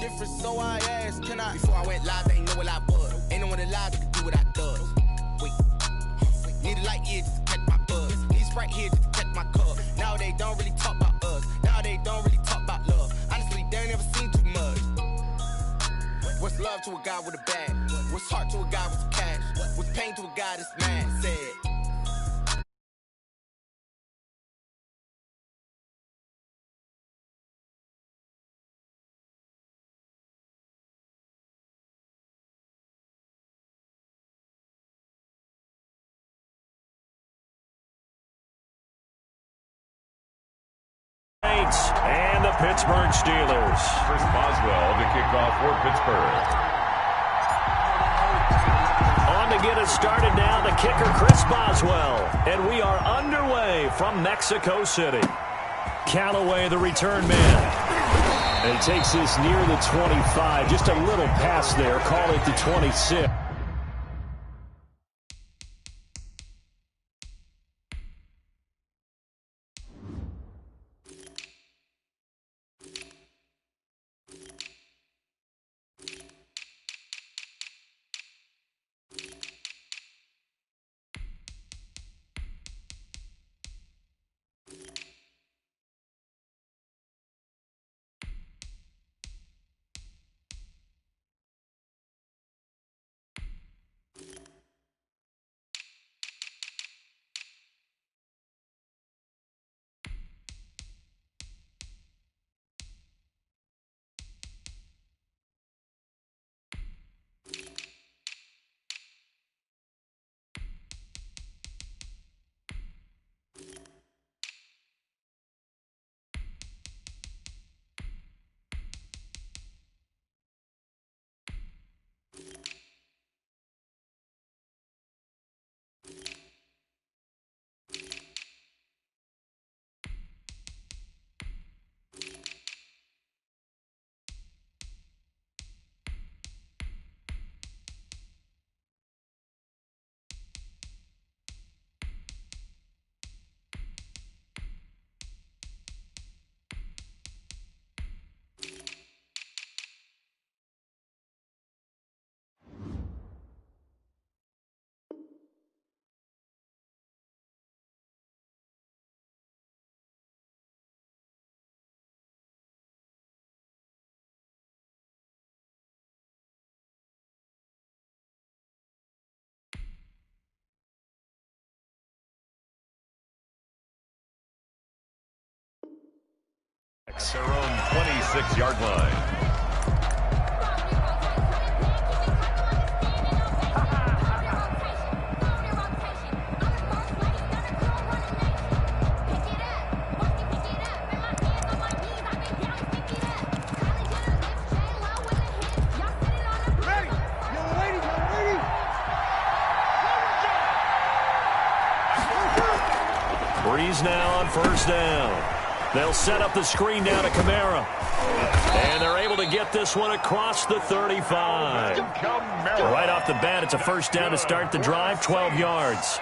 different, so I asked, can I? Before I went live, they ain't know what I was. Ain't no one alive that could do what I does. Wait. Need a light here just to catch my buzz. Need Sprite here just to catch my cup. Now they don't really talk about us. Now they don't really talk about love. Honestly, they ain't never seen too much. What's love to a guy with a bag? What's heart to a guy with some cash? What's pain to a guy that's mad? Said. And the Pittsburgh Steelers. Chris Boswell to kick off for Pittsburgh. On to get us started now, the kicker, Chris Boswell. And we are underway from Mexico City. Callaway, the return man. And he takes this near the 25. Just a little pass there. Call it the 26. Their own 26-yard line. Breeze now on first down. They'll set up the screen down to Kamara. And they're able to get this one across the 35. Right off the bat, it's a first down to start the drive, 12 yards.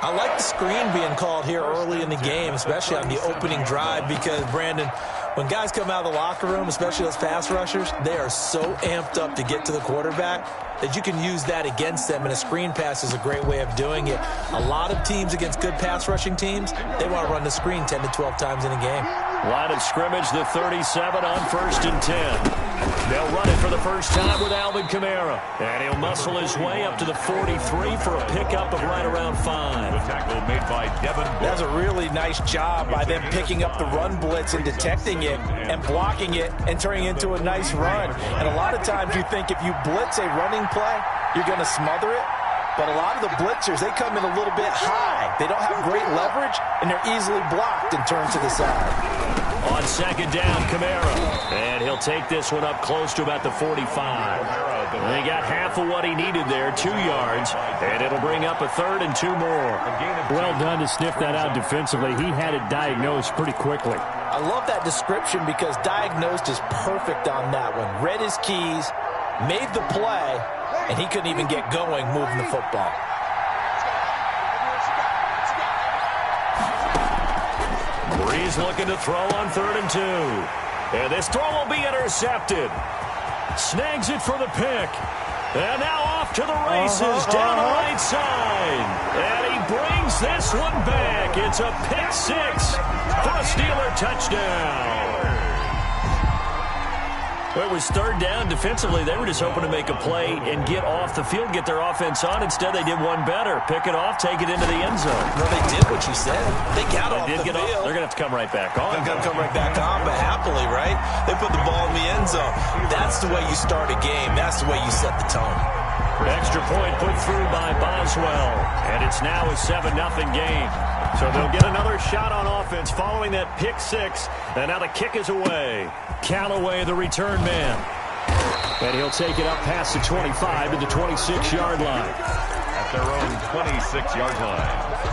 I like the screen being called here early in the game, especially on the opening drive, because, Brandon, when guys come out of the locker room, especially those pass rushers, they are so amped up to get to the quarterback that you can use that against them, and a screen pass is a great way of doing it. A lot of teams against good pass rushing teams, they want to run the screen 10 to 12 times in a game. Line of scrimmage, the 37 on 1st and 10. They'll run it for the first time with Alvin Kamara. And he'll muscle his way up to the 43 for a pickup of right around 5. The tackle made by Devin. That's a really nice job by them picking up the run blitz and detecting it and blocking it and turning it into a nice run. And a lot of times you think if you blitz a running play, you're going to smother it. But a lot of the blitzers, they come in a little bit high. They don't have great leverage, and they're easily blocked and turned to the side. On second down, Kamara. And he'll take this one up close to about the 45. And he got half of what he needed there, 2 yards. And it'll bring up a 3rd and 2 more. Well done to sniff that out defensively. He had it diagnosed pretty quickly. I love that description because diagnosed is perfect on that one. Read his keys, made the play, and he couldn't even get going moving the football. Breeze looking to throw on 3rd and 2. And this throw will be intercepted. Snags it for the pick. And now off to the races down the right side. And he brings this one back. It's a pick six for a Steeler touchdown. Well, it was third down. Defensively, they were just hoping to make a play and get off the field, get their offense on. Instead, they did one better. Pick it off, take it into the end zone. Well, they did what you said. They got off the field. They're going to have to come right back on. They're going to come right back on, but happily, right? They put the ball in the end zone. That's the way you start a game. That's the way you set the tone. Extra point put through by Boswell. And it's now a 7-0 game. So they'll get another shot on offense following that pick six. And now the kick is away. Callaway, the return man. And he'll take it up past the 25 to the 26-yard line. At their own 26-yard line.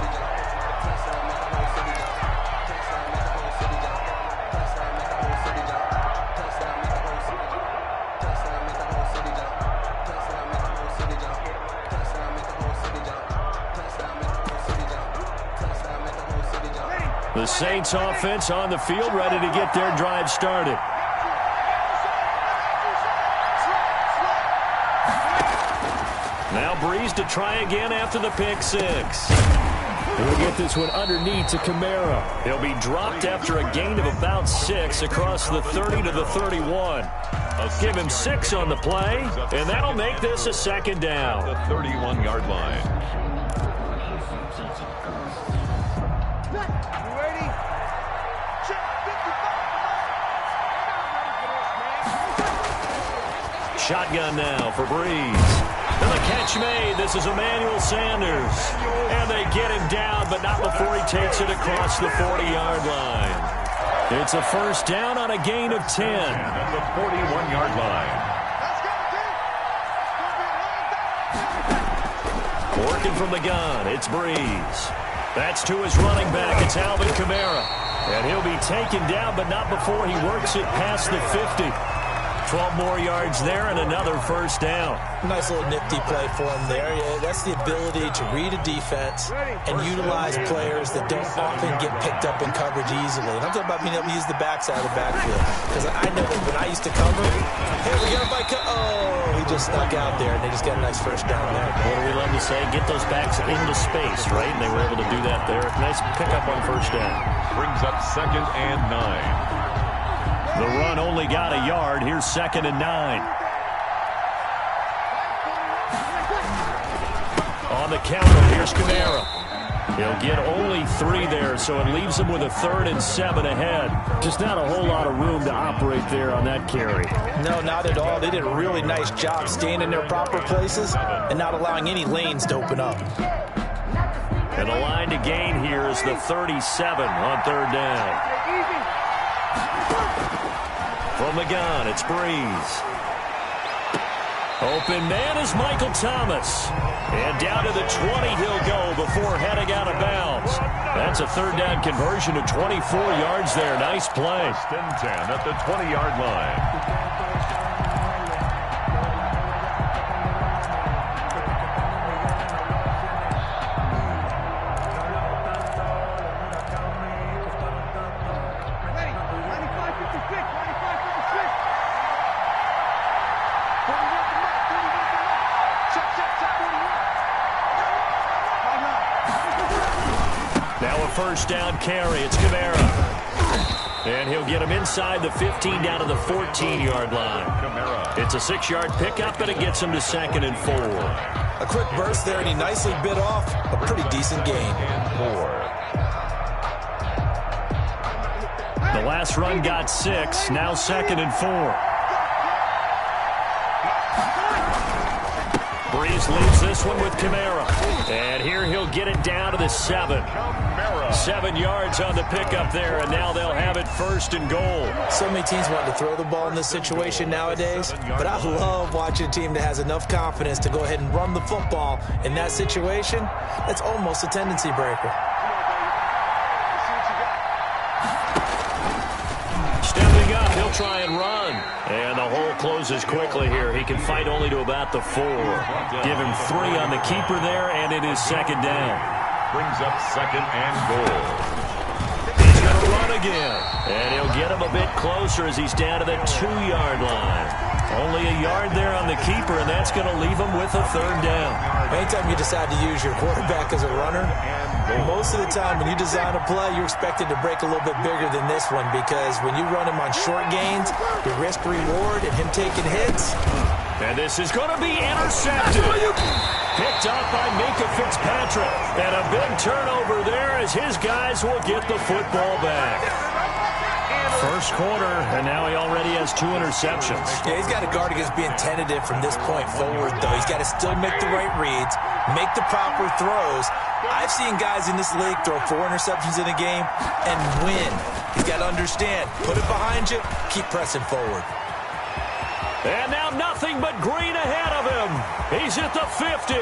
The Saints offense on the field, ready to get their drive started. Now Breeze to try again after the pick six. He'll get this one underneath to Kamara. He'll be dropped after a gain of about 6 across the 30 to the 31. Give him 6 on the play, and that'll make this a second down. The 31-yard line. Shotgun now for Breeze. And the catch made. This is Emmanuel Sanders. And they get him down, but not before he takes it across the 40-yard line. It's a first down on a gain of 10. At the 41-yard line. Working from the gun, it's Breeze. That's to his running back. It's Alvin Kamara. And he'll be taken down, but not before he works it past the 50. 12 more yards there and another first down. Nice little nifty play for him there. Yeah, that's the ability to read a defense and utilize players that don't often get picked up in coverage easily. And I'm talking about being able to use the backside of the backfield. Because I know that when I used to cover, hey, we got a bike. Oh, he just snuck out there, and they just got a nice first down there. What do we love to say? Get those backs into space, right? And they were able to do that there. Nice pickup on first down. Brings up 2nd and 9. The run only got a yard. Here's 2nd and 9. On the counter, here's Kamara. He'll get only 3 there, so it leaves him with a 3rd and 7 ahead. Just not a whole lot of room to operate there on that carry. No, not at all. They did a really nice job staying in their proper places and not allowing any lanes to open up. And the line to gain here is the 37 on 3rd down. From the gun, it's Breeze. Open man is Michael Thomas. And down to the 20 he'll go before heading out of bounds. That's a 3rd down conversion of 24 yards there. Nice play. 1st and 10 at the 20-yard line. First down carry. It's Kamara. And he'll get him inside the 15 down to the 14-yard line. It's a 6-yard pickup, and it gets him to 2nd and 4. A quick burst there, and he nicely bit off a pretty decent gain. The last run got 6. Now 2nd and 4. Breeze leaves this one with Kamara. And here he'll get it down to the 7. 7 yards on the pickup there, and now they'll have it 1st and goal. So many teams want to throw the ball in this situation nowadays, but I love watching a team that has enough confidence to go ahead and run the football in that situation. That's almost a tendency breaker. Stepping up, he'll try and run. And the hole closes quickly here. He can fight only to about the 4. Give him 3 on the keeper there, and it is 2nd down. Brings up 2nd and goal. He's going to run again. And he'll get him a bit closer as he's down to the 2-yard line. Only a yard there on the keeper, and that's going to leave him with a 3rd down. Anytime you decide to use your quarterback as a runner, most of the time when you design a play, you're expected to break a little bit bigger than this one, because when you run him on short gains, your risk-reward and him taking hits. And this is going to be intercepted. Picked up by Minka Fitzpatrick. And a big turnover there as his guys will get the football back. First quarter, and now he already has 2 interceptions. Yeah, he's got to guard against being tentative from this point forward, though. He's got to still make the right reads, make the proper throws. I've seen guys in this league throw 4 interceptions in a game and win. He's got to understand, put it behind you, keep pressing forward. And now nothing but green ahead of him. He's at the 50,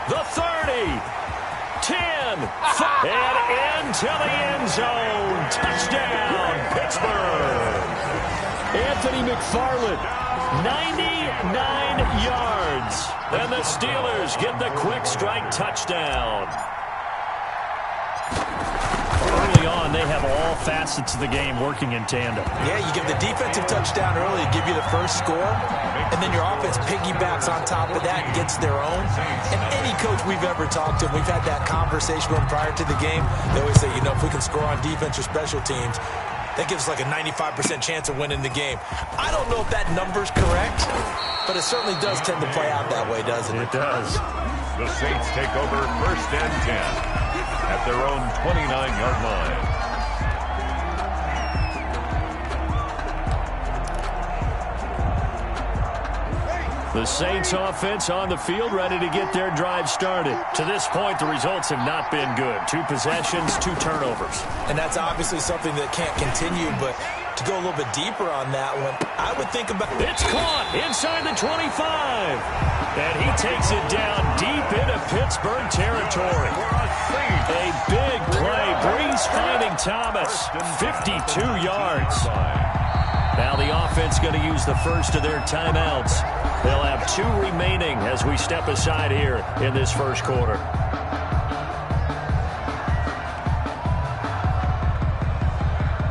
the 30, 10, 5, and into the end zone. Touchdown, Pittsburgh. Anthony McFarland. 99 yards. And the Steelers get the quick strike touchdown. Early on, they have all facets of the game working in tandem. Yeah, you give the defensive touchdown early to give you the first score, and then your offense piggybacks on top of that and gets their own. And any coach we've ever talked to, we've had that conversation with them prior to the game, they always say, you know, if we can score on defense or special teams, that gives us like a 95% chance of winning the game. I don't know if that number's correct, but it certainly does tend to play out that way, doesn't it? It does. The Saints take over 1st and 10 at their own 29-yard line. The Saints offense on the field, ready to get their drive started. To this point, the results have not been good. 2 possessions, 2 turnovers. And that's obviously something that can't continue, but to go a little bit deeper on that one, I would think about... It's caught inside the 25. And he takes it down deep into Pittsburgh territory. A big play. Breeze finding Thomas. 52 yards. Now the offense going to use the first of their timeouts. They'll have 2 remaining as we step aside here in this first quarter.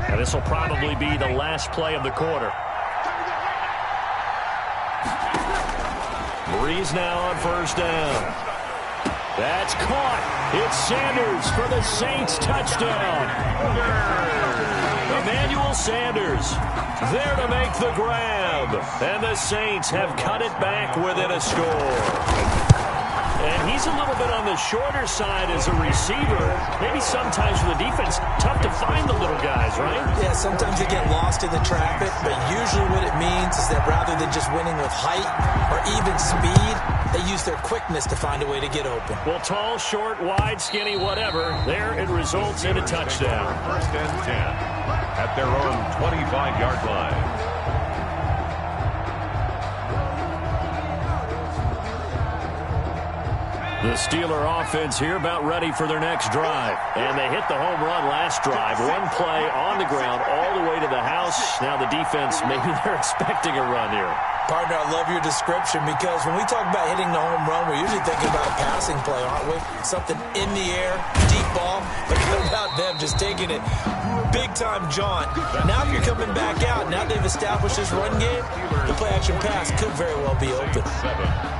And this will probably be the last play of the quarter. Breeze now on 1st down. That's caught. It's Sanders for the Saints touchdown. Emmanuel Sanders there to make the grab. And the Saints have cut it back within a score. And he's a little bit on the shorter side as a receiver. Maybe sometimes for the defense, tough to find the little guys, right? Yeah, sometimes they get lost in the traffic, but usually what it means is that rather than just winning with height or even speed, they use their quickness to find a way to get open. Well, tall, short, wide, skinny, whatever, there it results in a touchdown. 1st and 10 at their own 25-yard line. The Steeler offense here about ready for their next drive. And they hit the home run last drive. 1 play on the ground all the way to the house. Now the defense, maybe they're expecting a run here. Partner, I love your description, because when we talk about hitting the home run, we're usually thinking about a passing play, aren't we? Something in the air, deep ball. But what about them just taking it big-time jaunt? Now if you're coming back out, now they've established this run game, the play-action pass could very well be open. 7.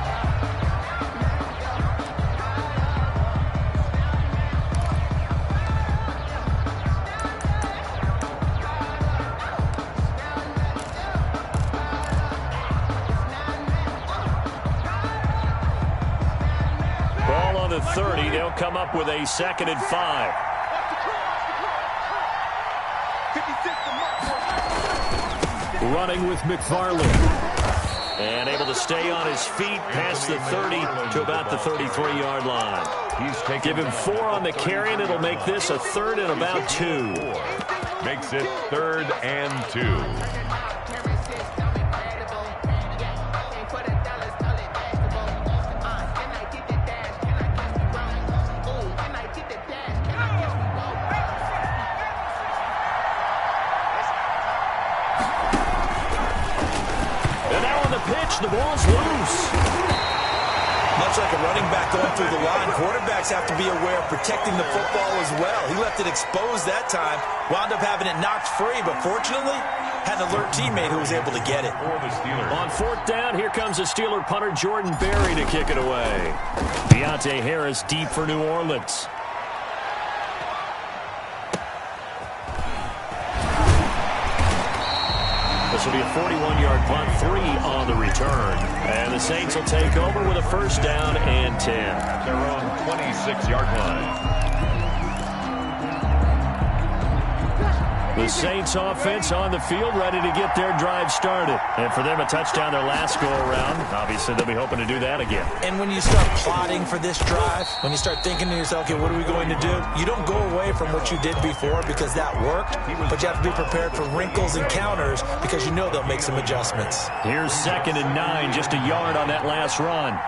The 30, they'll come up with a 2nd and 5. Running with McFarland. And able to stay on his feet past the 30 to about the 33-yard line. Give him 4 on the carry, and it'll make this a 3rd and about 2. Makes it 3rd and 2. The ball's loose. much like a running back going through the line, quarterbacks have to be aware of protecting the football as well. He left it exposed that time, wound up having it knocked free, but fortunately had an alert teammate who was able to get it. On fourth down, here comes a Steeler punter, Jordan Berry, to kick it away. Deontay Harris deep for New Orleans. This will be a 41-yard punt, 3 on the return. And the Saints will take over with a first down and 10. At their own 26-yard line. The Saints offense on the field, ready to get their drive started. And for them, a touchdown their last go-around. Obviously, they'll be hoping to do that again. And when you start plotting for this drive, when you start thinking to yourself, okay, what are we going to do? You don't go away from what you did before because that worked, but you have to be prepared for wrinkles and counters because you know they'll make some adjustments. Here's 2nd and 9, just a yard on that last run.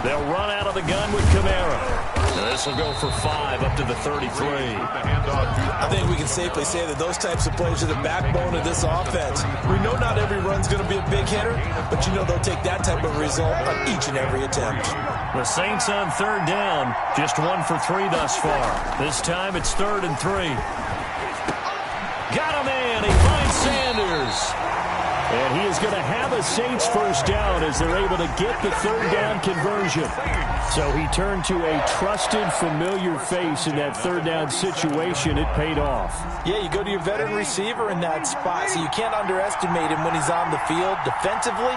They'll run out of the gun with Kamara. This will go for 5 up to the 33. I think we can safely say that those types of plays are the backbone of this offense. We know not every run's going to be a big hitter, but you know they'll take that type of result on each and every attempt. The Saints on 3rd down, just 1 for 3 thus far. This time it's 3rd and 3. Got a man. He finds Sanders. And he is going to have a Saints first down as they're able to get the 3rd down conversion. So he turned to a trusted, familiar face in that 3rd down situation. It paid off. Yeah, you go to your veteran receiver in that spot, so you can't underestimate him when he's on the field defensively.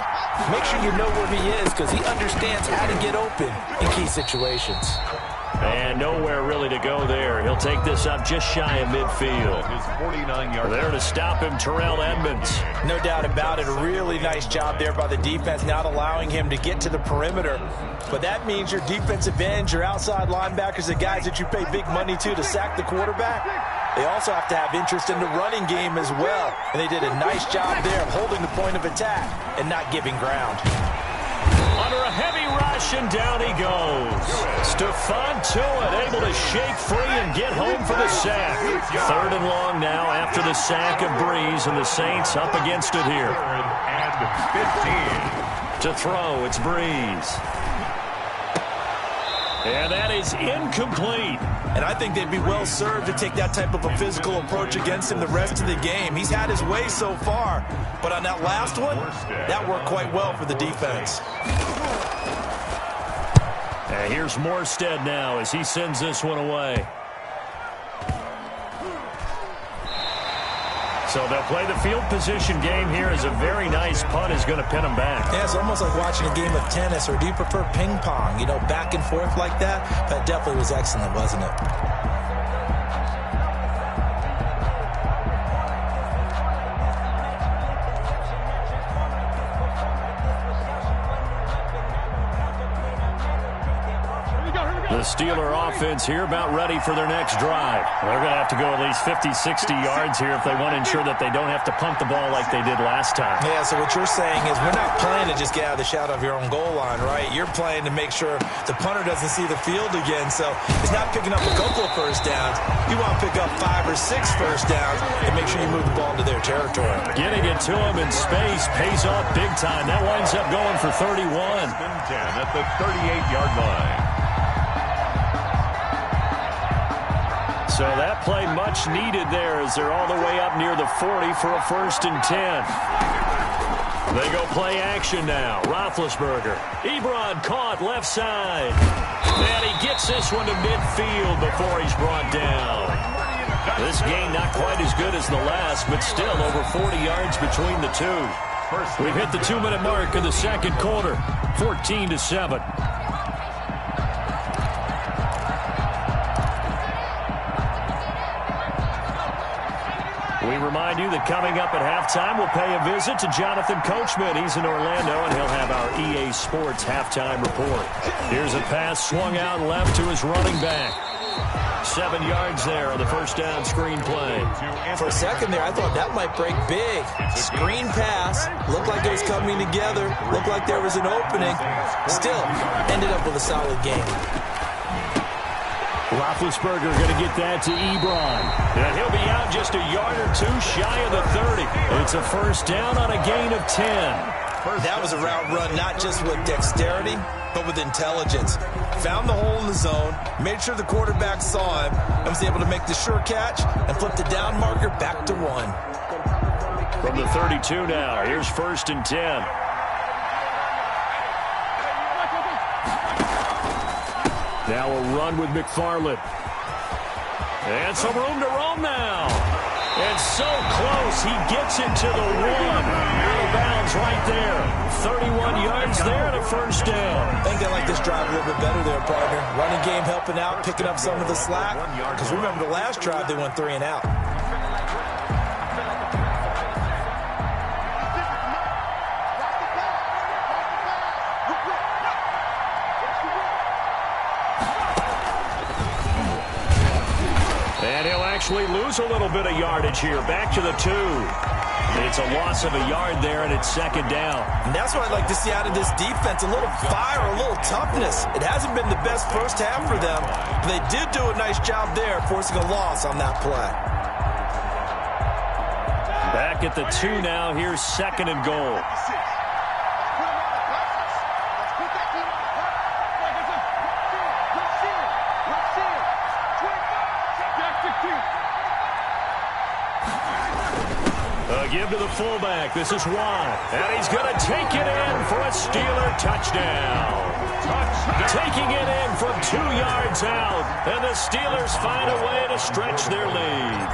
Make sure you know where he is because he understands how to get open in key situations. And nowhere really to go there. He'll take this up just shy of midfield. His 49-yard. There to stop him, Terrell Edmonds. No doubt about it. A really nice job there by the defense, not allowing him to get to the perimeter. But that means your defensive ends, your outside linebackers, the guys that you pay big money to sack the quarterback, they also have to have interest in the running game as well. And they did a nice job there of holding the point of attack and not giving ground. Under a heavy rush, and down he goes. Stephon Tuitt able to shake free and get home for the sack. 3rd and long now after the sack of Breeze, and the Saints up against it here. 3rd and 15. To throw, it's Breeze. And that is incomplete. And I think they'd be well served to take that type of a physical approach against him the rest of the game. He's had his way so far, but on that last one, that worked quite well for the defense. And here's Morstead now as he sends this one away. So they'll play the field position game here as a very nice punt is going to pin them back. Yeah, it's almost like watching a game of tennis, or do you prefer ping pong? You know, back and forth like that? That definitely was excellent, wasn't it? The Steeler offense here about ready for their next drive. They're going to have to go at least 50, 60 yards here if they want to ensure that they don't have to punt the ball like they did last time. Yeah, so what you're saying is we're not playing to just get out of the shadow of your own goal line, right? You're playing to make sure the punter doesn't see the field again. So it's not picking up a couple of first downs. You want to pick up 5 or 6 first downs and make sure you move the ball into their territory. Getting it to them in space pays off big time. That winds up going for 31. 10 at the 38-yard line. So that play much needed there as they're all the way up near the 40 for a 1st and 10. They go play action now. Roethlisberger. Ebron caught left side. And he gets this one to midfield before he's brought down. This game not quite as good as the last, but still over 40 yards between the two. We've hit the 2-minute mark of the second quarter. 14-7. We remind you that coming up at halftime, we'll pay a visit to Jonathan Coachman. He's in Orlando, and he'll have our EA Sports halftime report. Here's a pass swung out left to his running back. 7 yards there on the first down screen play. For a second there, I thought that might break big. Screen pass. Looked like it was coming together. Looked like there was an opening. Still, ended up with a solid game. Roethlisberger going to get that to Ebron. And he'll be out just a yard or two shy of the 30. It's a first down on a gain of 10. That was a route run not just with dexterity, but with intelligence. Found the hole in the zone, made sure the quarterback saw him, and was able to make the sure catch and flip the down marker back to 1. From the 32 now, here's first and 10. Now a run with McFarland. And some room to roam now. And so close, he gets it to the 1. Out of bounds right there. 31 yards there and a first down. I think they like this drive a little bit better there, partner. Running game helping out, picking up some of the slack. Because remember the last drive, they went 3 and out. And he'll actually lose a little bit of yardage here. Back to the 2. It's a loss of a yard there, and it's second down. And that's what I'd like to see out of this defense, a little fire, a little toughness. It hasn't been the best first half for them, but they did do a nice job there, forcing a loss on that play. Back at the 2 now. Here's second and goal. Give to the fullback. This is Watt. And he's going to take it in for a Steeler touchdown. Taking it in from 2 yards out. And the Steelers find a way to stretch their lead.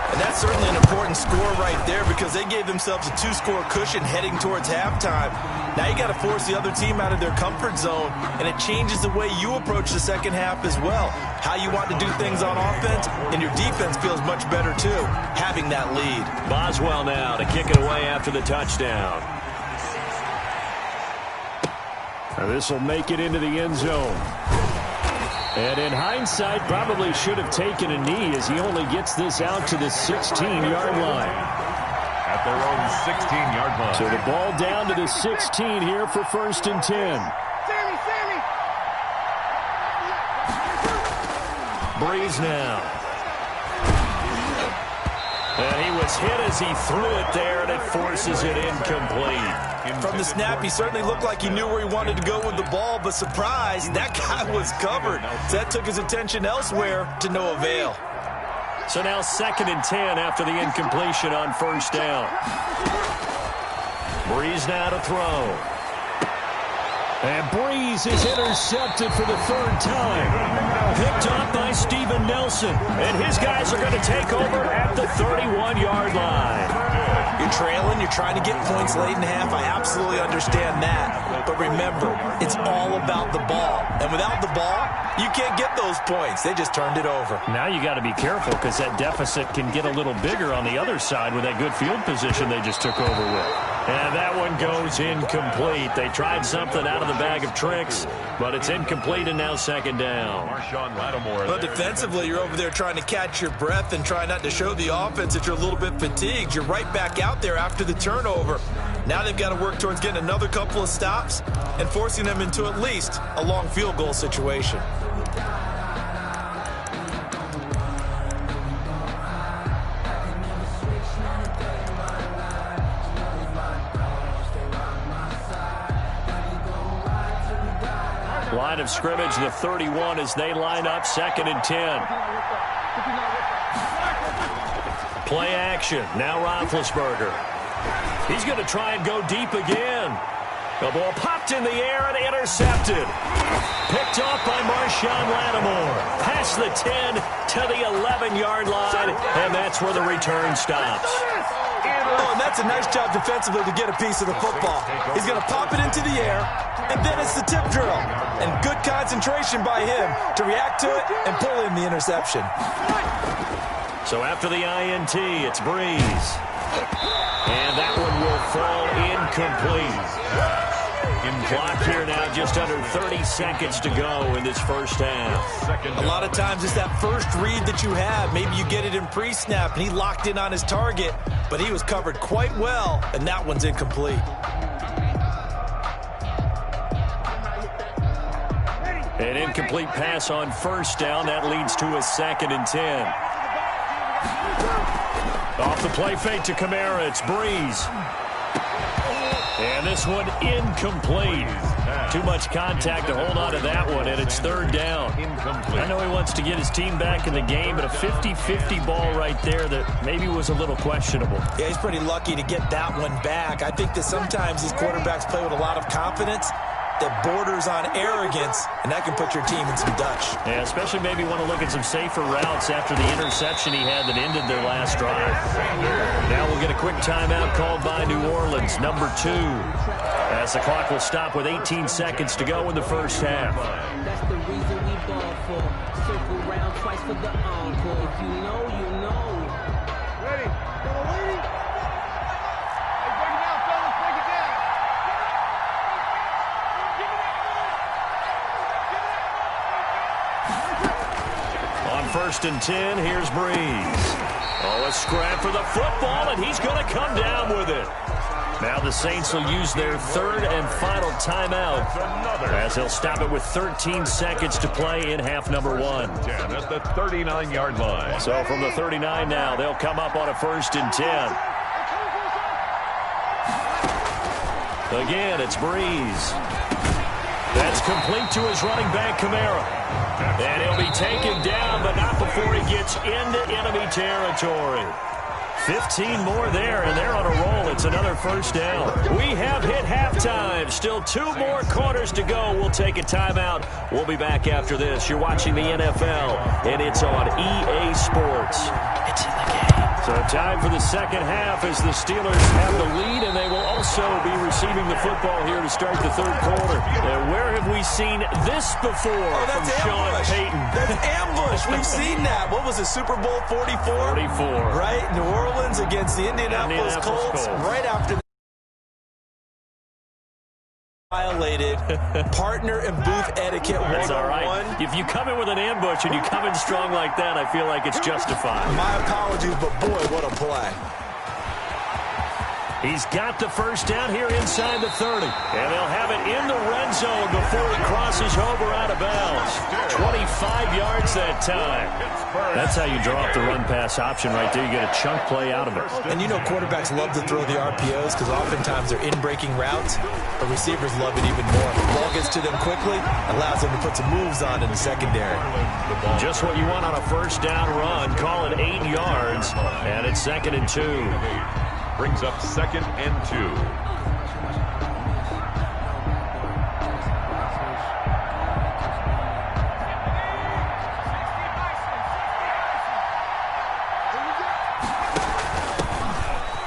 And that's certainly an important score right there because they gave themselves a 2-score cushion heading towards halftime. Now you got to force the other team out of their comfort zone, and it changes the way you approach the second half as well. How you want to do things on offense, and your defense feels much better too, having that lead. Boswell now to kick it away after the touchdown. This will make it into the end zone. And in hindsight, probably should have taken a knee as he only gets this out to the 16-yard line. At their own 16-yard line. So the ball down to the 16 here for first and 10. Breeze now. And he was hit as he threw it there, and it forces it incomplete. From the snap, he certainly looked like he knew where he wanted to go with the ball, but surprise, that guy was covered. So that took his attention elsewhere to no avail. So now second and 10 after the incompletion on first down. Breeze now to throw. And Breeze is intercepted for the 3rd time. Picked up by Steven Nelson. And his guys are going to take over at the 31-yard line. You're trailing, you're trying to get points late in half. I absolutely understand that. But remember, it's all about the ball. And without the ball, you can't get those points. They just turned it over. Now you got to be careful because that deficit can get a little bigger on the other side with that good field position they just took over with. And that one goes incomplete. They tried something out of the bag of tricks, but it's incomplete and now second down. But defensively, you're over there trying to catch your breath and try not to show the offense that you're a little bit fatigued. You're right back out there after the turnover. Now they've got to work towards getting another couple of stops and forcing them into at least a long field goal situation. Line of scrimmage, the 31 as they line up second and 10. Play action. Now Roethlisberger. He's going to try and go deep again. The ball popped in the air and intercepted. Picked off by Marshawn Lattimore. Past the 10 to the 11-yard line, and that's where the return stops. Oh, and that's a nice job defensively to get a piece of the football. He's going to pop it into the air, and then it's the tip drill. And good concentration by him to react to it and pull in the interception. So after the INT, it's Breeze. And that one will fall incomplete. Clock here now, just under 30 seconds to go in this first half. A lot of times it's that first read that you have. Maybe you get it in pre-snap, and he locked in on his target, but he was covered quite well, and that one's incomplete. An incomplete pass on first down. That leads to a 2nd and 10. Off the play fake to Kamara. It's Breeze. And this one incomplete. Too much contact to hold on to that one, and it's 3rd down. I know he wants to get his team back in the game, but a 50-50 ball right there that maybe was a little questionable. Yeah, he's pretty lucky to get that one back. I think that sometimes these quarterbacks play with a lot of confidence that borders on arrogance, and that can put your team in some Dutch. Yeah, especially maybe want to look at some safer routes after the interception he had that ended their last drive. Now we'll get a quick timeout called by New Orleans, number 2. As the clock will stop with 18 seconds to go in the first half. That's the reason we ball for. Circle round twice for the encore. If you know, you know. Ready. Hey, break it down, fellas. Break it down. On 1st and 10, here's Breeze. Oh, a scrap for the football, and he's going to come down with it. Now the Saints will use their 3rd and final timeout as they'll stop it with 13 seconds to play in half number 1. 10 at the 39-yard line. So from the 39 now, they'll come up on a 1st and 10. Again, it's Breeze. That's complete to his running back, Kamara. And he'll be taken down, but not before he gets into enemy territory. 15 more there, and they're on a roll. It's another 1st down. We have hit halftime. Still 2 more quarters to go. We'll take a timeout. We'll be back after this. You're watching the NFL, and it's on EA Sports. It's in the game. So time for the second half as the Steelers have the lead, and they will also be receiving the football here to start the 3rd quarter. And where have we seen this before from Sean Payton? That's ambush. We've seen that. What was it, Super Bowl 44? 44. Right? New Orleans against the Indianapolis Colts. Right after violated partner and booth etiquette 101. That's all right. If you come in with an ambush and you come in strong like that, I feel like it's justified. My apologies, but boy, what a play. He's got the 1st down here inside the 30. And they'll have it in the red zone before he crosses over out of bounds. 25 yards that time. That's how you draw up the run-pass option right there. You get a chunk play out of it. And you know quarterbacks love to throw the RPOs because oftentimes they're in-breaking routes, but receivers love it even more. The ball gets to them quickly, allows them to put some moves on in the secondary. Just what you want on a 1st down run. Call it 8 yards, and it's 2nd and 2. Brings up 2nd and 2.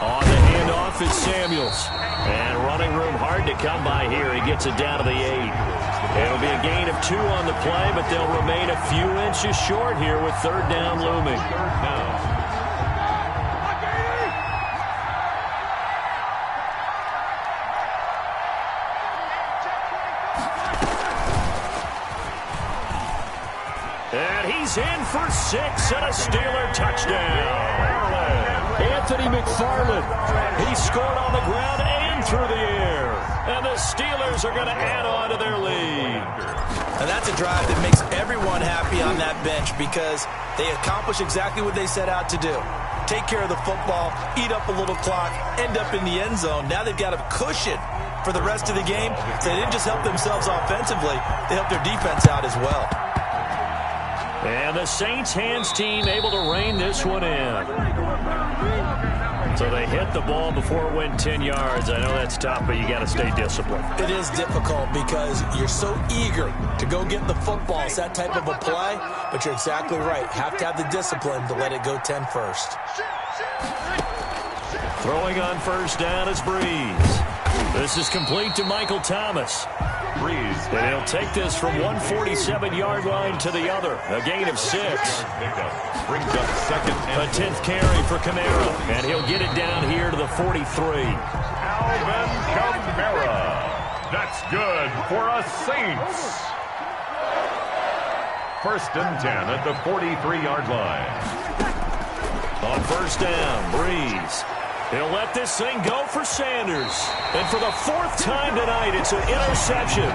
On the handoff is Samuels. And running room hard to come by here. He gets it down to the 8. It'll be a gain of 2 on the play, but they'll remain a few inches short here with 3rd down looming. 3rd down. And he's in for 6 and a Steeler touchdown. Anthony McFarland. He scored on the ground and through the air. And the Steelers are going to add on to their lead. And that's a drive that makes everyone happy on that bench because they accomplish exactly what they set out to do. Take care of the football, eat up a little clock, end up in the end zone. Now they've got a cushion for the rest of the game. So they didn't just help themselves offensively, they helped their defense out as well. And the Saints hands team able to rein this one in. So they hit the ball before it went 10 yards. I know that's tough, but you got to stay disciplined. It is difficult because you're so eager to go get the football. It's that type of a play, but you're exactly right. Have to have the discipline to let it go 10 first. Throwing on 1st down is Breeze. This is complete to Michael Thomas. Breeze. And he'll take this from 147-yard line to the other. A gain of 6. Brings up 2nd and A 10th carry for Kamara. And he'll get it down here to the 43. Alvin Kamara. That's good for us Saints. 1st and 10 at the 43-yard line. On 1st down, Breeze. He'll let this thing go for Sanders. And for the fourth time tonight, it's an interception.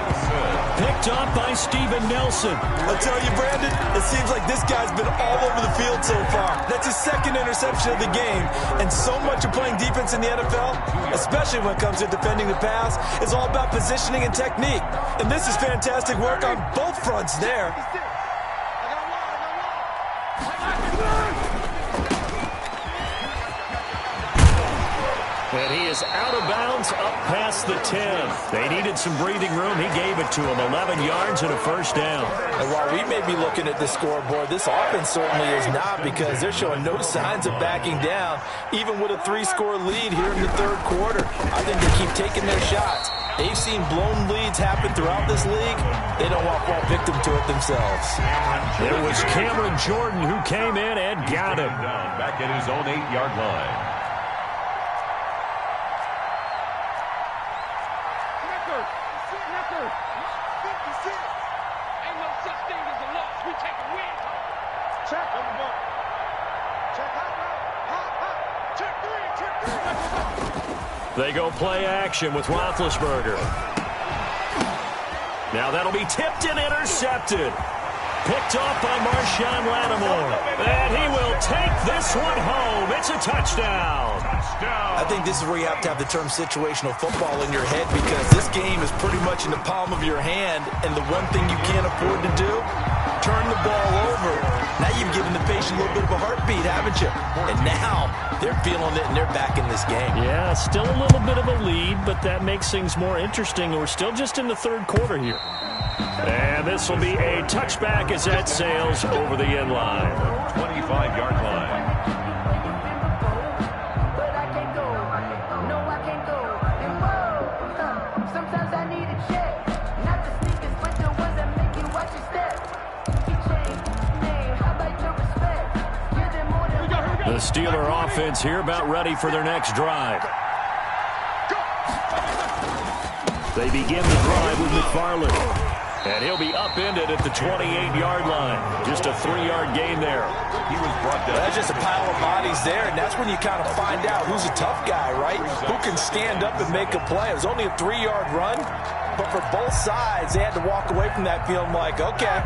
Picked up by Steven Nelson. I'll tell you, Brandon, it seems like this guy's been all over the field so far. That's his second interception of the game. And so much of playing defense in the NFL, especially when it comes to defending the pass, is all about positioning and technique. And this is fantastic work on both fronts there. And he is out of bounds up past the 10. They needed some breathing room. He gave it to him. 11 yards and a first down. And while we may be looking at the scoreboard, this offense certainly is not, because they're showing no signs of backing down, even with a 3-score lead here in the third quarter. I think they keep taking their shots. They've seen blown leads happen throughout this league. They don't want to fall victim to it themselves. It was Cameron Jordan who came in and got him. Back at his own 8-yard line. They go play action with Roethlisberger. Now that'll be tipped and intercepted. Picked off by Marshawn Lattimore. And he will take this one home. It's a touchdown. I think this is where you have to have the term situational football in your head, because this game is pretty much in the palm of your hand, and the one thing you can't afford to do, turn the ball over. Now you've given the patient a little bit of a heartbeat, haven't you? And now they're feeling it, and they're back in this game. Yeah, still a little bit of a lead, but that makes things more interesting. We're still just in the third quarter here. And this will be a touchback as that sails over the end line. 25-yard line. The Steeler offense here about ready for their next drive. They begin the drive with McFarland. And he'll be upended at the 28-yard line. Just a 3-yard gain there. He was brought down. That's just a pile of bodies there, and that's when you kind of find out who's a tough guy, right? Who can stand up and make a play. It was only a 3-yard run, but for both sides, they had to walk away from that feeling like, okay,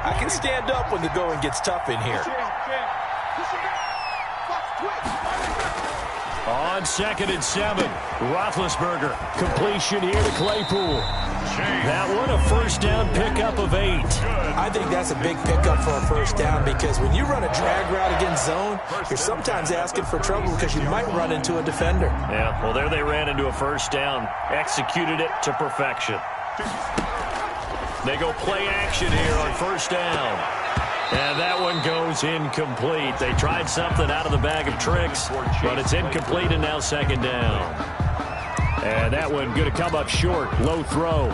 I can stand up when the going gets tough in here. On 2nd and 7, Roethlisberger. Completion here to Claypool. That one a first down pickup of 8. I think that's a big pickup for a first down, because when you run a drag route against zone, you're sometimes asking for trouble because you might run into a defender. Yeah, well, there they ran into a first down. Executed it to perfection. They go play action here on first down. And that one goes incomplete. They tried something out of the bag of tricks, but it's incomplete, and now second down. And that one going to come up short. Low throw.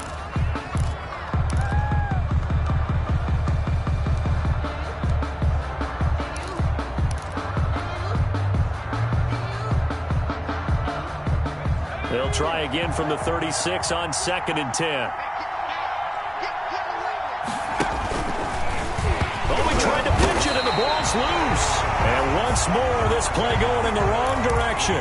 They'll try again from the 36 on 2nd and 10. Tried to pitch it, and the ball's loose. And once more, this play going in the wrong direction.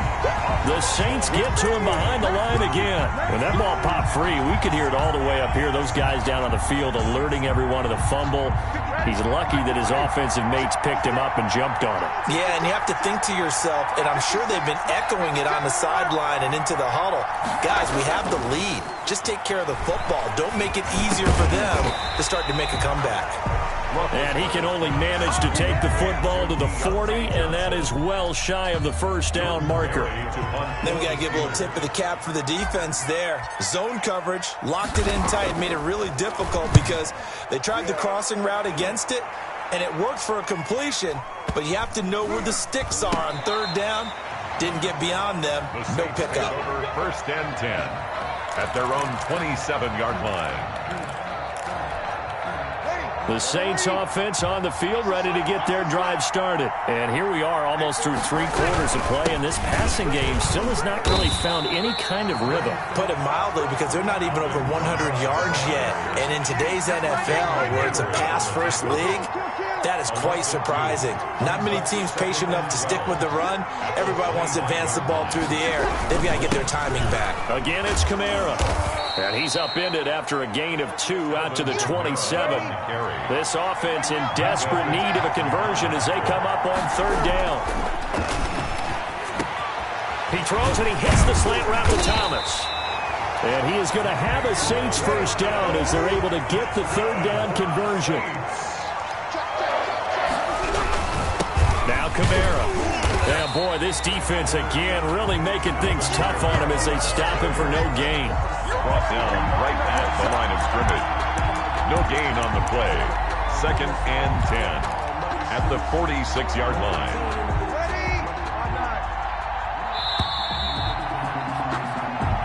The Saints get to him behind the line again. When that ball popped free, we could hear it all the way up here. Those guys down on the field alerting everyone of the fumble. He's lucky that his offensive mates picked him up and jumped on it. Yeah, and you have to think to yourself, and I'm sure they've been echoing it on the sideline and into the huddle. Guys, we have the lead. Just take care of the football. Don't make it easier for them to start to make a comeback. And he can only manage to take the football to the 40, and that is well shy of the first down marker. Then we got to give a little tip of the cap for the defense there. Zone coverage, locked it in tight, made it really difficult because they tried the crossing route against it, and it worked for a completion, but you have to know where the sticks are on third down. Didn't get beyond them, no pickup. First and 10 at their own 27-yard line. The Saints offense on the field, ready to get their drive started. And here we are almost through 3 quarters of play, and this passing game still has not really found any kind of rhythm. Put it mildly, because they're not even over 100 yards yet. And in today's NFL, where it's a pass-first league, That is quite surprising. Not many teams patient enough to stick with the run. Everybody wants to advance the ball through the air. They've got to get their timing back. Again, it's Kamara. And he's upended after a gain of 2 out to the 27. This offense in desperate need of a conversion as they come up on 3rd down. He throws and he hits the slant route to Thomas. And he is going to have a Saints first down as they're able to get the 3rd down conversion. Now Kamara. Yeah, boy, this defense again really making things tough on him as they stop him for no gain. Brought down right at the line of scrimmage. No gain on the play. 2nd and 10 at the 46-yard line.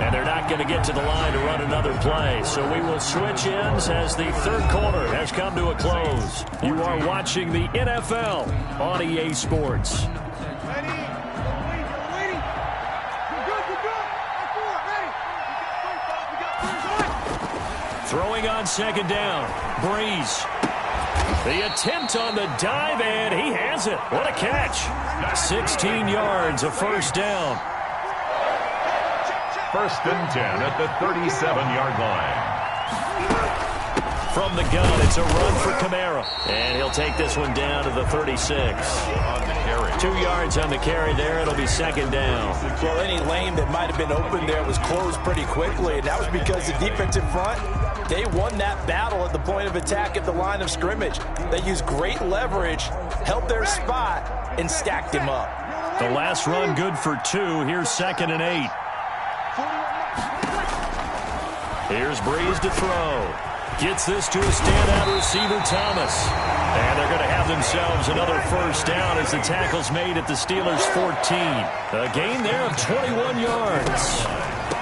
And they're not going to get to the line to run another play. So we will switch ends as the 3rd quarter has come to a close. You are watching the NFL on EA Sports. Throwing on 2nd down. Breeze. The attempt on the dive, and he has it. What a catch. 16 yards, a first down. 1st and 10 at the 37-yard line. From the gun, it's a run for Kamara. And he'll take this one down to the 36. 2 yards on the carry there. It'll be 2nd down. Well, any lane that might have been open there was closed pretty quickly, and that was because the defensive front, they won that battle at the point of attack at the line of scrimmage. They used great leverage, held their spot, and stacked him up. The last run good for 2. Here's 2nd and 8. Here's Breeze to throw. Gets this to a standout receiver, Thomas. And they're going to have themselves another first down as the tackle's made at the Steelers' 14. A gain there of 21 yards.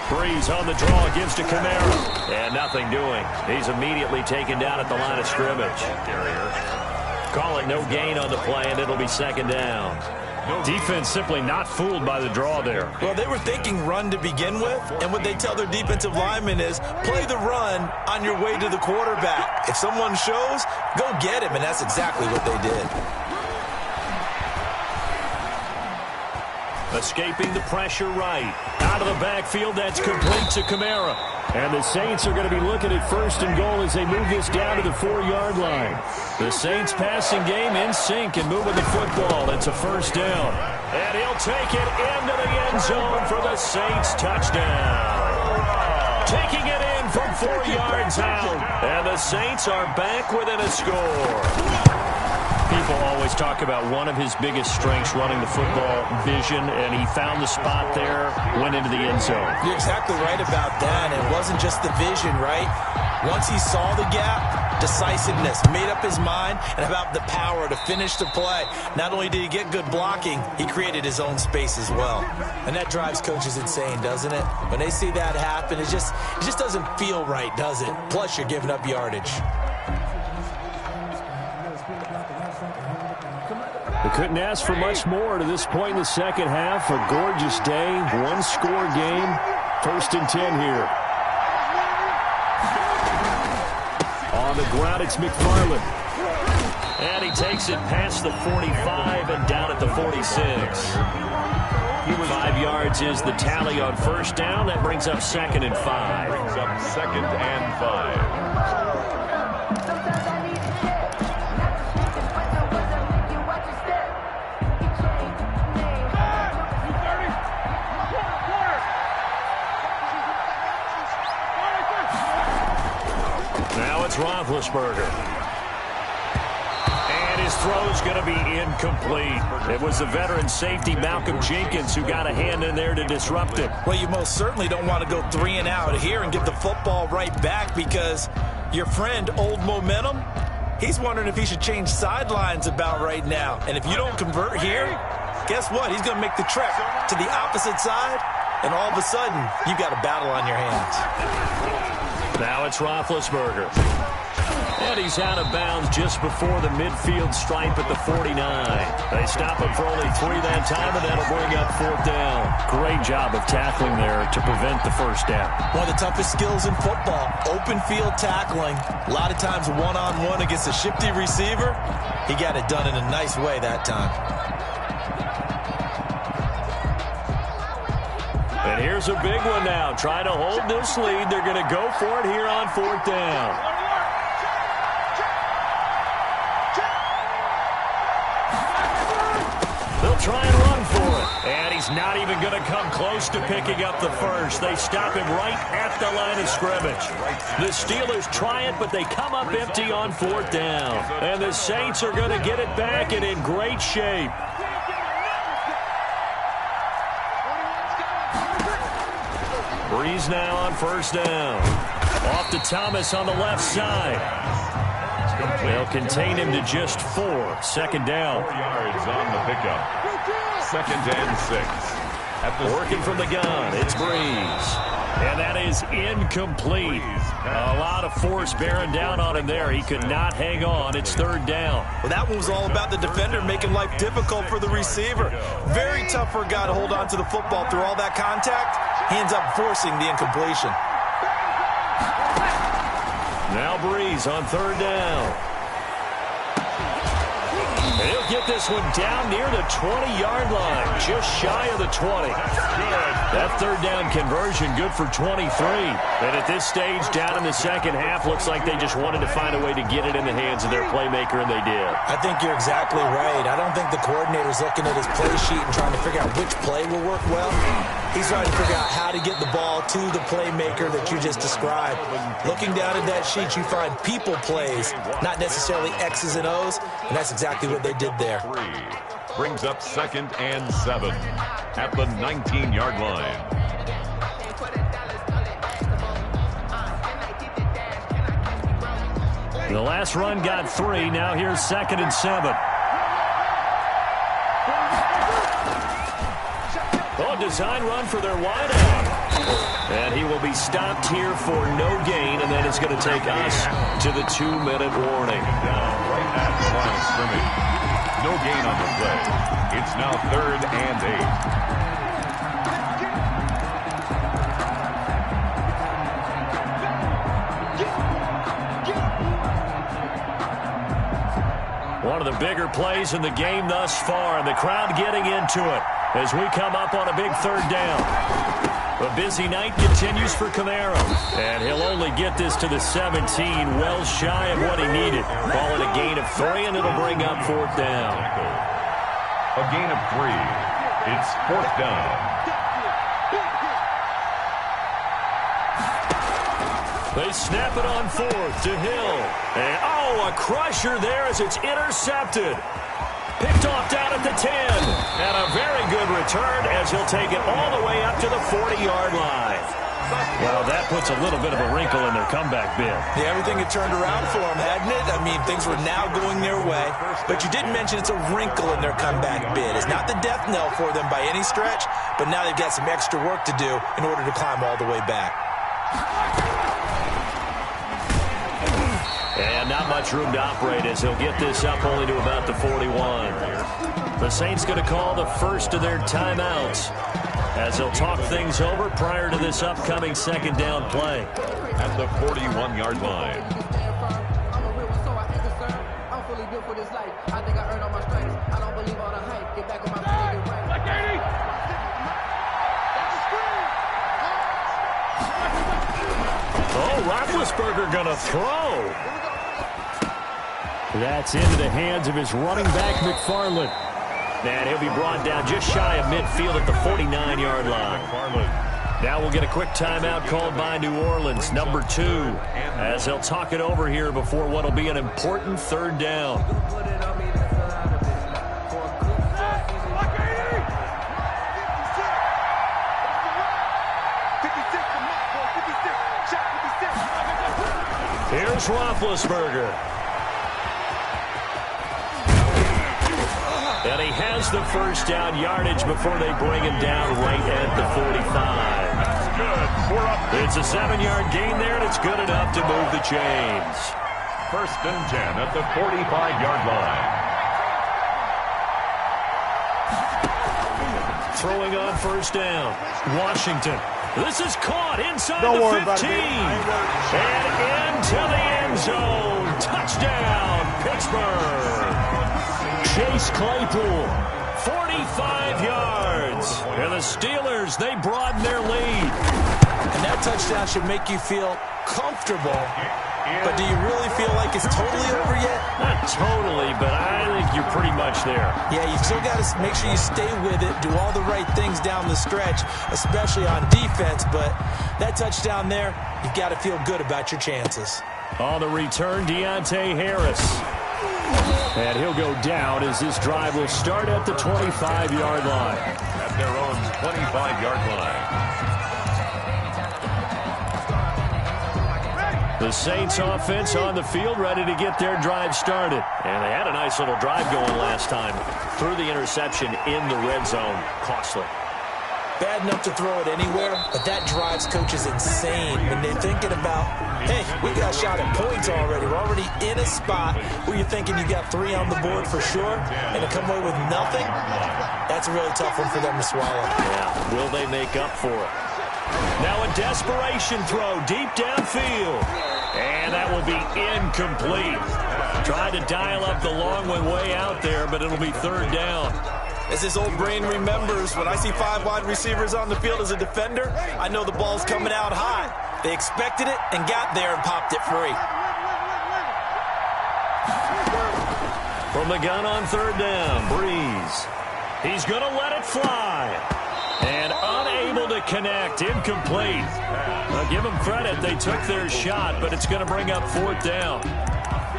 Breeze on the draw, gives to Kamara. And nothing doing. He's immediately taken down at the line of scrimmage. Call it no gain on the play, and it'll be 2nd down. Defense simply not fooled by the draw there. Well, they were thinking run to begin with, and what they tell their defensive linemen is play the run on your way to the quarterback. If someone shows, go get him, and that's exactly what they did. Escaping the pressure right. Out of the backfield, that's complete to Kamara. And the Saints are going to be looking at 1st and goal as they move this down to the 4-yard line. The Saints passing game in sync and moving the football. It's a first down. And he'll take it into the end zone for the Saints touchdown. Taking it in from 4 yards out. And the Saints are back within a score. People always talk about one of his biggest strengths running the football, vision, and he found the spot there, went into the end zone. You're exactly right about that. It wasn't just the vision, right? Once he saw the gap, decisiveness, made up his mind, and about the power to finish the play. Not only did he get good blocking, he created his own space as well. And that drives coaches insane, doesn't it? When they see that happen, it just doesn't feel right, does it? Plus, you're giving up yardage. They couldn't ask for much more to this point in the second half. A gorgeous day, one-score game. 1st and 10 here. On the ground, it's McFarland. And he takes it past the 45 and down at the 46. 5 yards is the tally on first down. That brings up 2nd and 5. Brings up 2nd and 5. Roethlisberger. And his throw's going to be incomplete. It was the veteran safety Malcolm Jenkins who got a hand in there to disrupt it. Well, you most certainly don't want to go 3 and out here and give the football right back because your friend, Old Momentum, he's wondering if he should change sidelines about right now. And if you don't convert here, guess what? He's going to make the trek to the opposite side, and all of a sudden, you've got a battle on your hands. Now it's Roethlisberger. And he's out of bounds just before the midfield stripe at the 49. They stop him for only 3 that time, and that'll bring up 4th down. Great job of tackling there to prevent the first down. One of the toughest skills in football, open field tackling. A lot of times one-on-one against a shifty receiver. He got it done in a nice way that time. And here's a big one now. Trying to hold this lead. They're going to go for it here on 4th down. They'll try and run for it. And he's not even going to come close to picking up the first. They stop him right at the line of scrimmage. The Steelers try it, but they come up empty on 4th down. And the Saints are going to get it back and in great shape. Breeze now on 1st down. Off to Thomas on the left side. They'll contain him to just 4. 2nd down. 4 yards on the pickup. 2nd and 6. Working from the gun, it's Breeze. And that is incomplete. A lot of force bearing down on him there. He could not hang on. It's 3rd down. Well, that one was all about the defender making life difficult for the receiver. Very tough for a guy to hold on to the football through all that contact. He ends up forcing the incompletion. Now Breeze on 3rd down. He'll get this one down near the 20-yard line, just shy of the 20. Good. That 3rd down conversion good for 23. And at this stage, down in the second half, looks like they just wanted to find a way to get it in the hands of their playmaker, and they did. I think you're exactly right. I don't think the coordinator's looking at his play sheet and trying to figure out which play will work well. He's trying to figure out how to get the ball to the playmaker that you just described. Looking down at that sheet, you find people plays, not necessarily X's and O's, and that's exactly what they did there. 3 brings up 2nd and 7 at the 19-yard line. The last run got 3. Now here's 2nd and 7. Oh, design run for their wideout. And he will be stopped here for no gain, and then it's going to take us to the 2-minute warning. Right at the line of scrimmage. No gain on the play. It's now 3rd and 8. One of the bigger plays in the game thus far, and the crowd getting into it as we come up on a big 3rd down. A busy night continues for Camaro, and he'll only get this to the 17, well shy of what he needed. Call it a gain of 3, and it'll bring up 4th down. A gain of 3. It's 4th down. They snap it on 4th to Hill. And, oh, a crusher there as it's intercepted. Picked off down at the 10. And a very good return as he'll take it all the way up to the 40-yard line. Well, that puts a little bit of a wrinkle in their comeback bid. Yeah, everything had turned around for them, hadn't it? I mean, things were now going their way. But you didn't mention it's a wrinkle in their comeback bid. It's not the death knell for them by any stretch, but now they've got some extra work to do in order to climb all the way back. And not much room to operate as he'll get this up only to about the 41. The Saints going to call the first of their timeouts as they'll talk things over prior to this upcoming 2nd down play. At the 41-yard line. Oh, Roethlisberger going to throw. That's into the hands of his running back, McFarland. And he'll be brought down just shy of midfield at the 49-yard line. Now we'll get a quick timeout called by New Orleans, number 2, as they'll talk it over here before what will be an important 3rd down. Here's Roethlisberger. And he has the first down yardage before they bring him down right at the 45. Good. 4 up. It's a 7-yard gain there, and it's good enough to move the chains. first and 10 at the 45-yard line. Throwing on first down. Washington. This is caught inside Don't the worry 15. And into the end zone. Touchdown, Pittsburgh. Chase Claypool, 45 yards. And the Steelers, they broaden their lead. And that touchdown should make you feel comfortable. But do you really feel like it's totally over yet? Not totally, but I think you're pretty much there. Yeah, you still got to make sure you stay with it, do all the right things down the stretch, especially on defense. But that touchdown there, you've got to feel good about your chances. On the return, Deontay Harris. And he'll go down as this drive will start at the 25-yard line. At their own 25-yard line. The Saints offense on the field, ready to get their drive started. And they had a nice little drive going last time. Threw the interception in the red zone. Costly. Bad enough to throw it anywhere, but that drives coaches insane when they're thinking about, hey, we got a shot at points already. We're already in a spot where you're thinking you got 3 on the board for sure, and to come away with nothing, that's a really tough one for them to swallow. Yeah, will they make up for it? Now a desperation throw deep downfield. And that will be incomplete. Tried to dial up the long one way out there, but it'll be third down. As this old brain remembers, when I see 5 wide receivers on the field as a defender, I know the ball's coming out high. They expected it and got there and popped it free. From the gun on third down, Breeze. He's going to let it fly. And unable to connect, incomplete. I'll give them credit, they took their shot, but it's going to bring up fourth down.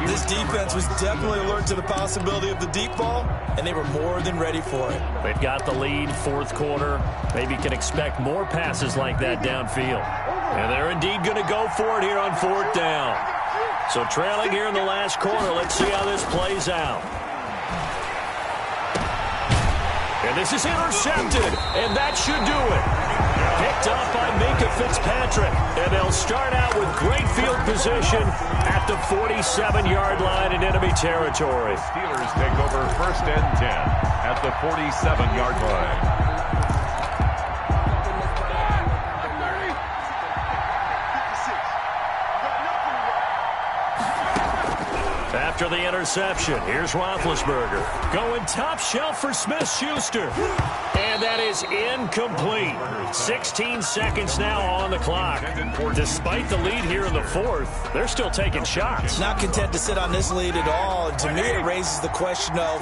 This defense was definitely alert to the possibility of the deep ball, and they were more than ready for it. They've got the lead, fourth quarter. Maybe can expect more passes like that downfield. And they're indeed going to go for it here on fourth down. So trailing here in the last quarter, let's see how this plays out. And this is intercepted, and that should do it. Picked up by Minka Fitzpatrick, and they'll start out with great field position at the 47-yard line in enemy territory. Steelers take over first and 10 at the 47-yard line. After the interception, here's Roethlisberger. Going top shelf for Smith-Schuster. And that is incomplete. 16 seconds now on the clock. Despite the lead here in the fourth, they're still taking shots. Not content to sit on this lead at all. And to me, it raises the question of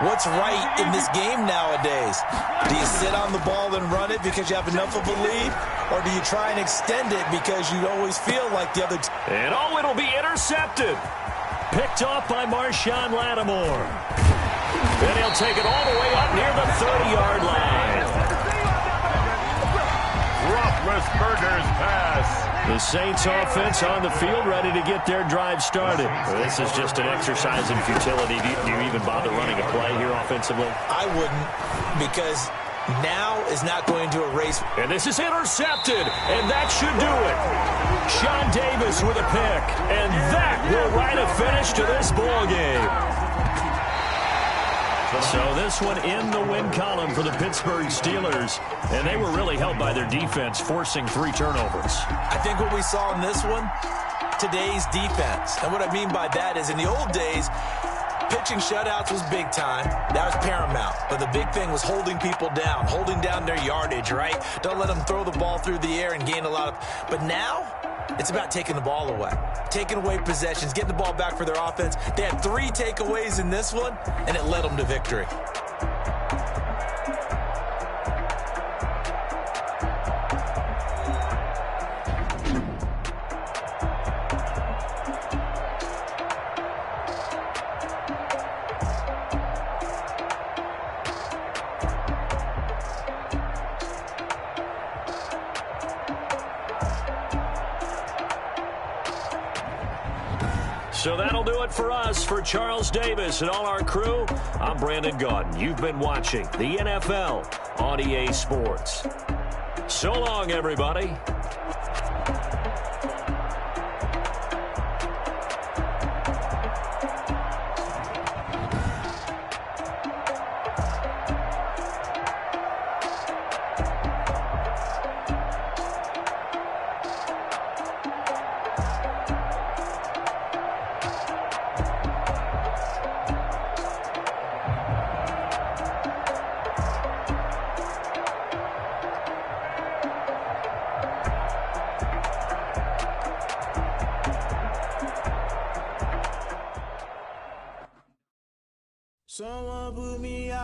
what's right in this game nowadays. Do you sit on the ball and run it because you have enough of a lead? Or do you try and extend it because you always feel like the other team? And it'll be intercepted. Picked off by Marshawn Lattimore. And he'll take it all the way up near the 30-yard line. Roethlisberger's pass. The Saints offense on the field ready to get their drive started. This is just an exercise in futility. Do you even bother running a play here offensively? I wouldn't, because now is not going to erase. And this is intercepted, and that should do it. Sean Davis with a pick, and that will write a finish to this ball game. So this one in the win column for the Pittsburgh Steelers, and they were really helped by their defense, forcing 3 turnovers. I think what we saw in this one, today's defense. And what I mean by that is in the old days, pitching shutouts was big time. That was paramount. But the big thing was holding people down, holding down their yardage, right? Don't let them throw the ball through the air and gain a lot of... But now, it's about taking the ball away. Taking away possessions, getting the ball back for their offense. They had 3 takeaways in this one, and it led them to victory. So that'll do it for us. For Charles Davis and all our crew, I'm Brandon Gaudin. You've been watching the NFL on EA Sports. So long, everybody.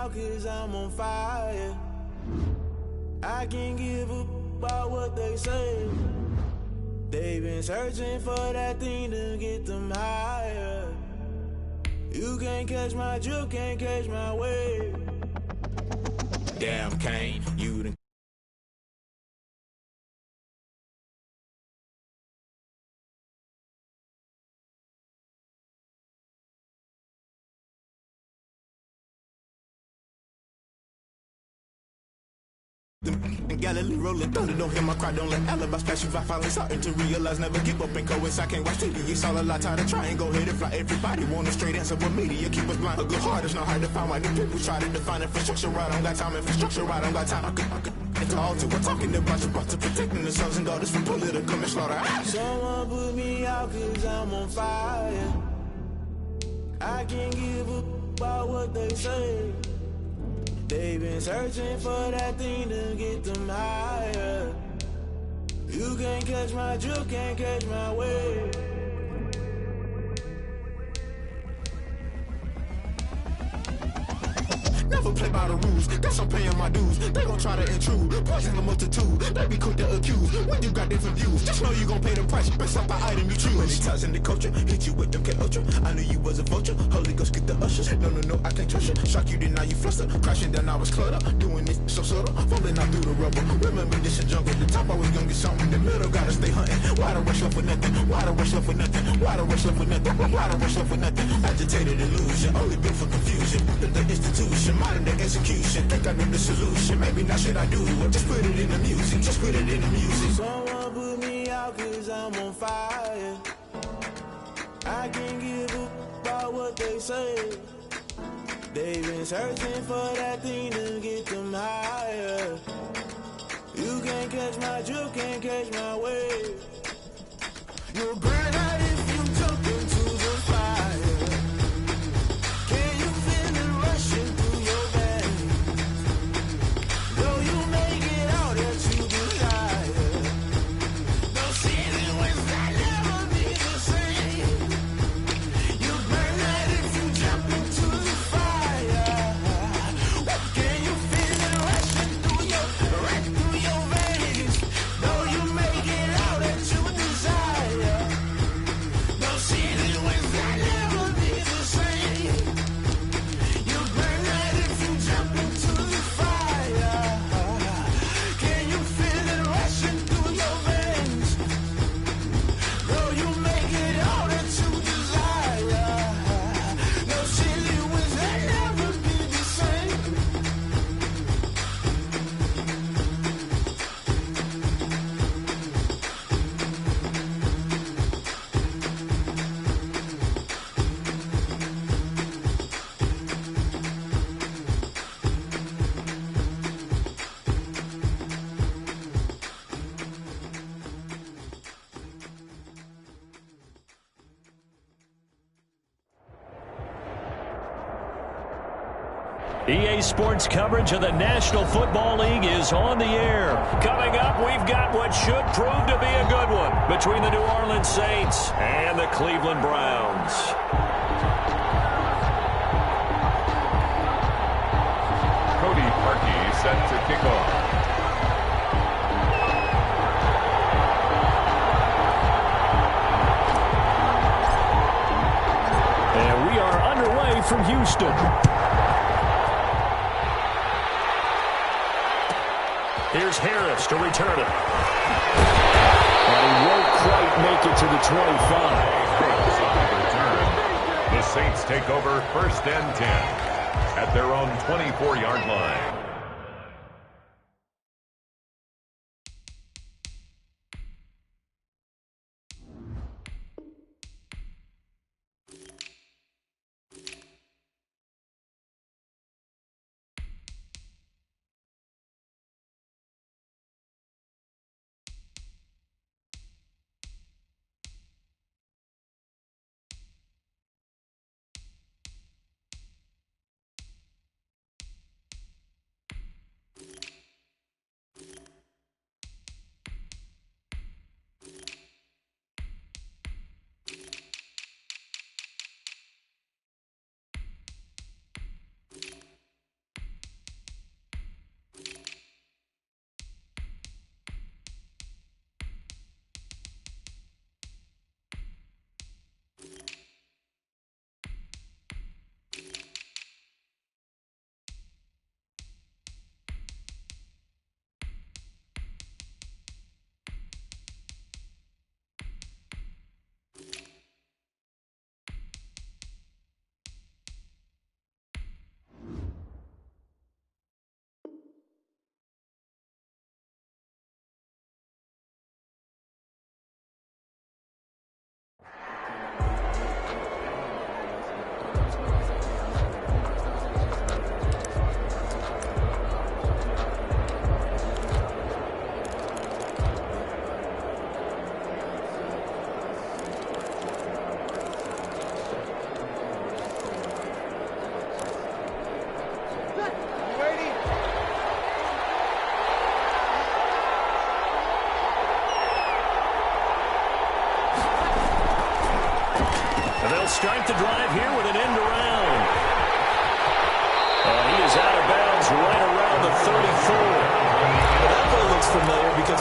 out 'cause I'm on fire. I can't give up about what they say. They've been searching for that thing to get them higher. You can't catch my drift, can't catch my wave. Damn, Kane, you done. And Galilee rolling thunder, don't hear my cry, don't let alibis pass you by. Finally starting to realize, never give up and coincide. Can't watch TV, it's all a lot, tired of trying, go ahead and fly. Everybody want a straight answer, but media keep us blind. A good heart is not hard to find, why do people try to define infrastructure right? I don't got time, infrastructure right, I don't got time. I could into all to we're talking about you, about to protecting the sons and daughters from political and slaughter. Someone put me out 'cause I'm on fire. I can't give up about what they say. They've been searching for that thing to get them higher. You can't catch my drift, can't catch my wave. Never play by the rules, guess I'm paying my dues. They gon' try to intrude, poison the multitude. They be quick to accuse when you got different views. Just know you gon' pay the price based off the item you choose. Many ties in the culture, hit you with them K Ultra. I knew you was a vulture, Holy Ghost get the ushers. No, I can't trust you. Shock you, then now you fluster. Crashing down, I was cluttered. Doing this so subtle, falling out through the rubble. Remember this is jungle, the top I was young and something. The middle gotta stay hunting. Why the rush left for nothing? Why the rush left for nothing? Why the rush left for nothing? Why the rush left for nothing? Agitated illusion, only built for confusion. The institution, modern day execution. Think I know the solution. Maybe not should I do it? Just put it in the music. Just put it in the music. Someone put me out 'cause I'm on fire. I can't give up about what they say. They've been searching for that thing to get them higher. You can't catch my drift, can't catch my wave. You'll burn out if you jump into the fire. Can you feel it rushing through your veins? Though you make it out that you desire. Those city winds that never be the same. You burn out if you jump into the fire. Can you feel it rushing through your veins? Though you make it out that you desire. Those city winds that never be the same. You burn out if you jump into the fire. Can you feel it rushing through your veins? Though you make it all that you desire. Those silly winds that never be the same. EA Sports coverage of the National Football League is on the air. Coming up, we've got what should prove to be a good one between the New Orleans Saints and the Cleveland Browns. Cody Parkey set to kick off. And we are underway from Houston. Here's Harris to return it. And he won't quite make it to the 25. The Saints take over 1st and 10 at their own 24-yard line.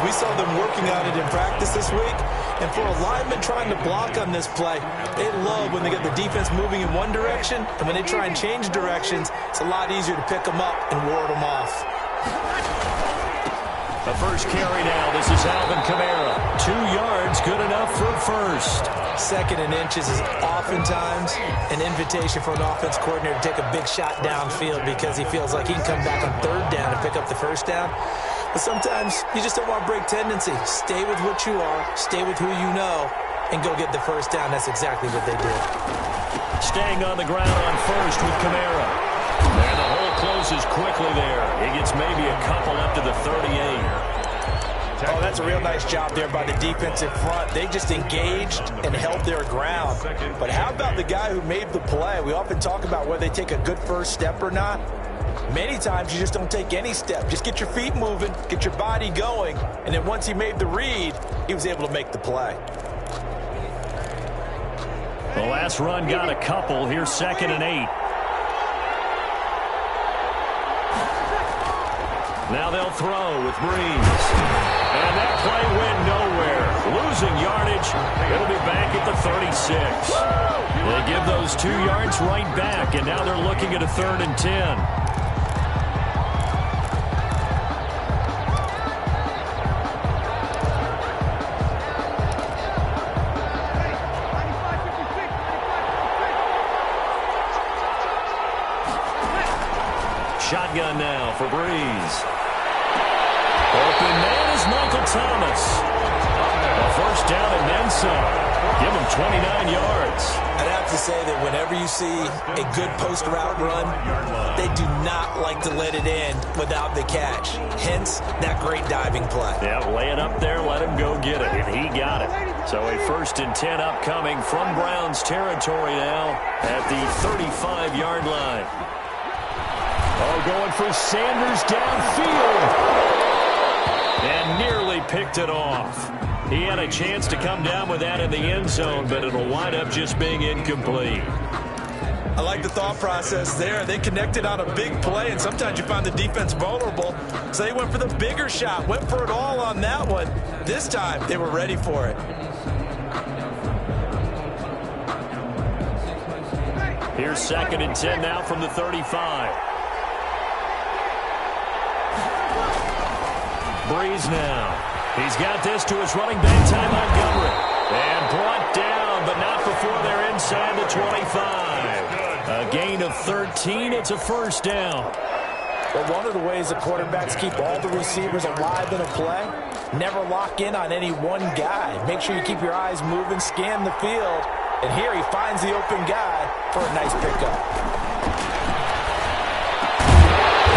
We saw them working on it in practice this week. And for a lineman trying to block on this play, they love when they get the defense moving in one direction. And when they try and change directions, it's a lot easier to pick them up and ward them off. The first carry now. This is Alvin Kamara. 2 yards, good enough for a first. 2nd and inches is oftentimes an invitation for an offense coordinator to take a big shot downfield because he feels like he can come back on 3rd down and pick up the 1st down. But sometimes you just don't want to break tendency. Stay with what you are, stay with who you know, and go get the 1st down. That's exactly what they did. Staying on the ground on 1st with Kamara. And the hole closes quickly there. He gets maybe a couple up to the 38. Oh, that's a real nice job there by the defensive front. They just engaged and held their ground. But how about the guy who made the play? We often talk about whether they take a good first step or not. Many times you just don't take any step. Just get your feet moving, get your body going, and then once he made the read, he was able to make the play. The last run got a couple. Here's 2nd and 8. Now they'll throw with Breeze. And that play went nowhere. Losing yardage. It'll be back at the 36. They give those 2 yards right back, and now they're looking at a 3rd and 10. Shotgun now for Breeze. Open man is Michael Thomas. A 1st down and then some. Give him 29 yards. I'd have to say that whenever you see a good post route run, they do not like to let it in without the catch. Hence, that great diving play. Yeah, lay it up there, let him go get it, and he got it. So a 1st and 10 upcoming from Browns territory now at the 35-yard line. Oh, going for Sanders downfield. And nearly picked it off. He had a chance to come down with that in the end zone, but it'll wind up just being incomplete. I like the thought process there. They connected on a big play, and sometimes you find the defense vulnerable. So they went for the bigger shot, went for it all on that one. This time, they were ready for it. Here's 2nd and 10 now from the 35. Breeze now. He's got this to his running back, Ty Montgomery. And brought down, but not before they're inside the 25. A gain of 13. It's a 1st down. Well, one of the ways the quarterbacks keep all the receivers alive in a play, never lock in on any one guy. Make sure you keep your eyes moving, scan the field. And here he finds the open guy for a nice pickup.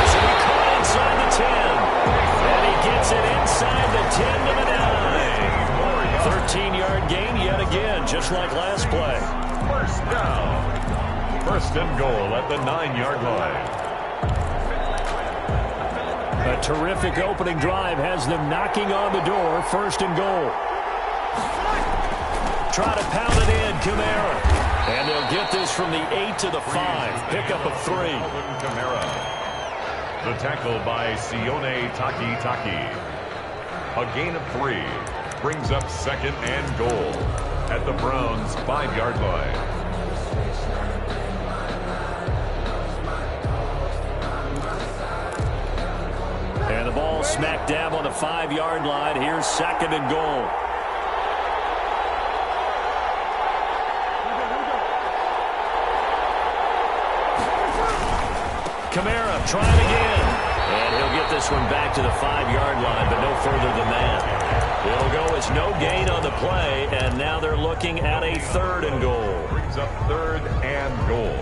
So he caught inside the 10. And he gets it inside the 10 to the 9. 13-yard gain yet again, just like last play. 1st down. 1st and goal at the 9-yard line. A terrific opening drive has them knocking on the door. 1st and goal. Try to pound it in, Kamara. And they'll get this from the 8 to the 5. Pick up a 3. Kamara. The tackle by Sione Taki. A gain of 3 brings up 2nd and goal at the Browns' 5-yard line. And the ball smack dab on the 5-yard line. Here's 2nd and goal. Kamara trying again. And he'll get this one back to the 5-yard line, but no further than that. It'll go as no gain on the play, and now they're looking at a 3rd and goal. Brings up 3rd and goal.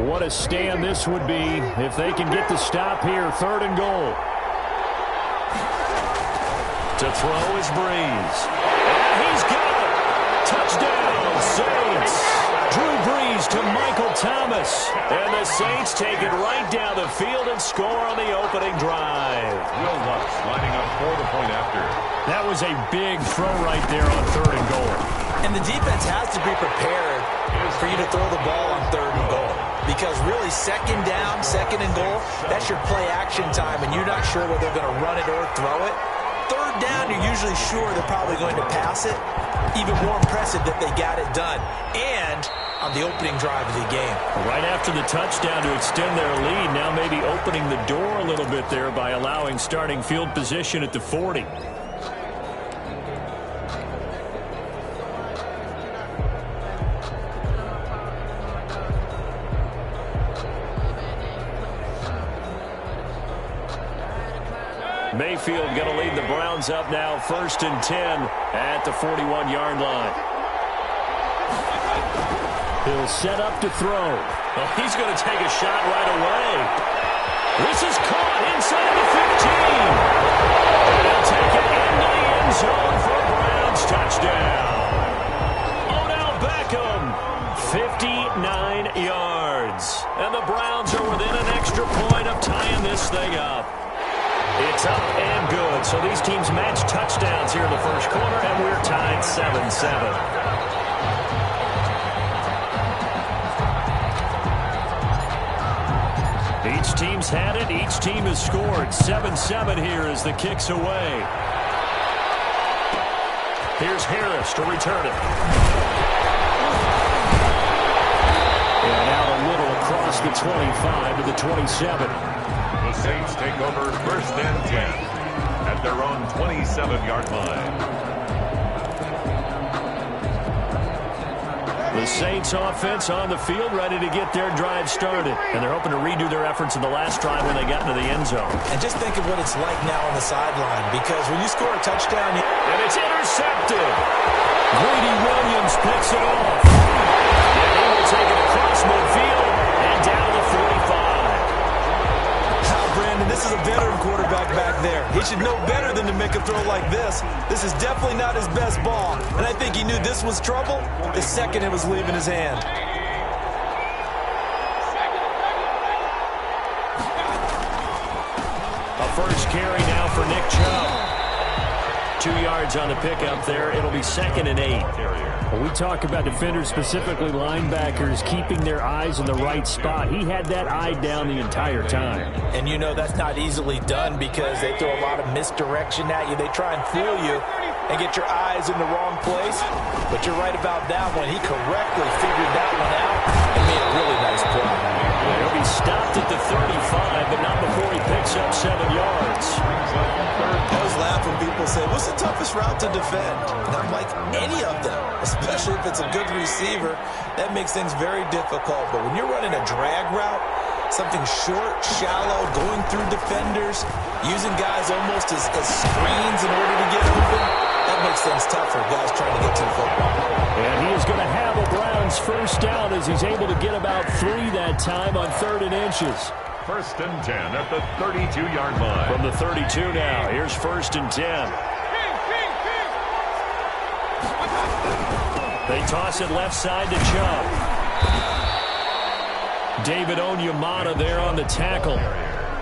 What a stand this would be if they can get the stop here. 3rd and goal. To throw is Breeze. And he's got it. Touchdown, Saints. Drew Brees to Michael Thomas. And the Saints take it right down the field and score on the opening drive. Will Lutz lining up for the point after. That was a big throw right there on 3rd and goal. And the defense has to be prepared for you to throw the ball on 3rd and goal. Because really, 2nd down, 2nd and goal, that's your play action time, and you're not sure whether they're going to run it or throw it. 3rd down, you're usually sure they're probably going to pass it. Even more impressive that they got it done. And on the opening drive of the game. Right after the touchdown to extend their lead, now maybe opening the door a little bit there by allowing starting field position at the 40. Mayfield going to lead the Browns up now, 1st and 10 at the 41-yard line. He'll set up to throw. Well, he's going to take a shot right away. This is caught inside the 15. And he'll take it into the end zone for a Browns touchdown. Odell Beckham, 59 yards. And the Browns are within an extra point of tying this thing up. It's up and good. So these teams match touchdowns here in the first quarter, and we're tied 7-7. Each team's had it. Each team has scored. 7-7 here as the kick's away. Here's Harris to return it. And out a little across the 25 to the 27. The Saints take over 1st and 10 at their own 27-yard line. The Saints offense on the field, ready to get their drive started. And they're hoping to redo their efforts in the last drive when they got into the end zone. And just think of what it's like now on the sideline, because when you score a touchdown... And it's intercepted. Greedy Williams picks it off. And he will take it across midfield and down to the 45. Brandon, this is a veteran quarterback back there. He should know better than to make a throw like this. This is definitely not his best ball. And I think he knew this was trouble the second it was leaving his hand. A first carry now for Nick Chubb. 2 yards on the pickup there. It'll be 2nd and 8. When we talk about defenders, specifically linebackers, keeping their eyes in the right spot, he had that eye down the entire time. And you know that's not easily done because they throw a lot of misdirection at you. They try and fool you and get your eyes in the wrong place. But you're right about that one. He correctly figured that one out and made a really nice play. He'll be stopped at the 35, but not before he picks up 7 yards. I always laugh when people say, what's the toughest route to defend? And I'm like, any of them, especially if it's a good receiver. That makes things very difficult. But when you're running a drag route, something short, shallow, going through defenders, using guys almost as screens in order to get open, that makes things tough for guys trying to get to the football. And he is going to have a Browns first down as he's able to get about 3 that time on 3rd and inches. 1st and 10 at the 32-yard line. From the 32 now, here's 1st and 10. They toss it left side to Chubb. David Onyemata there on the tackle.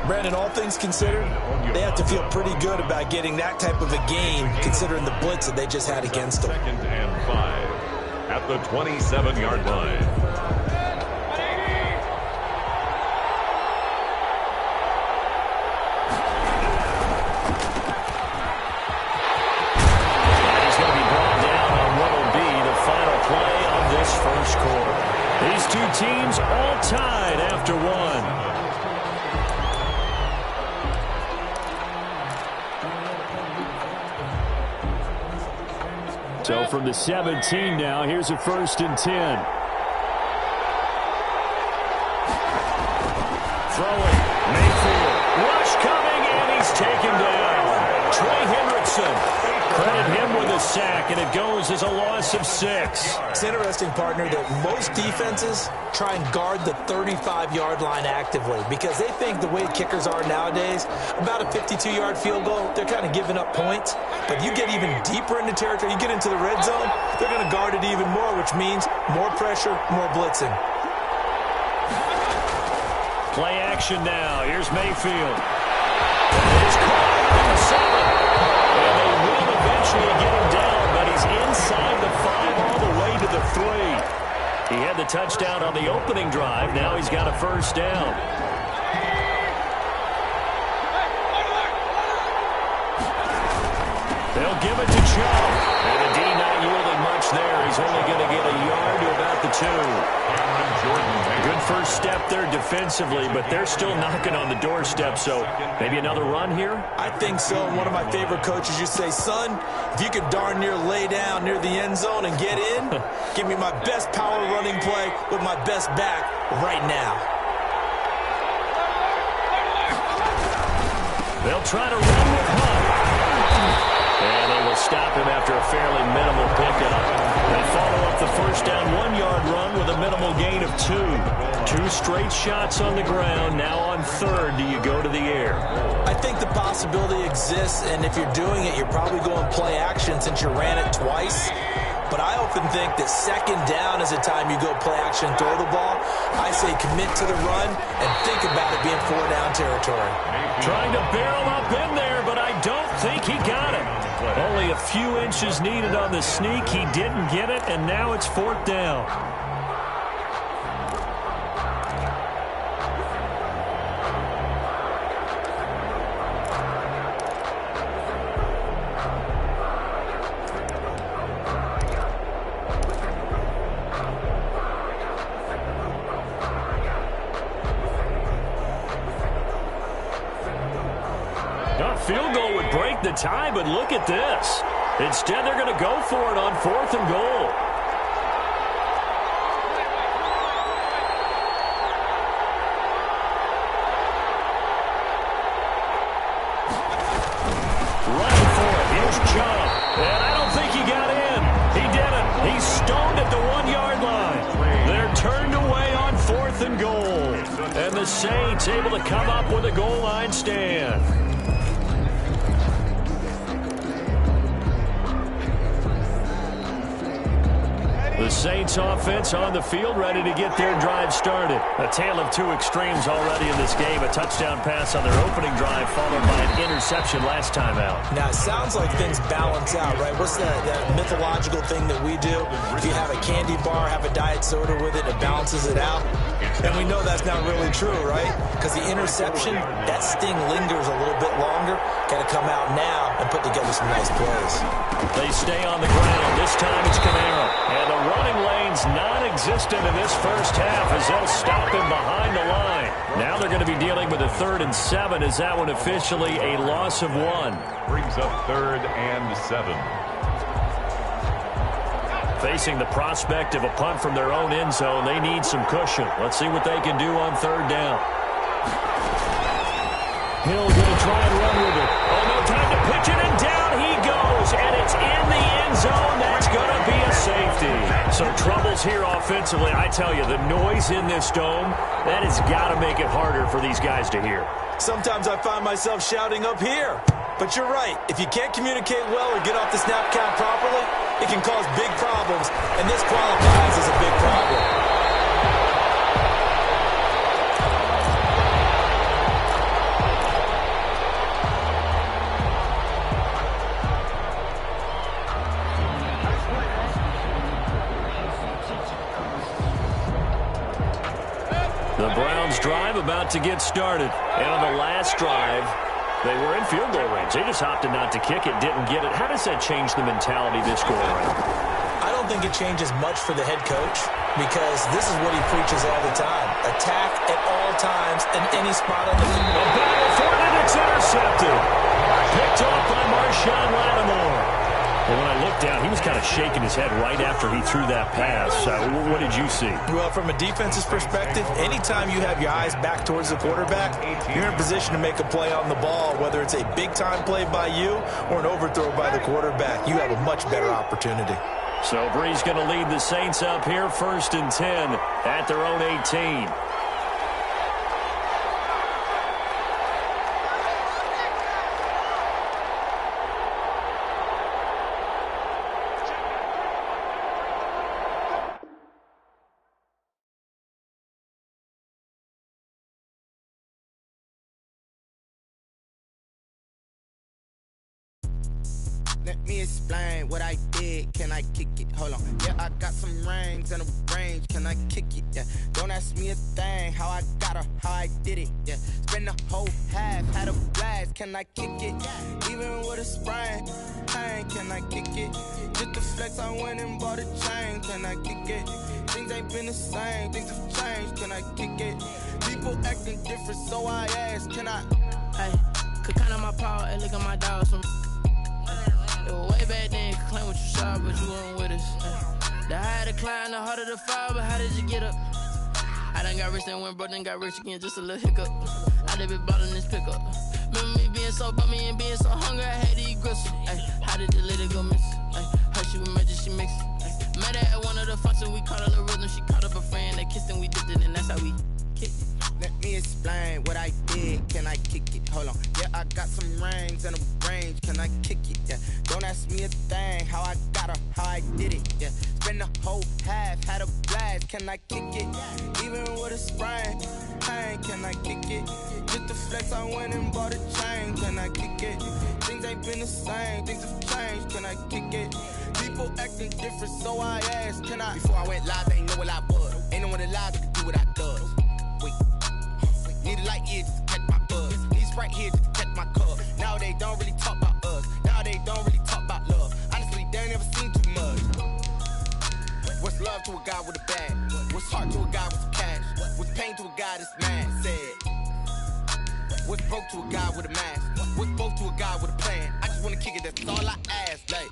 Brandon, all things considered, they have to feel pretty good about getting that type of a gain considering the blitz that they just had against them. 2nd and 5 at the 27-yard line. First quarter. These two teams all tied after one. So from the 17 now, here's a 1st and 10. Throwing, Mayfield, rush coming, and he's taken down. Trey Hendrickson, credit him with a sack, and it goes as a loss of 6. It's interesting, partner, that most defenses try and guard the 35-yard line actively because they think the way kickers are nowadays, about a 52-yard field goal, they're kind of giving up points. But you get even deeper into territory, you get into the red zone, they're going to guard it even more, which means more pressure, more blitzing. Play action now. Here's Mayfield. He's caught on the 7. And they will eventually get him down, but he he's inside the 5 all the way to the 3. He had the touchdown on the opening drive. Now he's got a first down. They'll give it to Chubb. And the D not yielding much there. He's only going to get a yard to about the 2. Good first step there defensively, but they're still knocking on the doorstep, so maybe another run here? I think so. One of my favorite coaches used to say, son, if you could darn near lay down near the end zone and get in, give me my best power running play with my best back right now. They'll try to run with Hunt. And they will stop him after a fairly minimal pickup. They follow up the first down 1-yard run with a minimal gain of 2. 2 straight shots on the ground. Now on third, do you go to the air? I think the possibility exists, and if you're doing it, you're probably going play action since you ran it twice. But I often think that second down is the time you go play action and throw the ball. I say commit to the run and think about it being 4-down territory. Trying to barrel up in there, but I don't think he got it. Only a few inches needed on the sneak. He didn't get it, and now it's 4th down. Field goal would break the tie, but look at this. Instead, they're going to go for it on 4th and goal. Running for it. Here's Chubb. And I don't think he got in. He didn't. He's stoned at the 1-yard line. They're turned away on 4th and goal. And the Saints able to come up with a goal line stand. The Saints offense on the field, ready to get their drive started. A tale of 2 extremes already in this game. A touchdown pass on their opening drive, followed by an interception last time out. Now, it sounds like things balance out, right? What's that mythological thing that we do? If you have a candy bar, have a diet soda with it, it balances it out. And we know that's not really true, right? Because the interception, that sting lingers a little bit longer. Got to come out now and put together some nice plays. They stay on the ground. This time it's Camaro. And the running lane's non-existent in this first half as they'll stop him behind the line. Now they're going to be dealing with a 3rd and 7. Is that one officially a loss of 1? Brings up 3rd and 7. Facing the prospect of a punt from their own end zone, they need some cushion. Let's see what they can do on 3rd down. Hill going to try and run with it. Oh, no time to pitch it, and down he goes, and it's in the end zone. That's going to be a safety. So troubles here offensively. I tell you, the noise in this dome, that has got to make it harder for these guys to hear. Sometimes I find myself shouting up here. But you're right. If you can't communicate well or get off the snap count properly, it can cause big problems, and this qualifies as a big problem. The Browns drive about to get started. And on the last drive, they were in field goal range. They just opted not to kick it, didn't get it. How does that change the mentality this go around? I don't think it changes much for the head coach because this is what he preaches all the time. Attack at all times in any spot on the field. A battle for it, and it's intercepted. Picked off by Marshawn Lattimore. Well, when I looked down, he was kind of shaking his head right after he threw that pass. What did you see? Well, from a defense's perspective, anytime you have your eyes back towards the quarterback, you're in position to make a play on the ball, whether it's a big-time play by you or an overthrow by the quarterback. You have a much better opportunity. So Bree's going to lead the Saints up here 1st and 10 at their own 18. Let me explain what I did. Can I kick it? Hold on. Yeah, I got some rings and a range. Can I kick it? Yeah. Don't ask me a thing. How I got her, how I did it. Yeah. Spend the whole half, had a blast. Can I kick it? Even with a sprain. Pain, can I kick it? Just the flex, I went and bought a chain. Can I kick it? Things ain't been the same. Things have changed. Can I kick it? People acting different, so I ask. Can I? Hey, could count on my power. Hey, look at my dogs from. It was way back then, could claim what you saw, but you weren't with us. The higher the climb, the harder the fall, but how did you get up? I done got rich, then went broke, then got rich again, just a little hiccup. I done been bottling this pickup. Remember me being so bummy and being so hungry, I had to eat gristle. Ay, how did the lady go miss? Her she was magic, she mixed. Met her at one of the functions, we caught a little rhythm, she caught up a friend, they kissed and we dipped it, and that's how we kicked it. Let me explain what I did. Can I kick it? Hold on. Yeah, I got some rings and a range. Can I kick it? Yeah. Don't ask me a thing. How I got her, how I did it. Yeah. Spend the whole half, had a blast. Can I kick it? Even with a sprain. Pain, can I kick it? Just the flex, I went and bought a chain. Can I kick it? Things ain't been the same. Things have changed. Can I kick it? People acting different, so I asked. Can I? Before I went live, they ain't know what I was. Ain't no one alive that could do what I does. Need a light year just to catch my buzz. Need Sprite here just to catch my cup. Now they don't really talk about us. Now they don't really talk about love. Honestly, they ain't never seen too much. What's love to a guy with a bag? What's heart to a guy with some cash? What's pain to a guy that's mad? Said. What's broke to a guy with a mask? What's both to a guy with a plan? I just wanna kick it, that's all I ask. Like,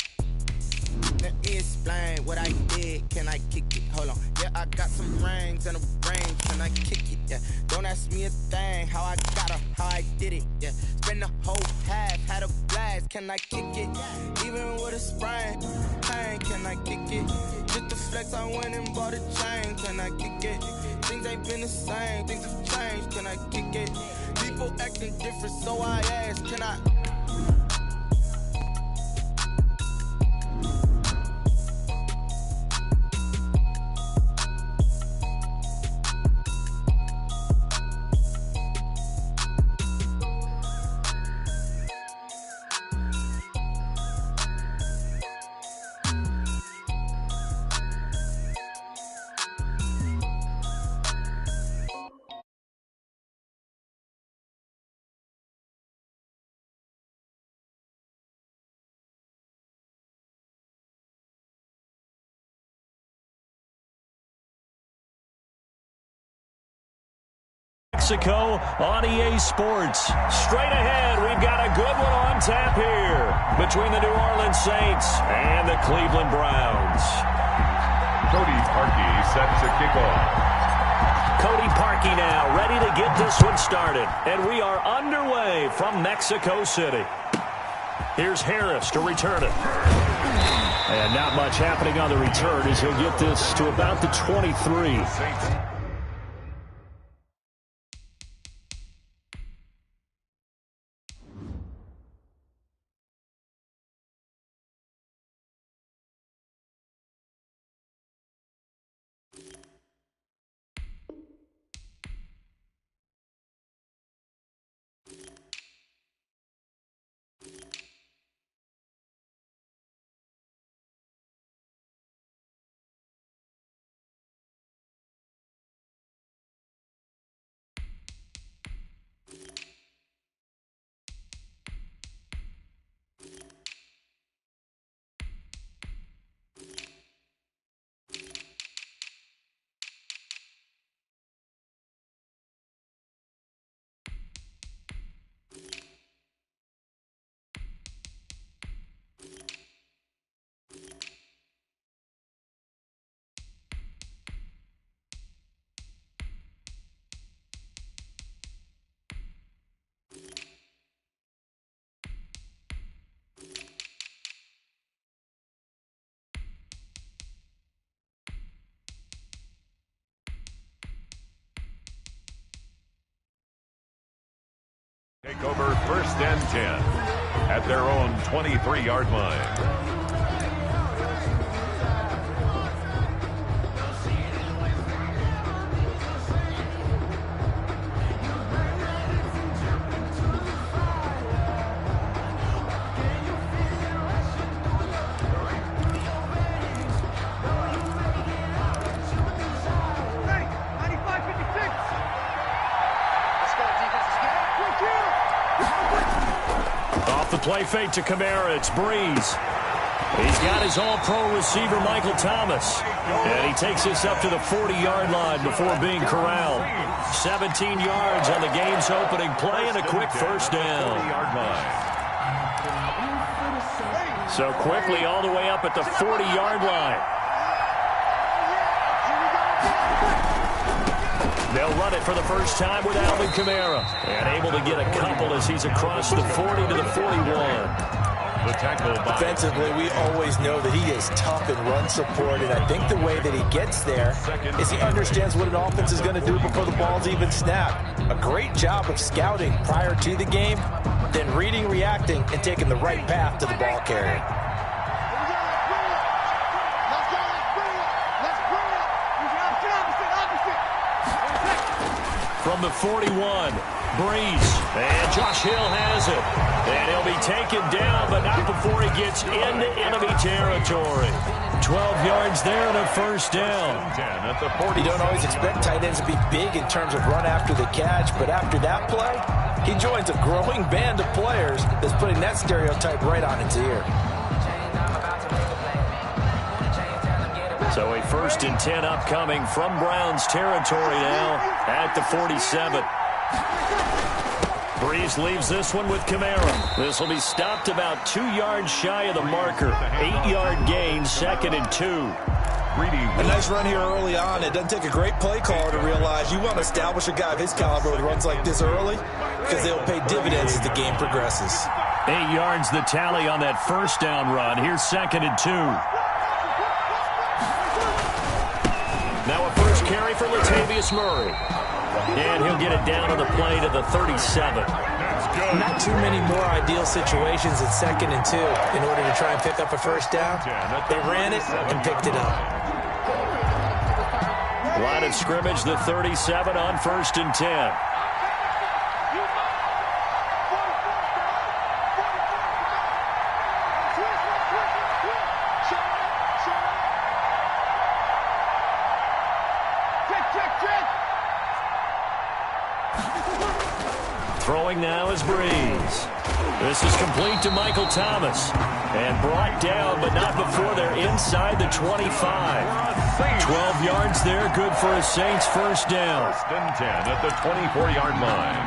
let me explain what I did. Can I kick it? Hold on. Yeah, I got some rings and a range. Can I kick it? Yeah. Don't ask me a thing. How I got her, how I did it. Yeah. Spend the whole half, had a blast. Can I kick it? Even with a sprain. Pain, can I kick it? Just the flex, I went and bought a chain. Can I kick it? Things ain't been the same. Things have changed. Can I kick it? People acting different, so I ask. Can I? Mexico on EA Sports. Straight ahead, we've got a good one on tap here between the New Orleans Saints and the Cleveland Browns. Cody Parkey set to kick off. Cody Parkey now ready to get this one started. And we are underway from Mexico City. Here's Harris to return it. And not much happening on the return as he'll get this to about the 23. Take over 1st and 10 at their own 23-yard line. play fake to Kamara. It's Breeze. He's got his all-pro receiver, Michael Thomas. And he takes this up to the 40-yard line before being corralled. 17 yards on the game's opening play and a quick first down. So quickly all the way up at the 40-yard line. They'll run it for the first time with Alvin Kamara. And able to get a couple as he's across the 40 to the 41. The tackle by Defensively, we always know that he is tough in run support, and I think the way that he gets there is he understands what an offense is going to do before the ball's even snapped. A great job of scouting prior to the game, then reading, reacting, and taking the right path to the ball carrier. From the 41, Breeze. And Josh Hill has it. And he'll be taken down, but not before he gets into enemy territory. 12 yards there and a first down. You don't always expect tight ends to be big in terms of run after the catch, but after that play, he joins a growing band of players that's putting that stereotype right on its ear. So a 1st and 10 upcoming from Browns territory now at the 47. Breeze leaves this one with Kamara. This will be stopped about 2 yards shy of the marker. 8-yard gain, 2nd and 2. A nice run here early on. It doesn't take a great play caller to realize you want to establish a guy of his caliber with runs like this early because they'll pay dividends as the game progresses. 8 yards the tally on that first down run. Here's 2nd and 2. Now a first carry for Latavius Murray. And he'll get it down on the play to the 37. Not too many more ideal situations at 2nd and 2 in order to try and pick up a first down. They ran it and picked it up. Line of scrimmage, the 37 on 1st and 10. Throwing now is Breeze. This is complete to Michael Thomas. And brought down, but not before they're inside the 25. 12 yards there, good for a Saints first down. 1st and 10 at the 24-yard line.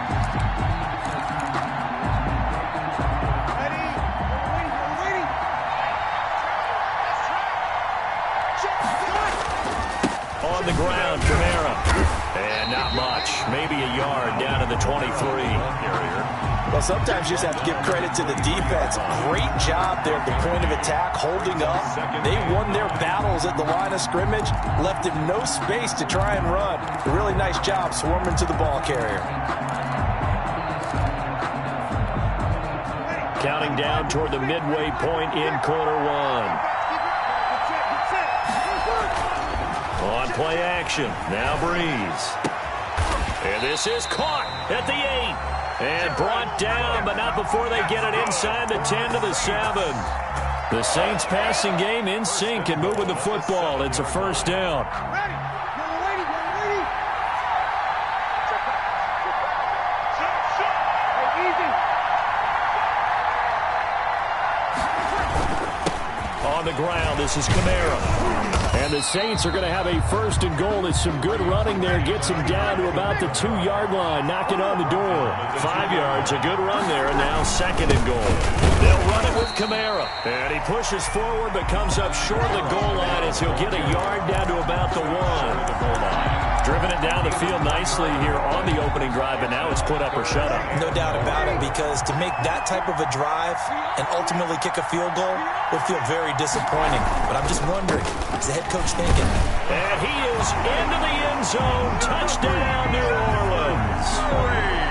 On the ground, Kamara. And not much. Maybe a yard down to the 23. Well, sometimes you just have to give credit to the defense. Great job there at the point of attack, holding up. They won their battles at the line of scrimmage, left him no space to try and run. A really nice job swarming to the ball carrier. Counting down toward the midway point in quarter one. On play action, now Breeze. And this is caught at the 8. And brought down, but not before they get it inside the 10 to the 7. The Saints passing game in sync and moving the football. It's a first down. On the ground, this is Kamara. And the Saints are going to have a 1st and goal. It's some good running there. Gets him down to about the 2-yard line. Knocking on the door. 5 yards, a good run there. And now 2nd and goal. They'll run it with Kamara. And he pushes forward but comes up short of the goal line as he'll get a yard down to about the 1. Driven it down the field nicely here on the opening drive, and now it's put up or shut up. No doubt about it, because to make that type of a drive and ultimately kick a field goal would feel very disappointing. But I'm just wondering, is the head coach thinking? And he is into the end zone. Touchdown, New Orleans.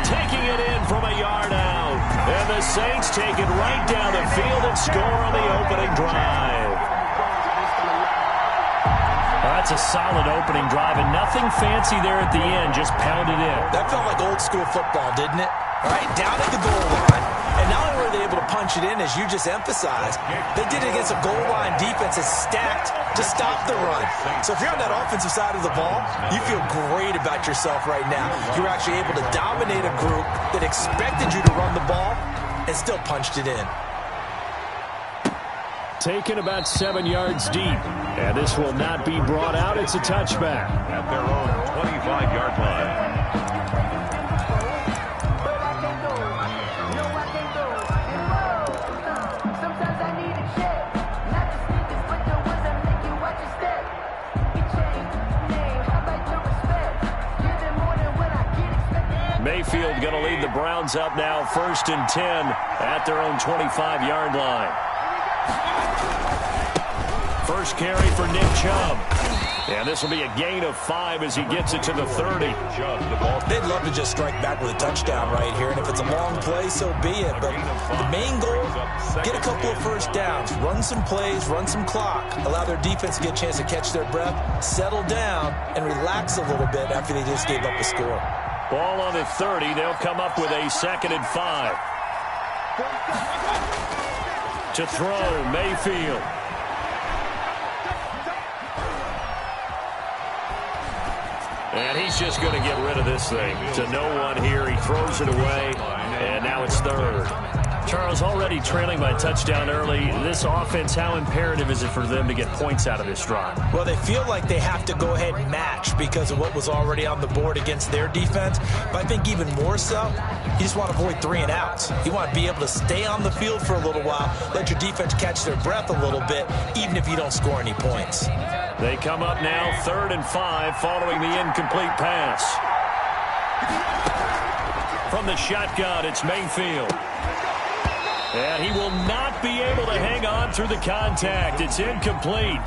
Taking it in from a yard out. And the Saints take it right down the field and score on the opening drive. That's a solid opening drive, and nothing fancy there at the end, just pounded in. That felt like old school football, didn't it? All right, down at the goal line. And not only were they able to punch it in, as you just emphasized, they did it against a goal line defense that's stacked to stop the run. So if you're on that offensive side of the ball, you feel great about yourself right now. You're actually able to dominate a group that expected you to run the ball, and still punched it in. Taken about 7 yards deep. And this will not be brought out. It's a touchback. At their own 25-yard line. Mayfield going to lead the Browns up now 1st and 10 at their own 25-yard line. First carry for Nick Chubb. And this will be a gain of 5 as he gets it to the 30. They'd love to just strike back with a touchdown right here. And if it's a long play, so be it. But the main goal, get a couple of first downs, run some plays, run some clock, allow their defense to get a chance to catch their breath, settle down, and relax a little bit after they just gave up a score. Ball on the 30. They'll come up with a 2nd and 5. To throw, Mayfield. And he's just going to get rid of this thing. To no one here. He throws it away, and now it's 3rd. Charles, already trailing by a touchdown early. This offense, how imperative is it for them to get points out of this drive? Well, they feel like they have to go ahead and match because of what was already on the board against their defense. But I think even more so, you just want to avoid 3 and outs. You want to be able to stay on the field for a little while, let your defense catch their breath a little bit, even if you don't score any points. They come up now 3rd and 5 following the incomplete pass. From the shotgun, it's Mayfield. And he will not be able to hang on through the contact. It's incomplete.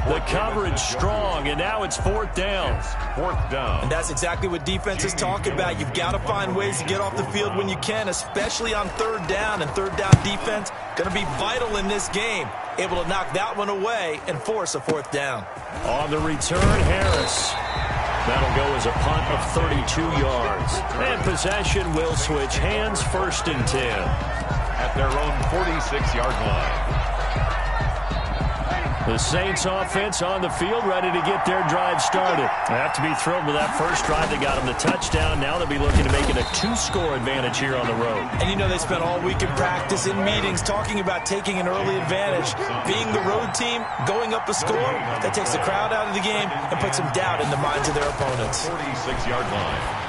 The coverage strong, and now it's 4th down. 4th down. And that's exactly what defense is talking about. You've got to find ways to get off the field when you can, especially on 3rd down. And 3rd down defense going to be vital in this game. Able to knock that one away and force a 4th down. On the return, Harris. That'll go as a punt of 32 yards. And possession will switch hands, 1st and 10. At their own 46-yard line. The Saints offense on the field, ready to get their drive started. They have to be thrilled with that first drive. They got them the touchdown. Now they'll be looking to make it a 2-score advantage here on the road. And you know they spent all week in practice, in meetings, talking about taking an early advantage. Being the road team, going up a score, that takes the crowd out of the game and puts some doubt in the minds of their opponents. 46-yard line.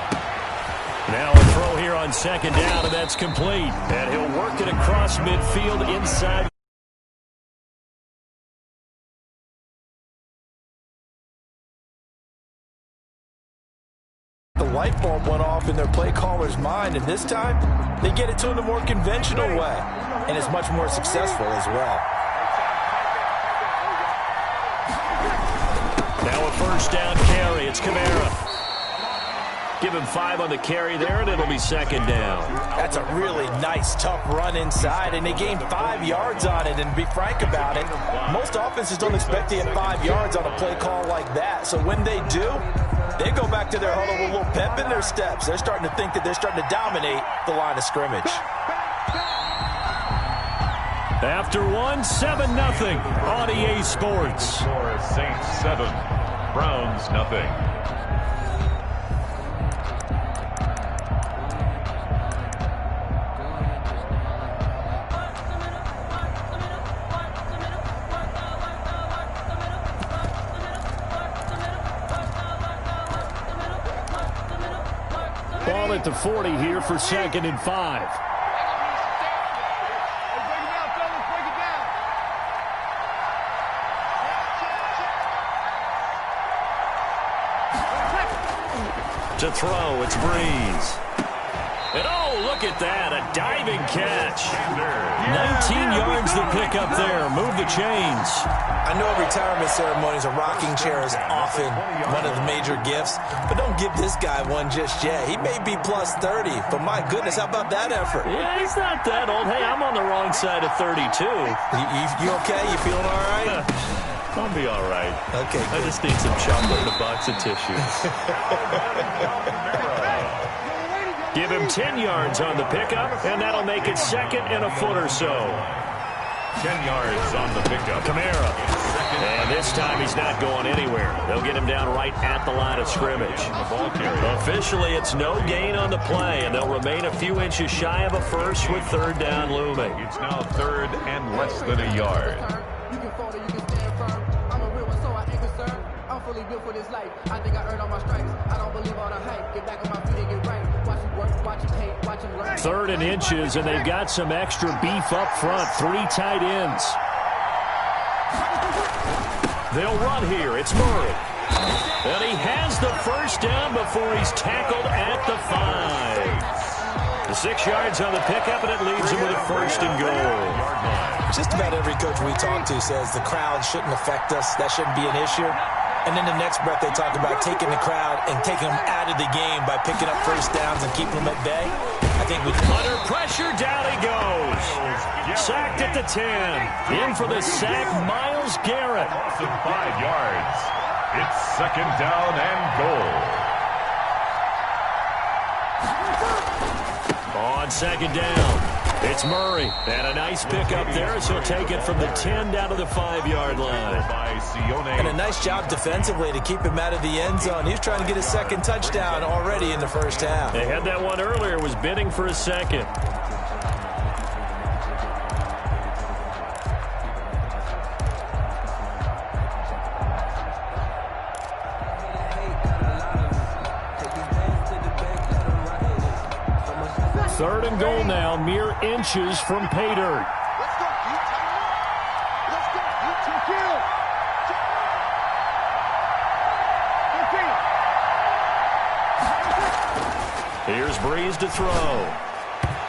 Now a throw here on 2nd down, and that's complete. And he'll work it across midfield inside. The light bulb went off in their play caller's mind, and this time they get it to him the more conventional way, and it's much more successful as well. Now a 1st down carry. It's Kamara. Give him 5 on the carry there, and it'll be 2nd down. That's a really nice, tough run inside, and they gained 5 yards on it. And to be frank about it, most offenses don't expect to get 5 yards on a play call like that. So when they do, they go back to their huddle with a little pep in their steps. They're starting to think that they're starting to dominate the line of scrimmage. After 7-0 on EA Sports. Score Saints 7, Browns 0. Ball at the 40 here for 2nd and 5. To throw, it's Breeze. And oh, look at that, a diving catch. 19 yards to pick up there. Move the chains. I know retirement ceremonies, a rocking chair is often one of the major gifts, but don't give this guy one just yet. He may be plus 30, but my goodness, how about that effort? Yeah, he's not that old. Hey, I'm on the wrong side of 32. You okay? You feeling all right? I'll be all right. Okay, good. I just need some chocolate and a box of tissues. Give him 10 yards on the pickup, and that'll make it 2nd and a foot or so. 10 yards on the pickup. Kamara. 2nd And this time he's not going anywhere. They'll get him down right at the line of scrimmage. Officially, it's no gain on the play, and they'll remain a few inches shy of a first with third down looming. It's now third and less than a yard. You can fall or you can stand firm. I'm a real one, so I ain't concerned. I'm fully built for this life. I think I earned all my stripes. I don't believe all the hype. Get back on my feet and get right. Watch him work, watch him hate, watch him learn. Third and inches, and they've got some extra beef up front. 3 tight ends. They'll run here. It's Murray. And he has the first down before he's tackled at the 5. The 6 yards on the pickup, and it leaves him with a first and goal. Just about every coach we talk to says the crowd shouldn't affect us. That shouldn't be an issue. And then the next breath they talk about taking the crowd and taking them out of the game by picking up first downs and keeping them at bay. I think we under pressure, down he goes. Sacked at the 10. In for the sack, Myles Garrett. Loss of 5 yards. It's second down and goal. On second down, it's Murray. And a nice pickup there, so he'll take it from the 10 down to the 5-yard line. And a nice job defensively to keep him out of the end zone. He was trying to get his second touchdown already in the first half. They had that one earlier, was bidding for a second. Third and goal now, mere inches from pay dirt. Let's go, you tight. Let's go, you kill. Here's Breeze to throw.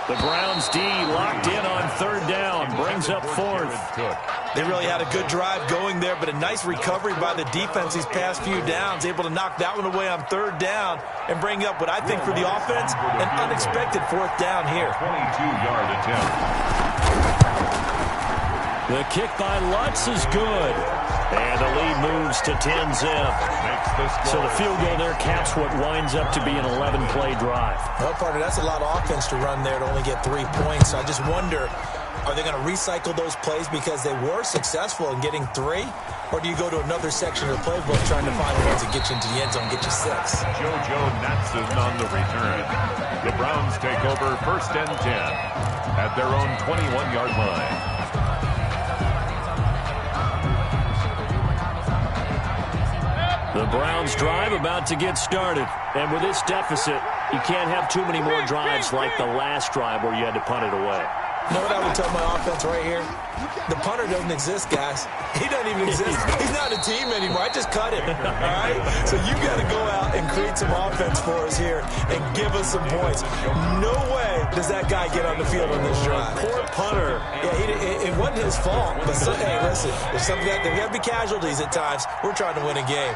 The Browns D locked in on third down, brings up fourth. They really had a good drive going there, but a nice recovery by the defense these past few downs, able to knock that one away on third down and bring up what I think for the offense, an unexpected fourth down here. 22-yard attempt. The kick by Lutz is good. And the lead moves to 10-zip. So the field goal there caps what winds up to be an 11-play drive. Well, partner, that's a lot of offense to run there to only get 3 points. So I just wonder, are they going to recycle those plays because they were successful in getting 3? Or do you go to another section of the playbook trying to find ones that get you into the end zone and get you 6? JoJo Natson on the return. The Browns take over first and 10 at their own 21-yard line. The Browns drive about to get started. And with this deficit, you can't have too many more drives like the last drive where you had to punt it away. You know what I would tell my offense right here? The punter doesn't exist, guys. He doesn't even exist. He's not a team anymore. I just cut him. All right? So you got to go out and create some offense for us here and give us some points. No way does that guy get on the field on this drive. Poor punter. Yeah, it wasn't his fault. But hey, listen, there's got to be casualties at times. We're trying to win a game.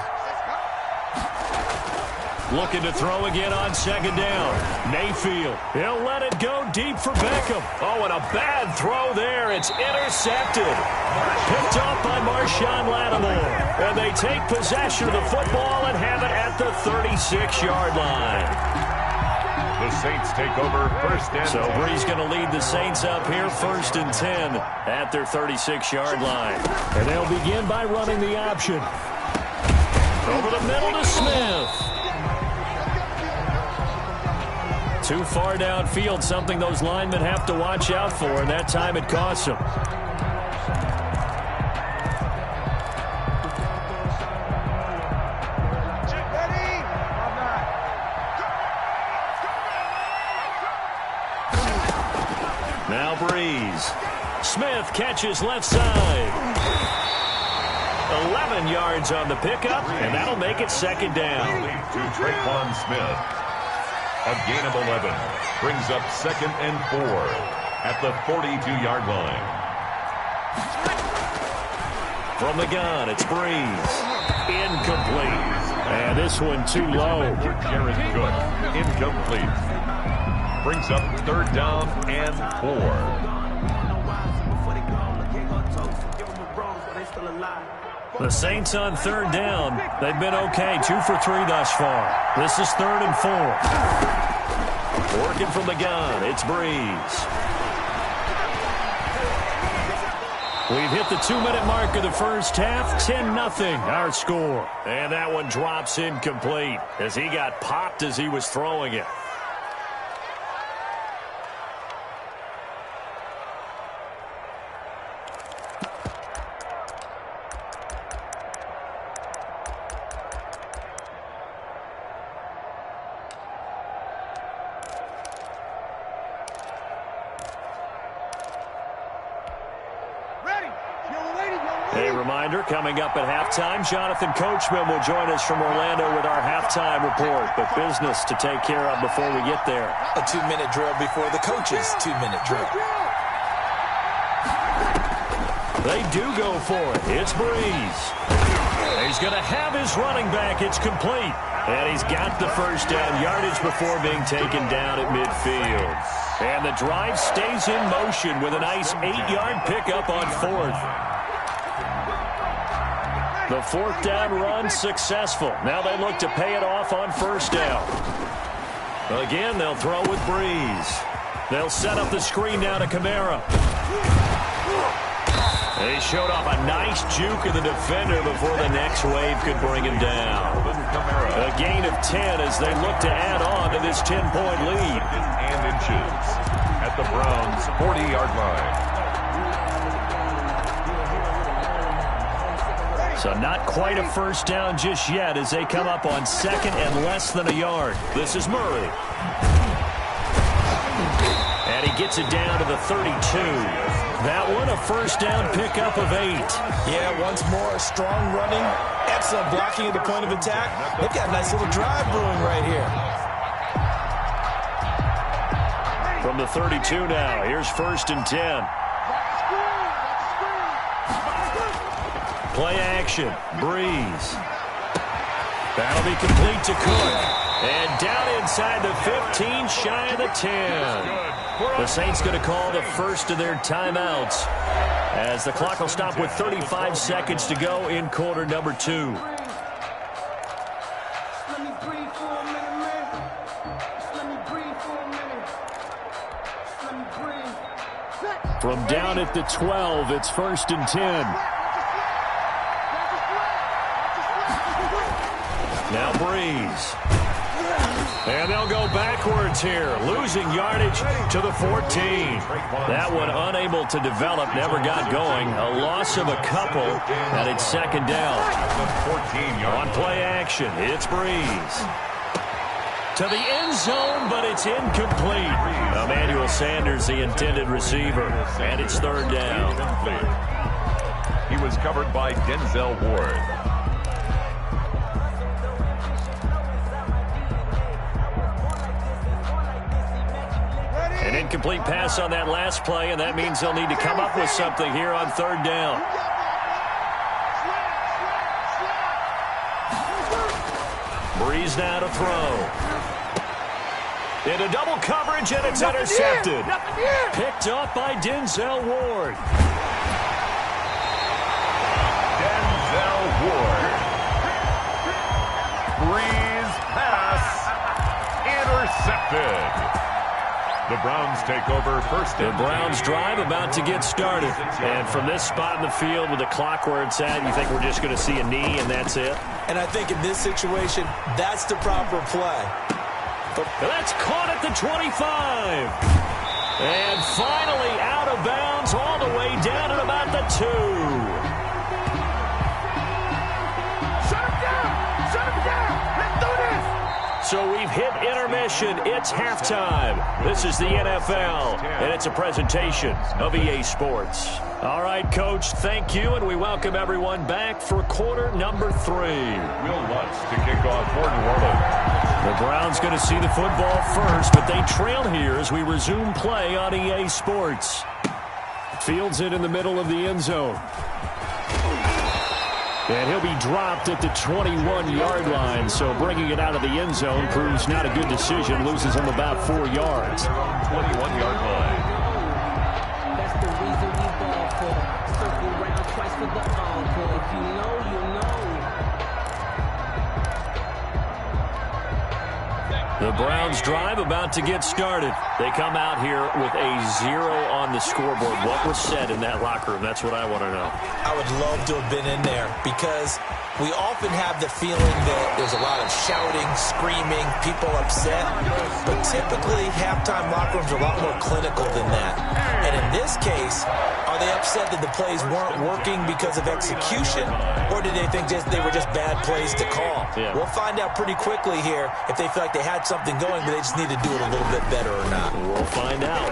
Looking to throw again on second down. Mayfield. He'll let it go deep for Beckham. Oh, and a bad throw there. It's intercepted. Picked off by Marshawn Lattimore. And they take possession of the football and have it at the 36-yard line. The Saints take over first and 10. So Bree's going to lead the Saints up here first and 10 at their 36-yard line. And they'll begin by running the option. Over the middle to Smith. Too far downfield, something those linemen have to watch out for, and that time it costs them. Now Breeze. Smith catches left side. 11 yards on the pickup, and that'll make it second down. To Traquan Smith. A gain of 11 brings up second and 4 at the 42-yard line. From the gun, it's Breeze. Incomplete. And this one too low. Jared Cook, incomplete. Brings up third down and 4. The Saints on third down. They've been okay, 2 for 3 thus far. This is third and 4. Working from the gun, it's Breeze. We've hit the 2-minute mark of the first half. 10-0 our score. And that one drops incomplete as he got popped as he was throwing it. A reminder, coming up at halftime, Jonathan Coachman will join us from Orlando with our halftime report. But business to take care of before we get there. A 2-minute drill before the coach's 2-minute drill. They do go for it. It's Breeze. He's going to have his running back. It's complete. And he's got the first down yardage before being taken down at midfield. And the drive stays in motion with a nice 8-yard pickup on fourth. The fourth down run successful. Now they look to pay it off on first down. Again, they'll throw with Breeze. They'll set up the screen now to Kamara. They showed off a nice juke of the defender before the next wave could bring him down. A gain of 10 as they look to add on to this 10-point lead. And inches at the Browns' 40-yard line. So not quite a first down just yet as they come up on second and less than a yard. This is Murray. And he gets it down to the 32. That one a first down pickup of 8. Yeah, once more, strong running, excellent blocking at the point of attack. They've got a nice little drive brewing right here. From the 32 now, here's first and 10. Play action, Breeze. That'll be complete to Cook. And down inside the 15, shy of the 10. The Saints going to call the first of their timeouts as the clock will stop with 35 seconds to go in quarter number 2. From down at the 12, it's first and 10. Now Breeze. And they'll go backwards here, losing yardage to the 14. That one unable to develop, never got going. A loss of a couple, and it's second down. On play action, it's Breeze. To the end zone, but it's incomplete. Emmanuel Sanders, the intended receiver, and it's third down. He was covered by Denzel Ward. An incomplete pass on that last play, and that means they'll need to come up with something here on third down. Breeze now to throw. Into double coverage, and it's intercepted. Picked up by Denzel Ward. Denzel Ward. Breeze pass. Intercepted. The Browns take over first. The Browns drive about to get started. And from this spot in the field with the clock where it's at, you think we're just going to see a knee and that's it? And I think in this situation, that's the proper play. That's caught at the 25. And finally out of bounds all the way down at about the 2. Shut him down! Shut him down! Let's do this! So we've hit intermission. It's halftime. This is the NFL, and it's a presentation of EA Sports. All right, Coach, thank you, and we welcome everyone back for quarter number 3. Will Lutz to kick off for New Orleans. The Browns going to see the football first, but they trail here as we resume play on EA Sports. Fields it in the middle of the end zone. And he'll be dropped at the 21-yard line, so bringing it out of the end zone proves not a good decision. Loses him about 4 yards. 21-yard line. That's the reason we ball for. Circle round twice for the encore. If you know, you know. The Browns drive about to get started. They come out here with a 0 on the scoreboard. What was said in that locker room? That's what I want to know. I would love to have been in there because we often have the feeling that there's a lot of shouting, screaming, people upset. But typically, halftime locker rooms are a lot more clinical than that. And in this case, are they upset that the plays weren't working because of execution? Or did they think they were just bad plays to call? Yeah. We'll find out pretty quickly here if they feel like they had something going, but they just need to do it a little bit better or not. We'll find out.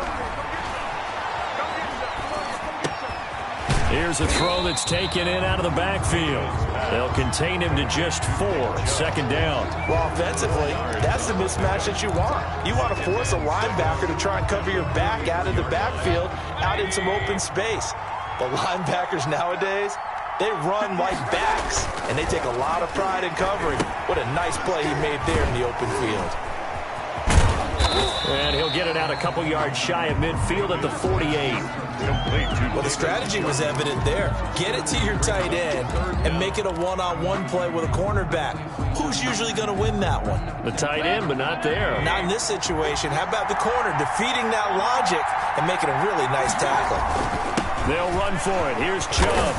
Here's a throw that's taken in out of the backfield. They'll contain him to just 4. Second down. Well, offensively, that's the mismatch that you want. You want to force a linebacker to try and cover your back out of the backfield, out in some open space. The linebackers nowadays, they run like backs, and they take a lot of pride in covering. What a nice play he made there in the open field. And he'll get it out a couple yards shy of midfield at the 48. Well, the strategy was evident there. Get it to your tight end and make it a one-on-one play with a cornerback. Who's usually going to win that one? The tight end, but not there. Not in this situation. How about the corner defeating that logic and making a really nice tackle? They'll run for it. Here's Chubb.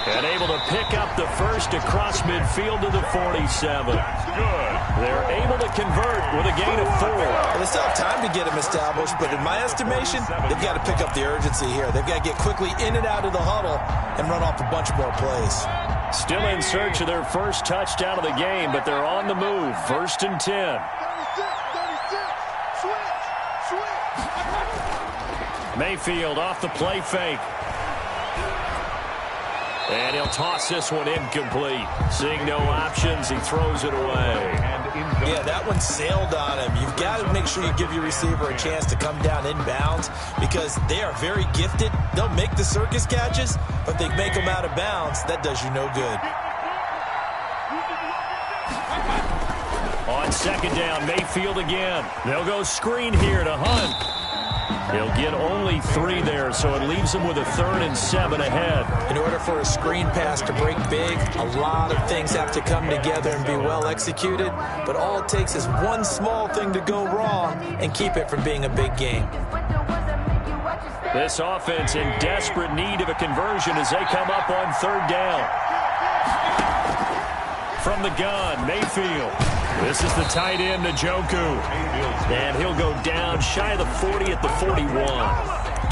And able to pick up the first across midfield to the 47. Good. They're able to convert with a gain of 4. Well, they still have time to get him established, but in my estimation, they've got to pick up the urgency here. They've got to get quickly in and out of the huddle and run off a bunch more plays. Still in search of their first touchdown of the game, but they're on the move. 1st and 10. 36. Mayfield off the play fake. And he'll toss this one incomplete. Seeing no options, he throws it away. Yeah, that one sailed on him. You've got to make sure you give your receiver a chance to come down inbounds because they are very gifted. They'll make the circus catches, but if they make them out of bounds, that does you no good. On second down, Mayfield again. They'll go screen here to Hunt. He'll get only 3 there, so it leaves him with a 3rd and 7 ahead. In order for a screen pass to break big, a lot of things have to come together and be well executed, but all it takes is one small thing to go wrong and keep it from being a big game. This offense in desperate need of a conversion as they come up on 3rd down. From the gun, Mayfield. This is the tight end, Njoku. And he'll go down shy of the 40 at the 41.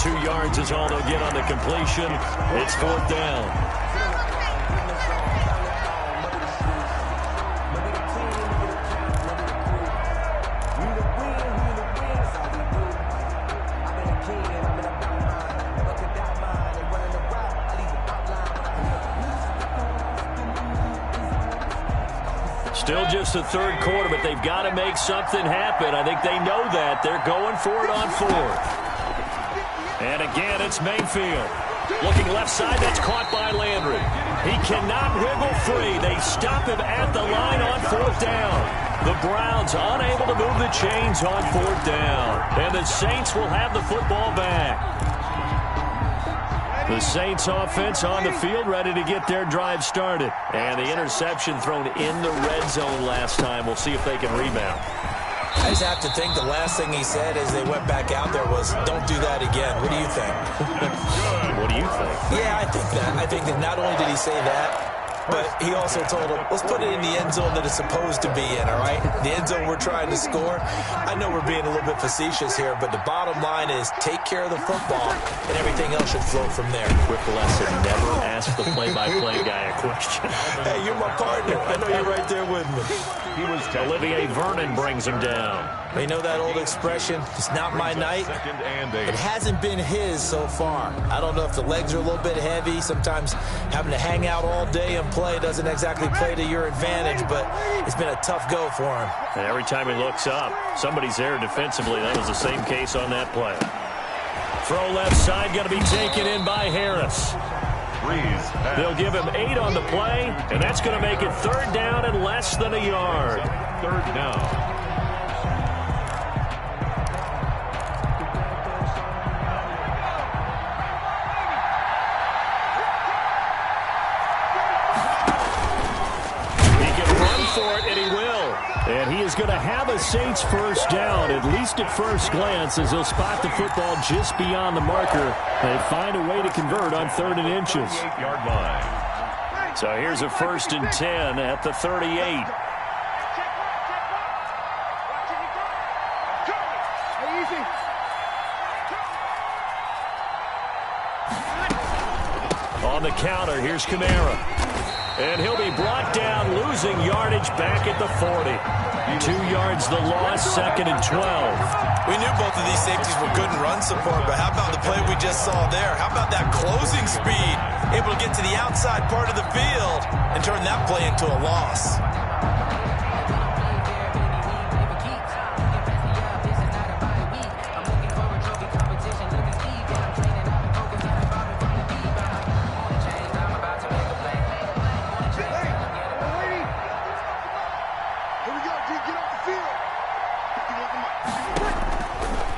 2 yards is all they'll get on the completion. It's 4th down. Still just the 3rd quarter, but they've got to make something happen. I think they know that. They're going for it on 4th. And again, it's Mayfield. Looking left side, that's caught by Landry. He cannot wiggle free. They stop him at the line on 4th down. The Browns unable to move the chains on 4th down. And the Saints will have the football back. The Saints offense on the field ready to get their drive started. And the interception thrown in the red zone last time. We'll see if they can rebound. I just have to think the last thing he said as they went back out there was, don't do that again. What do you think? What do you think? Yeah, I think that. I think that not only did he say that, but he also told him, let's put it in the end zone that it's supposed to be in, all right? The end zone we're trying to score. I know we're being a little bit facetious here, but the bottom line is take care of the football, and everything else should flow from there. Quick lesson, never ask the play-by-play guy a question. Hey, you're my partner. I know you're right there with me. Olivier Vernon brings him down. You know that old expression, it's not my night? It hasn't been his so far. I don't know if the legs are a little bit heavy. Sometimes having to hang out all day and play doesn't exactly play to your advantage, but it's been a tough go for him. And every time he looks up, somebody's there defensively. That was the same case on that play. Throw left side, going to be taken in by Harris. They'll give him 8 on the play, and that's going to make it 3rd down and less than a yard. 3rd down. For it, and he will. And he is going to have a Saints first down, at least at first glance, as he'll spot the football just beyond the marker. They find a way to convert on 3rd and inches. 38-yard line. So here's a 1st and 10 at the 38. On the counter, here's Kamara. And he'll be brought down, losing yardage back at the 40. 2 yards the loss, 2nd and 12. We knew both of these safeties were good in run support, but how about the play we just saw there? How about that closing speed? Able to get to the outside part of the field and turn that play into a loss.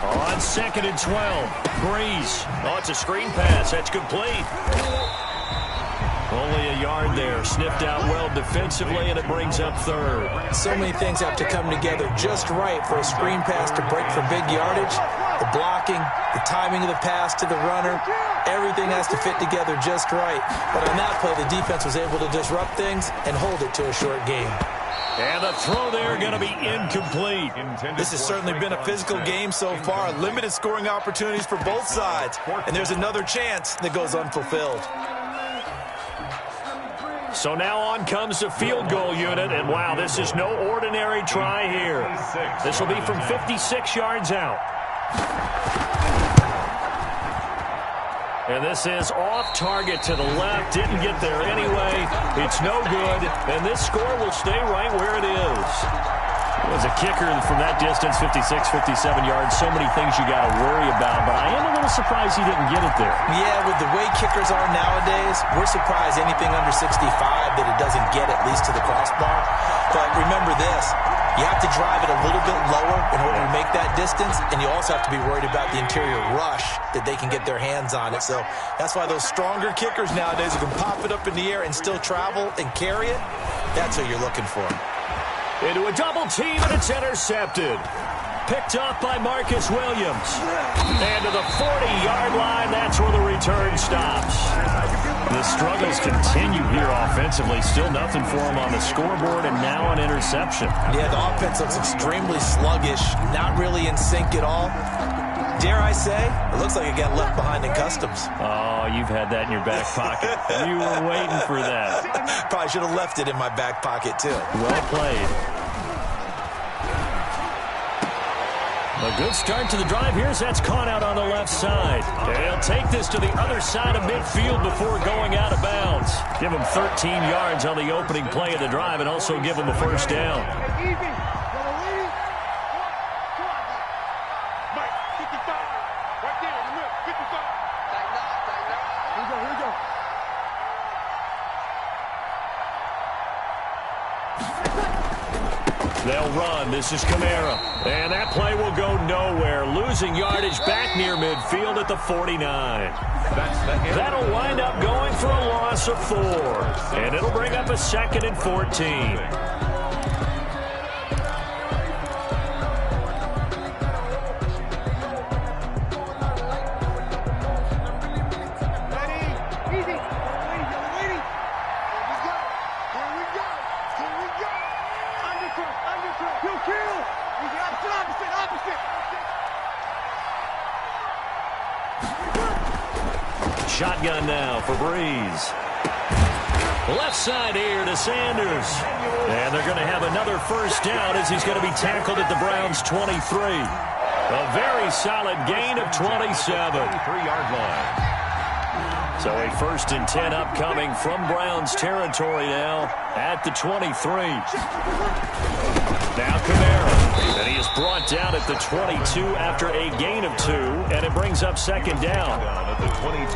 On 2nd and 12, Breeze. Oh, it's a screen pass. That's complete. Only a yard there. Sniffed out well defensively, and it brings up 3rd. So many things have to come together just right for a screen pass to break for big yardage. The blocking, the timing of the pass to the runner, everything has to fit together just right. But on that play, the defense was able to disrupt things and hold it to a short game. And the throw there going to be incomplete. This has certainly been a physical game so far. Limited scoring opportunities for both sides. And there's another chance that goes unfulfilled. So now on comes the field goal unit. And wow, this is no ordinary try here. This will be from 56 yards out. And this is off target to the left. Didn't get there anyway. It's no good. And this score will stay right where it is. It was a kicker from that distance, 56, 57 yards. So many things you got to worry about. But I am a little surprised he didn't get it there. Yeah, with the way kickers are nowadays, we're surprised anything under 65 that it doesn't get at least to the crossbar. But remember this. You have to drive it a little bit lower in order to make that distance, and you also have to be worried about the interior rush that they can get their hands on it. So that's why those stronger kickers nowadays who can pop it up in the air and still travel and carry it, that's what you're looking for. Into a double team, and it's intercepted. Picked off by Marcus Williams. And to the 40-yard line, that's where the return stops. The struggles continue here offensively. Still nothing for him on the scoreboard, and now an interception. Yeah, the offense looks extremely sluggish, not really in sync at all. Dare I say, it looks like it got left behind in customs. Oh, you've had that in your back pocket. You were waiting for that. Probably should have left it in my back pocket, too. Well played. A good start to the drive. Here's that's caught out on the left side. They'll take this to the other side of midfield before going out of bounds. Give him 13 yards on the opening play of the drive and also give him a first down. They'll run. This is Kamara. And that play will go nowhere. Losing yardage back near midfield at the 49. That'll wind up going for a loss of 4. And it'll bring up a 2nd and 14. Shotgun now for Breeze. Left side here to Sanders. And they're going to have another first down as he's going to be tackled at the Browns' 23. A very solid gain of 27. 3-yard line. So a 1st and 10 upcoming from Browns territory now at the 23. Now Kamara. And he is brought down at the 22 after a gain of 2. And it brings up 2nd down.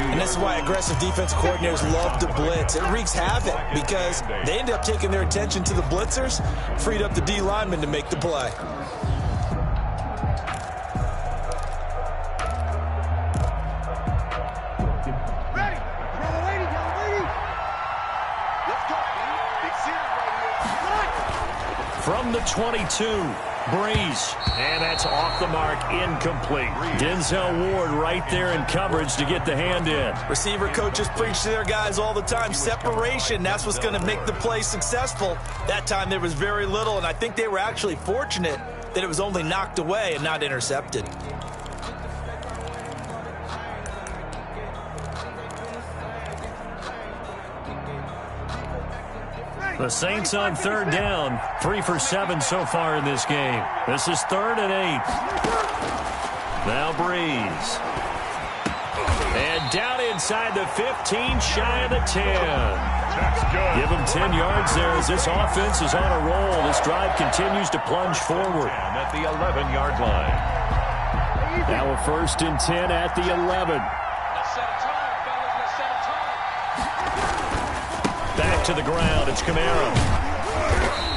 And this is why aggressive defense coordinators love to blitz. It wreaks havoc because they end up taking their attention to the blitzers, freed up the D lineman to make the play. from the 22. Breeze, and that's off the mark, incomplete. Denzel Ward right there in coverage to get the hand in. Receiver coaches preach to their guys all the time. Separation, that's what's going to make the play successful. That time there was very little, and I think they were actually fortunate that it was only knocked away and not intercepted. The Saints on third down, 3 for 7 so far in this game. This is 3rd and 8. Now Breeze. And down inside the 15, shy of the 10. That's good. Give him 10 yards there as this offense is on a roll. This drive continues to plunge forward. And at the 11-yard line. Now a 1st and 10 at the 11. Back to the ground, it's Kamara.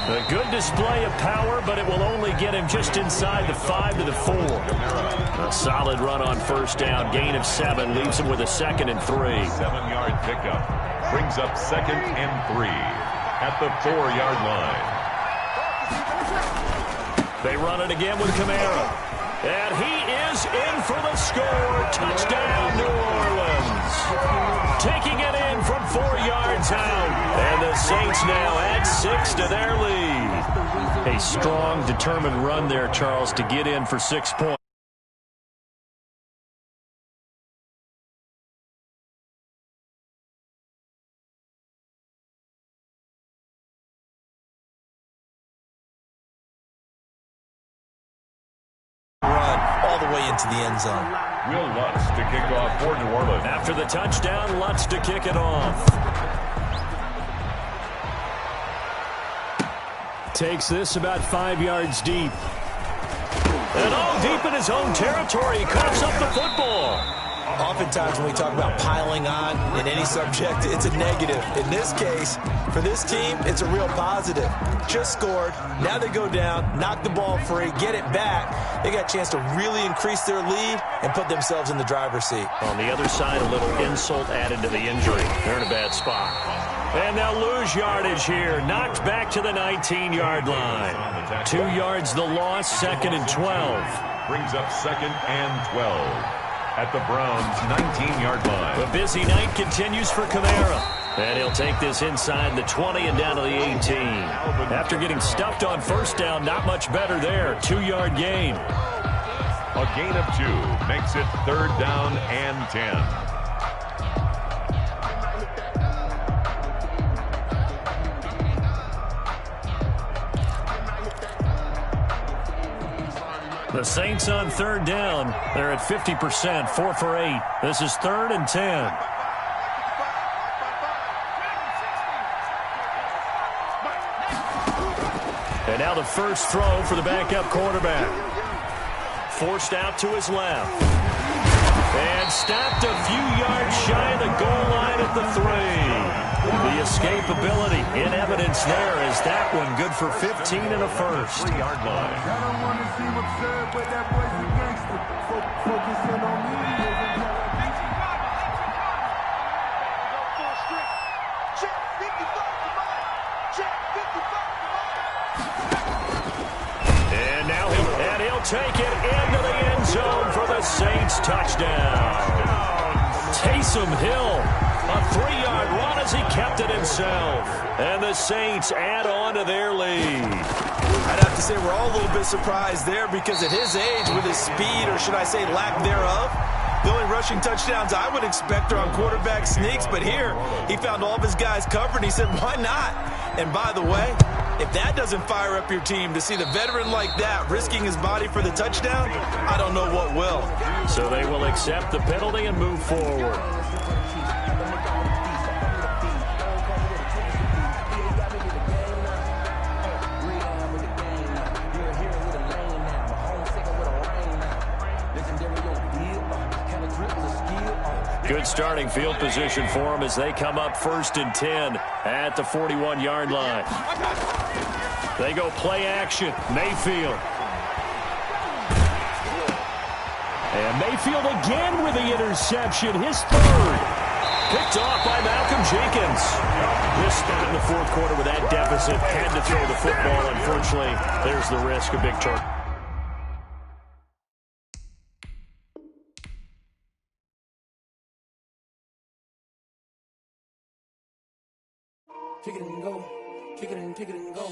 A good display of power, but it will only get him just inside the 5 to the 4. A solid run on 1st down, gain of 7, leaves him with a 2nd and 3. 7-yard pickup brings up 2nd and 3 at the 4-yard line. They run it again with Kamara. And he is in for the score. Touchdown, New Orleans. Taking it in from 4 yards out. And the Saints now add 6 to their lead. A strong, determined run there, Charles, to get in for 6 points. Into the end zone. Will Lutz to kick off for New Orleans. After the touchdown, Lutz to kick it off. Takes this about 5 yards deep. And all deep in his own territory. He coughs up the football. Oftentimes when we talk about piling on in any subject, it's a negative. In this case, for this team, it's a real positive. Just scored. Now they go down, knock the ball free, get it back. They got a chance to really increase their lead and put themselves in the driver's seat. On the other side, a little insult added to the injury. They're in a bad spot. And they'll lose yardage here. Knocked back to the 19-yard line. 2 yards the loss, 2nd and 12. Brings up 2nd and 12. At the Browns' 19-yard line. The busy night continues for Kamara. And he'll take this inside the 20 and down to the 18. After getting stuffed on 1st down, not much better there. 2-yard gain. A gain of 2 makes it 3rd down and 10. The Saints on 3rd down. They're at 50%, 4 for 8. This is 3rd and 10. And now the first throw for the backup quarterback. Forced out to his left. And stopped a few yards shy of the goal line at the 3. The escapability in evidence there is that one good for 15 and a 1st. 3-yard line. I don't want to see what's said, but that boy's a gangster. Focusing on me. And now he'll take it into the end zone for the Saints touchdown. Taysom Hill, a 3-yard run as he kept it himself. And the Saints add on to their lead. I'd have to say we're all a little bit surprised there because at his age, with his speed, or should I say lack thereof, the only rushing touchdowns I would expect are on quarterback sneaks. But here, he found all of his guys covered. He said, why not? And by the way, if that doesn't fire up your team to see the veteran like that risking his body for the touchdown, I don't know what will. So they will accept the penalty and move forward. Good starting field position for them as they come up 1st and 10 at the 41-yard line. They go play action. Mayfield. And Mayfield again with the interception, his 3rd. Picked off by Malcolm Jenkins. This spot in the fourth quarter with that deficit. Had to throw the football. Unfortunately, there's the risk of big turn. Kick it and go. Kick it and go.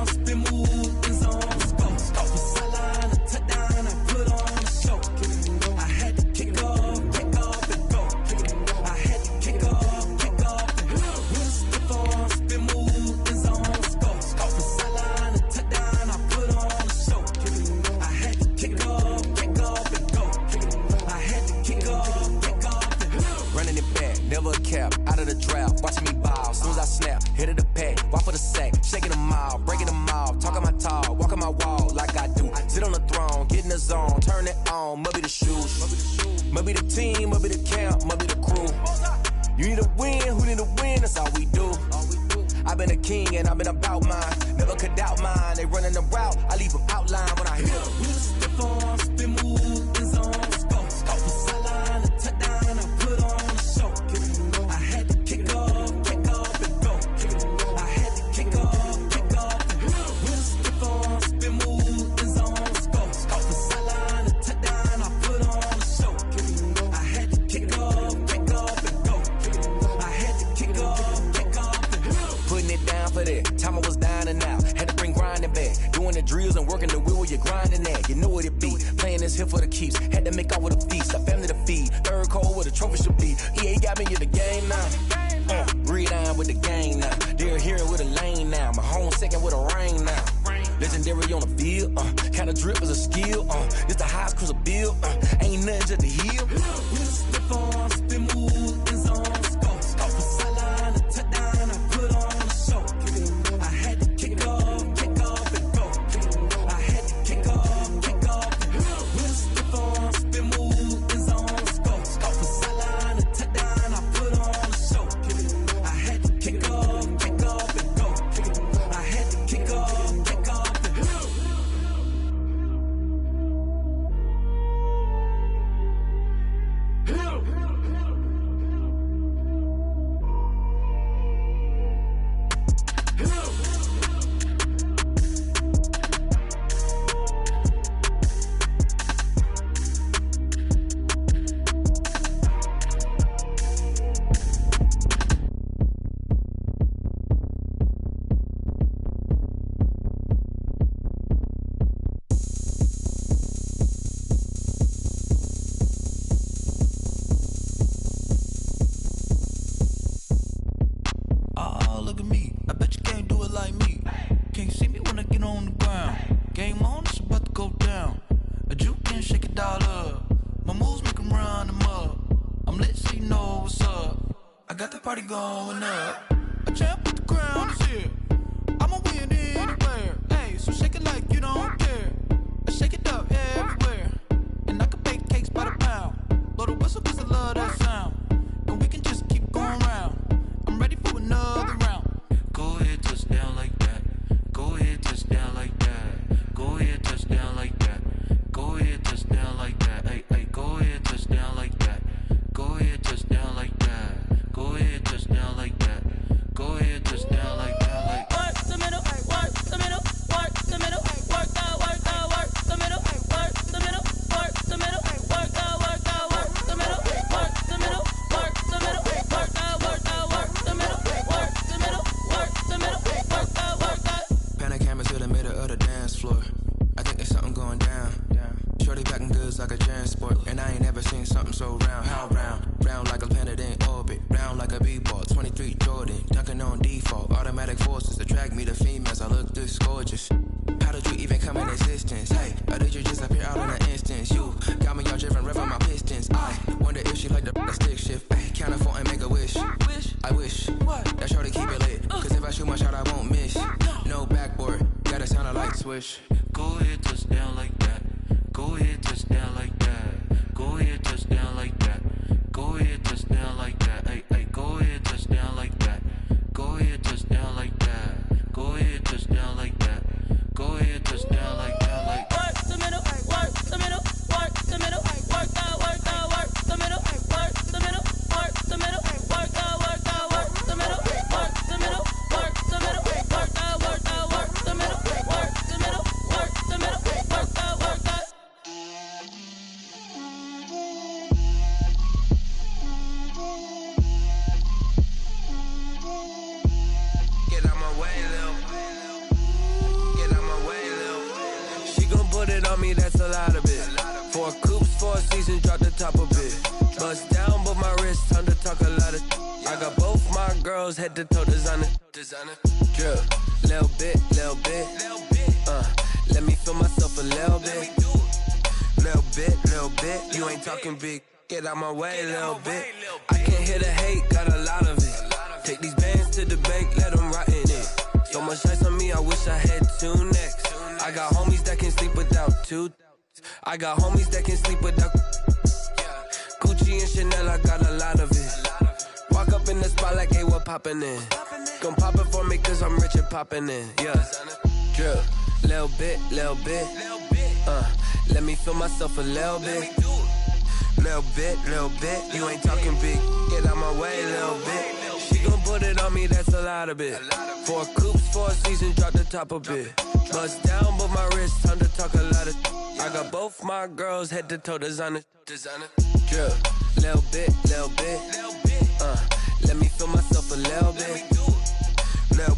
Spin move in zones. Go. Stop the sideline, a touchdown. I put on a show. Kick it and go. I had to kick off and go. Kick it and go. I had to kick off and go. Spin move in zones. Go. Stop the sideline, a touchdown. I put on a show. Kick it and go. I had to kick off and go. Kick it and go. I had to kick off and go. Running it back, never a cap, out of the draft, watching me ball. Soon as I snap, hit of the pack, walk for the sack, shaking them out, breaking them off, talking my talk, walking my wall like I do. Sit on the throne, get in the zone, turn it on, must be the shoes, must be the team, must be the camp, must be the crew. You need a win, who need a win, that's all we do. I've been a king and I've been about mine, never could doubt mine. They running the route, I leave them outline when I hit them. Spin move in zones. Go. Stop the sideline, a touchdown. I put on a show. Kick it and go. I had to kick off and go. Kick it and go. I had to kick off and go. Spin move in zones. Go. Stop the sideline, a touchdown. I put on a show. Kick it and go. I had to kick off and go. Kick it and go. I had to kick off and go. Putting it down for that, time I was down and out, had to bring grinding back, doing the drills and working the wheel where you're grinding at, you know what it be, playing this here for the keeps, had to make out with a feast, a family to feed, third cold where the trophy should be, EA got me in the game now, breathe on with the gang now, they're here with a lane now, my home second with a rain now, legendary on the field, kind of drip is a skill, it's the highest cruiser bill, ain't nothing just to heal. Spin move in zones. Go. Stop the sideline, a touchdown. I put on a show. Kick it and go. I had to kick off and go. Kick it and go. I had to kick off and go. Spin move in zones. Go. Stop the sideline, a touchdown. I put on a show. Kick it and go. I had to kick off and go. Kick it and go. I had to kick off and go. Look at me, I bet you can't do it like me. Can't see me when I get on the ground. Game on, it's about to go down. A juke and shake it all up. My moves make them run them up. I'm lit so you know what's up. I got the party going up. A champ with the crown is here. I'ma win anywhere. Hey, so shake it like you don't care. I shake it up everywhere. And I can bake cakes by the pound. Blow the whistle cause I love that sound. And we can just keep going round. I'm ready for another round. Go ahead, touch down like that. Go ahead, touch down like that. Go ahead, touch down like that. Go ahead, touch down like that. Hey, hey, go ahead, touch down like that. Go ahead, touch down like that. Go ahead, touch down like that. Go ahead, touch down like that. Like work the middle, work the middle, work the middle, work the middle, work the middle, work the middle, work the middle, work the middle, work the middle, work the middle, work the middle, work the middle, work the Pan a camera to the middle of the dance floor. I think there's something going down. Shorty backing goods like a transport, and I ain't never seen something so round. How round? Round like a planet in orbit, round like a b-ball. 23 Jordan, dunking on default. Automatic forces attract me to females. I look this gorgeous. How did you even come in existence? Hey, or did you just appear out in an instance? You got me all driven, revving my pistons. I wonder if she like the stick shift. Ay, count a phone and make a wish. I wish that shorty keep it lit. Cause if I shoot my shot, I won't miss. No backboard, gotta sound a light switch. go ahead, touch down like that. Go ahead, touch down like that. Go ahead, touch down like that. Go ahead, touch down like that. Hey, hey, go ahead, touch down like that. Go ahead, touch down like that. Go ahead, touch down like that. Go ahead, touch down like that. Like work the middle, work the middle, work the middle, work the middle, work the middle, work the middle, on me, that's a lot of it. 4 coops, 4 seasons, drop the top a bit. Bust down, but my wrist, time to talk a lot of. I got both my girls head to toe designer. Drip, little bit. Let me feel myself a little bit. Little bit. You ain't talking big. Get out my way a little bit. I can't hear the hate, got a lot of it. Take these bands to the bank, let them rot in it. So much ice on me, I wish I had 2 necks. I got homies that can sleep without 2. I got homies that can sleep without Gucci and Chanel, I got a lot of it. Walk up in the spot like, hey, what poppin' in? Gon' pop it for me cause I'm rich and poppin' in, yeah. Drip, little bit. Let me feel myself a little bit. Little bit. You ain't talking big, get out my way a little bit. She gon' put it on me, that's a lot of it. 4 coops, 4 seasons, drop the top a bit. Bust down, but my wrist, time to talk a lot of. I got both my girls head to toe designer. Drip, little bit. Let me feel myself a little bit. Little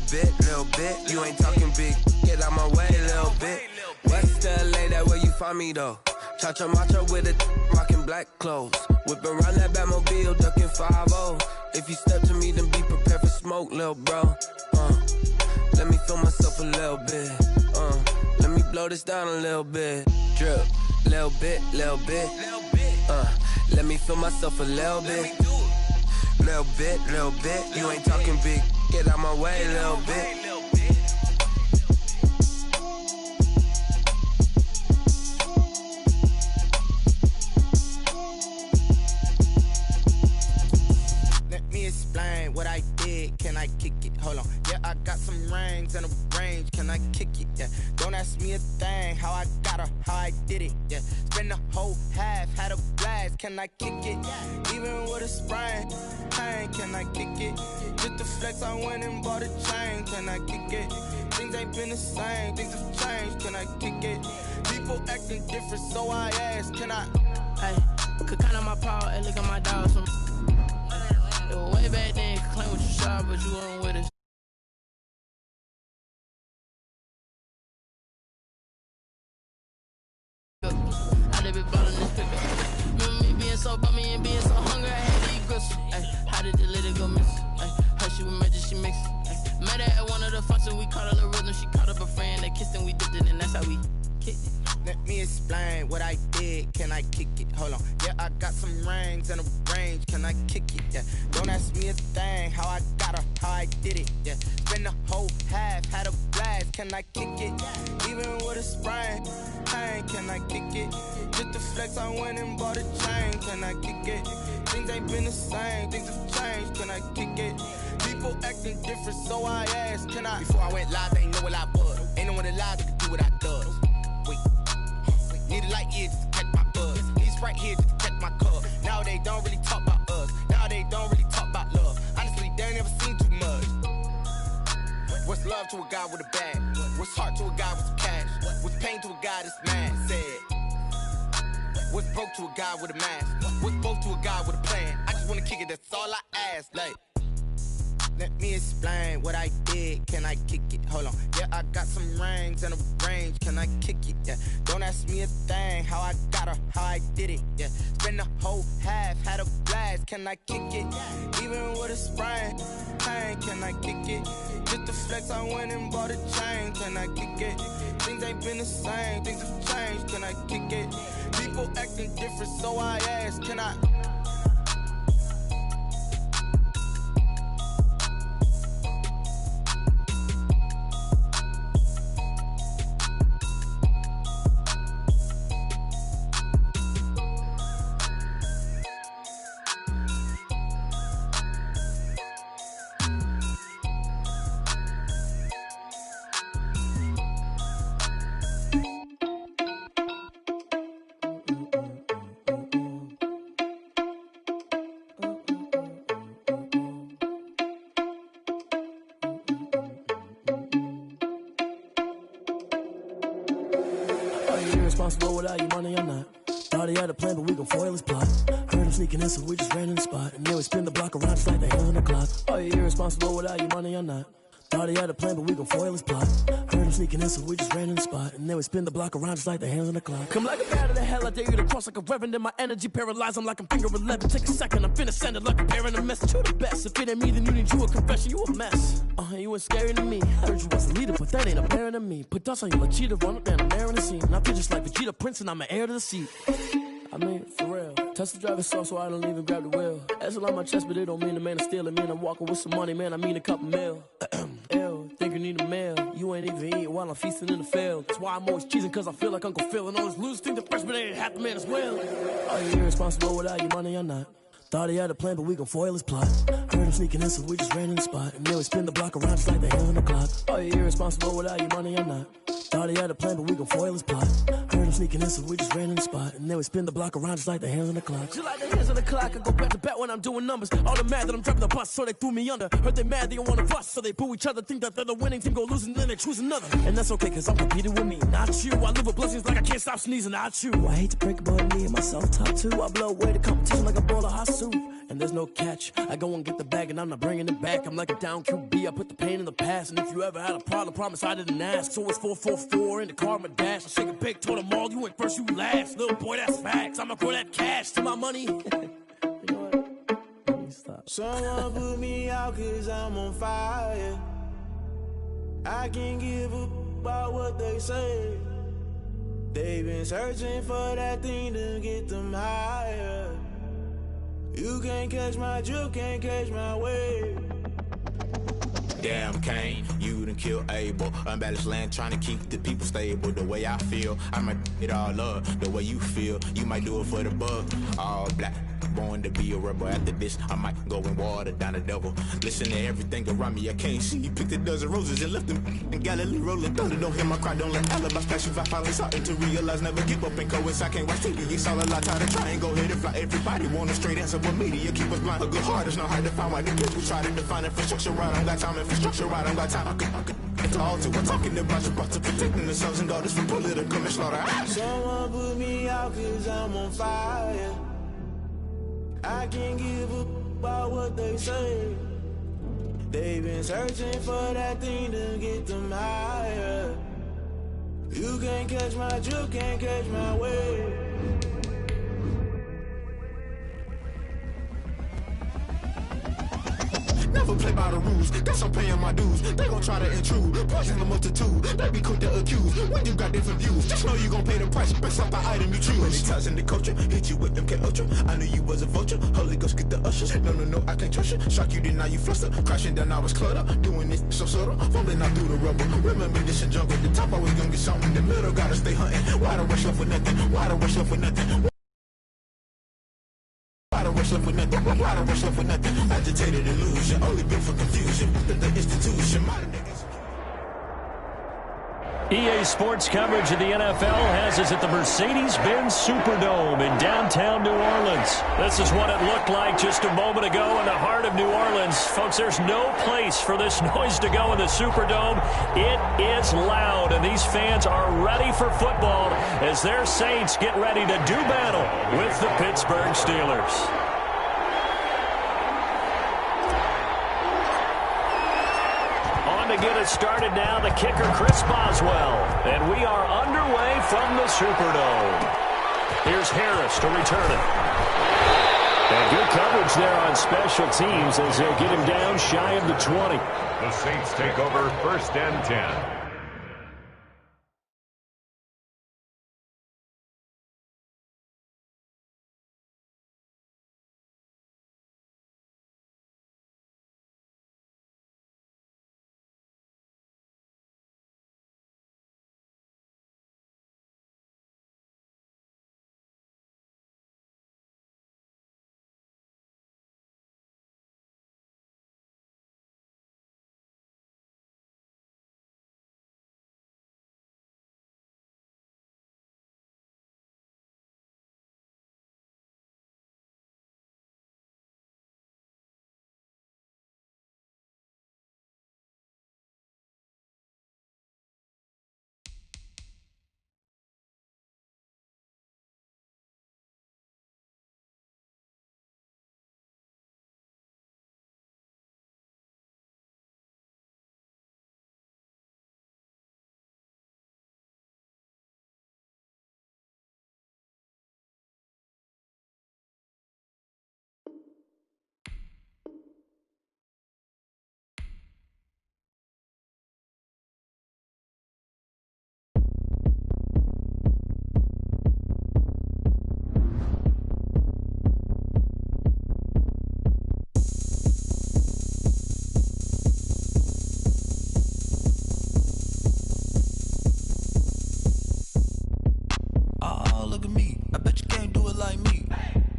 bit. You ain't talking big, get out my way a little bit. West LA, that where you find me though. Cha-cha macha with it, rockin' black clothes. Whippin' around that Batmobile, duckin' 5-0. If you step to me, then be prepared for smoke, lil' bro. Let me feel myself a little bit. Let me blow this down a little bit. Drip, little bit. Let me feel myself a little bit. Little bit. You ain't talking big, get out my way a little bit. Explain what I did, can I kick it? Hold on, yeah, I got some rings and a range, can I kick it? Yeah, don't ask me a thing, how I got her, how I did it. Yeah, spend the whole half, had a blast, can I kick it? Even with a sprain, pain, can I kick it? Just the flex, I went and bought a chain, can I kick it? Things ain't been the same, things have changed, can I kick it? People acting different, so I ask, can I? Hey, could count on my power, and look at my dogs from. Way back then, claim what you saw, but you weren't with us. I did be ballin' this pickup. Remember me being so bummy and being so hungry, I had to eat grits. How did the lady go miss? Her she was magic, she mixed. Met her at one of the functions, we caught her the rhythm. She caught up a friend, they kissed and we dipped it, and that's how we kicked it. Let me explain what I did, can I kick it? Hold on, yeah, I got some rings and a range, can I kick it? Yeah, don't ask me a thing, how I got her, how I did it. Yeah, spend the whole half, had a blast, can I kick it? Even with a sprain, pain, can I kick it? Just the flex, I went and bought a chain, can I kick it? Things ain't been the same, things have changed, can I kick it? People acting different, so I asked, can I? Before I went live, they ain't know what I was. Ain't no one alive that could do what I does. Wait. Need a light here just to catch my buzz. Need Sprite here just to catch my cup. Now they don't really talk about us. Now they don't really talk about love. Honestly, they ain't never seen too much. What's love to a guy with a bag? What's heart to a guy with some cash? What's pain to a guy that's mad? Said. What's broke to a guy with a mask? What's broke to a guy with a plan? I just wanna kick it, that's all I ask. Like, let me explain what I did, can I kick it? Hold on, yeah, I got some rings and a range, can I kick it? Yeah, don't ask me a thing, how I got her, how I did it. Yeah, spend the whole half, had a blast, can I kick it? Even with a sprain, pain, can I kick it? Just the flex, I went and bought a chain, can I kick it? Things ain't been the same, things have changed, can I kick it? People acting different, so I ask, can I? Responsible without your money or not. Thought he had a plan, but we gon' foil his plot. Heard him sneaking in, so we just ran in the spot. And then we spin the block around just like they hell in the clock. Are you irresponsible without your money or not? Thought he had a plan, but we gon' foil his plot. Heard him sneaking in, so we just ran in the spot. And then we spin the block around just like the hands on the clock. Come like a bat of the hell, I dare you to cross like a reverend. In my energy paralyzed, I'm like I'm finger 11. Take a second, I'm finna send it like a bearing a message to the best. If it ain't me, then you need you a confession, you a mess. You ain't scary to me. Heard you was a leader, but that ain't apparent to me. Put dust on you like cheetah, run up down I'm there in the scene. I feel just like Vegeta Prince and I'm an heir to the seat. I mean, for real. Touch the driver's sauce so I don't even grab the wheel. That's on my chest, but it don't mean the man is stealing. Man, I'm walking with some money, man, I mean a couple mil. Ew, think you need a meal. You ain't even eating while I'm feasting in the field. That's why I'm always cheesing, cause I feel like Uncle Phil. And all those losers think the freshman ain't half the man as well. Are you irresponsible without your money or not? Thought he had a plan, but we gon' foil his plot. Heard him sneaking in, so we just ran in the spot. And then we spin the block around just like the hands on the clock. Are you irresponsible without your money or not? Thought he had a plan, but we gon' foil his plot. Heard him sneaking in, so we just ran in the spot. And then we spin the block around just like the hands on the clock. Just like the hands on the clock, I go back to back when I'm doing numbers. All the mad that I'm driving the bus, so they threw me under. Heard they mad, they don't wanna bust, so they boo each other. Think that they're the winning team, go losing, then they choose another. And that's okay, cause I'm competing with me, not you. I live with blessings like I can't stop sneezing, not you. I hate to break it, but me and myself top two. I blow away the competition like a bowl of hot soup. And there's no catch. I go and get the bag and I'm not bringing it back. I'm like a down QB, I put the pain in the past. And if you ever had a problem, promise I didn't ask. So it's 444 in the car, my dash. I shake a big, told them all, you ain't first, you last. Little boy, that's facts. I'ma throw that cash to my money. You know what? Let me stop. Someone put me out cause I'm on fire. I can't give up about what they say. They've been searching for that thing to get them higher. You can't catch my drift, can't catch my wave. Damn Kane, you done killed Abel. Unbalanced land, trying to keep the people stable. The way I feel, I might it all up. The way you feel, you might do it for the bug. All black, born to be a rebel. After this, I might go and water down the devil. Listen to everything around me, I can't see. Picked a dozen roses and left them in Galilee rolling thunder. Don't hear my cry, don't let alibis pass you. I finally starting to realize, never give up and coincide. Can't watch TV, it's all a lot. Tired of trying, go ahead and fly. Everybody want a straight answer, but media keep us blind. A good heart is not hard to find. Why the people try to define infrastructure right? I don't got time, infrastructure right, I don't got time. I could it's all to. We're talking about your brother, protecting the sons and daughters from political manslaughter. Someone put me out cause I'm on fire. I can't give up about what they say. They've been searching for that thing to get them higher. You can't catch my drift, can't catch my wave. Never play by the rules, guess I'm paying my dues. They gon' try to intrude, poison the multitude. They be quick to accuse, when you got different views. Just know you gon' pay the price, based off the item you choose. Many times in the culture, hit you with them K Ultra. I knew you was a vulture, Holy Ghost get the ushers. No, I can't trust you. Shock you, then now you fluster. Crashing down, I was cluttered. Doing this so subtle, falling out through the rubble. Remember this and jungle, the top I was gonna get something. The middle gotta stay hunting. Why the rush left for nothing? Why the rush left for nothing? Why the rush left for nothing? Why the rush left for nothing? Agitated illusion, only built for confusion. The institution, modern niggas. EA Sports coverage of the NFL has us at the Mercedes-Benz Superdome in downtown New Orleans. This is what it looked like just a moment ago in the heart of New Orleans. Folks, there's no place for this noise to go in the Superdome. It is loud, and these fans are ready for football as their Saints get ready to do battle with the Pittsburgh Steelers. To get us started now, the kicker, Chris Boswell. And we are underway from the Superdome. Here's Harris to return it. And good coverage there on special teams as they'll get him down shy of the 20. The Saints take over 1st and 10.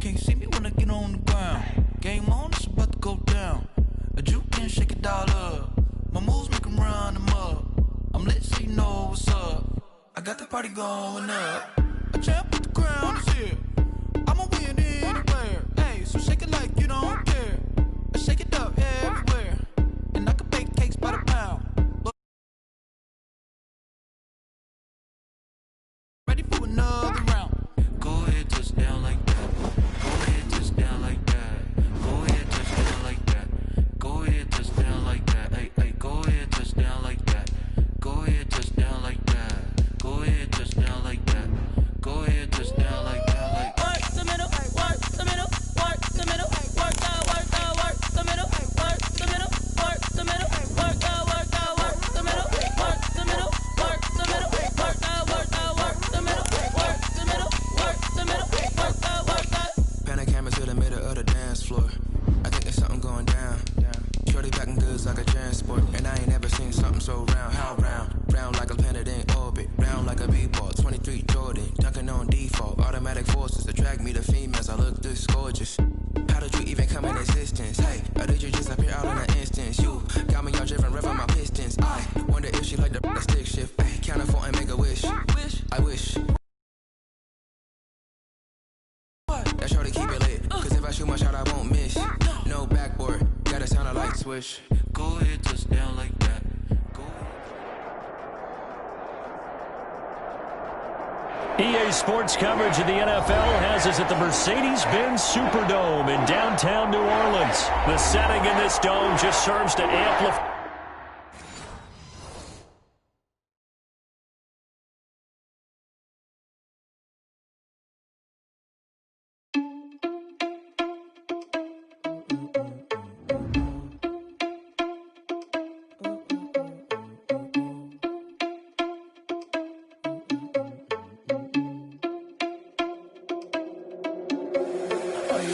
Can't see me when I get on the ground. Game on, it's about to go down. A juke and shake it all up. My moves make 'em run them up. I'm lit so you know what's up. I got the party going up. A champ with the crown is here. I'ma win anywhere. Hey, so shake it like you don't care. I shake it up everywhere. And I can bake cakes by the pound. Ready for another round. Go ahead, touch down like that. Go ahead, touch down like that. Go ahead, touch down like that. Go ahead, touch down like that. Hey, hey, go ahead, touch down like that. Go ahead, touch down like that. Go ahead, touch down like that. Go ahead, touch down like that. Like work the middle, work the middle, work the middle, work the middle, work the middle, work the middle, work the middle, work the middle, work the middle, work the middle, work the middle, work the middle, work the middle, work the. Pan a camera to the middle of the dance floor. I think there's something going down. Shorty packing goods like a transport, and I ain't never seen something so round. How round? Round like a planet in orbit, round like a b-ball. 23 Jordan, dunking on default. Automatic forces attract me to females. I look this gorgeous. How did you even come in existence? Hey, or did you just appear out in an instance? You got me all driven, revving my pistons. I wonder if she like the stick shift. Hey, count it for and make a wish. I wish. That shorty keep it lit, cause if I shoot my shot I won't miss. No backboard, gotta sound a light switch. Go ahead, touch down like that. Go EA Sports coverage of the NFL has us at the Mercedes-Benz Superdome in downtown New Orleans. The setting in this dome just serves to amplify.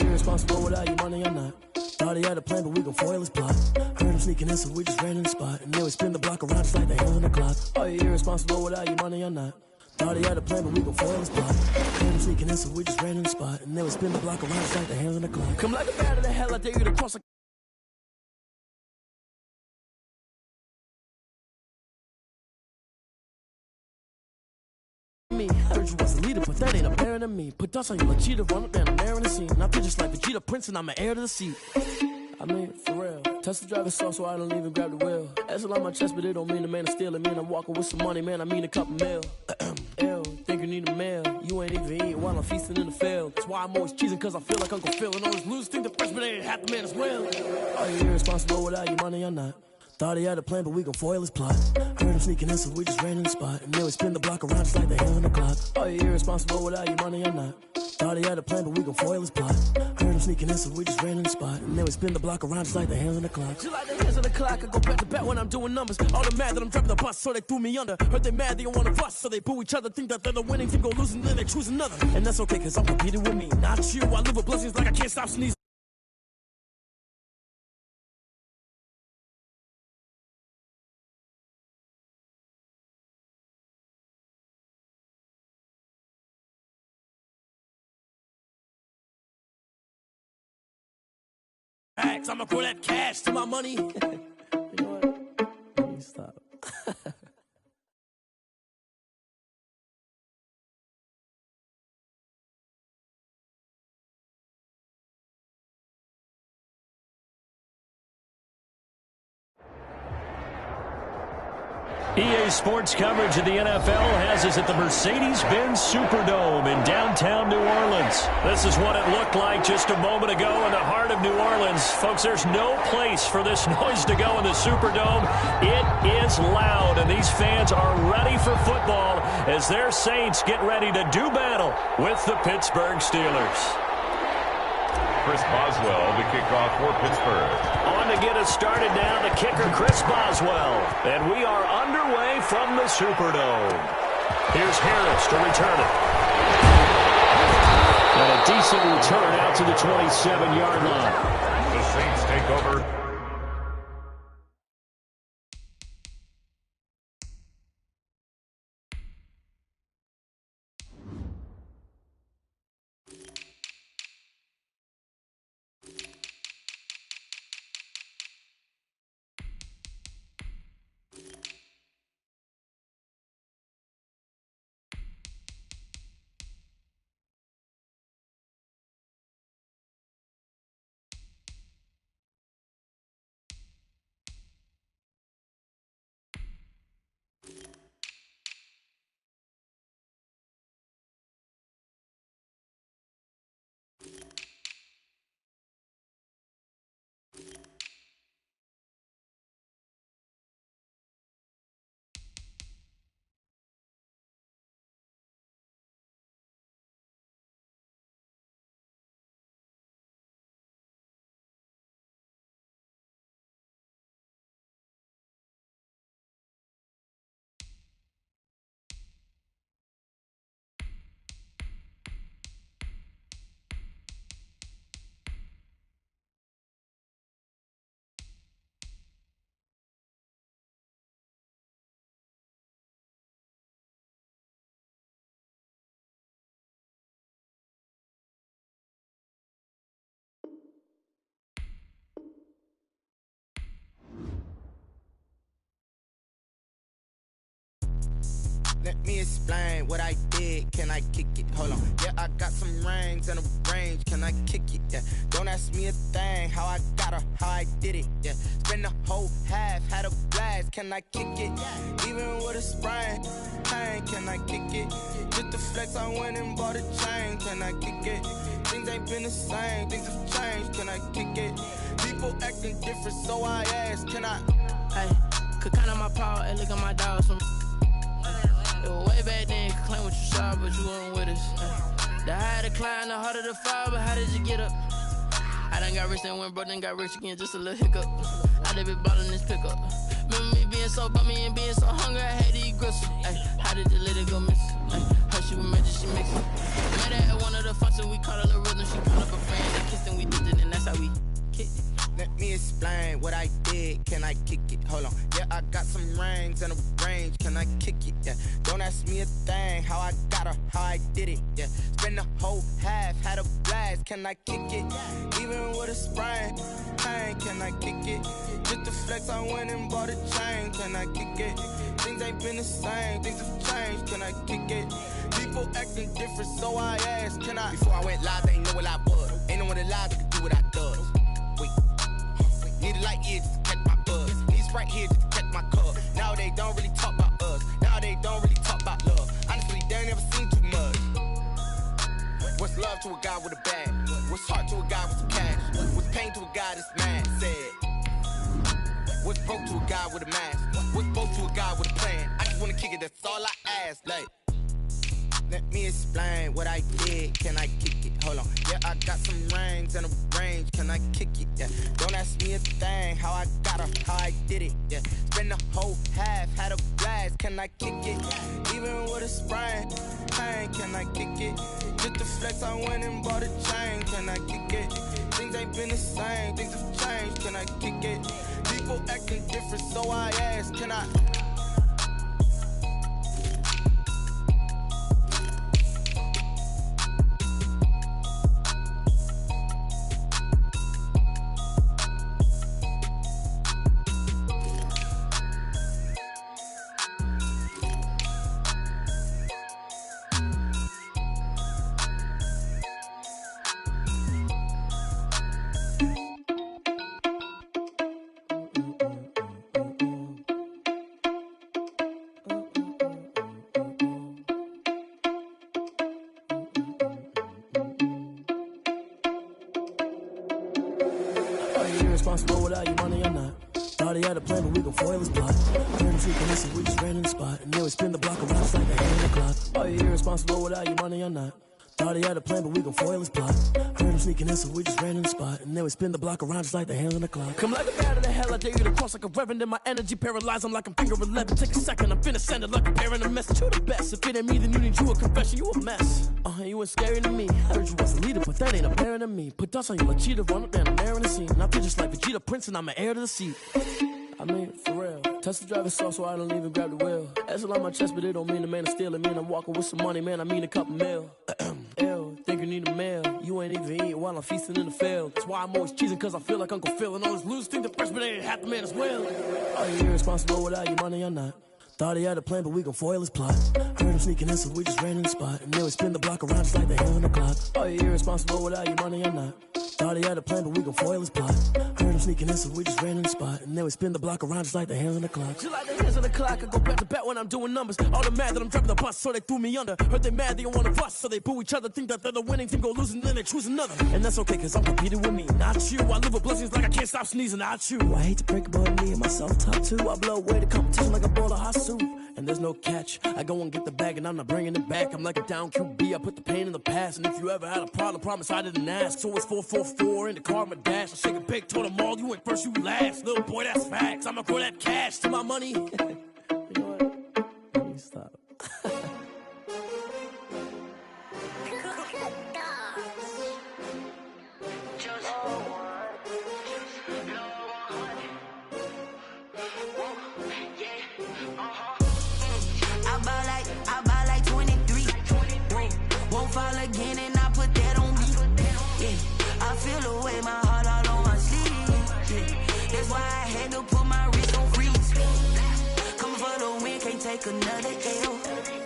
Irresponsible without your money or not. Thought he had a plan, but we gon' foil his plot. Heard him sneaking in, so we just ran in the spot. And then we spin the block around just like the hands on the clock. Are you irresponsible without your money or not? Thought he had a plan, but we gon' foil his plot. Heard him sneaking in, so we just ran in the spot. And then we spin the block around just like the hands on the clock. Come like a bat of the hell, I dare you to cross like me. Heard you was a leader, but that ain't apparent to me. Put dust on you, Cheetah, run up down, I'm there in the scene. Now just like Vegeta Prince, and I'm an heir to the seat. I mean, for real. Touch the driver's sauce so I don't even grab the wheel. That's on my chest, but it don't mean the man is stealing. Man, I'm walking with some money, man, I mean a couple mil. Ew, think you need a meal. You ain't even eating while I'm feasting in the field. That's why I'm always cheesing, cause I feel like Uncle Phil. And all those losers think the freshman ain't half the man as well. Are you irresponsible without your money or not? Thought he had a plan, but we gon' foil his plot. Heard him sneaking in, so we just ran in the spot. And then we spin the block around just like the hands on the clock. Are you irresponsible without your money or not? Thought he had a plan, but we gon' foil his plot. Heard him sneaking in, so we just ran in the spot. And then we spin the block around just like the hands on the clock. Just like the hands on the clock, I go back to back when I'm doing numbers. All the mad that I'm driving the bus, so they threw me under. Heard they mad, they don't wanna bust, so they boo each other. Think that they're the winning team, go losing, then they choose another. And that's okay, cause I'm competing with me. Not you, I live with blessings like I can't stop sneezing. I'ma throw that cash to my money. You know what? Let me stop. EA Sports coverage of the NFL has us at the Mercedes-Benz Superdome in downtown New Orleans. This is what it looked like just a moment ago in the heart of New Orleans. Folks, there's no place for this noise to go in the Superdome. It is loud, and these fans are ready for football as their Saints get ready to do battle with the Pittsburgh Steelers. Chris Boswell to kick off for Pittsburgh. On to get us started now, the kicker, Chris Boswell. And we are underway from the Superdome. Here's Harris to return it. And a decent return out to the 27-yard line. The Saints take over. Let me explain what I did. Can I kick it? Hold on. Yeah, I got some rings and a range. Can I kick it? Yeah. Don't ask me a thing. How I got her, how I did it. Yeah. Spend the whole half, had a blast. Can I kick it? Even with a sprain, pain. Can I kick it? Just the flex, I went and bought a chain. Can I kick it? Things ain't been the same. Things have changed. Can I kick it? People acting different, so I ask. Can I? Hey, could count on my power and look at my dogs from. It was way back then, could claim what you saw, but you weren't with us. The higher the climb, the harder the fall, but how did you get up? I done got rich and went broke, then got rich again, just a little hiccup. I done been ballin' this pickup. Remember me being so bummy and being so hungry, I had to eat gristle. Ay, how did you let it go miss? Ay, how she was magic, she mix it. Met her at one of the functions, we caught a little rhythm, she called up a friend, they kissed and we did it, and that's how we kicked it. Let me explain what I did. Can I kick it? Hold on. Yeah, I got some rings and a range. Can I kick it? Yeah. Don't ask me a thing. How I got her, how I did it. Yeah. Spend the whole half, had a blast. Can I kick it? Even with a sprain, pain. Can I kick it? Just the flex, I went and bought a chain. Can I kick it? Things ain't been the same. Things have changed. Can I kick it? People acting different, so I ask. Can I? Before I went live, they know what I was. Ain't no one alive that could do what I does. Wait. Need a light year just to catch my buzz. Need Sprite here just to catch my cup. Now they don't really talk about us. Now they don't really talk about love. Honestly, they ain't never seen too much. What's love to a guy with a bag? What's heart to a guy with some cash? What's pain to a guy that's mad? Said. What's broke to a guy with a mask? What's broke to a guy with a plan? I just wanna kick it, that's all I ask. Like, let me explain what I did. Can I kick it? Hold on. Yeah, I got some rings and a range. Can I kick it? Yeah. Don't ask me a thing. How I got her, how I did it. Yeah. Spend the whole half, had a blast. Can I kick it? Even with a sprain, pain. Can I kick it? Just the flex, I went and bought a chain. Can I kick it? Things ain't been the same. Things have changed. Can I kick it? People acting different, so I ask. Can I? Responsible without your money or not. Thought he had a plan, but we gon' foil his plot. Heard him freaking us, we just ran in the spot. And then we spin the block around just like a hand in the clock. Are you irresponsible without your money or not? Thought he had a plan, but we gon' foil his plot. Heard him sneaking in, so we just ran in the spot. And then we spin the block around just like the hands on the clock. Come like a bat of the hell, I dare you to cross like a reverend. In my energy paralyzed, I'm like I'm finger 11. Take a second, I'm finna send it like a parent a message. You the best, if it ain't me, then you need you a confession. You a mess, you ain't scary to me. I heard you was a leader, but that ain't apparent to me. Put dust on you like cheetah, run up down the air in the scene. And I feel just like Vegeta Prince, and I'm an heir to the seat. I mean, for real. Touch the driver's soft, so I don't even grab the wheel. That's on my chest, but it don't mean the man is stealing. Man, I'm walking with some money, man, I mean a couple mil. Ew, think you need a meal. You ain't even eating while I'm feasting in the field. That's why I'm always cheesing, cause I feel like Uncle Phil. And all those losers think the freshman ain't half the man as well. Are you irresponsible without your money or not? Thought he had a plan, but we gon' foil his plot. Heard him sneaking in, so we just ran in the spot. And then we spin the block around just like the hands on the clock. Are you irresponsible without your money or not? Thought he had a plan, but we gon' foil his plot. Heard him sneaking in, so we just ran in the spot. And then we spin the block around just like the hands on the clock. Just like the hands on the clock, I go back to back when I'm doing numbers. All the mad that I'm driving the bus, so they threw me under. Heard they mad, they don't wanna bust, so they boo each other. Think that they're the winning team, go losing, then they choose another. And that's okay, cause I'm competing with me, not you. I live with blessings like I can't stop sneezing, not you. I hate to break it, but me and myself top two. I blow away the competition like a bowl of hot soup. And there's no catch, I go and get the bag and I'm not bringing it back. I'm like a down QB, I put the pain in the past. And if you ever had a problem, promise I didn't ask. So it's 444 in the car, my dash. I shake a big, told them all, you went first, you last. Little boy, that's facts, I'ma grow that cash to my money. You know what? Let me stop. I buy like 23. Won't fall again and I put that on me. Yeah, I feel the way, my heart all on my sleeve. Yeah, that's why I had to put my wrist on freeze. Coming for the win, can't take another L.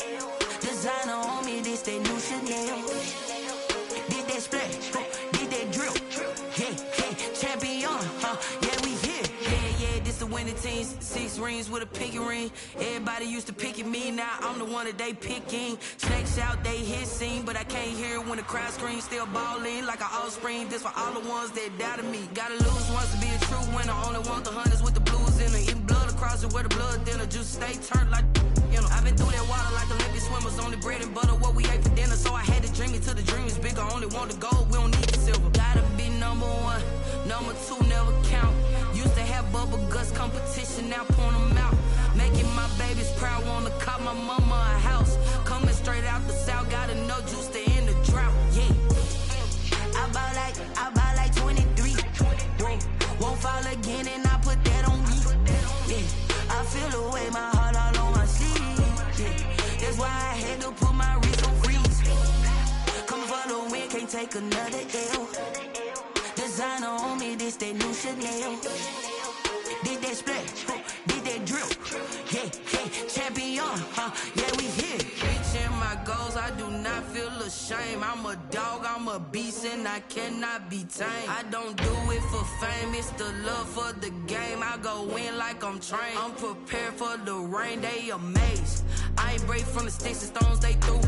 jeans with a pinky ring. Everybody used to pick at me, now I'm the one that they picking. Snakes out, they hissing, but I can't hear when the crowd screams. Still balling like an offspring. This for all the ones that doubted me. Gotta lose once to be a true winner. Only want the hunters with the blues in it. Eating blood across it where the blood thinner. Juice stay turned like you know. I've been through that water like Olympic swimmers. Only bread and butter what we ate for dinner. So I had to dream it till the dream is bigger. Only want the gold, we don't need the silver. Gotta be number one, number two never count. Used to have bubble guts competition, now point them out. Making my babies proud, wanna cop my mama a house. Coming straight out the south, gotta know juice to end the drought. Yeah, I bought like 23. Won't fall again, and I put that on me. Yeah, I feel the way, my heart all on my sleeve. Yeah, that's why I had to put my wrist on freeze. Coming for the win, can't take another L. Designer on me, this that new Chanel. Did that splash, did that drill. Yeah, champion, yeah, we here. Reaching my goals, I do not feel ashamed. I'm a dog, I'm a beast, and I cannot be tamed. I don't do it for fame, it's the love for the game. I go in like I'm trained. I'm prepared for the rain, they amazed. I ain't break from the sticks and stones they threw.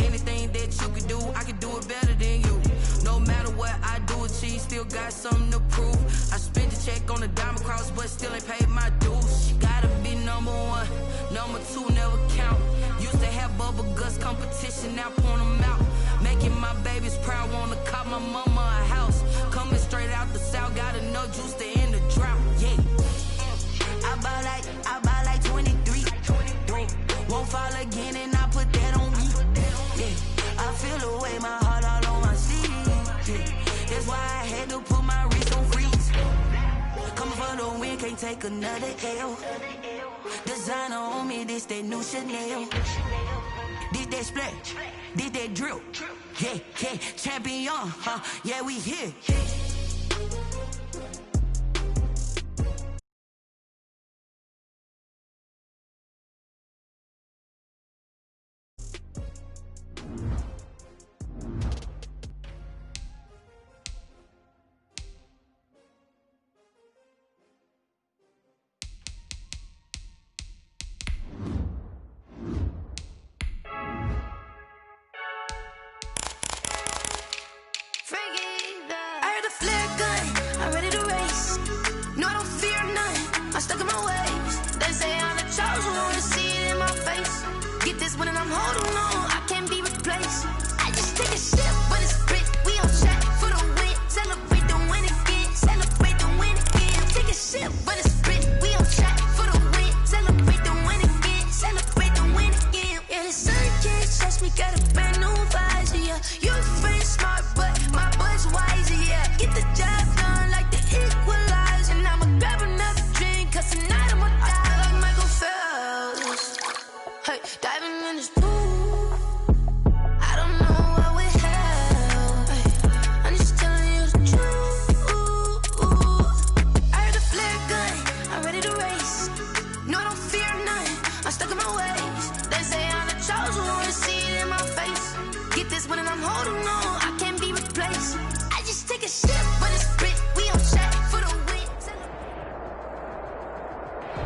Anything that you can do, I can do it better than you. No matter what I do achieve, still got something to prove. I spent the check on the diamond cross, but still ain't paid my dues. Gotta be number one, number two never count. Used to have bubble guts competition, now point them out. Making my babies proud, wanna cop my mama a house. Coming straight out the south, gotta know juice to end the drought. Yeah, I bought like 23. Won't fall again, and I put that on me. Yeah, I feel the way, my heart all on my sleeve. Yeah, that's why I had to put my wrist on freeze. Coming for the win, can't take another L. Designer on me, this that new Chanel. Did that splash, did that drill. Yeah, champion, yeah, we here. Holding on, I can't be replaced. I just take a sip when it's split. We on track for the win. Celebrate the win again. Celebrate the win again. Take a sip when it's split. We on track for the win. Celebrate the win again. Celebrate the win again. Yeah, the sun can't touch me. Got a brand new visor. Yeah, you're friend smart, but my boy's wiser. Yeah, get the job done like the equalizer. And I'ma grab another drink, 'cause tonight I'ma die like Michael Phelps. Hey, diving in this pool. I don't know what we have. Hey, I'm just telling you the truth. I heard the flare gun, I'm ready to race. No, I don't fear none, I'm stuck in my ways. They say I'm the chosen one, see it in my face. Get this one and I'm holding on, I can't be replaced. I just take a sip, but it's split. We on track for the win.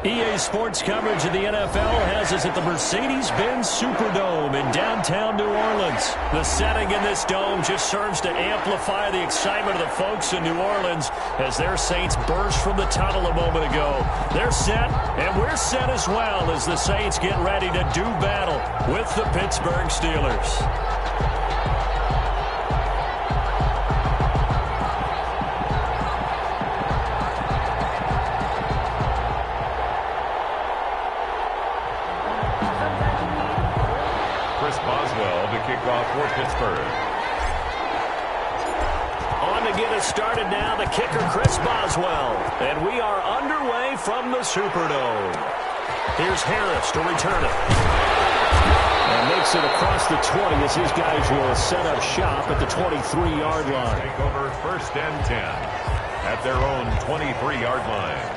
EA Sports coverage of the NFL has us at the Mercedes-Benz Superdome in downtown New Orleans. The setting in this dome just serves to amplify the excitement of the folks in New Orleans as their Saints burst from the tunnel a moment ago. They're set, and we're set as well as the Saints get ready to do battle with the Pittsburgh Steelers. For Pittsburgh. On to get us started now, the kicker, Chris Boswell. And we are underway from the Superdome. Here's Harris to return it. And makes it across the 20 as his guys will set up shop at the 23-yard line. Take over 1st and 10 at their own 23-yard line.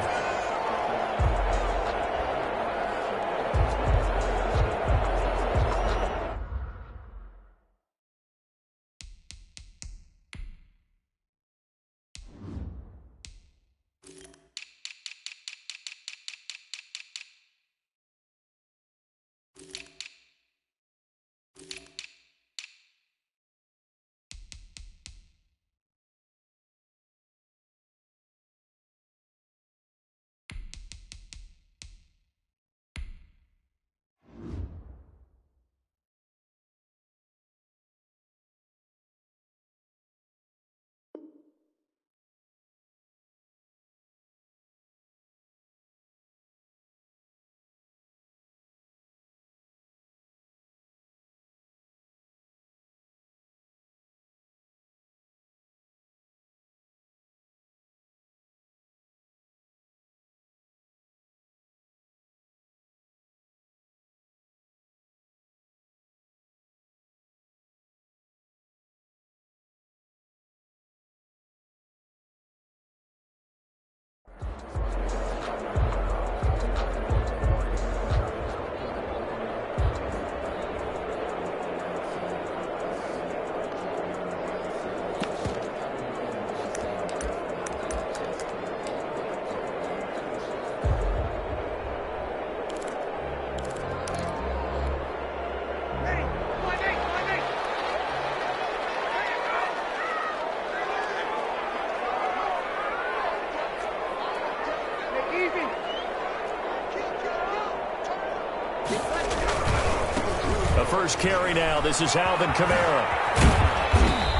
The first carry now. This is Alvin Kamara.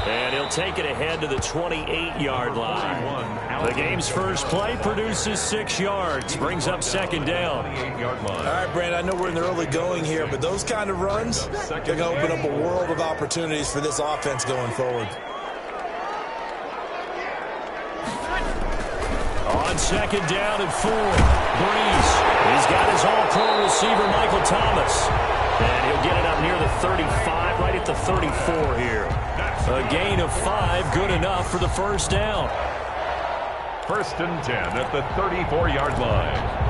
And he'll take it ahead to the 28-yard line. The game's first play produces 6 yards. Brings up second down. All right, Brandon, I know we're in the early going here, but those kind of runs, they're going to open up a world of opportunities for this offense going forward. On second down and 4, Breeze. He's got his all-pro receiver, Michael Thomas. And he'll get it up near the 35, right at the 34 here. A gain of 5, good enough for the first down. First and 10 at the 34-yard line.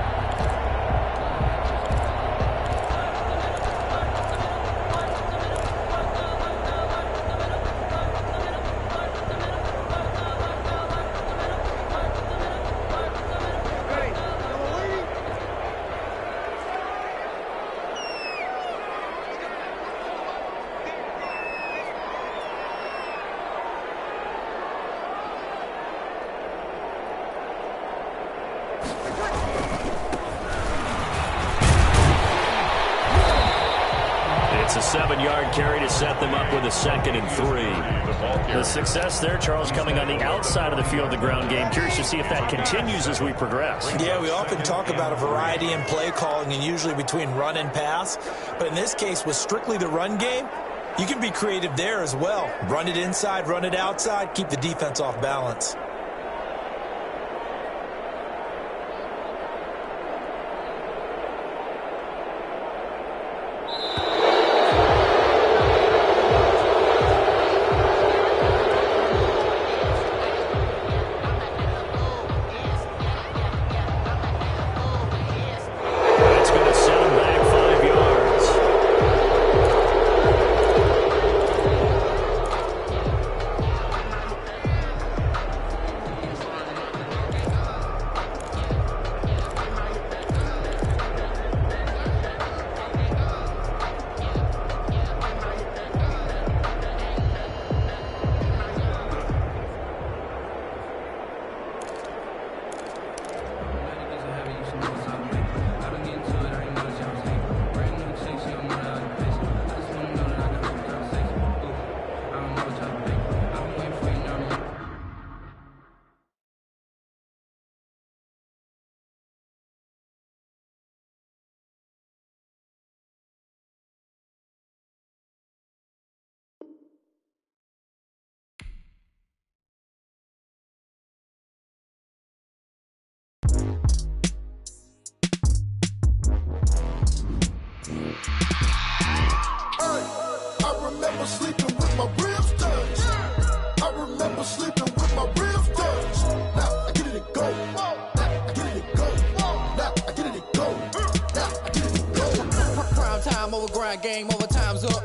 It's a 7-yard carry to set them up with a 2nd and 3. The success there, Charles, coming on the outside of the field, the ground game. Curious to see if that continues as we progress. Yeah, we often talk about a variety in play calling and usually between run and pass. But in this case, with strictly the run game, you can be creative there as well. Run it inside, run it outside, keep the defense off balance. I remember sleeping with my ribs touched. I remember sleeping with my ribs touched. Now I get it and go. Now I get it and go. Now I get it and go. Now I get it and go. Prime time over grind game, over time's up.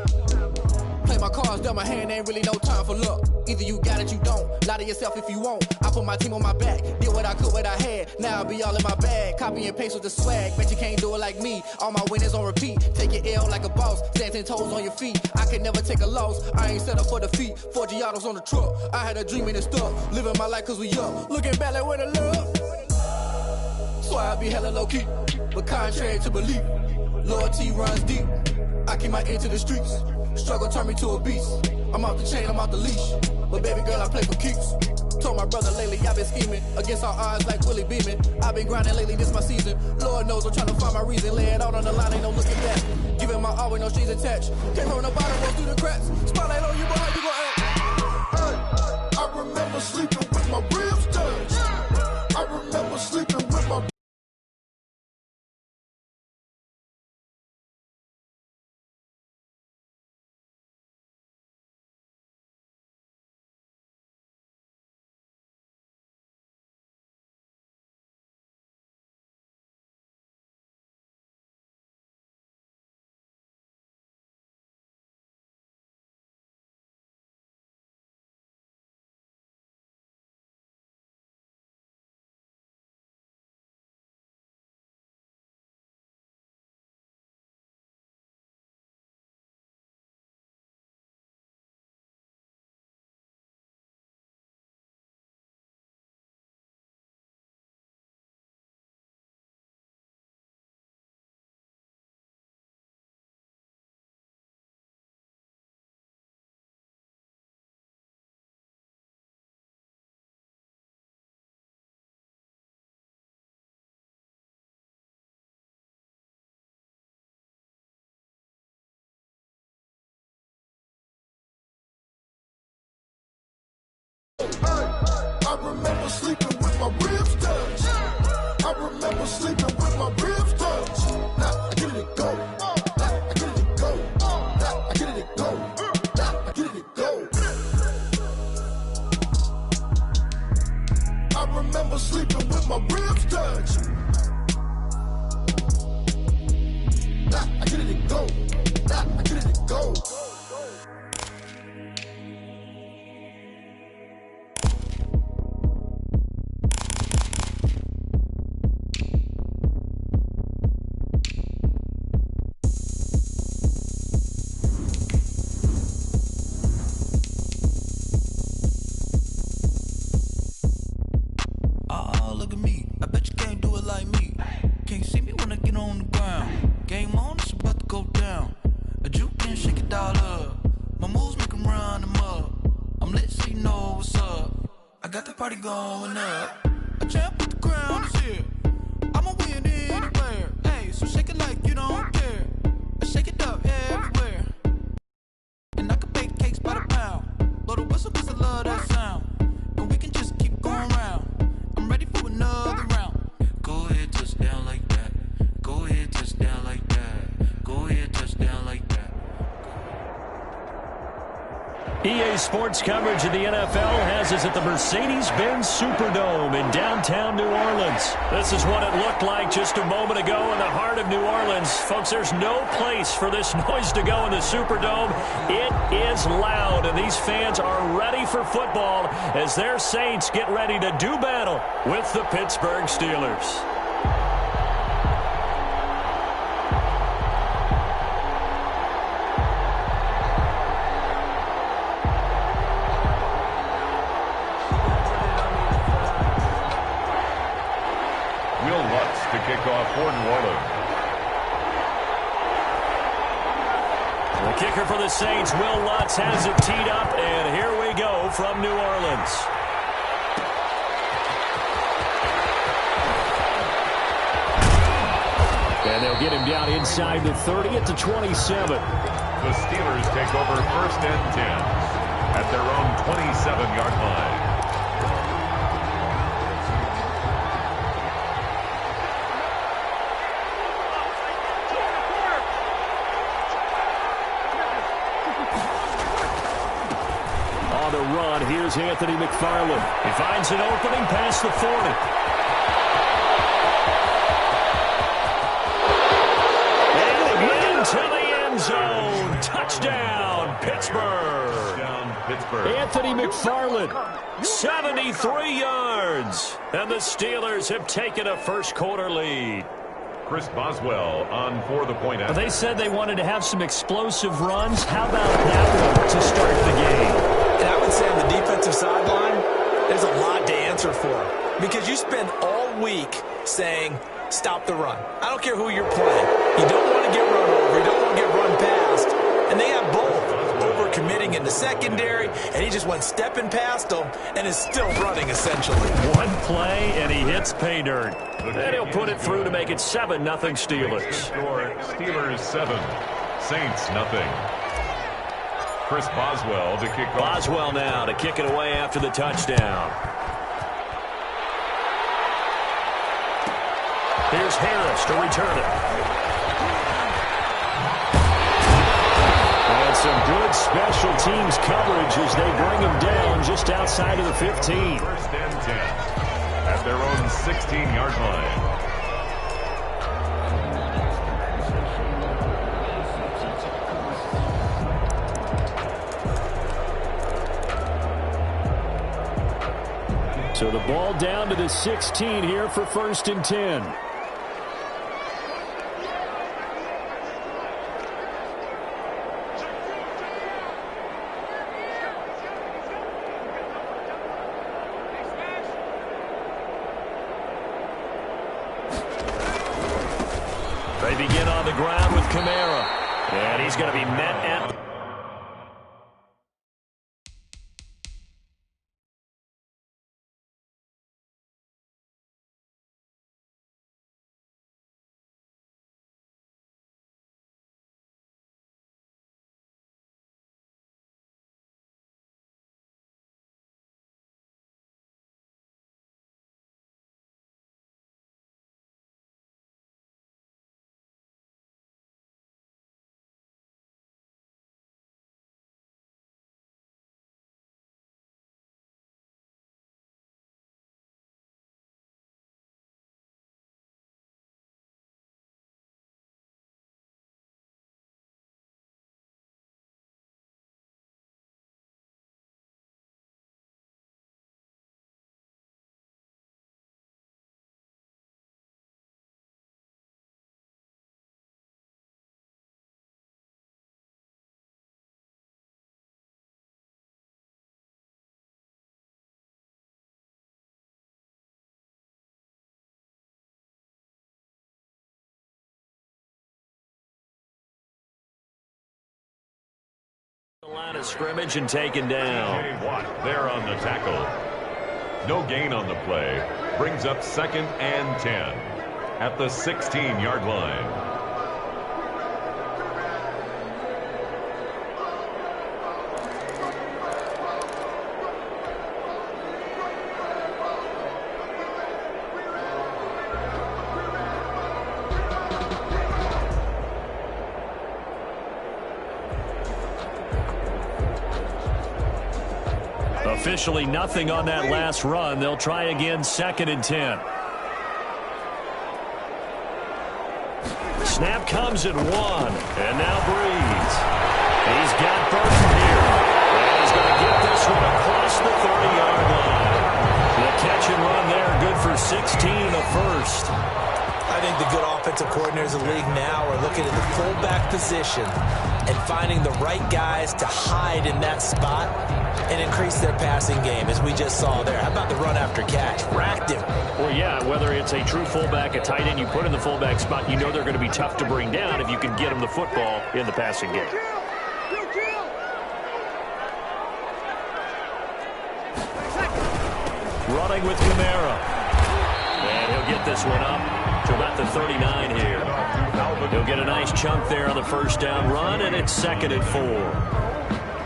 Play my cards, dealt my hand, ain't really no time for luck. Either you got it, you don't. Lie to yourself if you won't. I put my team on my back, did what I could, what I had. Now I'll be all in my bag. Copy and paste with the swag. Bet you can't do it like me. All my winners on repeat. Take your L like a boss. Stand 10 toes on your feet. I can never take a loss. I ain't set up for defeat. 4 Giottos on the truck. I had a dream and it stuck. Living my life cause we up. Looking back like where the love. So I be hella low key. But contrary to belief, loyalty runs deep. I keep my ear to the streets. Struggle turned me to a beast. I'm off the chain, I'm off the leash. But baby girl, I play for keeps. Told my brother lately, I've been scheming. Against all odds like Willie Beeman. I've been grinding lately, this my season. Lord knows I'm trying to find my reason. Lay it out on the line, ain't no looking back. Giving my all with no strings attached. Came from the bottom, roll through the cracks. Spotlight on you, but how you gon' act? Hey, I remember sleeping with my ribs touched. I remember sleeping with my I remember sleeping with my ribs touched. I remember sleeping with my ribs touched. Now I get it go. Now I get it go. Now I get it go. Now I get it go. I remember sleeping with my ribs touched. Now I get it go. Now I get it go. Oh, look at me. I bet you can't do it like me. Can't see me when I get on the ground. Game on, it's about to go down. A juke and shake it all up. My moves make 'em run them up. I'm lit so you know what's up. I got the party going up. A champ with the crown is here. I'ma win anywhere. Hey, so shake it like you don't care. I shake it up everywhere. And I can bake cakes by the pound. Blow the whistle 'cause I love that sound. And we can just keep going round. I'm ready for another round. Go ahead, touch down like that. Go ahead, touch down like that. Go ahead, touch down like that. EA Sports coverage of the NFL has us at the Mercedes-Benz Superdome in downtown New Orleans. This is what it looked like just a moment ago in the heart of New Orleans. Folks, there's no place for this noise to go in the Superdome. It is loud, and these fans are ready for football as their Saints get ready to do battle with the Pittsburgh Steelers. Kickoff for New Orleans. The kicker for the Saints, Will Lutz, has it teed up, and here we go from New Orleans. And they'll get him down inside the 30 at the 27. The Steelers take over 1st and 10 at their own 27-yard line. Run. Here's Anthony McFarland. He finds an opening past the 40. And into the end zone. Touchdown, Pittsburgh. Anthony McFarland, 73 yards. And the Steelers have taken a first-quarter lead. Chris Boswell on for the point after. They said they wanted to have some explosive runs. How about that one to start the game? And I would say on the defensive sideline, there's a lot to answer for. Because you spend all week saying, stop the run. I don't care who you're playing. You don't want to get run over. You don't want to get run past. And they have both. Overcommitting in the secondary, and he just went stepping past them and is still running, essentially. One play, and he hits pay dirt. And he'll put it through to make it 7-0 Steelers. Steelers 7, Saints 0. Chris Boswell to kick off. Boswell now to kick it away after the touchdown. Here's Harris to return it. And some good special teams coverage as they bring him down just outside of the 15. 1st and 10 at their own 16-yard line. So the ball down to the 16 here for 1st and 10. They begin on the ground with Kamara. And he's going to be met at The line of scrimmage and taken down. J. Watt there on the tackle. No gain on the play. Brings up 2nd and 10 at the 16-yard line. Officially nothing on that last run. They'll try again, 2nd and 10. Snap comes at 1, and now Breeze. He's got Burton here, and he's going to get this one across the 30-yard line. The catch and run there, good for 16 and a first. I think the good offensive coordinators in the league now are looking at the fullback position and finding the right guys to hide in that spot and increase their passing game, as we just saw there. How about the run after catch? Racked him. Well, yeah, whether it's a true fullback, a tight end you put in the fullback spot, you know they're going to be tough to bring down if you can get them the football in the passing game. Running with Camara. And he'll get this one up to about the 39 here. He'll get a nice chunk there on the first down run, and it's 2nd and 4.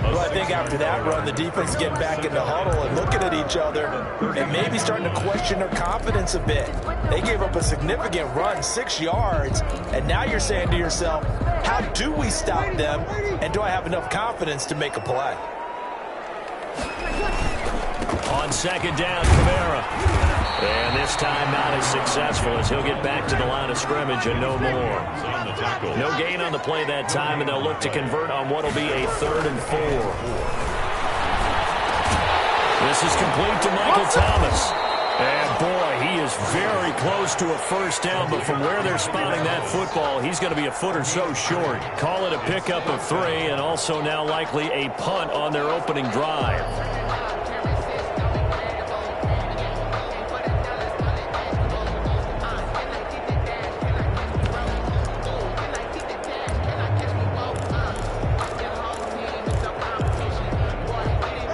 Well, I think after that run, the defense getting back in the huddle and looking at each other and maybe starting to question their confidence a bit. They gave up a significant run, 6 yards, and now you're saying to yourself, how do we stop them, and do I have enough confidence to make a play? On 2nd down, Camara. And this time not as successful as he'll get back to the line of scrimmage and no more. No gain on the play that time, and they'll look to convert on what will be a 3rd and 4. This is complete to Michael Thomas. And boy, he is very close to a first down, but from where they're spotting that football, he's going to be a foot or so short. Call it a pickup of 3, and also now likely a punt on their opening drive.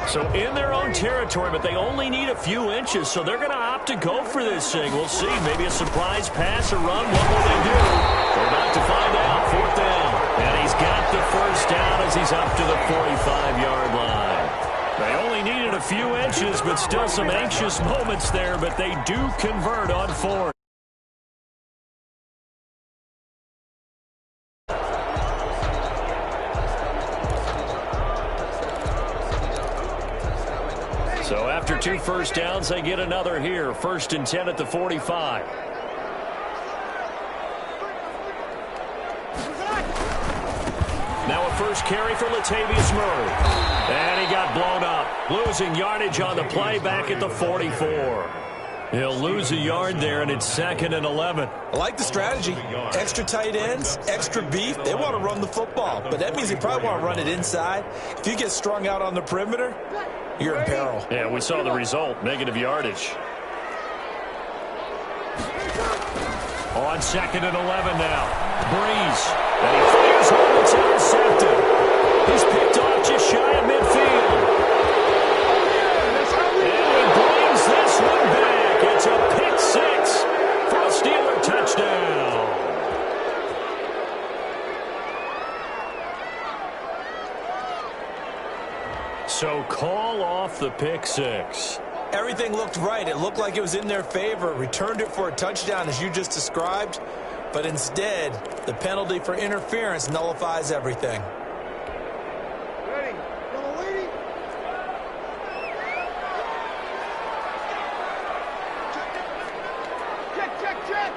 So in their own territory, but they only need a few inches, so they're going to opt to go for this thing. We'll see. Maybe a surprise pass or run. What will they do? We're about to find out. 4th down. And he's got the first down as he's up to the 45-yard line. They only needed a few inches, but still some anxious moments there, but they do convert on 4th. So after 2 first downs, they get another here. 1st and 10 at the 45. Now a first carry for Latavius Murray. And he got blown up. Losing yardage on the play back at the 44. He'll lose a yard there, and it's 2nd and 11. I like the strategy. Extra tight ends, extra beef. They want to run the football, but that means they probably want to run it inside. If you get strung out on the perimeter, you're in peril. Yeah, we saw the result, negative yardage. On 2nd and 11 now. Breeze. And he fires home. It's intercepted. He's picked off just shy of midfield. And he brings this one back. It's a pick 6 for a Steeler touchdown. So call off the pick 6. Everything looked right. It looked like it was in their favor. Returned it for a touchdown, as you just described. But instead, the penalty for interference nullifies everything. Ready. Double waiting. Check, check, check.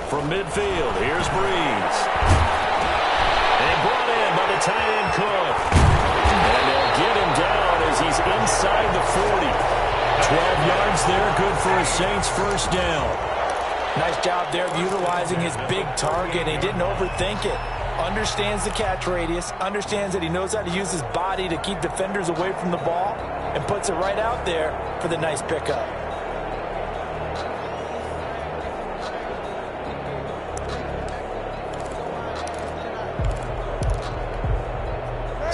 From midfield, here's Breeze. And brought in by the tight end Cook. And they'll get him down as he's inside the 40. 12 yards there, good for a Saints first down. Nice job there of utilizing his big target. He didn't overthink it. Understands the catch radius. Understands that he knows how to use his body to keep defenders away from the ball. and puts it right out there for the nice pickup.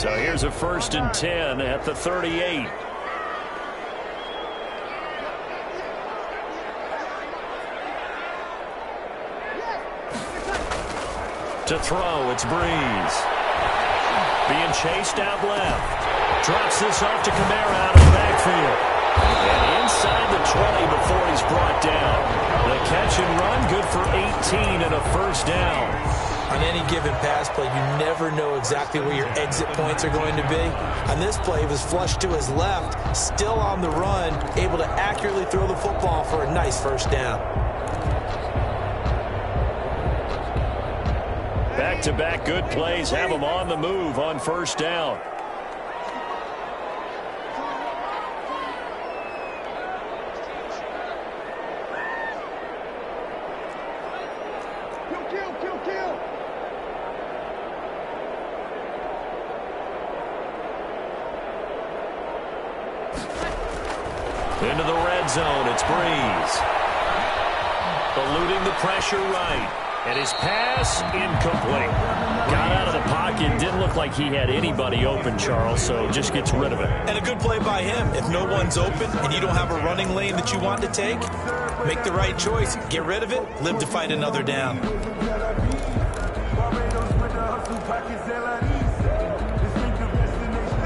So here's a 1st and 10 at the 38. To throw, it's Breeze. Being chased out left. Drops this off to Kamara out of the backfield. And inside the 20 before he's brought down. The catch and run, good for 18 and a 1st down. On any given pass play, you never know exactly where your exit points are going to be. On this play, he was flushed to his left, still on the run, able to accurately throw the football for a nice 1st down. Back-to-back good plays have him on the move on 1st down. Kill. Into the red zone, it's Breeze. Eluding the pressure right. And his pass, incomplete. Got out of the pocket, didn't look like he had anybody open, Charles, so just gets rid of it. And a good play by him. If no one's open and you don't have a running lane that you want to take, make the right choice. Get rid of it, live to fight another down.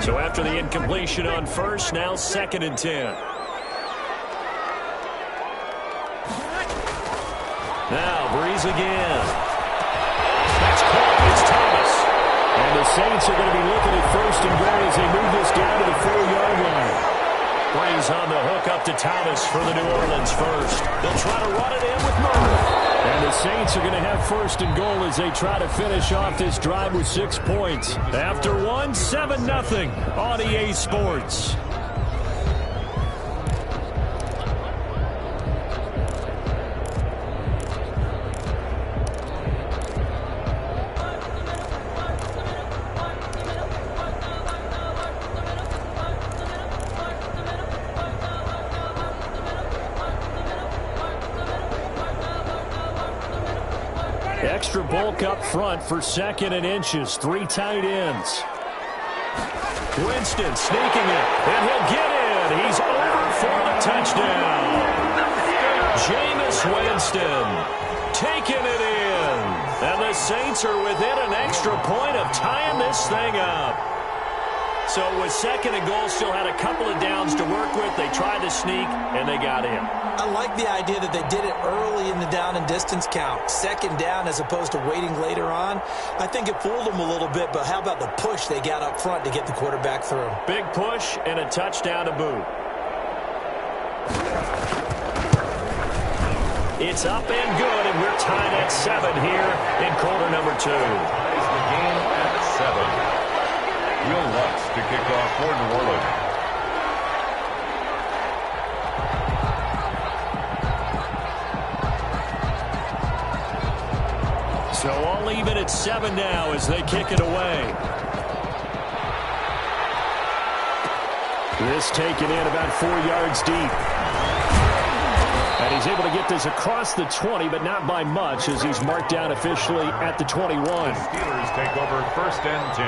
So after the incompletion on 1st, now 2nd and 10. Now, Breeze again. That's caught. It's Thomas. And the Saints are going to be looking at 1st and goal as they move this down to the 4-yard line. Breeze on the hook up to Thomas for the New Orleans 1st. They'll try to run it in with Murray. And the Saints are going to have 1st and goal as they try to finish off this drive with 6 points. After one, 7-0 on EA Sports. Extra bulk up front for 2nd and inches. 3 tight ends. Winston sneaking it, and he'll get in. He's over for the touchdown. Jameis Winston taking it in. And the Saints are within an extra point of tying this thing up. So with 2nd and goal, still had a couple of downs to work with. They tried to sneak, and they got in. I like the idea that they did it early in the down and distance count. 2nd down as opposed to waiting later on. I think it fooled them a little bit, but how about the push they got up front to get the quarterback through? Big push and a touchdown to boot. It's up and good, and we're tied at 7 here in quarter number 2. Ties the game at 7. Will Lutz to kick off for New Orleans. So all even at 7 now as they kick it away. This taken in about 4 yards deep. And he's able to get this across the 20, but not by much as he's marked down officially at the 21. The Steelers take over 1st and 10.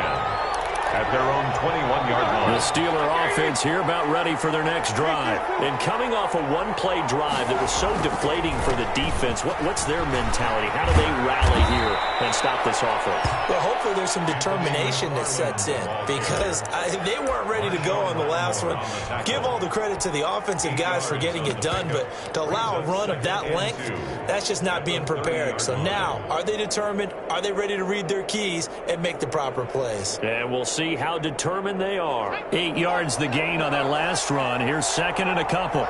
At their own 21-yard line. The Steeler offense here about ready for their next drive. And coming off a one-play drive that was so deflating for the defense, what's their mentality? How do they rally here and stop this offense? Well, hopefully there's some determination that sets in because they weren't ready to go on the last one. Give all the credit to the offensive guys for getting it done, but to allow a run of that length, that's just not being prepared. So now, are they determined? Are they ready to read their keys and make the proper plays? And we'll see how determined they are. 8 yards the gain on that last run. Here's 2nd and a couple.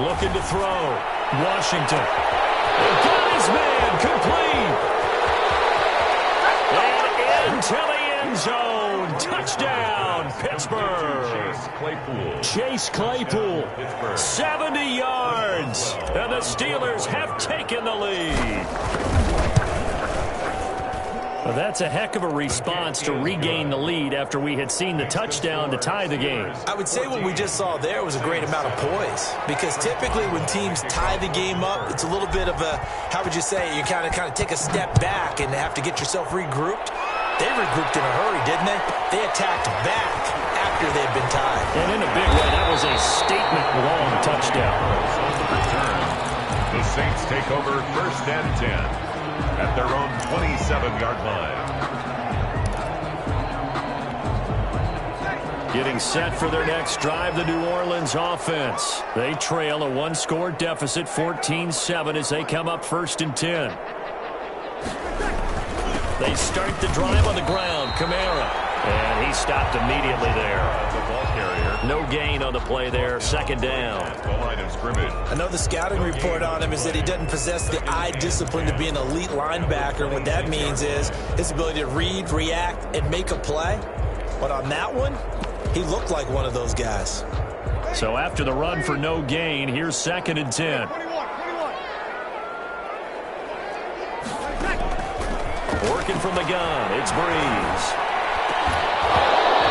Looking to throw. Washington. Got his man. Complete. And into the end zone. Touchdown, Pittsburgh. Chase Claypool. 70 yards. And the Steelers have taken the lead. Well, that's a heck of a response to regain the lead after we had seen the touchdown to tie the game. I would say what we just saw there was a great amount of poise, because typically when teams tie the game up, it's a little bit of a, how would you say, you kind of take a step back and have to get yourself regrouped. They regrouped in a hurry, didn't they? They attacked back after they'd been tied. And in a big way, that was a statement-long touchdown. Return. The Saints take over 1st and 10 at their own 27-yard line. Getting set for their next drive, the New Orleans offense. They trail a one-score deficit, 14-7, as they come up 1st and 10. They start the drive on the ground. Kamara. And he stopped immediately there. The ball carrier. No gain on the play there. 2nd down. At the line of scrimmage. I know the scouting report on him is that he doesn't possess the eye discipline to be an elite linebacker. And what that means is his ability to read, react, and make a play. But on that one, he looked like one of those guys. So after the run for no gain, here's 2nd and 10. Working from the gun, it's Breeze.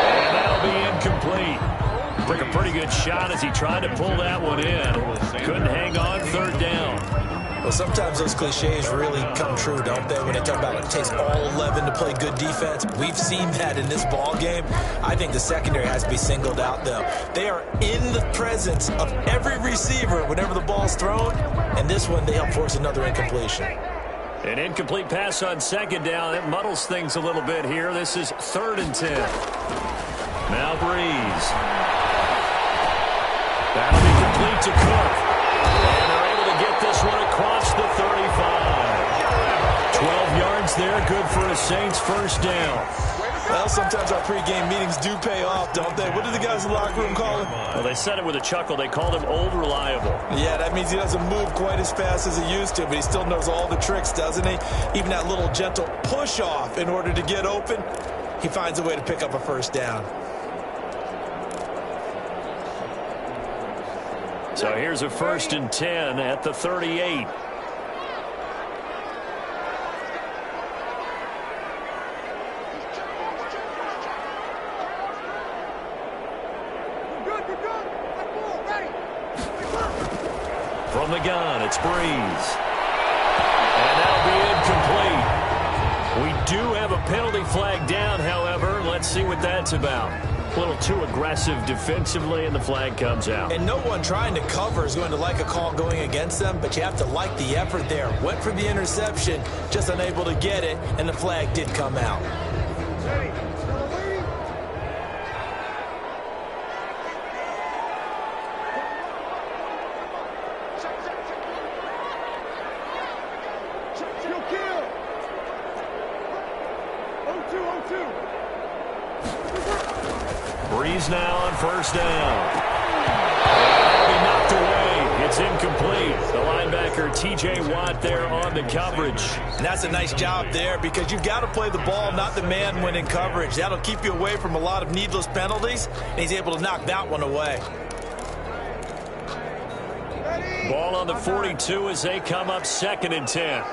And that'll be incomplete. Took a pretty good shot as he tried to pull that one in. Couldn't hang on, 3rd down. Well, sometimes those cliches really come true, don't they? When they talk about it takes all 11 to play good defense. We've seen that in this ball game. I think the secondary has to be singled out, though. They are in the presence of every receiver whenever the ball's thrown. And this one, they help force another incompletion. An incomplete pass on 2nd down. It muddles things a little bit here. This is 3rd and 10. Now Breeze. That'll be complete to Cook. And they're able to get this one across the 35. 12 yards there. Good for a Saints 1st down. Well, sometimes our pregame meetings do pay off, don't they? What do the guys in the locker room call him? Well, they said it with a chuckle. They called him Old Reliable. Yeah, that means he doesn't move quite as fast as he used to, but he still knows all the tricks, doesn't he? Even that little gentle push-off in order to get open, he finds a way to pick up a 1st down. So here's a 1st and 10 at the 38. From the gun, it's Breeze. And that'll be incomplete. We do have a penalty flag down, however. Let's see what that's about. A little too aggressive defensively, and the flag comes out. And no one trying to cover is going to like a call going against them, but you have to like the effort there. Went for the interception, just unable to get it, and the flag did come out. Breeze now on 1st down. That'll be knocked away. It's incomplete. The linebacker, T.J. Watt, there on the coverage. And that's a nice job there, because you've got to play the ball, not the man when in coverage. That'll keep you away from a lot of needless penalties, and he's able to knock that one away. Ball on the 42 as they come up 2nd and 10.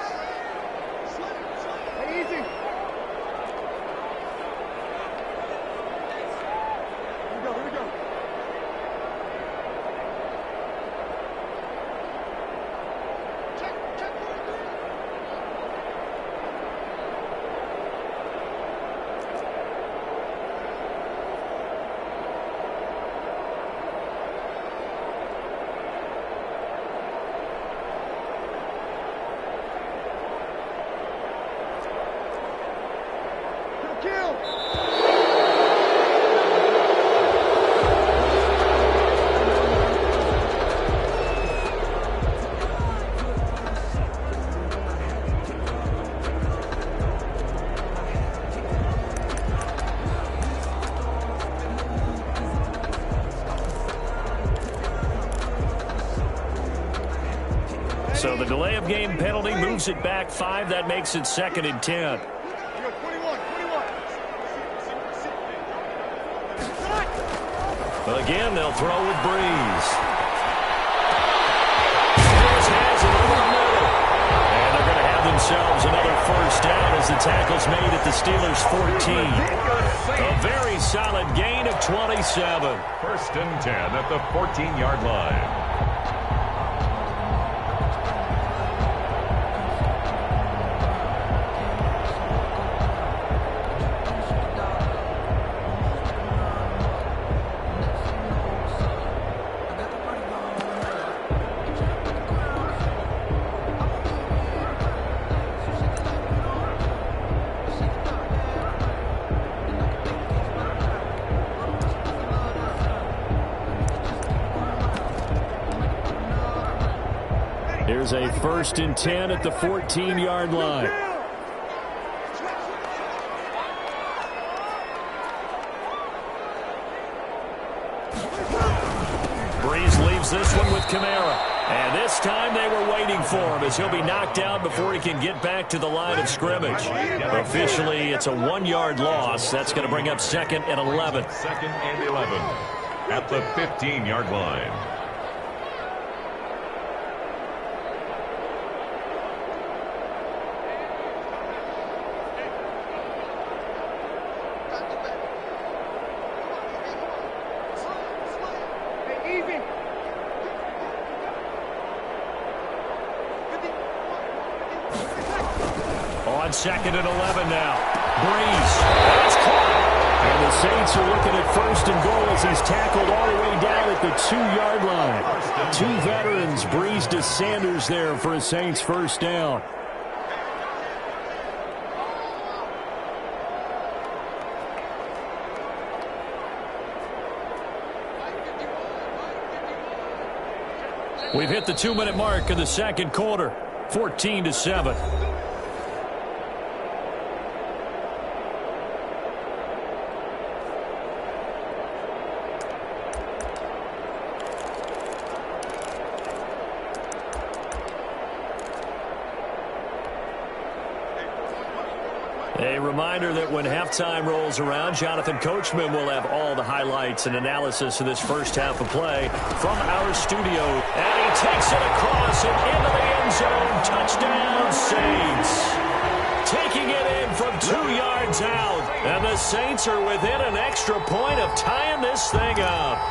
So the delay of game penalty moves it back 5. That makes it 2nd and 10. Well, again, they'll throw with Breeze. Has it over the middle. And they're going to have themselves another first down as the tackle's made at the Steelers' 14. A very solid gain of 27. First and 10 at the 14-yard line. Here's a first and 10 at the 14-yard line. Breeze leaves this one with Kamara. And this time they were waiting for him as he'll be knocked down before he can get back to the line of scrimmage. Officially, it's a 1-yard loss. That's going to bring up 2nd and 11. 2nd and 11 at the 15-yard line. On 2nd and 11 now. Breeze. That's caught. And the Saints are looking at 1st and goal as he's tackled all the way down at the 2-yard line. 2 veterans, Breeze to Sanders there for a Saints first down. We've hit the 2-minute mark of the second quarter. 14-7. A reminder that when halftime rolls around, Jonathan Coachman will have all the highlights and analysis of this first half of play from our studio. And he takes it across and into the end zone. Touchdown, Saints. Taking it in from 2 yards out. And the Saints are within an extra point of tying this thing up.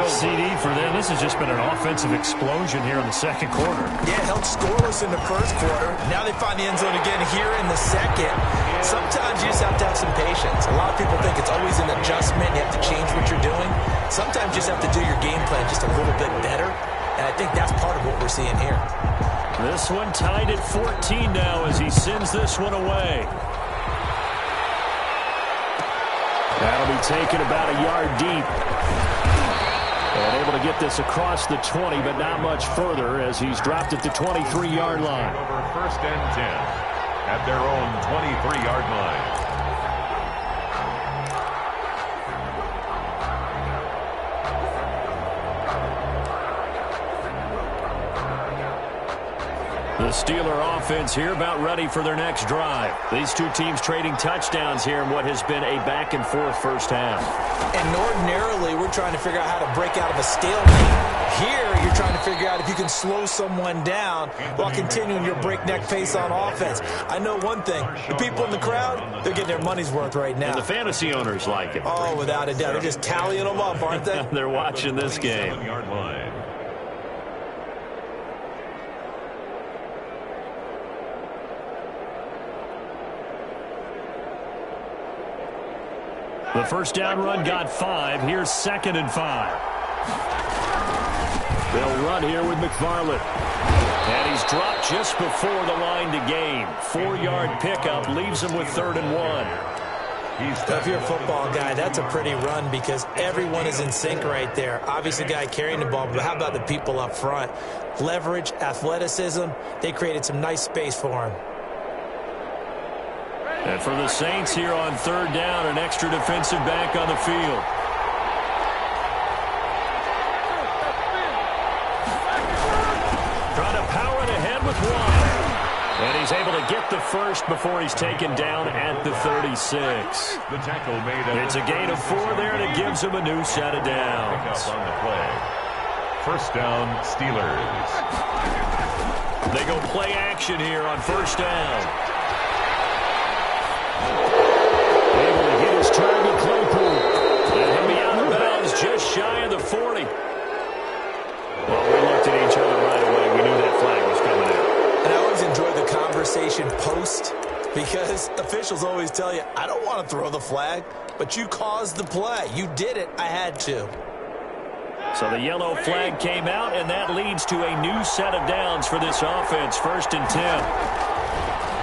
CD for them. This has just been an offensive explosion here in the second quarter. Yeah, held scoreless in the first quarter. Now they find the end zone again here in the second. Sometimes you just have to have some patience. A lot of people think it's always an adjustment. You have to change what you're doing. Sometimes you just have to do your game plan just a little bit better. And I think that's part of what we're seeing here. This one tied at 14 now as he sends this one away. That'll be taken about a yard deep. And able to get this across the 20, but not much further as he's dropped at the 23-yard line. Over 1st and 10 at their own 23-yard line. The Steeler offense here about ready for their next drive. These two teams trading touchdowns here in what has been a back-and-forth first half. And ordinarily, we're trying to figure out how to break out of a stalemate. Here, you're trying to figure out if you can slow someone down while continuing your breakneck pace on offense. I know one thing. The people in the crowd, they're getting their money's worth right now. And the fantasy owners like it. Oh, without a doubt. They're just tallying them up, aren't they? They're watching this game. Yard line. The first down run got 5. Here's 2nd and 5. They'll run here with McFarland. And he's dropped just before the line to gain. 4-yard pickup leaves him with 3rd and 1. If you're a football guy, that's a pretty run because everyone is in sync right there. Obviously, the guy carrying the ball, but how about the people up front? Leverage, athleticism, they created some nice space for him. And for the Saints here on 3rd down, an extra defensive back on the field. Trying to power it ahead with 1. And he's able to get the first before he's taken down at the 36. The tackle made. It's a gain of 4 there, and it gives him a new set of downs. On the play. First down, Steelers. They go play action here on first down. Able to hit his target, Claypool. And he'll be out of bounds just shy of the 40. Well, we looked at each other right away. We knew that flag was coming out. And I always enjoy the conversation post because officials always tell you, I don't want to throw the flag, but you caused the play. You did it. I had to. So the yellow flag came out, and that leads to a new set of downs for this offense. 1st and 10.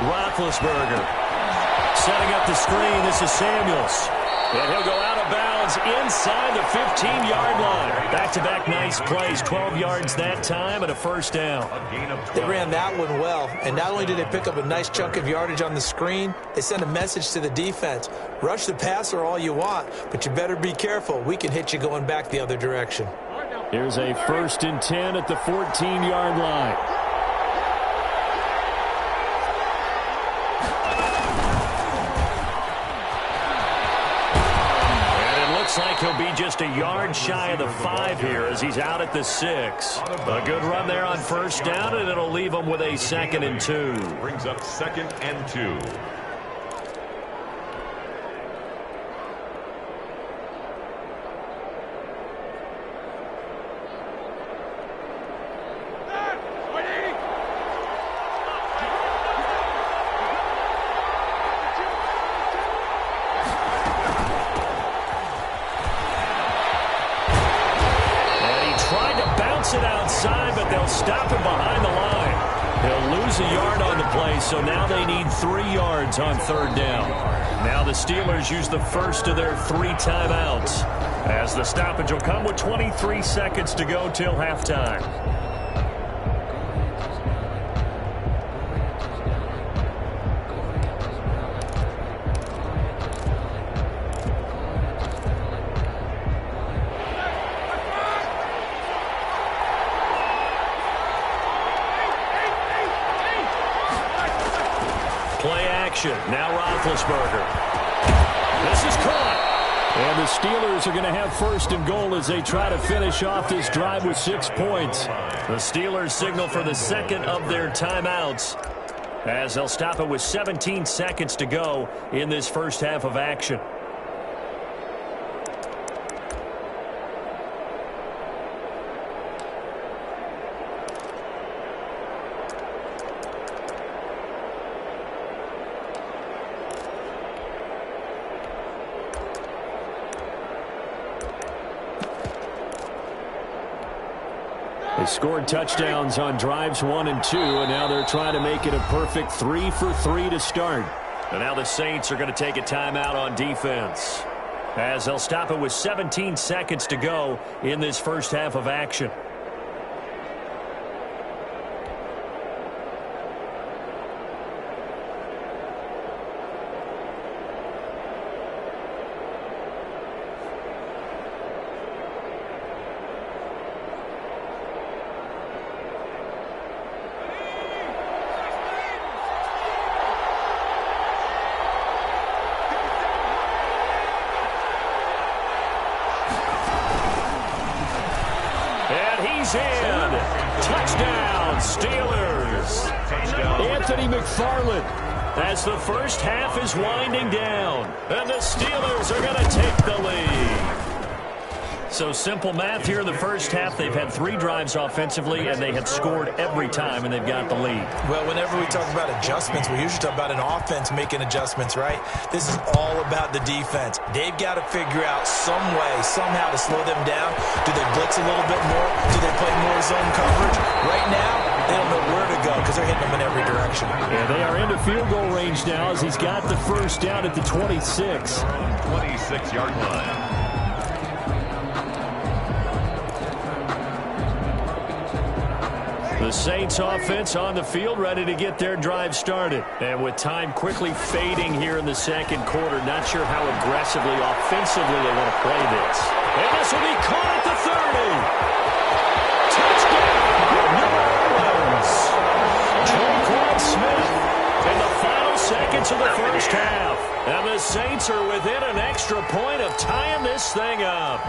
Roethlisberger setting up the screen. This is Samuels. And he'll go out of bounds inside the 15-yard line. Back-to-back nice plays. 12 yards that time and a first down. They ran that one well. And not only did they pick up a nice chunk of yardage on the screen, they sent a message to the defense. Rush the passer all you want, but you better be careful. We can hit you going back the other direction. Here's a 1st and 10 at the 14-yard line. Looks like he'll be just a yard shy of the 5 here as he's out at the 6. A good run there on first down, and it'll leave him with a 2nd and 2. Brings up 2nd and 2. It outside, but they'll stop him behind the line. He'll lose a yard on the play, so now they need 3 yards on 3rd down. Now the Steelers use the first of their 3 timeouts, as the stoppage will come with 23 seconds to go till halftime. Now Roethlisberger. This is caught. And the Steelers are going to have 1st and goal as they try to finish off this drive with 6 points. The Steelers signal for the 2nd of their timeouts as they'll stop it with 17 seconds to go in this first half of action. They scored touchdowns on drives 1 and 2, and now they're trying to make it a perfect 3 for 3 to start. And now the Saints are going to take a timeout on defense, as they'll stop it with 17 seconds to go in this first half of action. He's in. Touchdown, Steelers. Anthony McFarland, as the first half is winding down, and the Steelers are going to take the lead. So simple math here in the first half. They've had 3 drives offensively, and they have scored every time, and they've got the lead. Well, whenever we talk about adjustments, we usually talk about an offense making adjustments, right? This is all about the defense. They've got to figure out some way, somehow to slow them down. Do they blitz a little bit more? Do they play more zone coverage? Right now, they don't know where to go because they're hitting them in every direction. Yeah, they are into field goal range now as he's got the first down at the 26. 26-yard line. The Saints offense on the field, ready to get their drive started. And with time quickly fading here in the second quarter, not sure how aggressively, offensively they want to play this. And this will be caught at the 30. Touchdown, New Orleans. Jaquan Smith in the final seconds of the first half. And the the Saints are within an extra point of tying this thing up.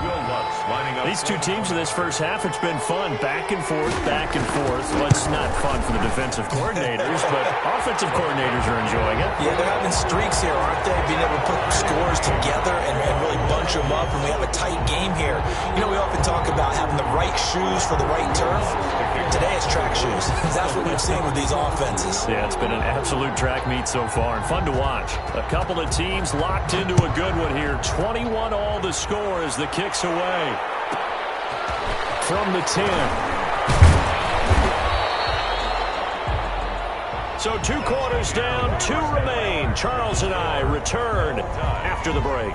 These two teams in this first half, it's been fun. Back and forth, back and forth. Well, it's not fun for the defensive coordinators, but offensive coordinators are enjoying it. Yeah, they're having streaks here, aren't they? Being able to put scores together and really bunch them up, and we have a tight game here. You know, we often talk about having the right shoes for the right turf. Today it's track shoes. That's what we've seen with these offenses. Yeah, it's been an absolute track meet so far, and fun to watch. A couple of teams locked into a good one here. 21-all the score as the kick's away. From the 10. So 2 quarters down, 2 remain. Charles and I return after the break.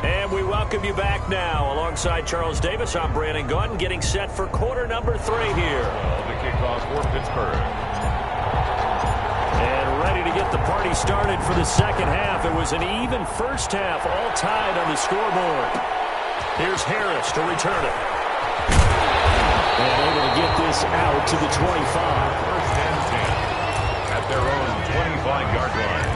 And we welcome you back now. Alongside Charles Davis, I'm Brandon Gaudin, getting set for quarter number 3 here. The kickoff for Pittsburgh. And ready to get the party started for the second half. It was an even first half, all tied on the scoreboard. Here's Harris to return it. And able to get this out to the 25. First and 10 at their own 25-yard line.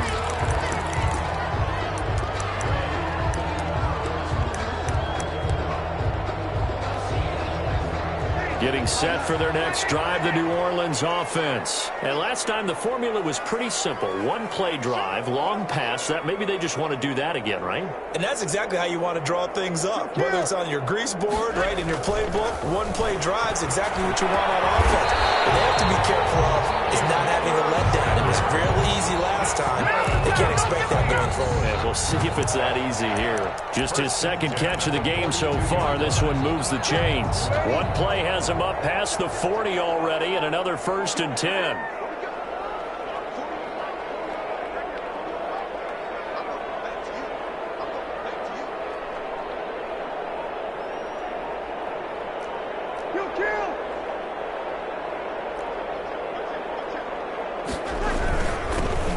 Getting set for their next drive, the New Orleans offense. And last time the formula was pretty simple. 1-play drive, long pass. That maybe they just want to do that again, right? And that's exactly how you want to draw things up. Whether it's on your grease board, right, in your playbook, 1-play drive's exactly what you want on offense. What they have to be careful of is not having a letdown. It was fairly easy last time. They can't expect that going forward. And we'll see if it's that easy here. Just his second catch of the game so far. This one moves the chains. 1 play has him up past the 40 already, and another 1st and 10.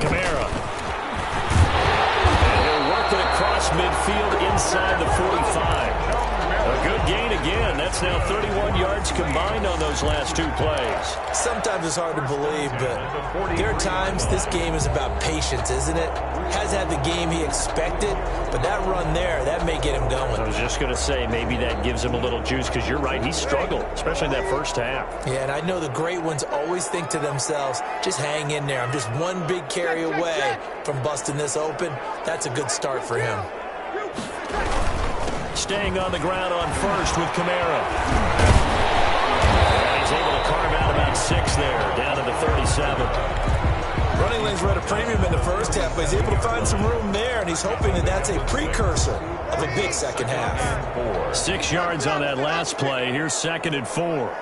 Kamara. And he'll work it across midfield inside the 45. A good gain again. That's now 31 yards combined on those last 2 plays. Sometimes it's hard to believe, but there are times this game is about patience, isn't it? Has had the game he expected, but that run there, that may get him going. I was just going to say, maybe that gives him a little juice, because you're right, he struggled, especially in that first half. Yeah, and I know the great ones always think to themselves, just hang in there. I'm just one big carry away from busting this open. That's a good start for him. Staying on the ground on first with Kamara. And he's able to carve out about 6 there, down to the 37. Running lanes were at a premium in the first half, but he's able to find some room there, and he's hoping that that's a precursor of a big second half. 6 yards on that last play. Here's 2nd and 4.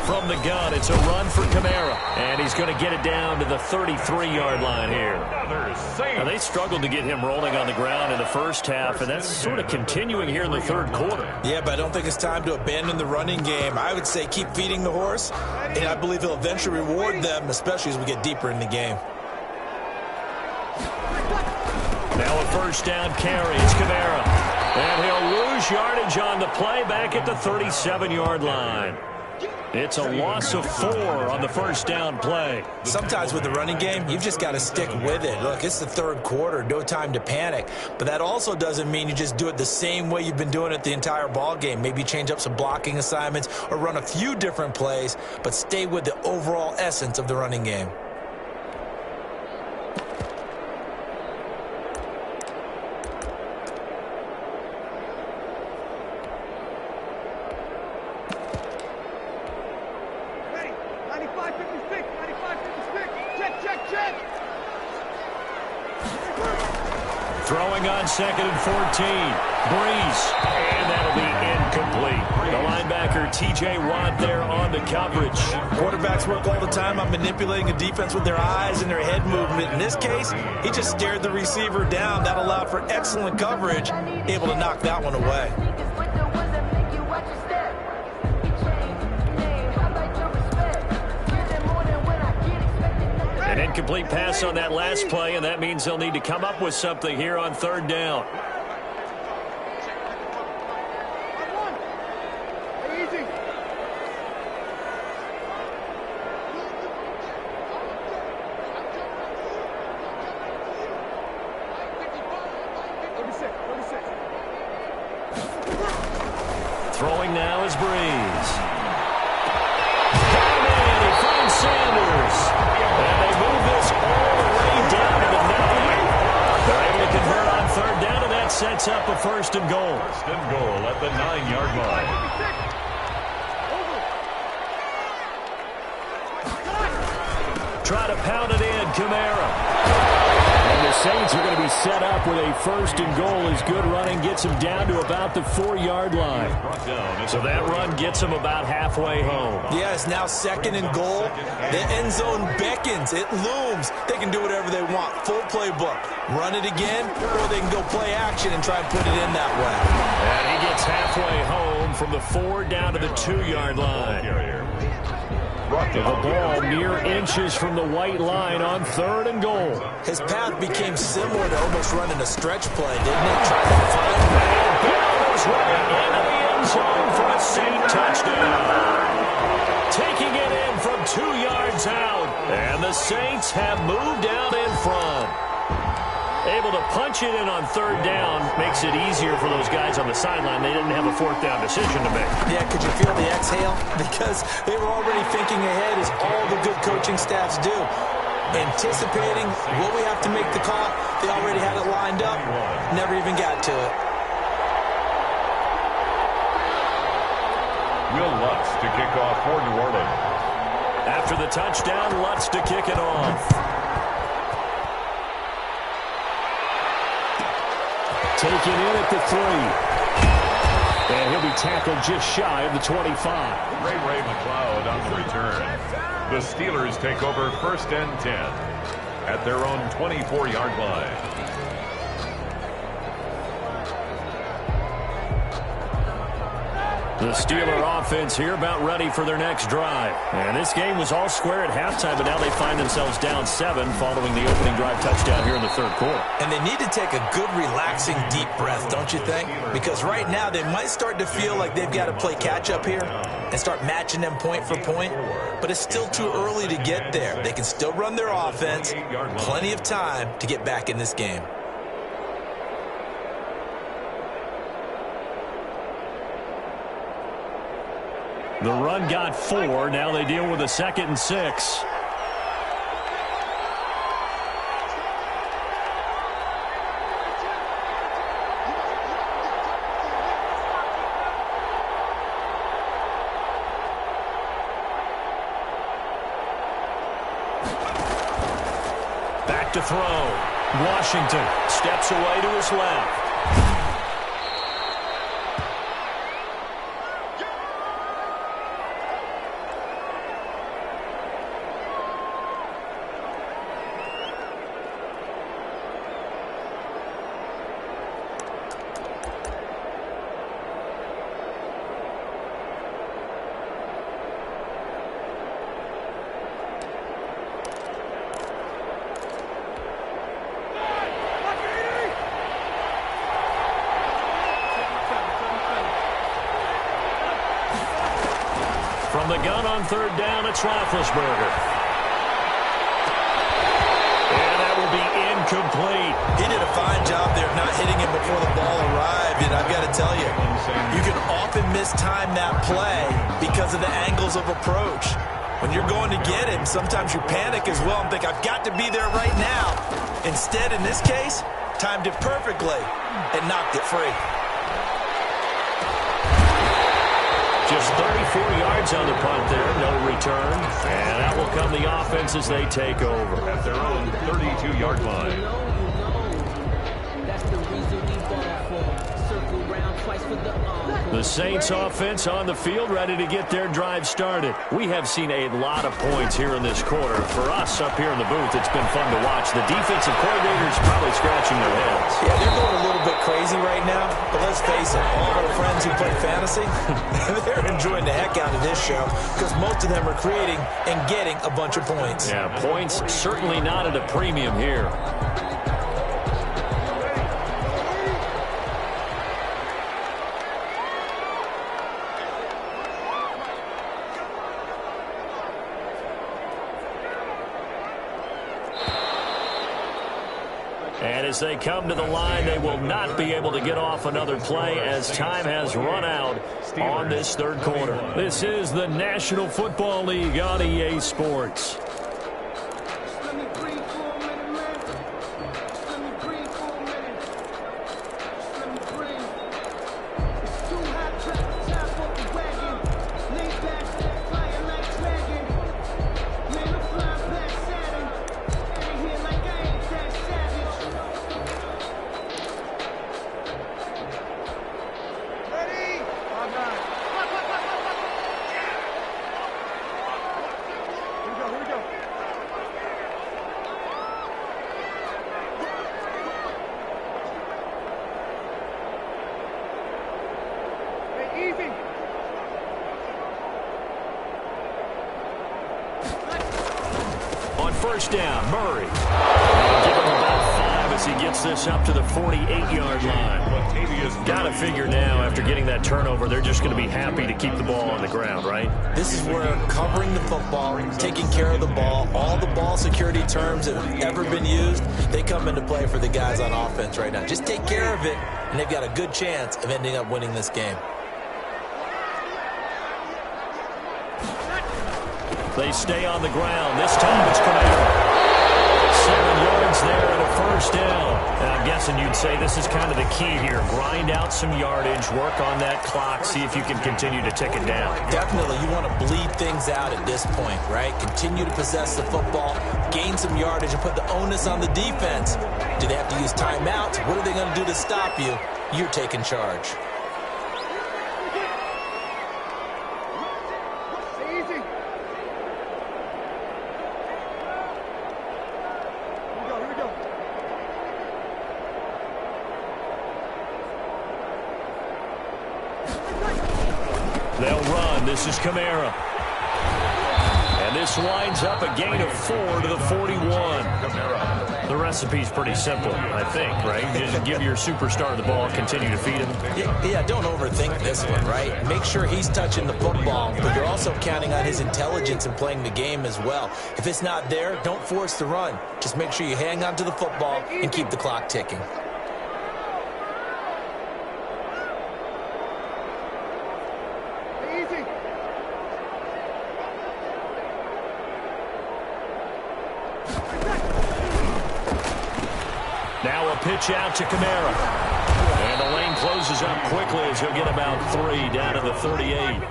From the gun, it's a run for Kamara. And he's going to get it down to the 33-yard line here. Now, they struggled to get him rolling on the ground in the first half, and that's sort of continuing here in the third quarter. Yeah, but I don't think it's time to abandon the running game. I would say keep feeding the horse, and I believe he'll eventually reward them, especially as we get deeper in the game. Now a first down carry. It's Kamara. And he'll lose yardage on the play back at the 37-yard line. It's a loss of 4 on the first down play. Sometimes with the running game, you've just got to stick with it. Look, it's the third quarter, no time to panic. But that also doesn't mean you just do it the same way you've been doing it the entire ball game. Maybe change up some blocking assignments or run a few different plays, but stay with the overall essence of the running game. Throwing on 2nd and 14. Breeze. And that'll be incomplete. The linebacker, T.J. Watt, there on the coverage. Quarterbacks work all the time on manipulating a defense with their eyes and their head movement. In this case, he just stared the receiver down. That allowed for excellent coverage, able to knock that one away. An incomplete pass on that last play, and that means they'll need to come up with something here on 3rd down. Throwing now is Breeze. Got him in. He finds Sanders. And they move this all the way down to the 9. They're able to convert on third down, and that sets up a first and goal. First and goal at the 9-yard line. Try to pound it in, Kamara. And the Saints are going to be set up with a first and goal as good running gets them down to about the 4-yard line. So that run gets them about halfway home. Yeah, it's now second and goal. The end zone beckons. It looms. They can do whatever they want. Full playbook. Run it again, or they can go play action and try and put it in that way. And he gets halfway home from the 4 down to the 2-yard line. The ball mere inches from the white line on third and goal. His path became similar to almost running a stretch play, didn't it? Trying to find a man. Ball is right into the end zone for a Saint touchdown. Taking it in from 2 yards out. And the Saints have moved out in front. Able to punch it in on third down makes it easier for those guys on the sideline. They didn't have a fourth down decision to make. Yeah, could you feel the exhale? Because they were already thinking ahead, as all the good coaching staffs do. Anticipating, will we have to make the call? They already had it lined up. Never even got to it. Will Lutz to kick off for New Orleans. After the touchdown, Lutz to kick it off. Taken in at the 3. And he'll be tackled just shy of the 25. Ray McLeod on the return. The Steelers take over first and 10 at their own 24-yard line. The Steeler offense here about ready for their next drive. And this game was all square at halftime, but now they find themselves down 7 following the opening drive touchdown here in the third quarter. And they need to take a good, relaxing, deep breath, don't you think? Because right now they might start to feel like they've got to play catch-up here and start matching them point for point. But it's still too early to get there. They can still run their offense. Plenty of time to get back in this game. The run got 4. Now they deal with a 2nd and 6. Back to throw. Washington steps away to his left. From the gun on third down, it's Roethlisberger. And that will be incomplete. He did a fine job there of not hitting him before the ball arrived. And I've got to tell you, you can often mistime that play because of the angles of approach. When you're going to get him, sometimes you panic as well and think, I've got to be there right now. Instead, in this case, timed it perfectly and knocked it free. Just 34 yards on the punt there, no return. And that will come the offense as they take over. At their own 32-yard line. The Saints offense on the field, ready to get their drive started. We have seen a lot of points here in this quarter. For us up here in the booth, it's been fun to watch. The defensive coordinators probably scratching their heads. Yeah, they're going a little bit crazy right now. But let's face it, all our friends who play fantasy, they're enjoying the heck out of this show because most of them are creating and getting a bunch of points. Yeah, points certainly not at a premium here. And as they come to the line, they will not be able to get off another play as time has run out on this third quarter. This is the National Football League on EA Sports. First down, Murray. Give him about 5 as he gets this up to the 48-yard line. Got to figure now, after getting that turnover, they're just going to be happy to keep the ball on the ground, right? This is where covering the football, taking care of the ball, all the ball security terms that have ever been used, they come into play for the guys on offense right now. Just take care of it, and they've got a good chance of ending up winning this game. They stay on the ground. This time it's Kamara. 7 yards there and a first down. And I'm guessing you'd say this is kind of the key here. Grind out some yardage, work on that clock, see if you can continue to tick it down. Definitely. You want to bleed things out at this point, right? Continue to possess the football, gain some yardage, and put the onus on the defense. Do they have to use timeouts? What are they going to do to stop you? You're taking charge. They'll run. This is Kamara. And this winds up a gain of 4 to the 41. The recipe's pretty simple, I think, right? Just give your superstar the ball, continue to feed him. Yeah, don't overthink this one, right? Make sure he's touching the football, but you're also counting on his intelligence in playing the game as well. If it's not there, don't force the run. Just make sure you hang on to the football and keep the clock ticking. Now a pitch out to Kamara. And the lane closes up quickly as he'll get about 3 down to the 38.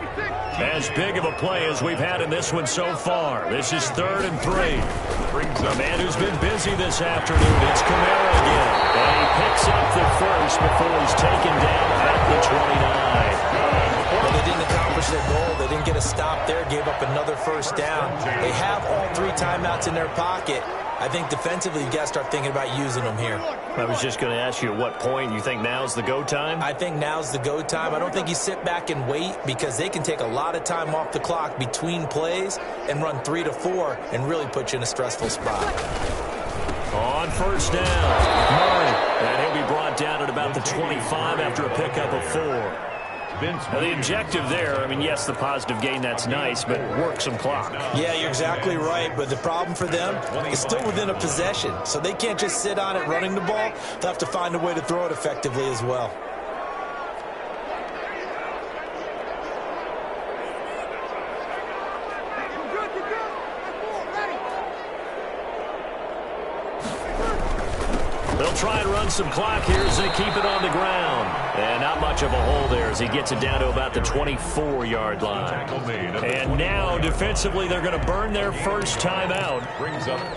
As big of a play as we've had in this one so far. This is 3rd and 3. A man who's been busy this afternoon. It's Kamara again. And he picks up the first before he's taken down at the 29. Well, they didn't accomplish their goal. They didn't get a stop there. Gave up another first down. They have all 3 timeouts in their pocket. I think defensively, you've got to start thinking about using them here. I was just going to ask you at what point you think now's the go time? I think now's the go time. I don't think you sit back and wait because they can take a lot of time off the clock between plays and run 3 to 4 and really put you in a stressful spot. On first down, Murray. And he'll be brought down at about the 25 after a pickup of 4. Now, the objective there, I mean, yes, the positive gain, that's nice, but work some clock. Yeah, you're exactly right, but the problem for them is still within a possession, so they can't just sit on it running the ball. They'll have to find a way to throw it effectively as well. They'll try and run some clock here as they keep it on the ground. And not much of a hole there as he gets it down to about the 24-yard line. And now, defensively, they're going to burn their first timeout.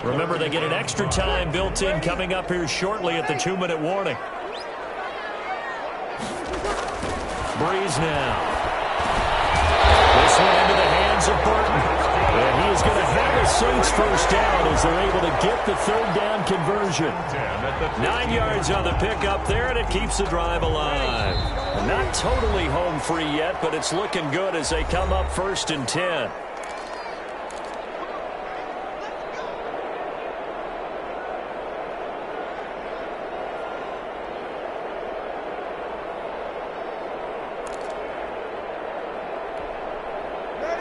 Remember, they get an extra time built in coming up here shortly at the 2-minute warning. Breeze now. This one into the hands of Burton. And he is going to have a Saints first down as they're able to get the 3rd down conversion. 9 yards on the pickup there, and it keeps the drive alive. Not totally home free yet, but it's looking good as they come up 1st and 10.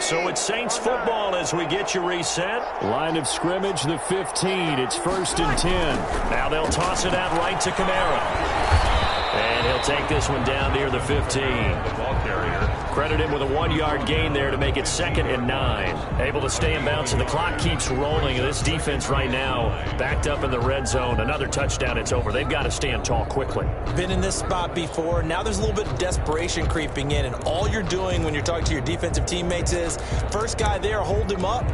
So it's Saints football as we get you reset. Line of scrimmage, the 15. It's 1st and 10. Now they'll toss it out right to Kamara. And he'll take this one down near the 15. The ball carrier. Credit him with a 1-yard gain there to make it 2nd and 9. Able to stay in bounds, and the clock keeps rolling. And this defense right now backed up in the red zone. Another touchdown, it's over. They've got to stand tall quickly. Been in this spot before. Now there's a little bit of desperation creeping in, and all you're doing when you're talking to your defensive teammates is first guy there, hold him up.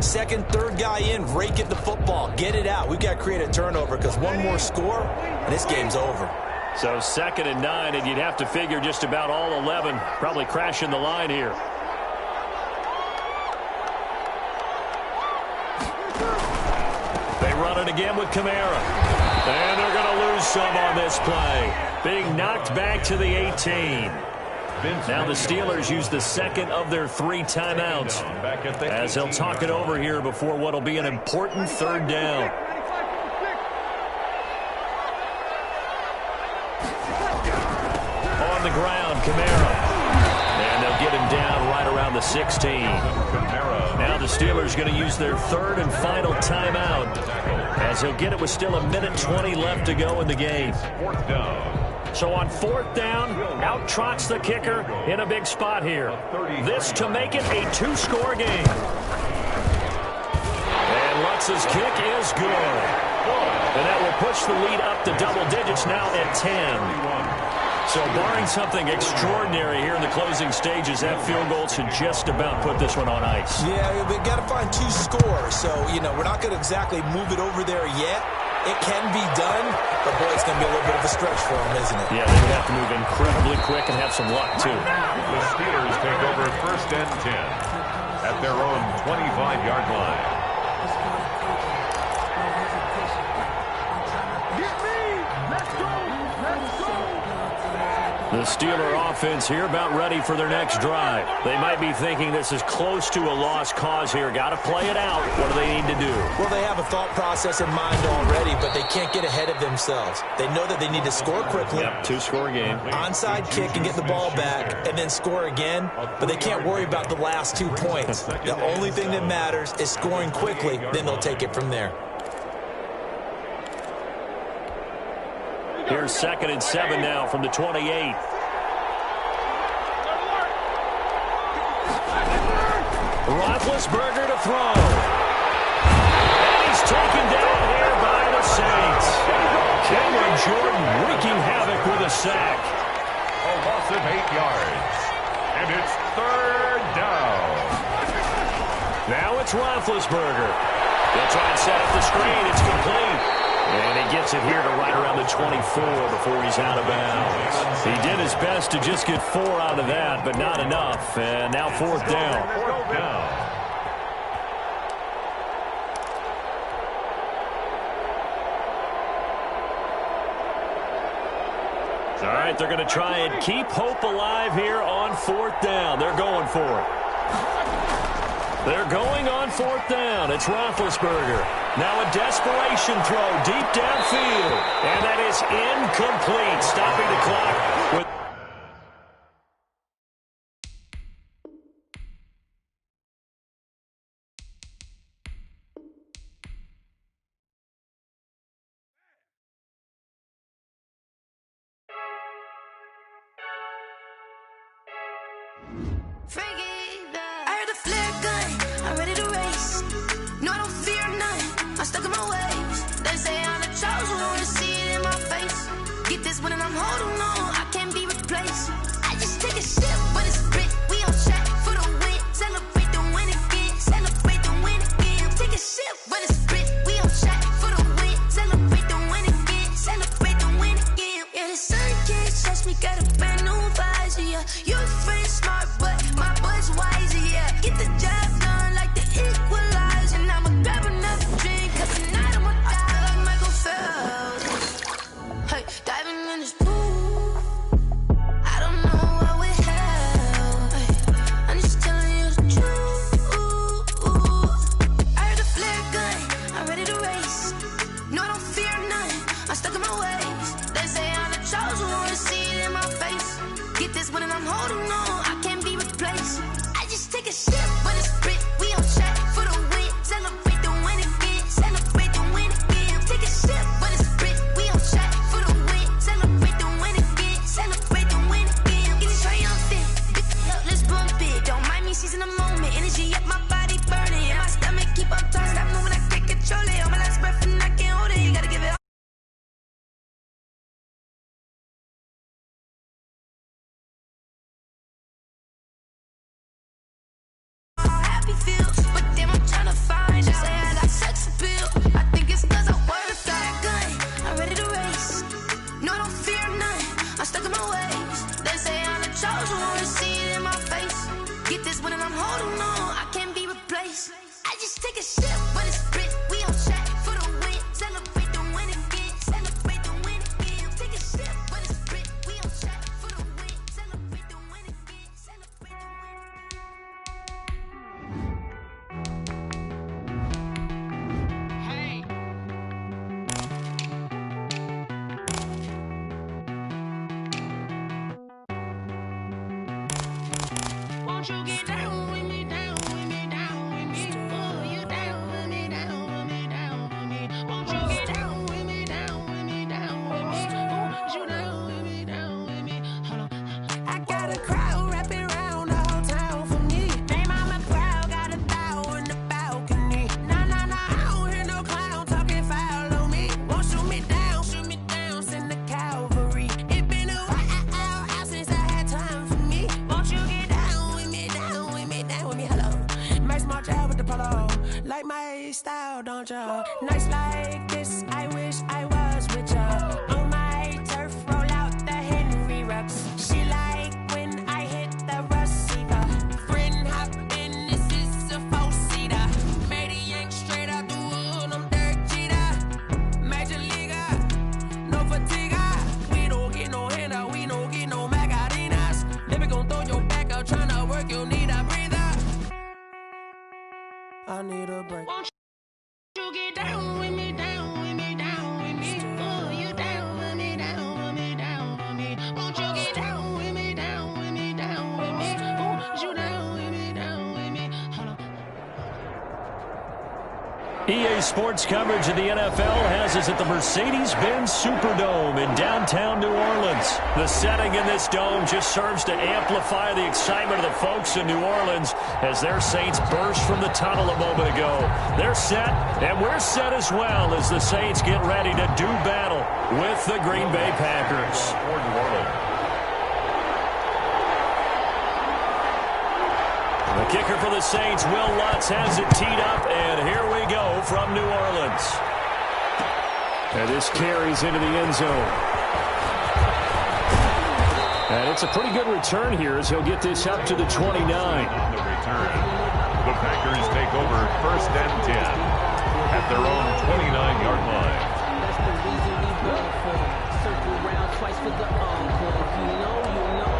Second, third guy in, rake it the football. Get it out. We've got to create a turnover because one more score, and this game's over. So 2nd and 9, and you'd have to figure just about all 11 probably crashing the line here. They run it again with Kamara. And they're going to lose some on this play. Being knocked back to the 18. Now the Steelers use the 2nd of their 3 timeouts as they'll talk it over here before what will be an important 3rd down. On the ground, Kamara. And they'll get him down right around the 16. Now the Steelers going to use their 3rd and final timeout as he'll get it with still 1:20 left to go in the game. 4th down. So on 4th down, out trots the kicker in a big spot here. This to make it a 2-score game. And Lutz's kick is good. And that will push the lead up to double digits now at 10. So barring something extraordinary here in the closing stages, that field goal should just about put this one on ice. Yeah, we've got to find 2 scores. So, we're not going to exactly move it over there yet. It can be done, but boy, it's going to be a little bit of a stretch for them, isn't it? Yeah, they would have to move incredibly quick and have some luck, too. The Steelers take over 1st and 10 at their own 25-yard line. The Steeler offense here about ready for their next drive. They might be thinking this is close to a lost cause here. Got to play it out. What do they need to do? Well, they have a thought process in mind already, but they can't get ahead of themselves. They know that they need to score quickly. Yep, 2-score game. Onside kick and get the ball back and then score again, but they can't worry about the last 2 points. The only thing that matters is scoring quickly, then they'll take it from there. Here's 2nd and 7 now from the 28. Roethlisberger to throw. And he's taken down here by the Saints. Cameron Jordan wreaking havoc with a sack. A loss of 8 yards. And it's 3rd down. Now it's Roethlisberger. They'll try and set up the screen. It's complete. And he gets it here to right around the 24 before he's out of bounds. He did his best to just get 4 out of that, but not enough. And now 4th down. 4th down. All right, they're going to try and keep hope alive here on 4th down. They're going for it. They're going on 4th down. It's Roethlisberger. Now a desperation throw deep downfield. And that is incomplete. Stopping the clock with... I heard the flare gun, I'm ready to race. No, I don't fear none, I'm stuck in my ways. They say I'm the chosen one, to see it in my face. Get this one and I'm holding on, I can't be replaced. I just take a sip, but it's spit, we on track for the win. Celebrate the win again, celebrate the win again. Take a sip, but it's spit, we on track for the win. Celebrate the win again, celebrate the win again. Yeah, the sun can't touch me, got a brand new visor, yeah. You're a friend, smart, but my buddy Nights like this, I wish I was with ya. On my turf, roll out the Henry rocks. She like when I hit the receiver. Friend hop in, this is a four-seater. Made a yank straight out the wood, I'm Derek Jeter. Major leaguer, no fatigue. We don't get no handout, we don't get no Macarinas. Never gon' throw your back out, tryna work, you need a breather. I need a break. You get down with me, down with me, down with me. Oh, you down with me, down with me, down with me. Won't you get down with me, down with me, down with me? Oh, you down with me, down with me. Hold on. EA Sports coverage of the NFL has us at the Mercedes-Benz Superdome in downtown New Orleans. The setting in this dome just serves to amplify the excitement of the folks in New Orleans as their Saints burst from the tunnel a moment ago. They're set, and we're set as well as the Saints get ready to do battle with the Green Bay Packers. The kicker for the Saints, Will Lutz, has it teed up, and here we go from New Orleans. And this carries into the end zone. And it's a pretty good return here as he'll get this up to the 29. On the return, the Packers take over 1st and 10 at their own 29-yard line. That's the reason we run for. Circle round twice for the encore. If you know, you know.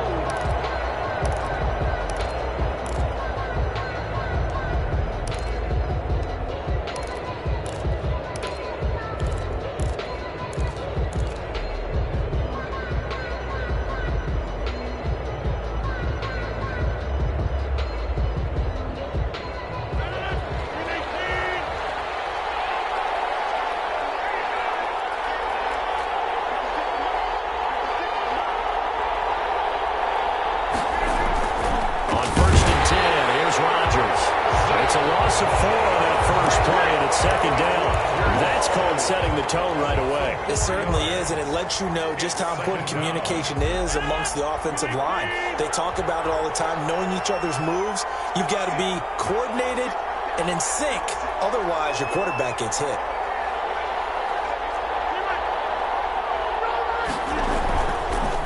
Setting the tone right away. It certainly is, and it lets you know just how important communication is amongst the offensive line. They talk about it all the time, knowing each other's moves. You've got to be coordinated and in sync. Otherwise, your quarterback gets hit.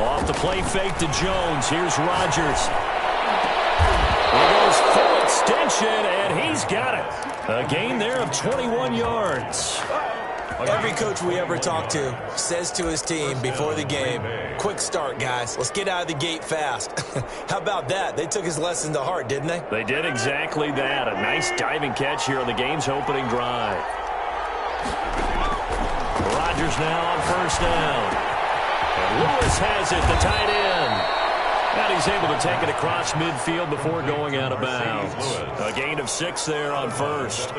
Off the play fake to Jones. Here's Rodgers. He goes full extension, and he's got it. A gain there of 21 yards. Every coach we ever talk to says to his team before the game, quick start, guys. Let's get out of the gate fast. How about that? They took his lesson to heart, didn't they? They did exactly that. A nice diving catch here on the game's opening drive. Rodgers now on 1st down. And Lewis has it, the tight end. And he's able to take it across midfield before going out of bounds. A gain of 6 there on 1st.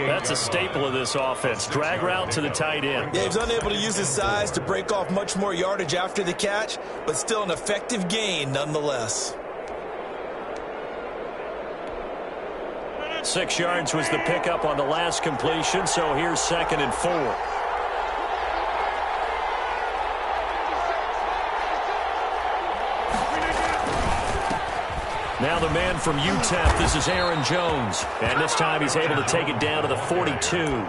That's a staple of this offense. Drag route to the tight end. Yeah, he's unable to use his size to break off much more yardage after the catch, but still an effective gain nonetheless. 6 yards was the pickup on the last completion, so here's 2nd and 4. Now the man from UTEP, this is Aaron Jones. And this time he's able to take it down to the 42.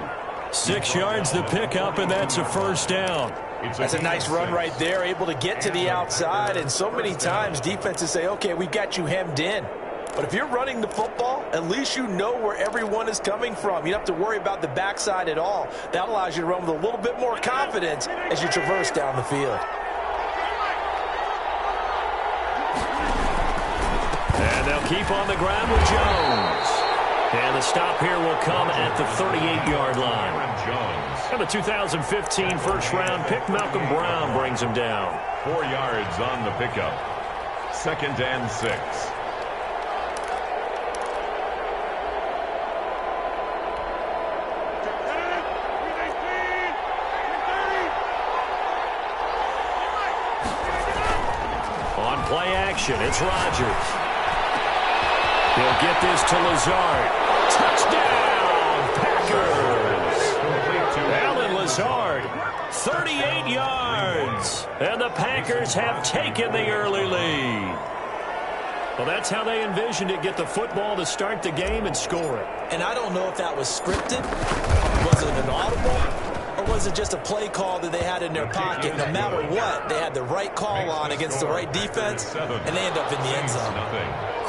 6 yards the pickup, and that's a 1st down. That's a nice run right there, able to get to the outside. And so many times defenses say, okay, we've got you hemmed in. But if you're running the football, at least you know where everyone is coming from. You don't have to worry about the backside at all. That allows you to run with a little bit more confidence as you traverse down the field. And they'll keep on the ground with Jones. And the stop here will come at the 38-yard line. And the 2015 first-round pick, Malcolm Brown, brings him down. 4 yards on the pickup. 2nd and 6. On play action, it's Rodgers. He'll get this to Lazard. Touchdown, Packers! Alan Lazard, 38 yards. And the Packers have taken the early lead. Well, that's how they envisioned it, get the football to start the game and score it. And I don't know if that was scripted. Was it an wasn't just a play call that they had in their pocket. No matter what, they had the right call on against the right defense, and they end up in the end zone.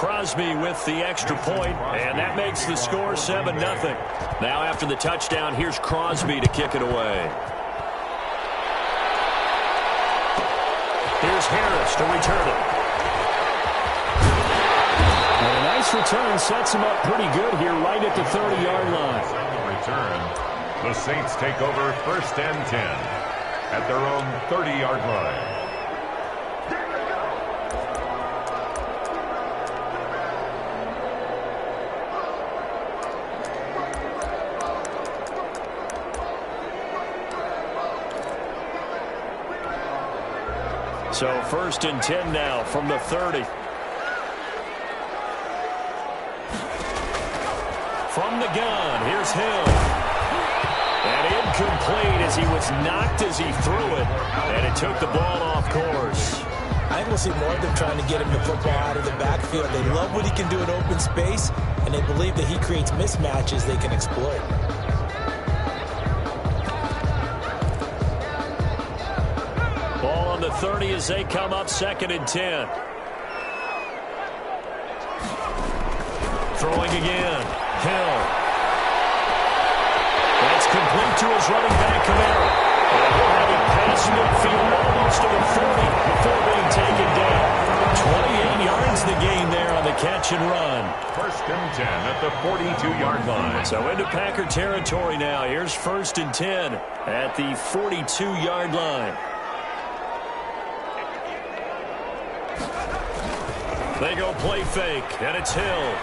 Crosby with the extra point, and that makes the score 7-0. Now after the touchdown, here's Crosby to kick it away. Here's Harris to return it. And a nice return sets him up pretty good here right at the 30-yard line. Second return, the Saints take over 1st and 10 at their own 30-yard line. So 1st and 10 now from the 30. From the gun, here's Hill. And incomplete as he was knocked as he threw it. And it took the ball off course. I think we'll see more of them trying to get him the football out of the backfield. They love what he can do in open space, and they believe that he creates mismatches they can exploit. Ball on the 30 as they come up 2nd and 10. Throwing again. Hill. That's complete to his running back, Kamara. And he'll have it past midfield almost to the 40 before being taken down. 28 yards the gain there on the catch and run. 1st and 10 at the 42-yard line. So into Packer territory now. Here's 1st and 10 at the 42-yard line. They go play fake, and it's Hill.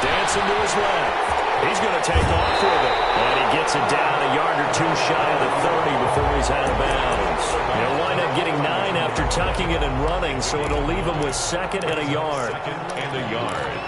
Dancing to his left. He's going to take off with it. And he gets it down a yard or two shy of the 30 before he's out of bounds. He'll wind up getting 9 after tucking it and running, so it'll leave him with 2nd and a yard. 2nd and a yard.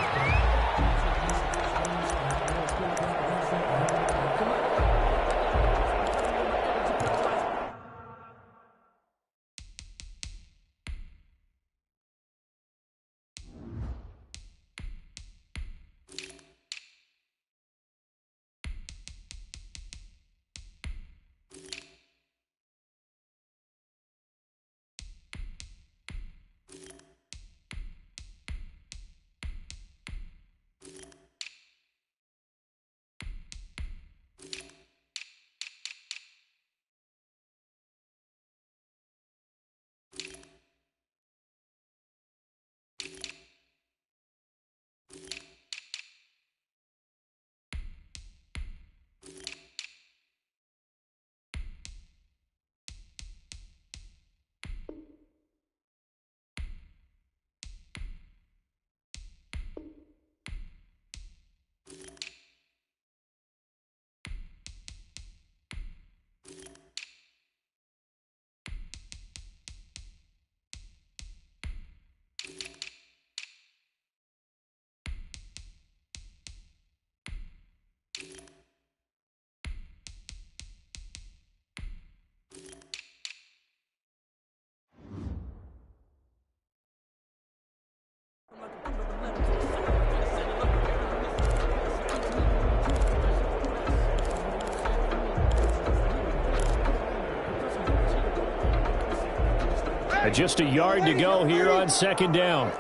Just a yard to go here on 2nd down.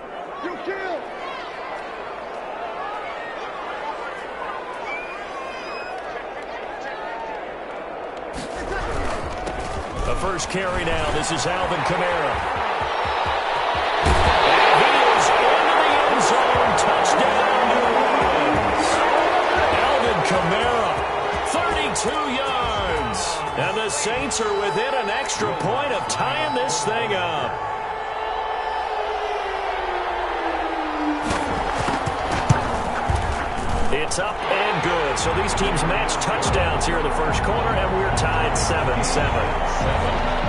The first carry now. This is Alvin Kamara. And he is into the end zone. Touchdown, New Orleans. Alvin Kamara, 32 yards. And the Saints are within an extra point of tying this thing up. It's up and good. So these teams match touchdowns here in the first quarter, and we're tied 7-7.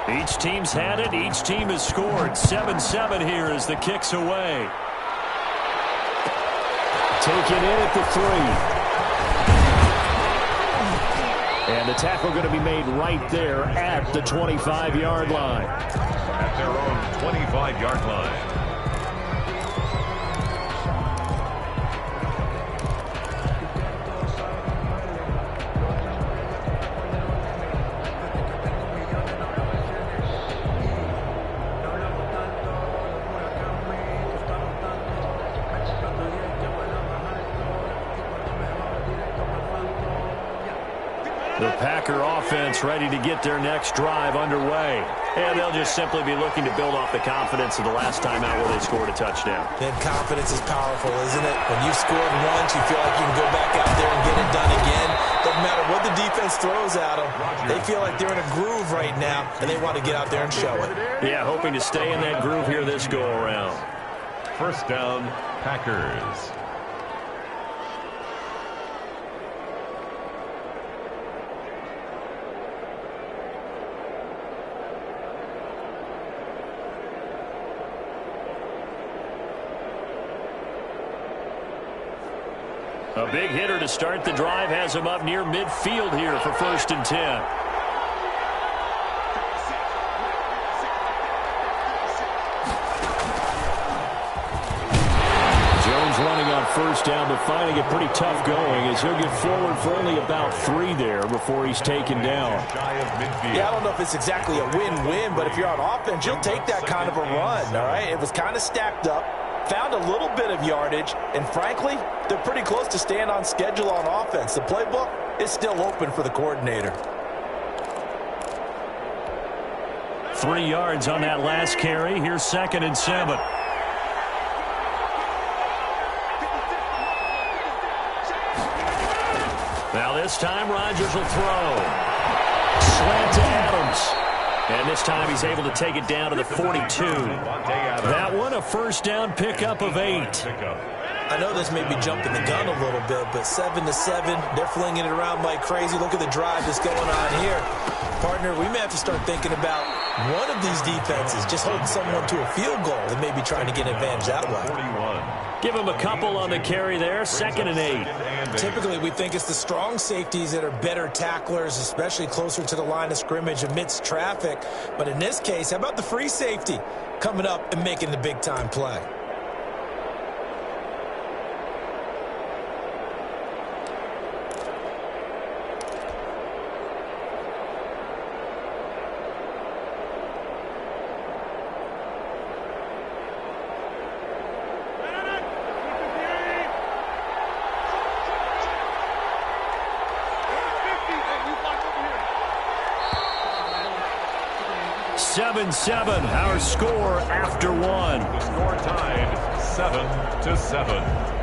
Each team's had it. Each team has scored. 7-7 here as the kick's away. Taken in at the 3. And the tackle going to be made right there at the 25-yard line. At their own 25-yard line. The Packer offense ready to get their next drive underway. And they'll just simply be looking to build off the confidence of the last time out where they scored a touchdown. And confidence is powerful, isn't it? When you've scored once, you feel like you can go back out there and get it done again. Doesn't matter what the defense throws at them. They feel like they're in a groove right now, and they want to get out there and show it. Yeah, hoping to stay in that groove here this go-around. First down, Packers. A big hitter to start the drive has him up near midfield here for 1st and 10. Jones running on 1st down, but finding it pretty tough going as he'll get forward for only about 3 there before he's taken down. Yeah, I don't know if it's exactly a win-win, but if you're on offense, you'll take that kind of a run, all right? It was kind of stacked up. Found a little bit of yardage, and frankly, they're pretty close to staying on schedule on offense. The playbook is still open for the coordinator. 3 yards on that last carry. Here's 2nd and 7. Now this time, Rodgers will throw. Slant to Adams. And this time he's able to take it down to the 42. That one a 1st down pickup of 8. I know this may be jumping the gun a little bit, but 7-7, they're flinging it around like crazy. Look at the drive that's going on here. Partner, we may have to start thinking about one of these defenses just holding someone to a field goal and maybe trying to get an advantage that way. Give him a couple on the carry there, 2nd and 8. Typically, we think it's the strong safeties that are better tacklers, especially closer to the line of scrimmage amidst traffic. But in this case, how about the free safety coming up and making the big-time play? Our score after 1. The score tied 7-7.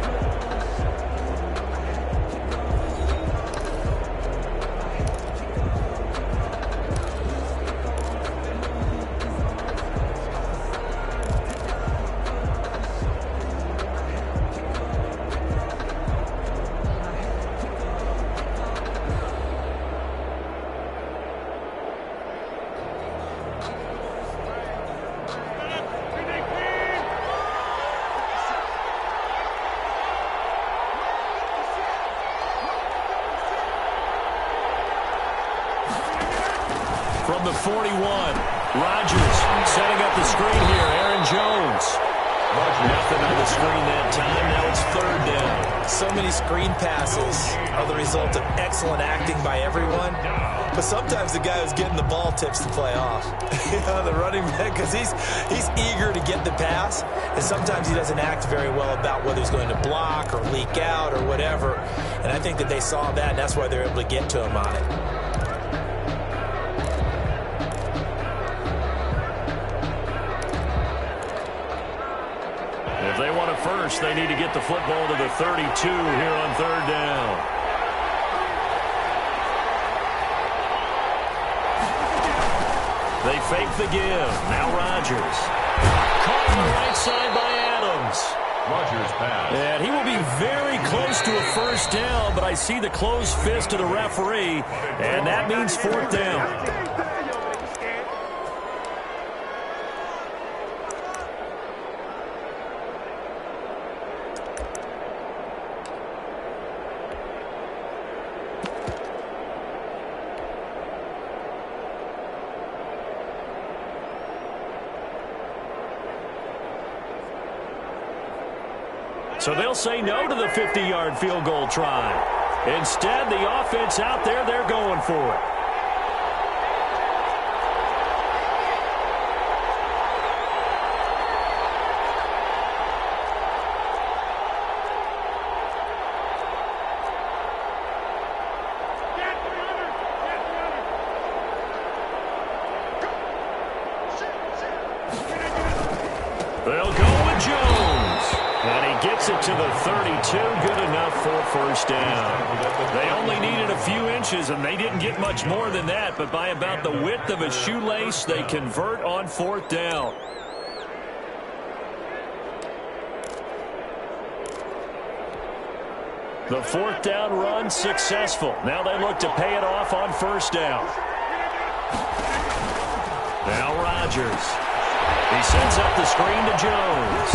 From the 41, Rodgers setting up the screen here. Aaron Jones. Nothing on the screen that time. Now it's 3rd down. So many screen passes are the result of excellent acting by everyone. But sometimes the guy who's getting the ball tips the play off. The running back, because he's eager to get the pass. And sometimes he doesn't act very well about whether he's going to block or leak out or whatever. And I think that they saw that, and that's why they're able to get to him on it. If they want a first, they need to get the football to the 32 here on 3rd down. They fake the give. Now Rodgers. Caught on the right side by Adams. Rodgers pass. And he will be very close to a 1st down, but I see the closed fist of the referee, and that means 4th down. So they'll say no to the 50-yard field goal try. Instead, the offense out there, they're going for it. They'll go with Jones. And he gets it to the 32. Good enough for first down. They only needed a few inches, and they didn't get much more than that. But by about the width of a shoelace, they convert on fourth down. The fourth down run successful. Now they look to pay it off on first down. Now Rodgers. He sends up the screen to Jones.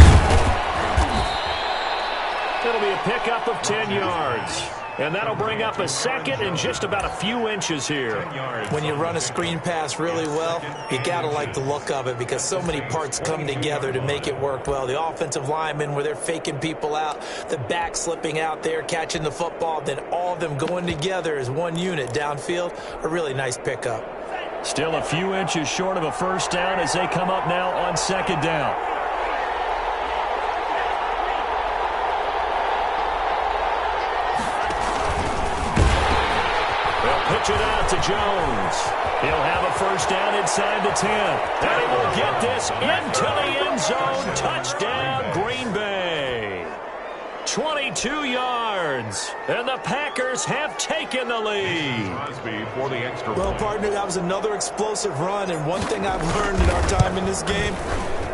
It'll be a pickup of 10 yards. And that'll bring up a second and just about a few inches here. When you run a screen pass really well, you got to like the look of it because so many parts come together to make it work well. The offensive linemen, where they're faking people out, the back slipping out there, catching the football, then all of them going together as one unit downfield. A really nice pickup. Still a few inches short of a first down as they come up now on second down. They'll pitch it out to Jones. He'll have a first down inside the 10. And he will get this into the end zone. Touchdown, Green Bay. 22 yards, and the Packers have taken the lead. Well, partner, that was another explosive run, and one thing I've learned in our time in this game,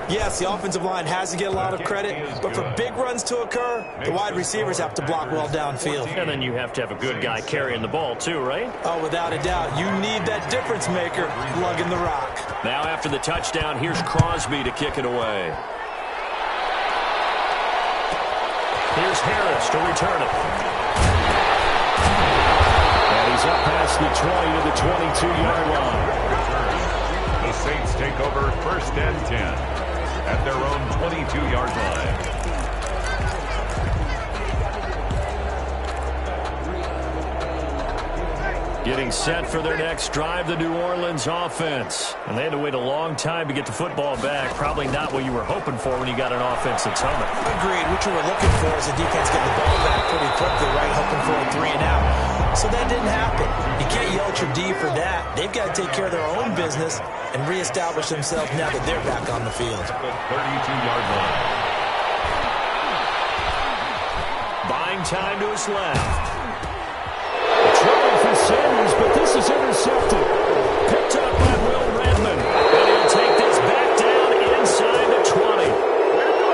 yes, the offensive line has to get a lot of credit, but for big runs to occur, the wide receivers have to block well downfield. And then you have to have a good guy carrying the ball too, right? Oh, without a doubt. You need that difference maker lugging the rock. Now after the touchdown, here's Crosby to kick it away. Here's Harris to return it. And he's up past the 20 to the 22-yard line. The Saints take over first and 10 at their own 22-yard line. Getting set for their next drive, the New Orleans offense. And they had to wait a long time to get the football back. Probably not what you were hoping for when you got an offense that's humming. Agreed. What you were looking for is the defense getting the ball back pretty quickly, right? Hoping for a 3 and out. So that didn't happen. You can't yell at your D for that. They've got to take care of their own business and reestablish themselves now that they're back on the field. 32-yard line. Buying time to his left. Trying for Sanders, but this is intercepted. Picked up by Will Redmond. And he'll take this back down inside the 20.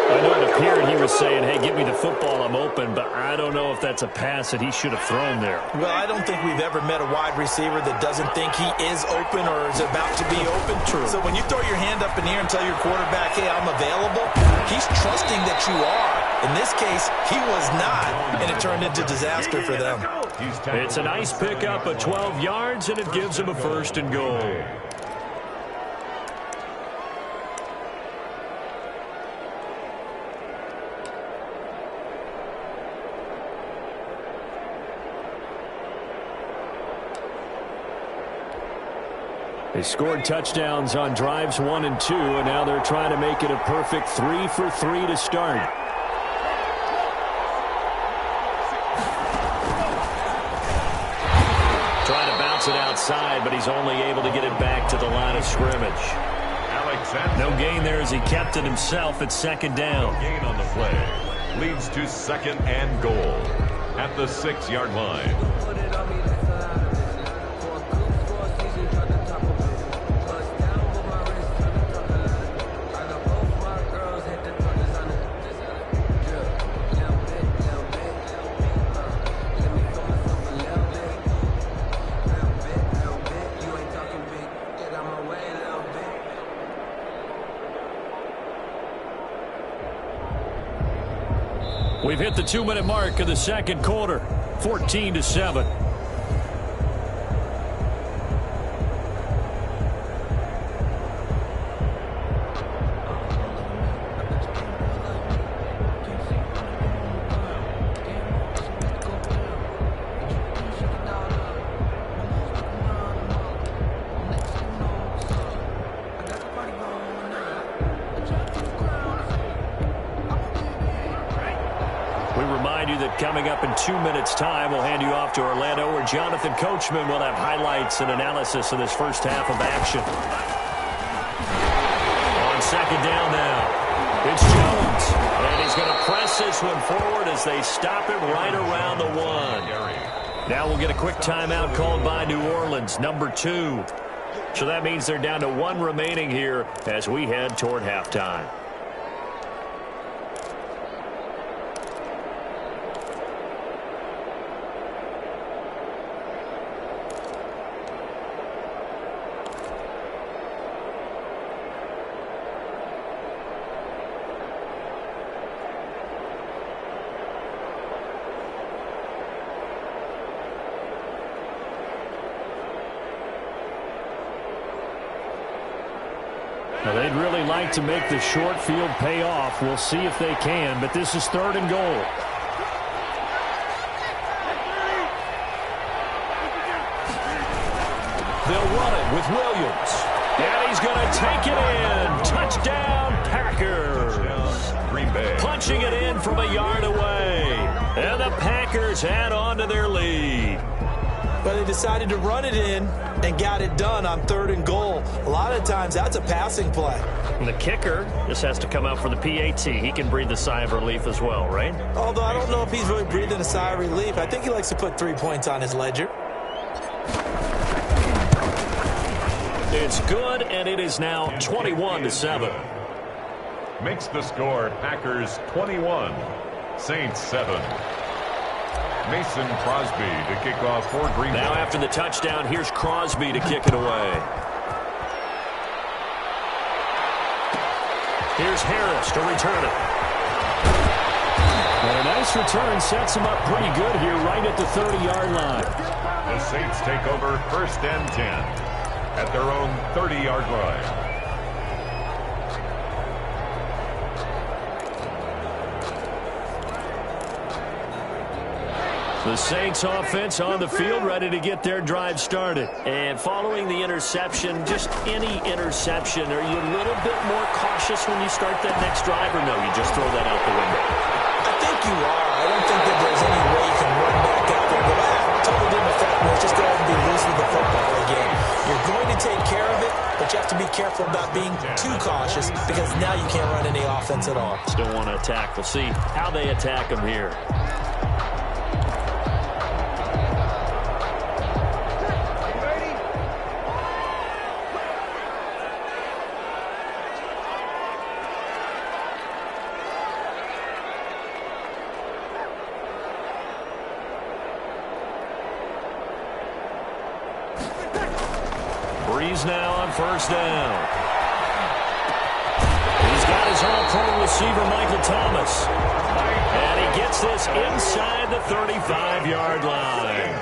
I know it appeared he was saying, hey, give me the football, I'm open, but I don't know if that's a pass that he should have thrown there. Well, I don't think we've ever met a wide receiver that doesn't think he is open or is about to be open. True. So when you throw your hand up in the air and tell your quarterback, hey, I'm available, he's trusting that you are. In this case, he was not, and it turned into disaster for them. It's a nice pickup of 12 yards, and it gives him a first and goal. They scored touchdowns on drives 1 and 2, and now they're trying to make it a perfect 3 for 3 to start. Trying to bounce it outside, but he's only able to get it back to the line of scrimmage. No gain there as he kept it himself at second down. Gain on the play leads to second and goal at the 6-yard line. We've hit the 2-minute mark of the second quarter, 14-7. But coming up in 2 minutes' time, we'll hand you off to Orlando, where Jonathan Coachman will have highlights and analysis of this first half of action. On second down now, it's Jones. And he's going to press this one forward as they stop it right around the 1. Now we'll get a quick timeout called by New Orleans, number 2. So that means they're down to 1 remaining here as we head toward halftime. Now, they'd really like to make the short field pay off. We'll see if they can, but this is 3rd and goal. They'll run it with Williams. And he's going to take it in. Touchdown, Packers. Green Bay. Punching it in from a yard away. And the Packers add on to their lead. But they decided to run it in and got it done on 3rd and goal. A lot of times that's a passing play. And the kicker just has to come out for the PAT. He can breathe a sigh of relief as well, right? Although I don't know if he's really breathing a sigh of relief. I think he likes to put 3 points on his ledger. It's good, and it is now 21-7. Makes the score Packers 21, Saints 7. Mason Crosby to kick off for Green Bay. Now after the touchdown, here's Crosby to kick it away. Here's Harris to return it. And a nice return sets him up pretty good here right at the 30-yard line. The Saints take over 1st and 10 at their own 30-yard line. The Saints offense on the field, ready to get their drive started. And following the interception, just any interception, are you a little bit more cautious when you start that next drive, or no, you just throw that out the window? I think you are. I don't think that there's any way you can run back out there and go, totally didn't affect me. Let's just go ahead and be loose with the football again. You're going to take care of it, but you have to be careful about being too cautious because now you can't run any offense at all. Still want to attack. We'll see how they attack them here. Breeze now on 1st down. He's got his all-pro receiver, Michael Thomas. And he gets this inside the 35-yard line.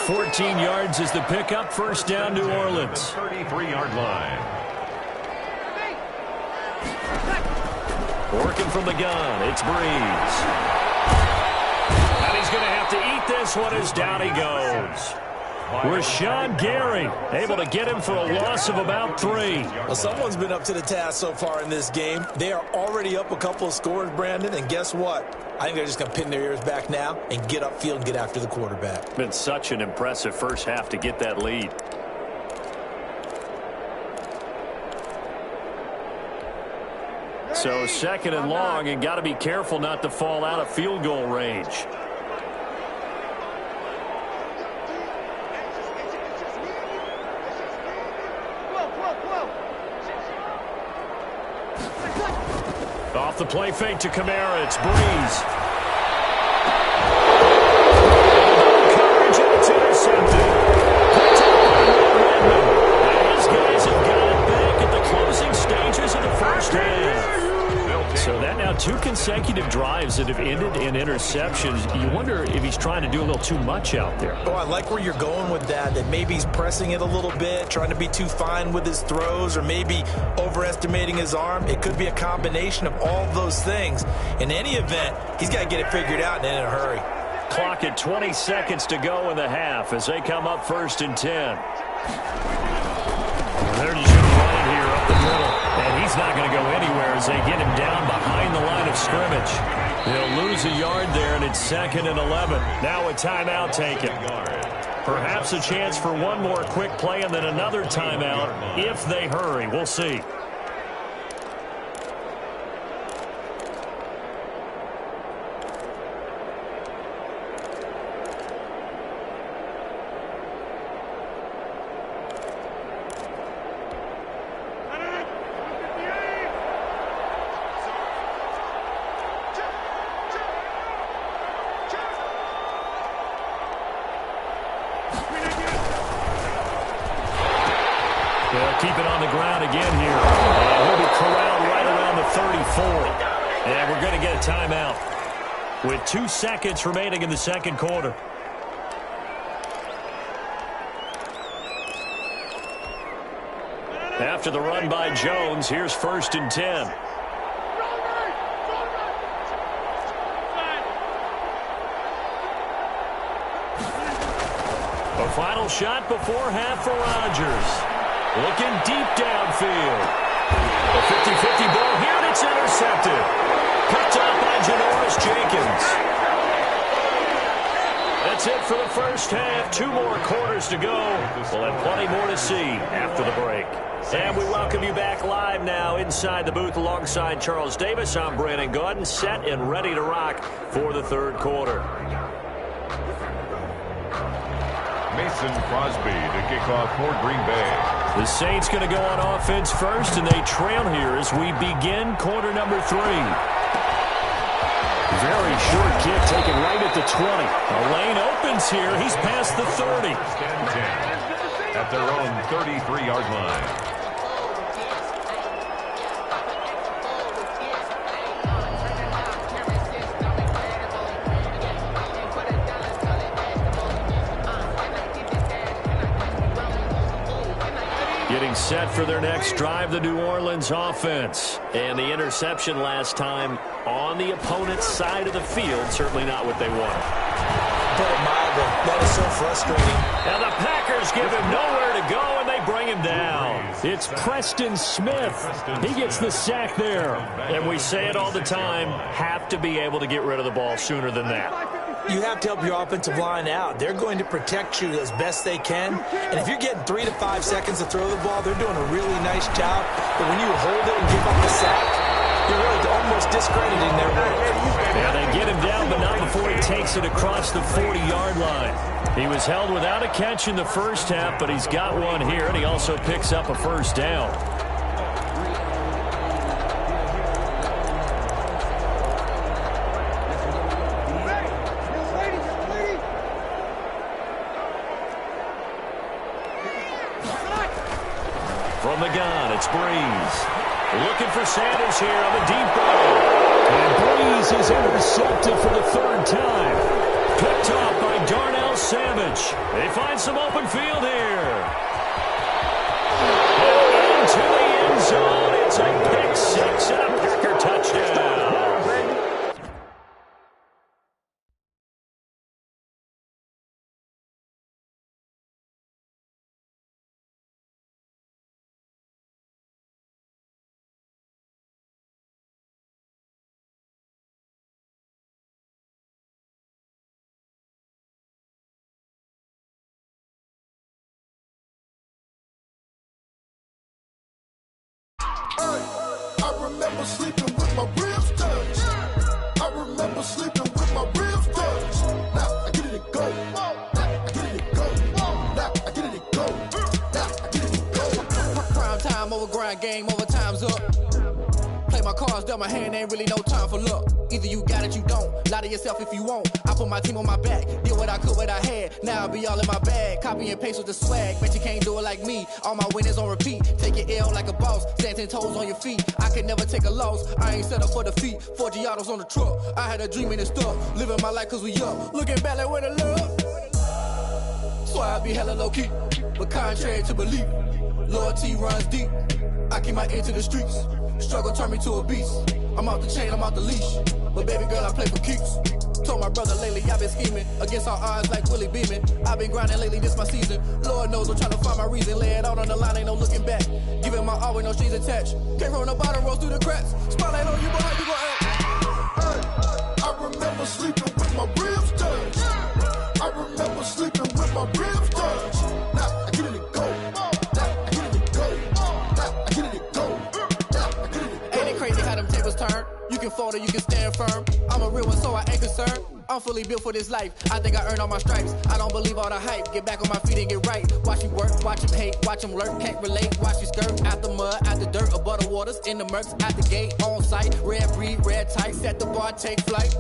14 yards is the pickup. 1st down, New Orleans. 33-yard line. Working from the gun, it's Breeze. And he's going to have to eat this one as down he goes. Rashawn Gary able to get him for a loss of about 3. Well, someone's been up to the task so far in this game. They are already up a couple of scores, Brandon, and guess what? I think they're just going to pin their ears back now and get upfield and get after the quarterback. Been such an impressive first half to get that lead. So 2nd and long, and got to be careful not to fall out of field goal range. Off the play fake to Kamara, it's Breeze. Coverage, and it's intercepted. Picked up by Will Redmond. And these guys have got it back at the closing stages of the first half. So that now 2 consecutive drives that have ended in interceptions. You wonder if he's trying to do a little too much out there. Oh, I like where you're going with that maybe he's pressing it a little bit, trying to be too fine with his throws, or maybe overestimating his arm. It could be a combination of all of those things. In any event, he's got to get it figured out and in a hurry. Clock at 20 seconds to go in the half as they come up 1st and 10. They're just going to run it here up the middle. And he's not going to go anywhere as they get him down behind the line of scrimmage. They'll lose a yard there, and it's 2nd and 11. Now a timeout taken. Perhaps a chance for one more quick play and then another timeout if they hurry. We'll see. Keep it on the ground again here. And he'll be corralled right around the 34. And we're going to get a timeout with 2 seconds remaining in the second quarter. After the run by Jones, here's 1st and 10. A final shot before half for Rodgers. Looking deep downfield. A 50-50 ball here, and it's intercepted. Picked up by Janoris Jenkins. That's it for the first half. 2 more quarters to go. We'll have plenty more to see after the break. And we welcome you back live now inside the booth alongside Charles Davis. I'm Brandon Gaudin, set and ready to rock for the third quarter. Mason Crosby to kick off for Green Bay. The Saints going to go on offense first, and they trail here as we begin quarter number 3. Very short kick taken right at the 20. The lane opens here. He's past the 30. 10 at their own 33-yard line. Getting set for their next drive, the New Orleans offense. And the interception last time on the opponent's side of the field. Certainly not what they wanted. Put it mildly. That is so frustrating. Now the Packers give him nowhere to go, and they bring him down. It's Preston Smith. He gets the sack there. And we say it all the time, have to be able to get rid of the ball sooner than that. You have to help your offensive line out. They're going to protect you as best they can. And if you're getting 3 to 5 seconds to throw the ball, they're doing a really nice job. But when you hold it and give up the sack, you're really almost discrediting their work. Yeah, they get him down, but not before he takes it across the 40-yard line. He was held without a catch in the first half, but he's got one here, and he also picks up a first down. From the gun, it's Breeze. Looking for Sanders here on the deep ball. And Breeze is intercepted for the 3rd time. Picked off by Darnell Savage. They find some open field here. And into the end zone. It's a pick 6 and a Packer touchdown. I remember sleeping with my ribs touched. I remember sleeping with my ribs touched. Now I get it and go. Now I get it and go. Now I get it and go. Now I get it and go. Prime time over grind game, over time's up. Play my cards, dealt my hand, ain't really no time for luck. Either you got it, you don't. Lie to yourself if you won't. I put my team on my back. Did what I could, what I had. Now I'll be all in my bag. Copy and paste with the swag. Bet you can't do it like me. All my winners on repeat. Take your L like a boss. Stand 10 toes on your feet. I could never take a loss. I ain't set up for defeat. 4 Giottos on the truck. I had a dream and it's stuck. Living my life cause we up. Looking back like where the love. So I be hella low key. But contrary to belief, loyalty runs deep. I keep my ear to the streets. Struggle turned me to a beast. I'm off the chain, I'm off the leash. But baby girl, I play for keeps. Told my brother lately, I've been scheming. Against all odds like Willie Beeman. I've been grinding lately, this my season. Lord knows I'm trying to find my reason. Lay it out on the line, ain't no looking back. Giving my all with no strings attached. Came from the bottom, rose through the cracks. Spotlight on you, but how you gon' act? my ribs touch. Now I get it and go. Now I get it and go. Now I get it and go. Now I get it and go. Ain't it crazy how them tables turn? You can fold or you can stand firm. I'm a real one, so I ain't concerned. I'm fully built for this life. I think I earned all my stripes. I don't believe all the hype. Get back on my feet and get right. Watch you work, watch him hate, watch him lurk. Can't relate, watch you skirt. Out the mud, out the dirt, above the waters, in the murks, out the gate, on site. Red breed, red tight, set the bar, take flight.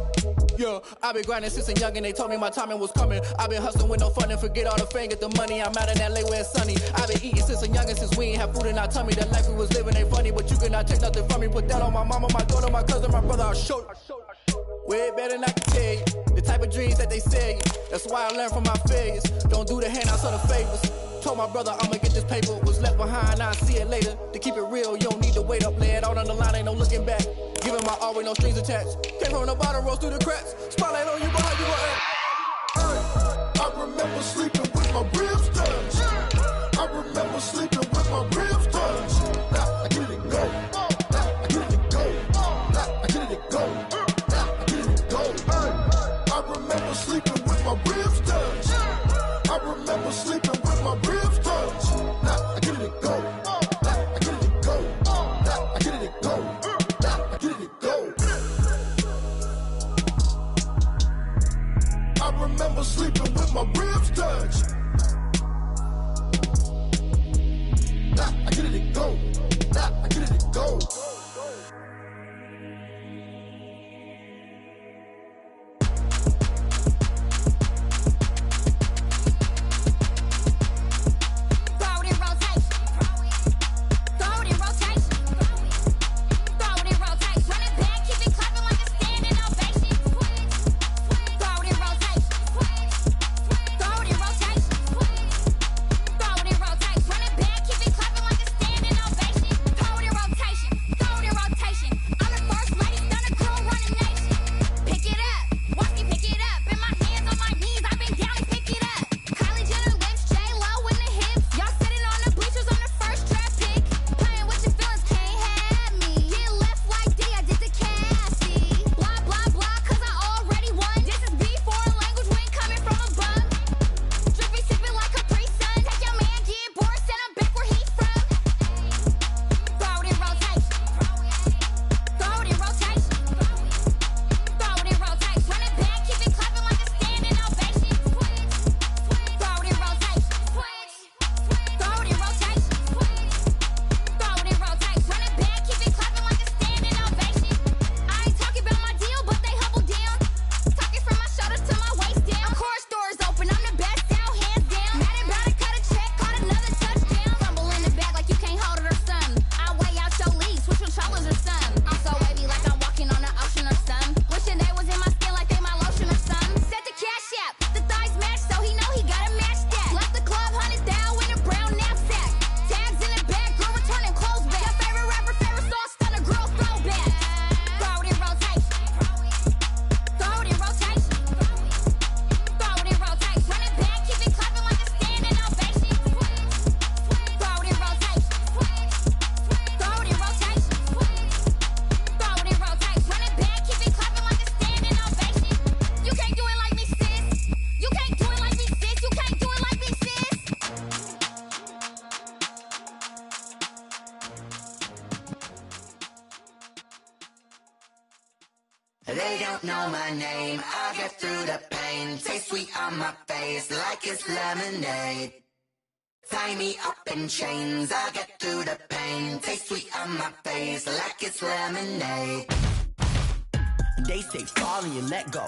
Yeah, I been grinding since a youngin', they told me my timing was coming. I been hustling with no fun and forget all the fame, get the money. I'm out in LA where it's sunny. I been eating since a youngin', since we ain't have food in our tummy. The life we was living ain't funny, but you cannot take nothing from me. Put that on my mama, my daughter, my cousin, my brother, I'll show you. Way better than I can tell you. The type of dreams that they sell you. That's why I learned from my failures. Don't do the handouts or the favors. Told my brother I'ma get this paper. Was left behind, I'll see it later. To keep it real, you don't need to wait up. Lay it out on the line, ain't no looking back. Giving my all with no strings attached. Came from the bottom, rose through the cracks. Spotlight on you, but how you gonna act? I remember sleeping with my ribs touch. I remember sleeping with my ribs touch. Now I get it and go. Now I get it and go. Now I get it and go. Now I get it and go. I remember sleeping with my ribs touch. I remember sleeping with my ribs touch. Now I get it and go. Now I get it and go. Now I get it and go. Now I get it and go. I remember sleeping with my ribs touch. Now I get it and go. Now I get it and go. They don't know my name, I get through the pain. Taste sweet on my face like it's lemonade. Tie me up in chains, I get through the pain. Taste sweet on my face like it's lemonade. They say fall and you let go,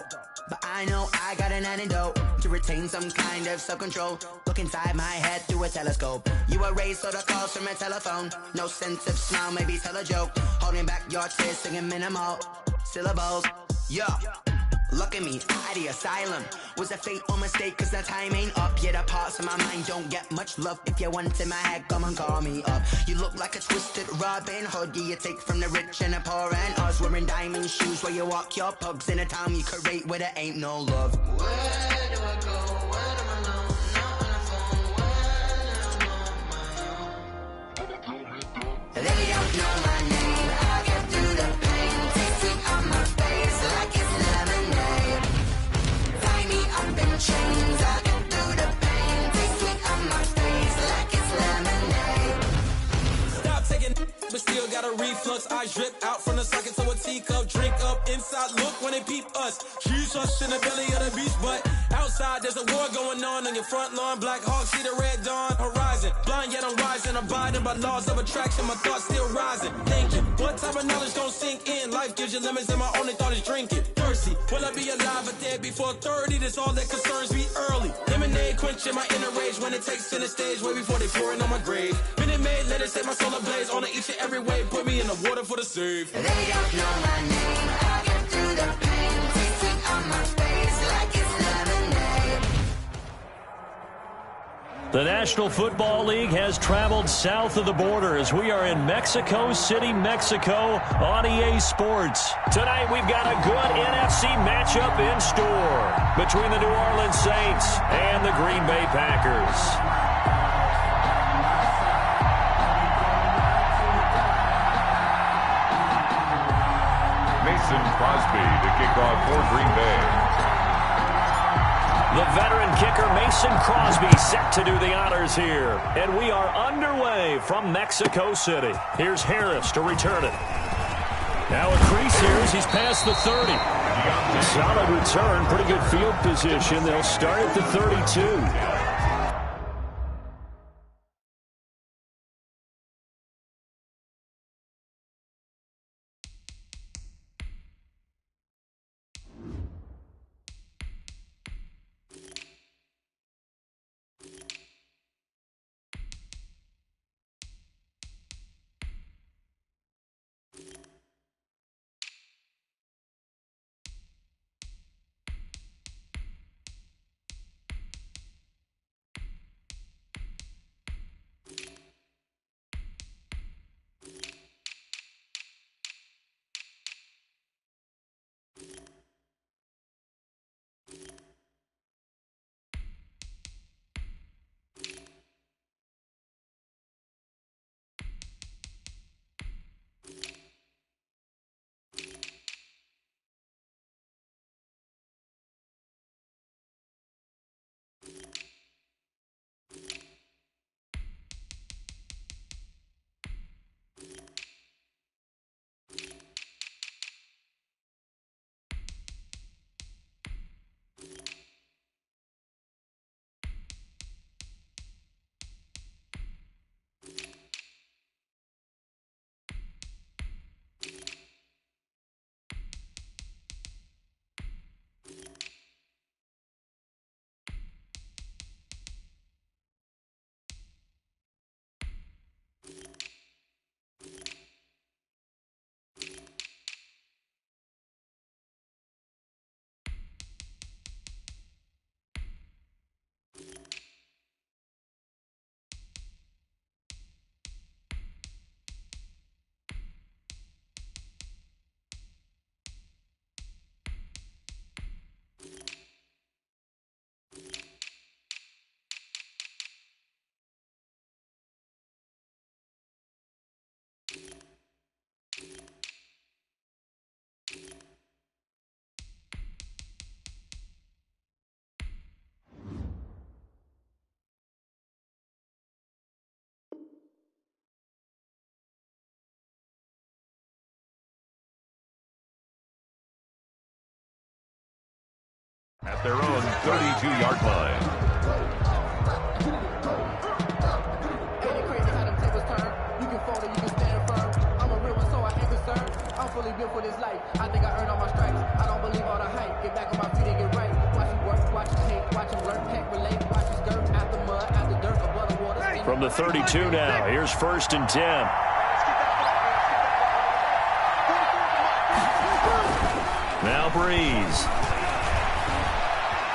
but I know I got an antidote to retain some kind of self-control. Look inside my head through a telescope. You erase all the calls from a telephone. No sense of smile, maybe tell a joke. Holding back your tears, singing minimal syllables. Yeah, look at me, out the asylum. Was a fate or mistake, cause the time ain't up. Yet the parts of my mind don't get much love. If you want in my head, come and call me up. You look like a twisted Robin Hood. You take from the rich and the poor and us. Wearing diamond shoes where you walk your pugs in a town you create where there ain't no love. Where do I go? Where do I know? Not on the phone, when I'm on my own. They don't know my name, I get through the pain. Taste sweet on my face like it's lemonade. Tie me up in chains, I get through the pain. but still got a reflux. I drip out from the socket to a teacup. Drink up inside, look when they peep us. She's us in the belly of the beach, but outside there's a war going on your front lawn. Black Hawk, see the red dawn horizon. Blind yet I'm rising, abiding by laws of attraction. My thoughts still rising. Thinking, what type of knowledge gon' sink in? Life gives you limits, and my only thought is drinking. Thirsty, will I be alive or dead before 30? That's all that concerns me early. Lemonade quenching my inner rage when it takes center stage, way before they pour it on my grave. Minute Maid, let it set my soul ablaze. On each and every way, put me in the water for the save. They don't know my name. I get through the pain, tasting on my face like it's lemonade. The National Football League has traveled south of the border as we are in Mexico City, Mexico on EA Sports. Tonight we've got a good NFC matchup in store between the New Orleans Saints and the Green Bay Packers. Crosby to kick off for Green Bay. The veteran kicker Mason Crosby set to do the honors here. And we are underway from Mexico City. Here's Harris to return it. Now a crease here as he's past the 30. Solid return, pretty good field position. They'll start at the 32. At their own 32-yard line. Ain't it crazy how them tables turn? You can fold it, you can stand firm. I'm a real one, so I ain't concerned. I'm fully built for this life. I think I earned all my stripes. I don't believe all the hype. Get back on my feet and get right. Watch you work, watch you hate, watch you learn, can't relate. Watch you skirt out the mud, out the dirt, above the water. From the 32 now, here's 1st and 10. Now Breeze.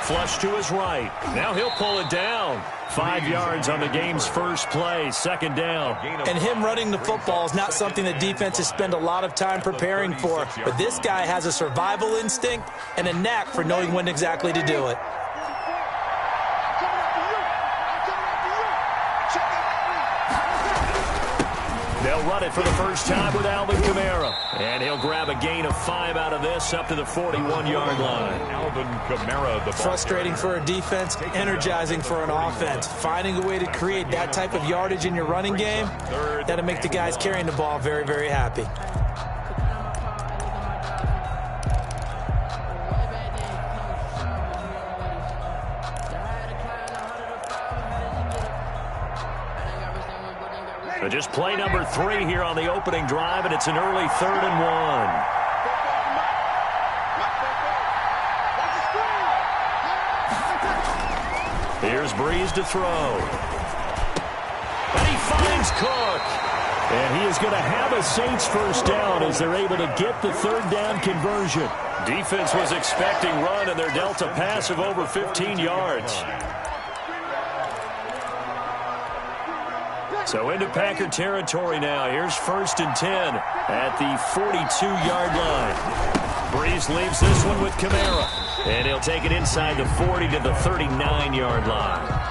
Flush to his right. Now he'll pull it down. 5 yards on the game's first play, 2nd down. And him running the football is not something that defenses spend a lot of time preparing for. But this guy has a survival instinct and a knack for knowing when exactly to do it. They'll run it for the first time with Alvin Kamara. And he'll grab a gain of 5 out of this up to the 41-yard line. Alvin Kamara, the frustrating for a defense, energizing for an offense. Finding a way to create that type of yardage in your running game, that'll make the guys carrying the ball very, very happy. So just play number 3 here on the opening drive, and it's an early 3rd and 1. Here's Breeze to throw. And he finds Cook. And he is going to have a Saints first down as they're able to get the 3rd down conversion. Defense was expecting run, and they're dealt a pass of over 15 yards. So into Packer territory now. Here's 1st and 10 at the 42-yard line. Breeze leaves this one with Kamara. And he'll take it inside the 40 to the 39-yard line.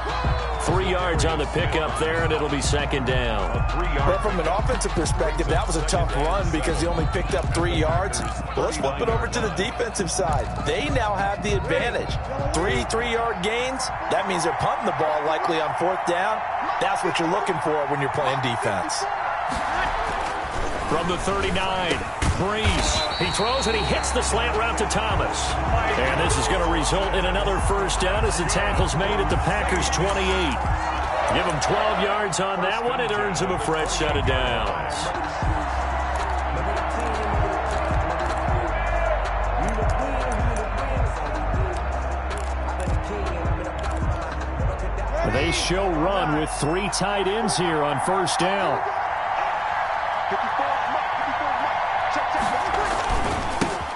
3 yards on the pickup there, and it'll be 2nd down. But from an offensive perspective, that was a tough run because he only picked up 3 yards. Well, let's flip it over to the defensive side. They now have the advantage. 3 3-yard gains. That means they're punting the ball likely on 4th down. That's what you're looking for when you're playing defense. From the 39, Breeze. He throws and he hits the slant route to Thomas. And this is going to result in another first down as the tackle's made at the Packers' 28. Give him 12 yards on that one. It earns him a fresh set of downs. They show run with 3 tight ends here on first down.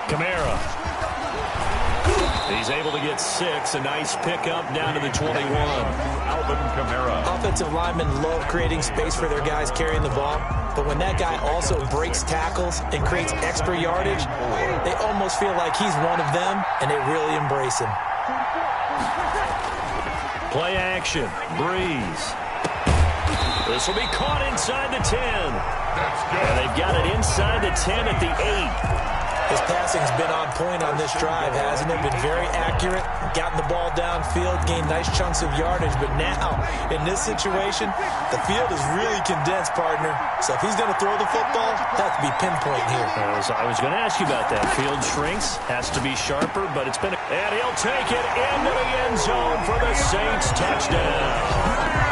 Kamara. He's able to get 6. A nice pickup down to the 21. Alvin Kamara. Offensive linemen love creating space for their guys carrying the ball. But when that guy also breaks tackles and creates extra yardage, they almost feel like he's one of them, and they really embrace him. Play action. Breeze. This will be caught inside the 10. And they've got it inside the 10 at the 8. His passing's been on point on this drive, hasn't it? Been very accurate, gotten the ball downfield, gained nice chunks of yardage. But now, in this situation, the field is really condensed, partner. So if he's going to throw the football, that has to be pinpoint here. I was going to ask you about that. Field shrinks, has to be sharper, but it's been... And he'll take it into the end zone for the Saints touchdown.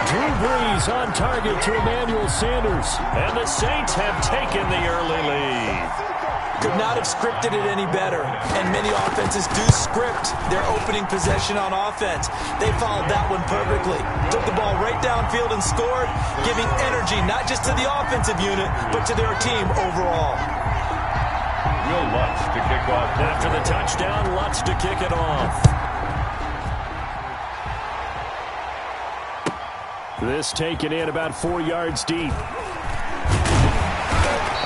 Drew Brees on target to Emmanuel Sanders. And the Saints have taken the early lead. Could not have scripted it any better. And many offenses do script their opening possession on offense. They followed that one perfectly. Took the ball right downfield and scored, giving energy not just to the offensive unit, but to their team overall. Will Lutz to kick off. After the touchdown, Lutz to kick it off. This taken in about 4 yards deep.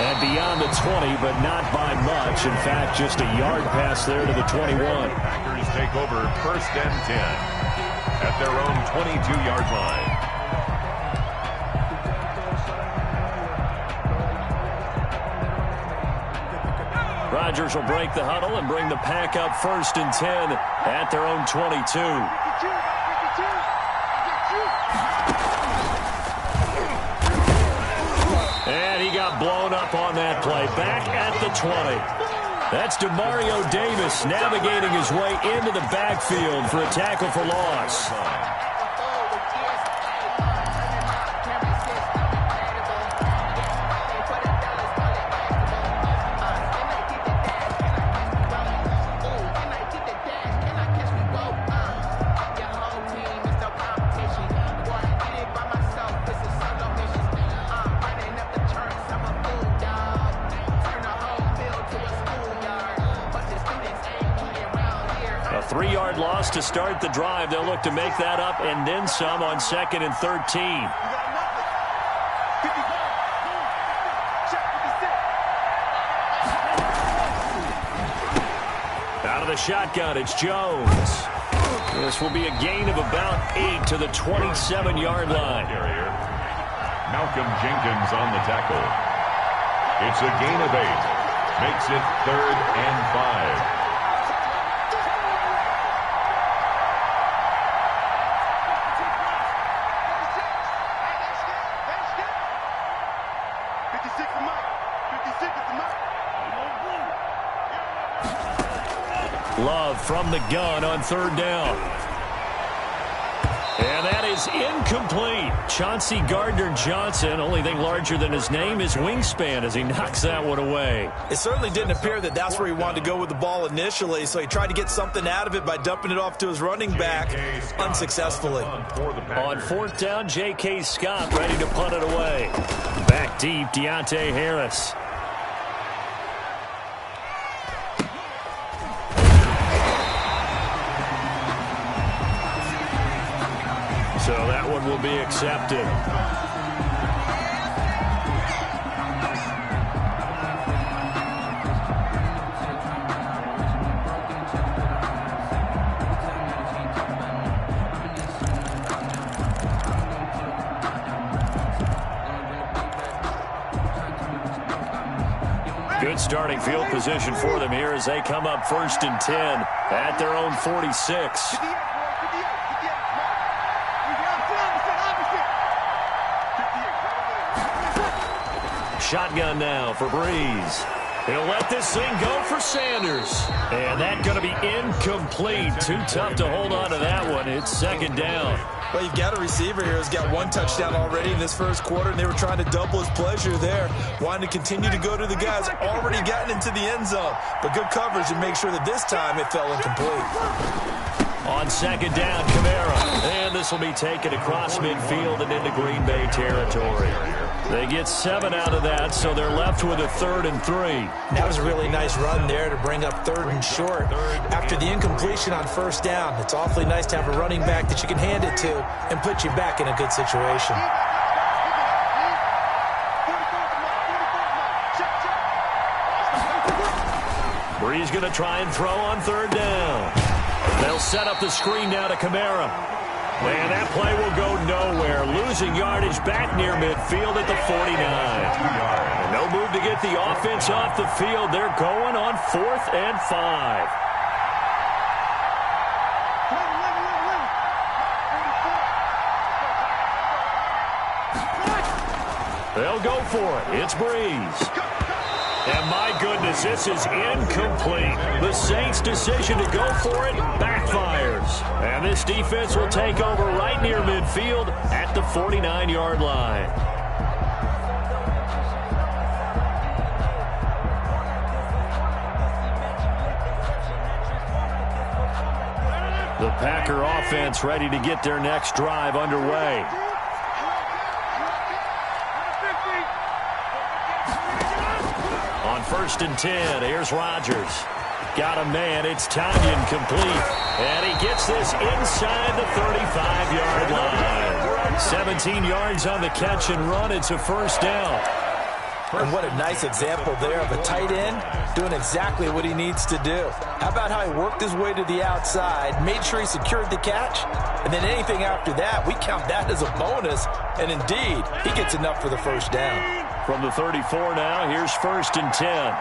And beyond the 20, but not by much. In fact, just a yard pass there to the 21. Packers take over 1st and 10 at their own 22-yard line. Rodgers will break the huddle and bring the pack up 1st and 10 at their own 22. And he got blown up on that play. Back at the 20. That's DeMario Davis navigating his way into the backfield for a tackle for loss. A 3-yard loss to start the drive. They'll look to make that up and then some on 2nd and 13. Out of the shotgun, it's Jones. This will be a gain of about 8 to the 27-yard line. Malcolm Jenkins on the tackle. It's a gain of 8. Makes it 3rd and 5. Love from the gun on 3rd down. And that is incomplete. Chauncey Gardner-Johnson, only thing larger than his name is wingspan as he knocks that one away. It certainly didn't appear that that's where he wanted to go with the ball initially, so he tried to get something out of it by dumping it off to his running back unsuccessfully. On 4th down, J.K. Scott ready to punt it away. Back deep, Deontay Harris. So that one will be accepted. Good starting field position for them here as they come up 1st and 10 at their own 46. Shotgun now for Breeze. He'll let this thing go for Sanders. And that's going to be incomplete. Too tough to hold on to that one. It's 2nd down. Well, you've got a receiver here who's got 1 touchdown already in this first quarter, and they were trying to double his pleasure there, wanting to continue to go to the guys already gotten into the end zone. But good coverage to make sure that this time it fell incomplete. On 2nd down, Kamara. And this will be taken across midfield and into Green Bay territory. They get 7 out of that, so they're left with a 3rd and 3. That was a really nice run there to bring up 3rd and short. After the incompletion on 1st down, it's awfully nice to have a running back that you can hand it to and put you back in a good situation. Breeze going to try and throw on 3rd down. They'll set up the screen now to Kamara. And that play will go nowhere. Losing yardage back near midfield at the 49. And no move to get the offense off the field. They're going on 4th and 5. They'll go for it. It's Breeze. And my goodness, this is incomplete. The Saints' decision to go for it backfires. And this defense will take over right near midfield at the 49-yard line. The Packer offense ready to get their next drive underway. On 1st and 10, here's Rodgers. Got a man, it's Tanyan complete. And he gets this inside the 35-yard line. 17 yards on the catch and run, it's a 1st down. And what a nice example there of a tight end doing exactly what he needs to do. How about how he worked his way to the outside, made sure he secured the catch, and then anything after that, we count that as a bonus. And indeed, he gets enough for the 1st down. From the 34 now, here's 1st and 10.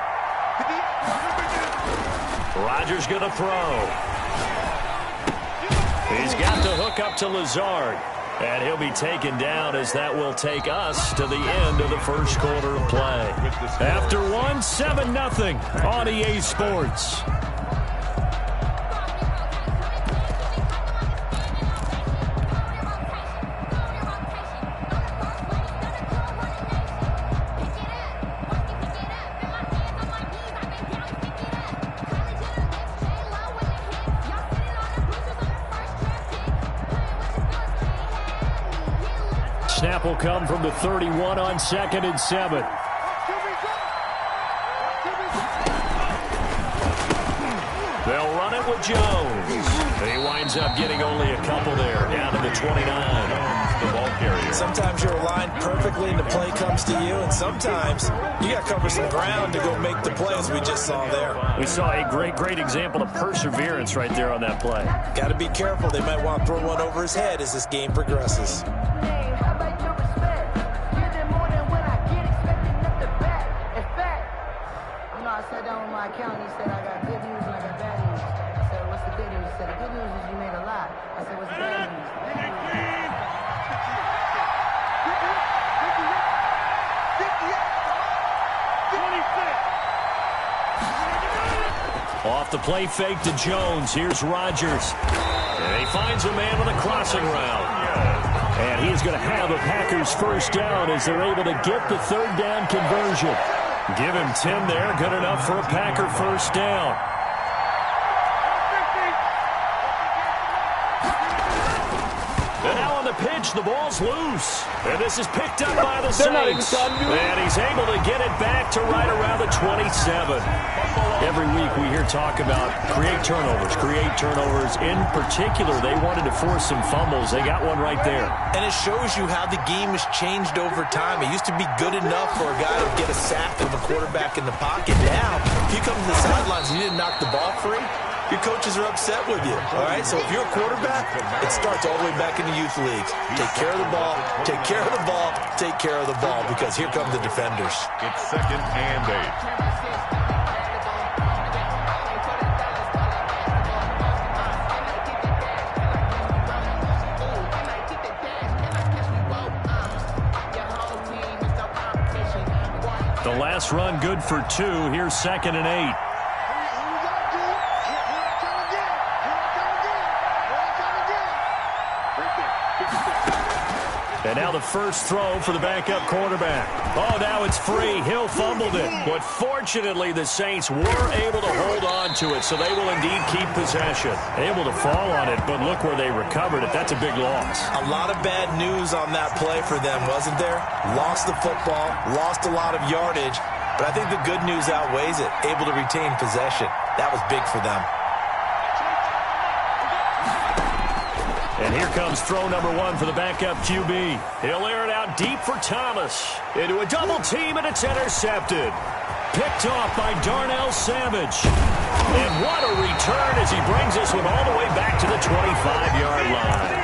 Rodgers going to throw. He's got the hook up to Lazard. And he'll be taken down as that will take us to the end of the first quarter of play. After 7-0 on EA Sports. Snap will come from the 31 on 2nd and 7. They'll run it with Jones. He winds up getting only a couple there, down to the 29. The ball carrier. Sometimes you're aligned perfectly and the play comes to you, and sometimes you got to cover some ground to go make the play, as we just saw there. We saw a great example of perseverance right there on that play. Got to be careful. They might want to throw one over his head as this game progresses. my account and he said, I got good news and I got bad news. I said, what's the good news? He said, the good news is you made a lot. I said, what's the bad news? Off the play fake to Jones. Here's Rodgers. And he finds a man with a crossing route. And he's going to have a Packers first down as they're able to get the third down conversion. Give him 10 there. Good enough for a Packer first down. And now on the pitch, the ball's loose. And this is picked up by the Saints. And he's able to get it back to right around the 27. Every week we hear talk about create turnovers. In particular, they wanted to force some fumbles. They got one right there. And it shows you how the game has changed over time. It used to be good enough for a guy to get a sack of a quarterback in the pocket. Now, if you come to the sidelines and you didn't knock the ball free, your coaches are upset with you, all right? So if you're a quarterback, it starts all the way back in the youth leagues. Take care of the ball, take care of the ball, take care of the ball, because here come the defenders. It's 2nd and 8. The last run good for 2. Here's 2nd and 8. And now the first throw for the backup quarterback. Oh, now it's free. Hill fumbled it. But fortunately, the Saints were able to hold on to it, so they will indeed keep possession. Able to fall on it, but look where they recovered it. That's a big loss. A lot of bad news on that play for them, wasn't there? Lost the football, lost a lot of yardage, but I think the good news outweighs it. Able to retain possession. That was big for them. And here comes throw number 1 for the backup QB. He'll air it out deep for Thomas. Into a double team, and it's intercepted. Picked off by Darnell Savage. And what a return as he brings this one all the way back to the 25-yard line.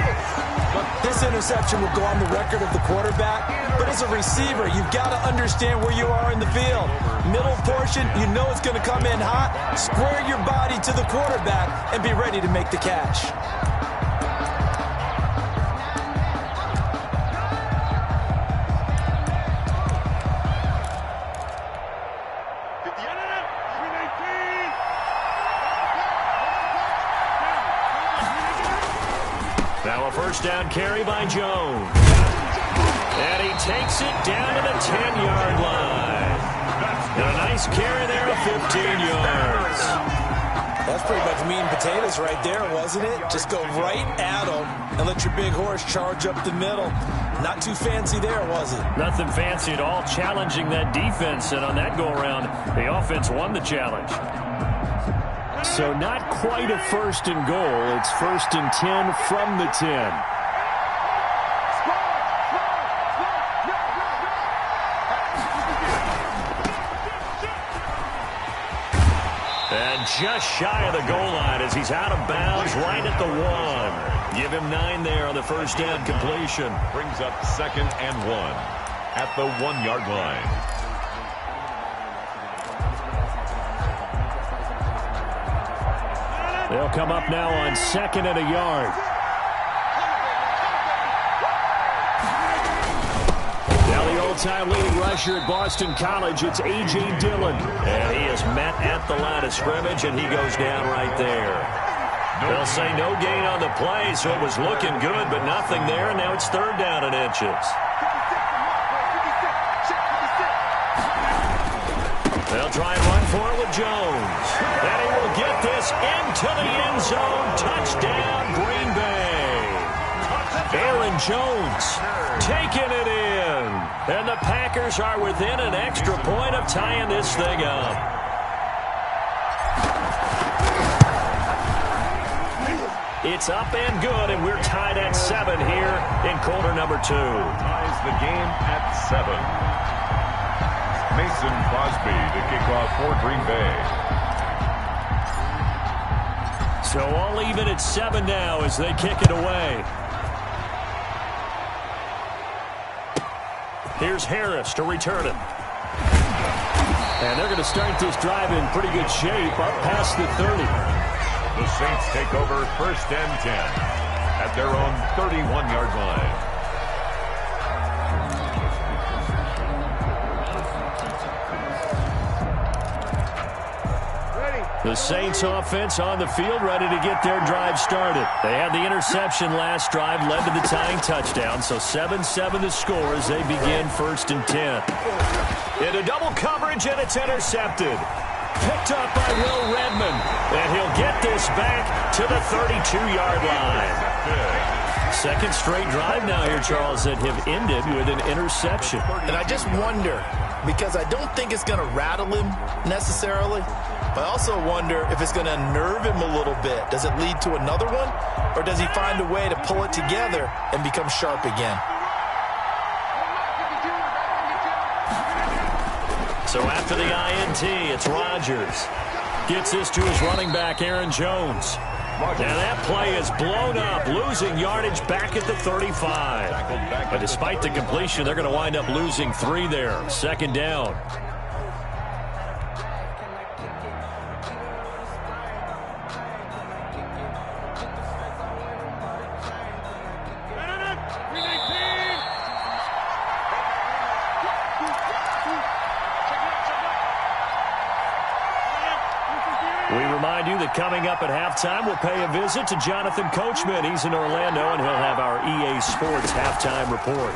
This interception will go on the record of the quarterback, but as a receiver, you've got to understand where you are in the field. Middle portion, you know it's going to come in hot. Square your body to the quarterback and be ready to make the catch. Now a first down carry by Jones. And he takes it down to the 10-yard line. And a nice carry there of 15 yards. That's pretty much meat and potatoes right there, wasn't it? Just go right at them and let your big horse charge up the middle. Not too fancy there, was it? Nothing fancy at all, challenging that defense. And on that go-around, the offense won the challenge. So not quite a first and goal. It's 1st and 10 from the 10. And just shy of the goal line as he's out of bounds right at the 1. Give him 9 there on the first down completion. Brings up 2nd and 1 at the 1-yard line. They'll come up now on 2nd and a yard. Now the all-time leading rusher at Boston College, it's A.J. Dillon. And he is met at the line of scrimmage, and he goes down right there. They'll say no gain on the play, so it was looking good, but nothing there, and now it's 3rd down and inches. They'll try and run for it with Jones. And he will get this into the end zone. Touchdown, Green Bay. Aaron Jones taking it in. And the Packers are within an extra point of tying this thing up. It's up and good, and we're tied at 7 here in quarter number 2. Ties the game at 7. Mason Crosby to kick off for Green Bay. So all even at 7 now as they kick it away. Here's Harris to return it. And they're going to start this drive in pretty good shape up past the 30. The Saints take over 1st and 10 at their own 31-yard line. The Saints offense on the field, ready to get their drive started. They had the interception last drive, led to the tying touchdown, so 7-7 the score as they begin 1st and 10. Into double coverage, and it's intercepted. Picked up by Will Redmond, and he'll get this back to the 32-yard line. Second straight drive now here, Charles, that have ended with an interception. And I just wonder, because I don't think it's going to rattle him necessarily, but I also wonder if it's going to unnerve him a little bit. Does it lead to another one, or does he find a way to pull it together and become sharp again? So after the INT, it's Rodgers. Gets this to his running back, Aaron Jones. And that play is blown up, losing yardage back at the 35. But despite the completion, they're going to wind up losing 3 there. 2nd down. Coming up at halftime, we'll pay a visit to Jonathan Coachman. He's in Orlando, and he'll have our EA Sports halftime report.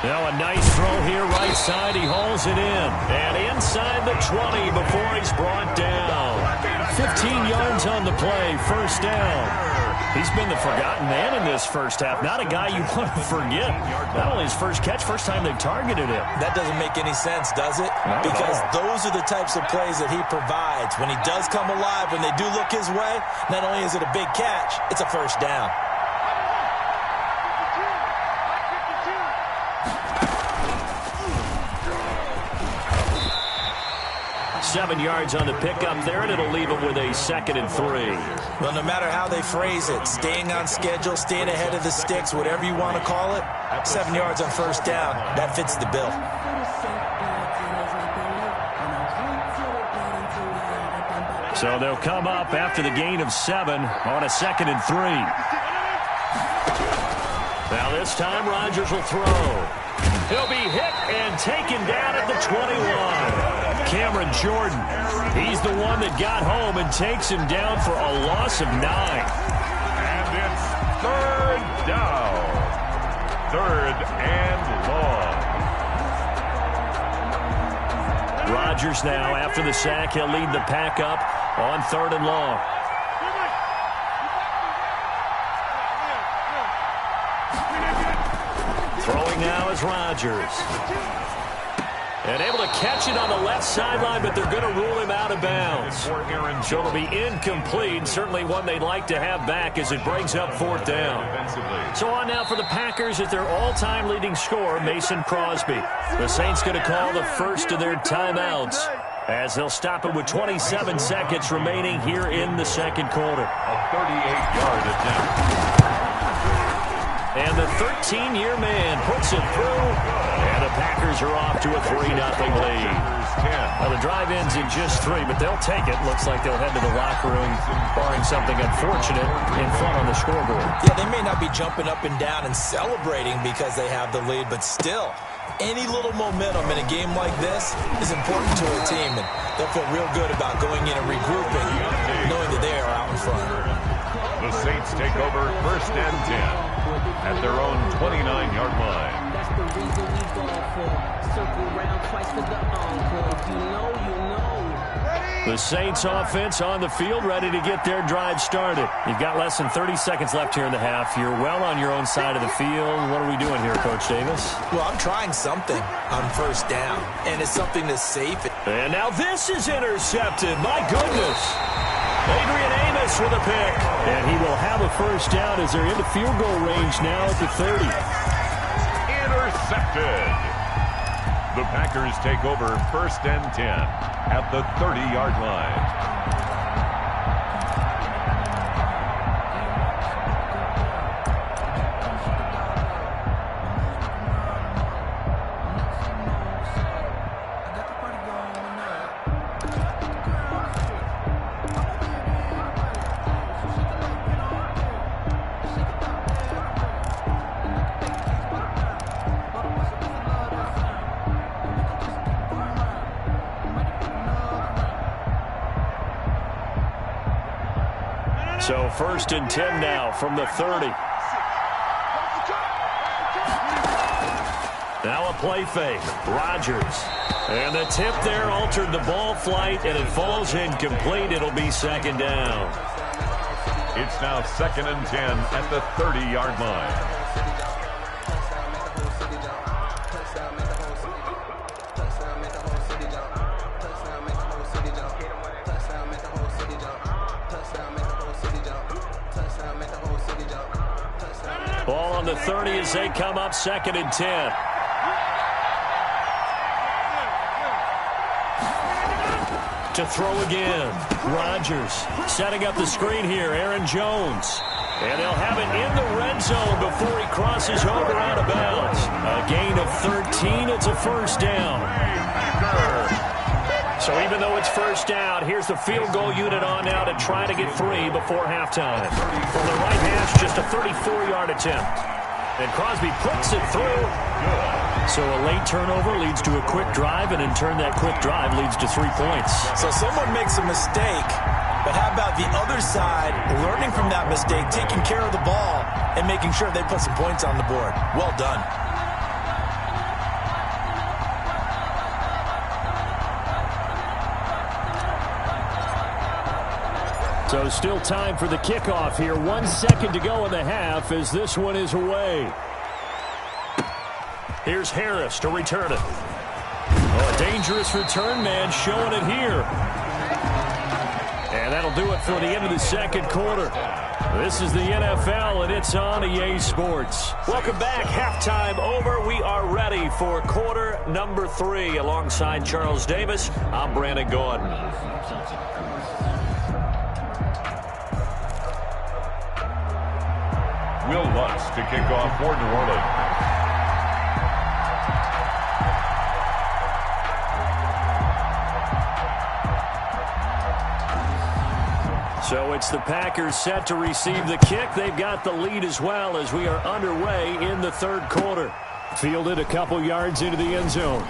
Now a nice throw here, right side. He hauls it in. And inside the 20 before he's brought down. 15 yards on the play, 1st down. He's been the forgotten man in this first half. Not a guy you want to forget. Not only his first catch, first time they've targeted him. That doesn't make any sense, does it? Because those are the types of plays that he provides. When he does come alive, when they do look his way, not only is it a big catch, it's a 1st down. Seven yards on the pickup there, and it'll leave him with a 2nd and 3. Well, no matter how they phrase it, staying on schedule, staying ahead of the sticks, whatever you want to call it, 7 yards on 1st down, that fits the bill. So they'll come up after the gain of 7 on a 2nd and 3. Now this time Rodgers will throw. He'll be hit and taken down at the 21. Cameron Jordan, he's the one that got home and takes him down for a loss of 9. And it's 3rd down. 3rd and long. Rodgers now, after the sack, he'll lead the pack up on 3rd and long. Throwing now is Rodgers. And able to catch it on the left sideline, but they're going to rule him out of bounds. So it'll be incomplete. Certainly one they'd like to have back as it brings up 4th down. So on now for the Packers at their all-time leading scorer, Mason Crosby. The Saints going to call the first of their timeouts as they'll stop it with 27 seconds remaining here in the 2nd quarter. A 38-yard attempt. And the 13-year man puts it through, and the Packers are off to a 3-0 lead. Well, the drive ends in just 3, but they'll take it. Looks like they'll head to the locker room, barring something unfortunate, in front on the scoreboard. Yeah, they may not be jumping up and down and celebrating because they have the lead, but still, any little momentum in a game like this is important to a team, and they'll feel real good about going in and regrouping, knowing that they are out in front. The Saints take over 1st and 10 at their own 29-yard line. That's the reason we go for. Circle round twice for the encore. If you know, you know. The Saints offense on the field, ready to get their drive started. You've got less than 30 seconds left here in the half. You're well on your own side of the field. What are we doing here, Coach Davis? Well, I'm trying something on 1st down, and it's something that's safe. And now this is intercepted. My goodness. Adrian Amos with a pick. And he will have a 1st down as they're into field goal range now at the 30. Intercepted. The Packers take over 1st and 10 at the 30-yard line. So 1st and 10 now from the 30. Now a play fake. Rodgers. And the tip there altered the ball flight, and it falls incomplete. It'll be 2nd down. It's now 2nd and 10 at the 30-yard line. Ball on the 30 as they come up 2nd and 10. To throw again. Rodgers setting up the screen here. Aaron Jones. And they'll have it in the red zone before he crosses over out of bounds. A gain of 13. It's a 1st down. So even though it's 1st down, here's the field goal unit on now to try to get 3 before halftime. From the right hash, just a 34-yard attempt. And Crosby puts it through. So a late turnover leads to a quick drive, and in turn that quick drive leads to 3 points. So someone makes a mistake, but how about the other side learning from that mistake, taking care of the ball, and making sure they put some points on the board? Well done. So still time for the kickoff here. 1 second to go in the half as this one is away. Here's Harris to return it. Oh, a dangerous return man showing it here. And that'll do it for the end of the 2nd quarter. This is the NFL, and it's on EA Sports. Welcome back. Halftime over. We are ready for quarter number 3. Alongside Charles Davis, I'm Brandon Gordon. Will Lutz to kick off for New Orleans. So it's the Packers set to receive the kick. They've got the lead as well as we are underway in the 3rd quarter. Fielded a couple yards into the end zone.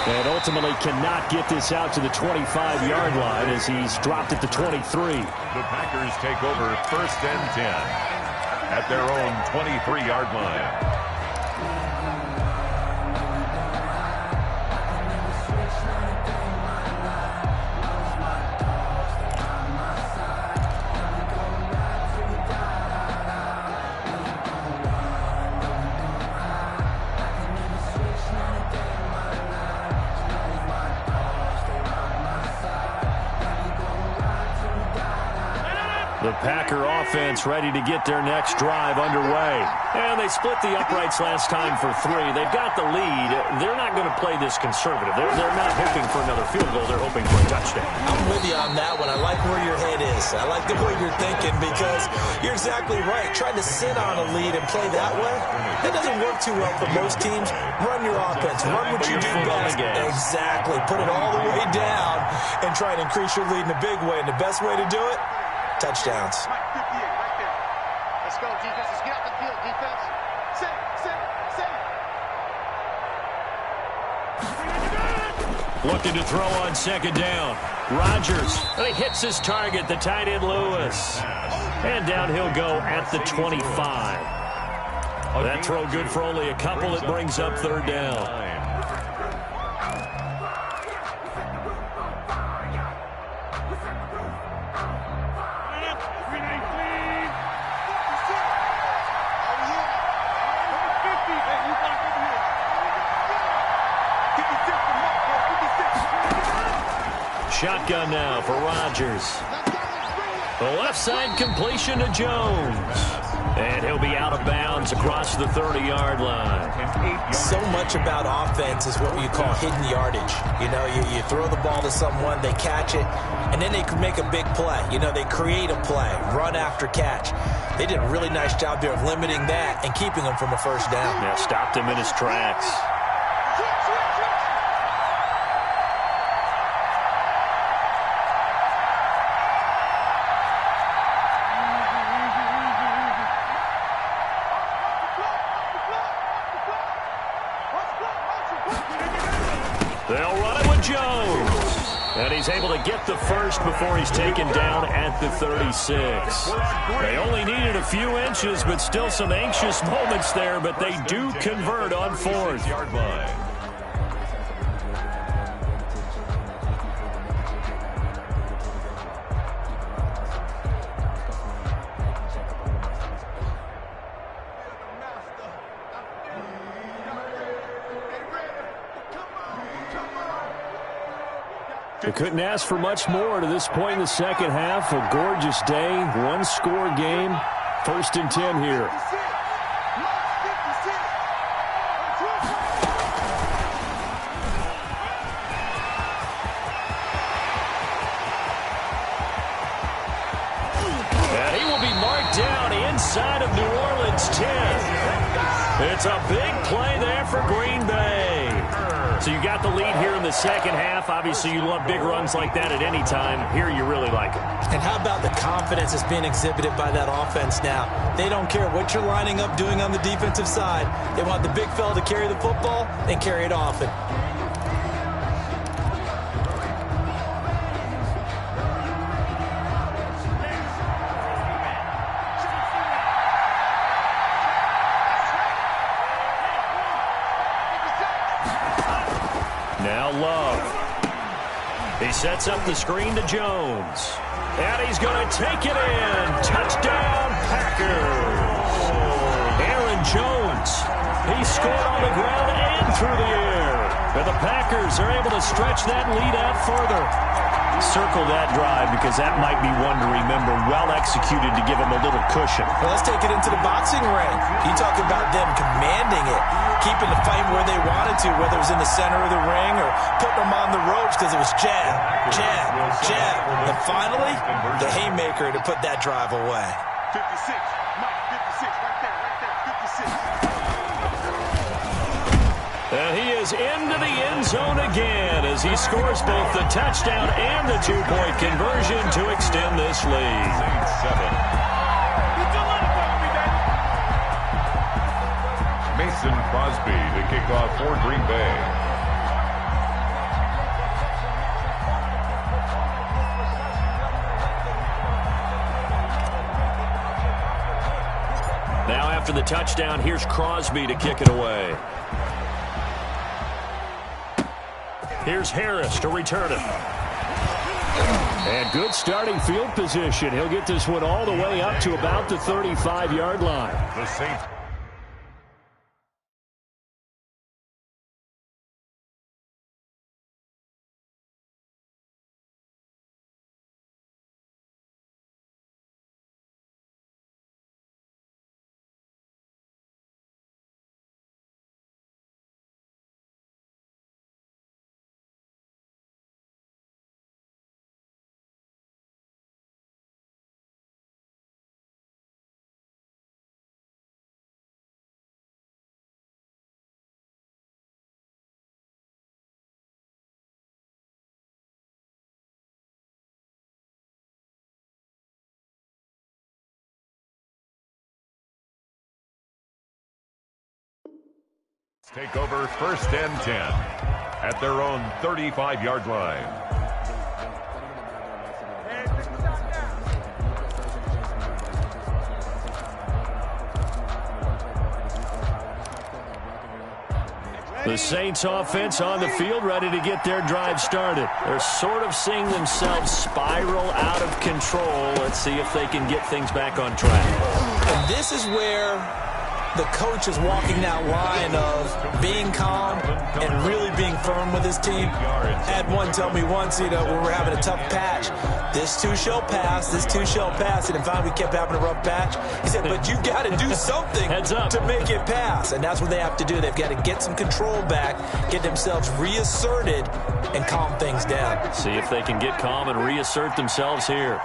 And ultimately cannot get this out to the 25-yard line as he's dropped at the 23. The Packers take over 1st and 10 at their own 23-yard line. The Packer offense ready to get their next drive underway. And they split the uprights last time for 3. They've got the lead. They're not going to play this conservative. They're not hoping for another field goal. They're hoping for a touchdown. I'm with you on that one. I like where your head is. I like the way you're thinking because you're exactly right. Trying to sit on a lead and play that way, that doesn't work too well for most teams. Run your offense. Run what you do best. Exactly. Put it all the way down and try and increase your lead in a big way. And the best way to do it, touchdowns. Right there. Let's go, defense. Let's get out the field, defense. Sit. Looking to throw on 2nd down. Rodgers. And he hits his target, the tight end Lewis. And down he'll go at the 25. That throw good for only a couple. It brings up 3rd down. Shotgun now for Rodgers. The left side completion to Jones. And he'll be out of bounds across the 30-yard line. So much about offense is what you call hidden yardage. You know, you throw the ball to someone, they catch it, and then they can make a big play. You know, they create a play, run after catch. They did a really nice job there of limiting that and keeping him from a 1st down. Yeah, stopped him in his tracks. he's able to get the first before he's taken down at the 36. They only needed a few inches, but still some anxious moments there, but they do convert on fourth. Yard line. They couldn't ask for much more to this point in the second half. A gorgeous day, one-score game. 1st and 10 here. And he will be marked down inside of New Orleans 10. It's a big play there for Green Bay. So you got the lead here in the second half. Obviously, you love big runs like that at any time. Here you really like it. And how about the confidence that's being exhibited by that offense now? They don't care what you're lining up doing on the defensive side. They want the big fella to carry the football and carry it often. Now Love. He sets up the screen to Jones. And he's going to take it in. Touchdown, Packers. Aaron Jones. He scored on the ground and through the air. And the Packers are able to stretch that lead out further. Circle that drive because that might be one to remember. Well executed to give him a little cushion. Well, let's take it into the boxing ring. You talk about them commanding it, keeping the fight where they wanted to, whether it was in the center of the ring or putting them on the ropes because it was jab, jab, jab. And finally, the haymaker to put that drive away. 56, Mike, 56, right there, 56. And he is into the end zone again as he scores both the touchdown and the two-point conversion to extend this lead. Mason Crosby to kick off for Green Bay. Now after the touchdown, here's Crosby to kick it away. Here's Harris to return it. And good starting field position. He'll get this one all the way up to about the 35-yard line. The Saints. Take over 1st and 10 at their own 35-yard line. The Saints offense on the field, ready to get their drive started. They're sort of seeing themselves spiral out of control. Let's see if they can get things back on track. And this is where the coach is walking that line of being calm and really being firm with his team. Had one tell me once, when we're having a tough patch, this too shall pass, this too shall pass. And in fact, we kept having a rough patch. He said, but you got to do something to make it pass. And that's what they have to do. They've got to get some control back, get themselves reasserted, and calm things down. See if they can get calm and reassert themselves here.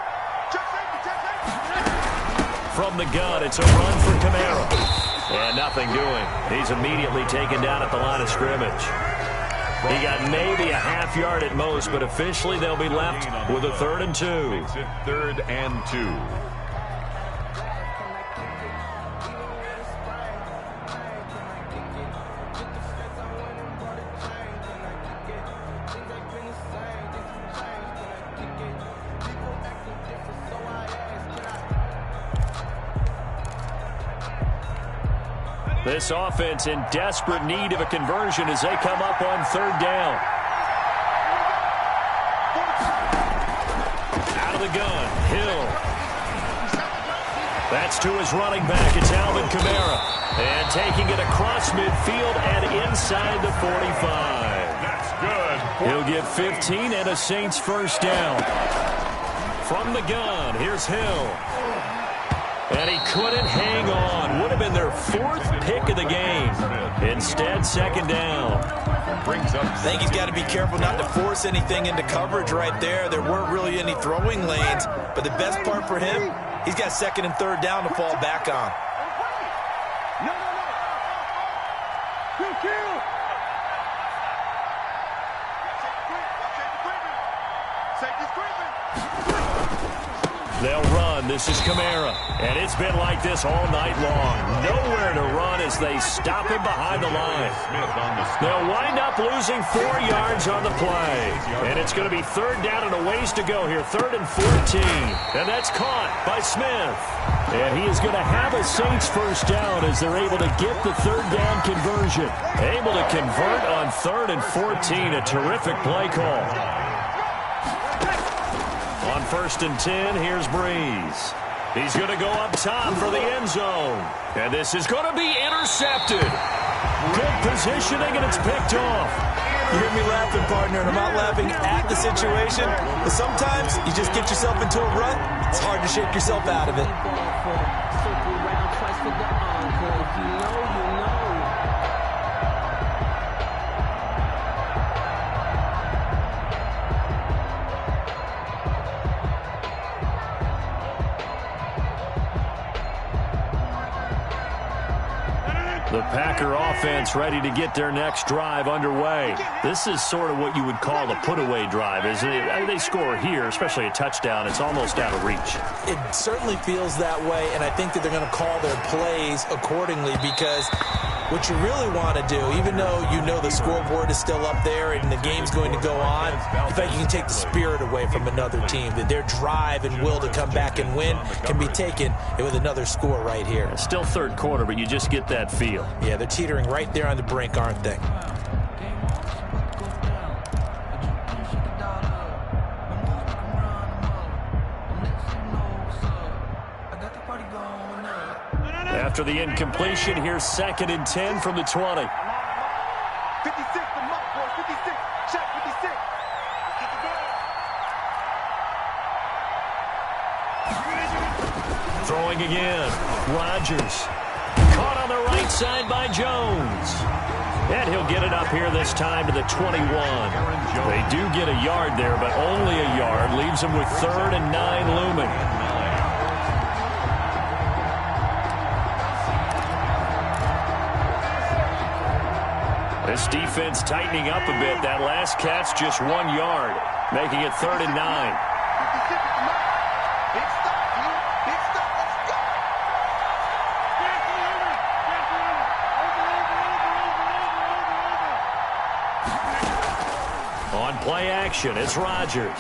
From the gun, it's a run for Kamara. And nothing doing. He's immediately taken down at the line of scrimmage. He got maybe a half yard at most, but officially they'll be left with a 3rd and 2. 3rd and 2. This offense in desperate need of a conversion as they come up on third down. Out of the gun, Hill. That's to his running back. It's Alvin Kamara. And taking it across midfield and inside the 45. That's good. He'll get 15 and a Saints first down. From the gun, here's Hill. And he couldn't hang on. Would have been their fourth pick of the game. Instead, second down. I think he's got to be careful not to force anything into coverage right there. There weren't really any throwing lanes. But the best part for him, he's got second and third down to fall back on. They'll run. This is Kamara. And it's been like this all night long. Nowhere to run as they stop him behind the line. They'll wind up losing 4 yards on the play. And it's going to be third down and a ways to go here. 3rd and 14. And that's caught by Smith. And he is going to have a Saints first down as they're able to get the third down conversion. Able to convert on 3rd and 14. A terrific play call. On 1st and 10, here's Breeze. He's going to go up top for the end zone. And this is going to be intercepted. Good positioning, and it's picked off. You hear me laughing, partner, and I'm not laughing at the situation. But sometimes you just get yourself into a rut. It's hard to shake yourself out of it. The Packer offense ready to get their next drive underway. This is sort of what you would call a put-away drive, isn't it? I mean, they score here, especially a touchdown. It's almost out of reach. It certainly feels that way, and I think that they're going to call their plays accordingly because what you really want to do, even though you know the scoreboard is still up there and the game's going to go on, in fact, you can take the spirit away from another team. That their drive and will to come back and win can be taken with another score right here. It's still third quarter, but you just get that feel. Yeah, they're teetering right there on the brink, aren't they? After the incompletion, here's 2nd and 10 from the 20. 56, the mark, boys. 56. Check 56. Get the ball. Throwing again. Rodgers. Caught on the right side by Jones. And he'll get it up here this time to the 21. They do get a yard there, but only a yard. Leaves them with 3rd and 9 looming. This defense tightening up a bit. That last catch just 1 yard, making it 3rd and 9. On play action, it's Rodgers.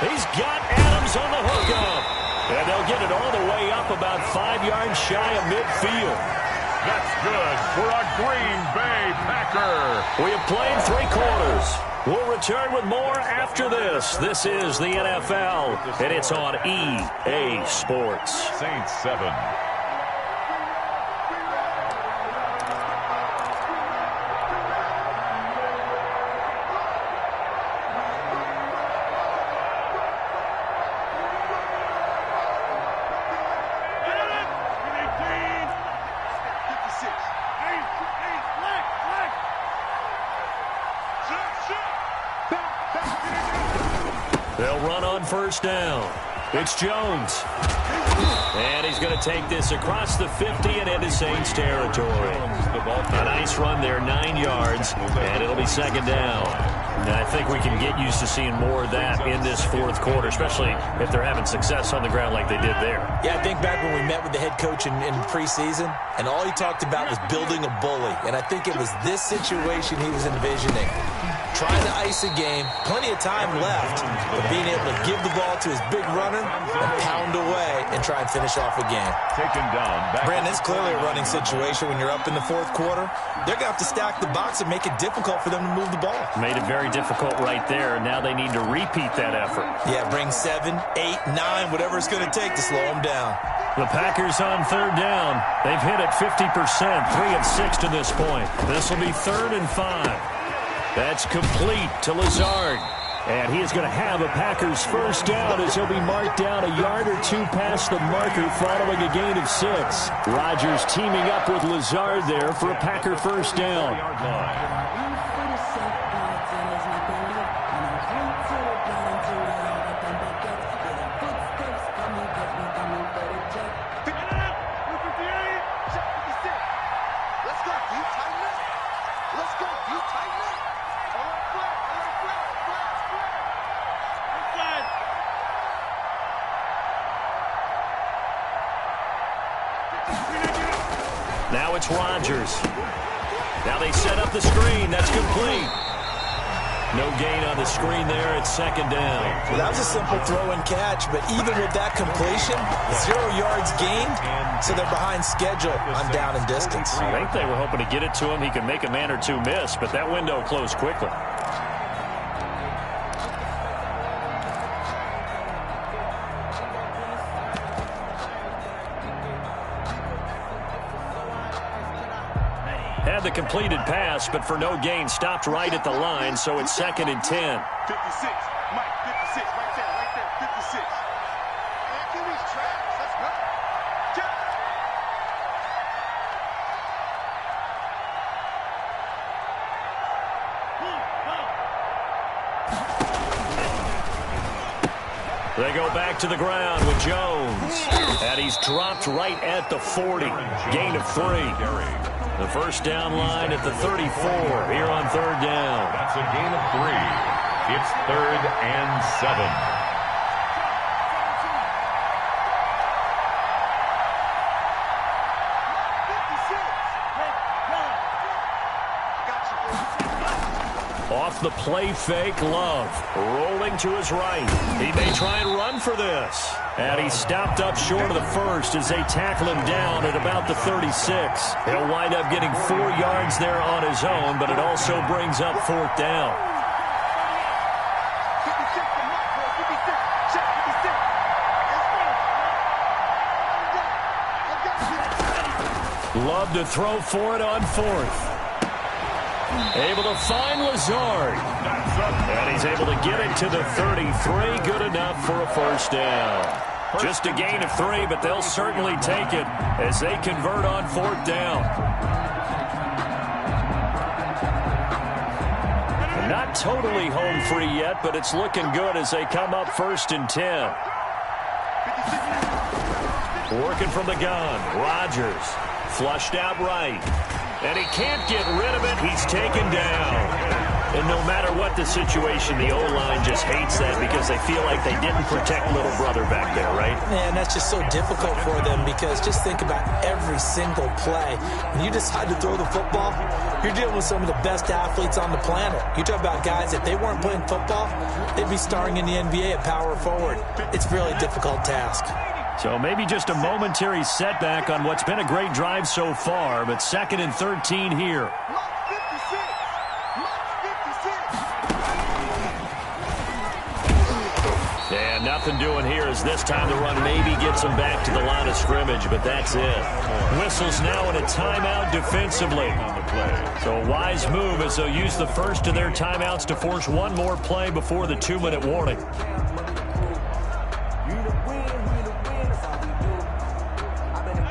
He's got Adams on the hookup. And they'll get it all the way up about 5 yards shy of midfield. That's good for a Green Bay Packer. We have played 3 quarters. We'll return with more after this. This is the NFL, and it's on EA Sports. Saints 7. They'll run on first down. It's Jones. And he's going to take this across the 50 and into Saints territory. A nice run there, 9 yards, and it'll be second down. And I think we can get used to seeing more of that in this fourth quarter, especially if they're having success on the ground like they did there. Yeah, I think back when we met with the head coach in preseason, and all he talked about was building a bully. And I think it was this situation he was envisioning. Trying to ice a game, plenty of time left, but being able to give the ball to his big runner and pound away and try and finish off a game. Taken down. Brandon, it's clearly a running situation when you're up in the fourth quarter. They're going to have to stack the box and make it difficult for them to move the ball. Made it very difficult right there, and now they need to repeat that effort. Yeah, bring 7, 8, 9, whatever it's going to take to slow them down. The Packers on third down. They've hit it 50%, 3 of 6 to this point. This will be 3rd and 5. That's complete to Lazard. And he is going to have a Packers first down as he'll be marked down a yard or two past the marker following a gain of 6. Rodgers teaming up with Lazard there for a Packer first down. Now it's Rodgers. Now they set up the screen. That's complete. No gain on the screen there. It's 2nd down. Well, that was a simple throw and catch, but even with that completion, 0 yards gained, so they're behind schedule on down and distance. I think they were hoping to get it to him. He could make a man or two miss, but that window closed quickly. Had the completed pass, but for no gain, stopped right at the line, so it's 2nd and 10. 56, Mike, 56, right there, 56. Man, give me trash, let's go. They go back to the ground with Jones, and he's dropped right at the 40. Gain of 3. The first down line at the 34 here on 3rd down. That's a gain of 3. It's 3rd and 7. Off the play fake, Love rolling to his right. He may try and run for this. And he stopped up short of the first as they tackle him down at about the 36. He'll wind up getting 4 yards there on his own, but it also brings up 4th down. Love to throw for it on 4th. Able to find Lazard. And he's able to get it to the 33. Good enough for a first down. Just a gain of 3, but they'll certainly take it as they convert on 4th down. Not totally home free yet, but it's looking good as they come up 1st and 10. Working from the gun. Rodgers flushed out right. And he can't get rid of it. He's taken down. And no matter what the situation, the O-line just hates that because they feel like they didn't protect little brother back there, right? Man, that's just so difficult for them because just think about every single play. When you decide to throw the football, you're dealing with some of the best athletes on the planet. You talk about guys, if they weren't playing football, they'd be starring in the NBA at power forward. It's a really difficult task. So maybe just a momentary setback on what's been a great drive so far, but 2nd and 13 here. And nothing doing here as this time the run maybe gets them back to the line of scrimmage, but that's it. Whistles now in a timeout defensively. So a wise move as they'll use the first of their timeouts to force one more play before the 2-minute warning.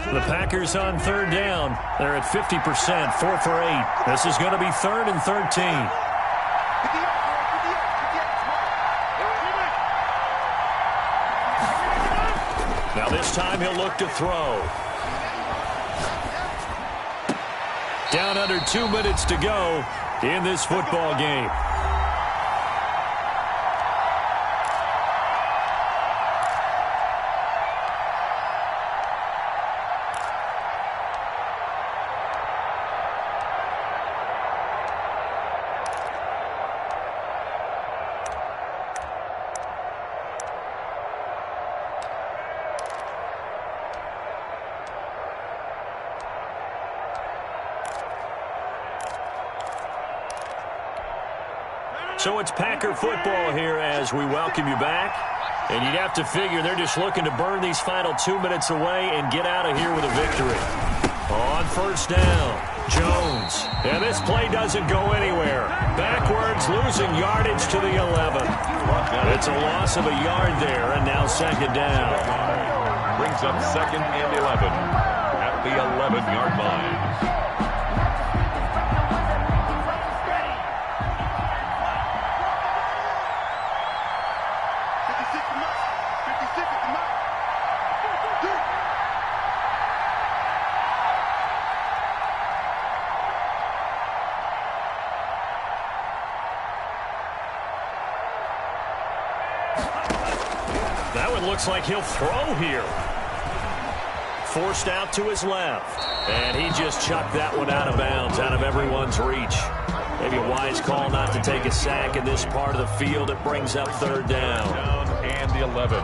The Packers on 3rd down. They're at 50%, 4 for 8. This is going to be 3rd and 13. Now this time he'll look to throw. Down under 2 minutes to go in this football game. So it's Packer football here as we welcome you back. And you'd have to figure they're just looking to burn these final 2 minutes away and get out of here with a victory. On first down, Jones. And this play doesn't go anywhere. Backwards, losing yardage to the 11. It's a loss of a yard there, and now second down. Brings up second and 11 at the 11-yard line. That one looks like he'll throw here. Forced out to his left. And he just chucked that one out of bounds, out of everyone's reach. Maybe a wise call not to take a sack in this part of the field. It brings up third down. Down and the 11.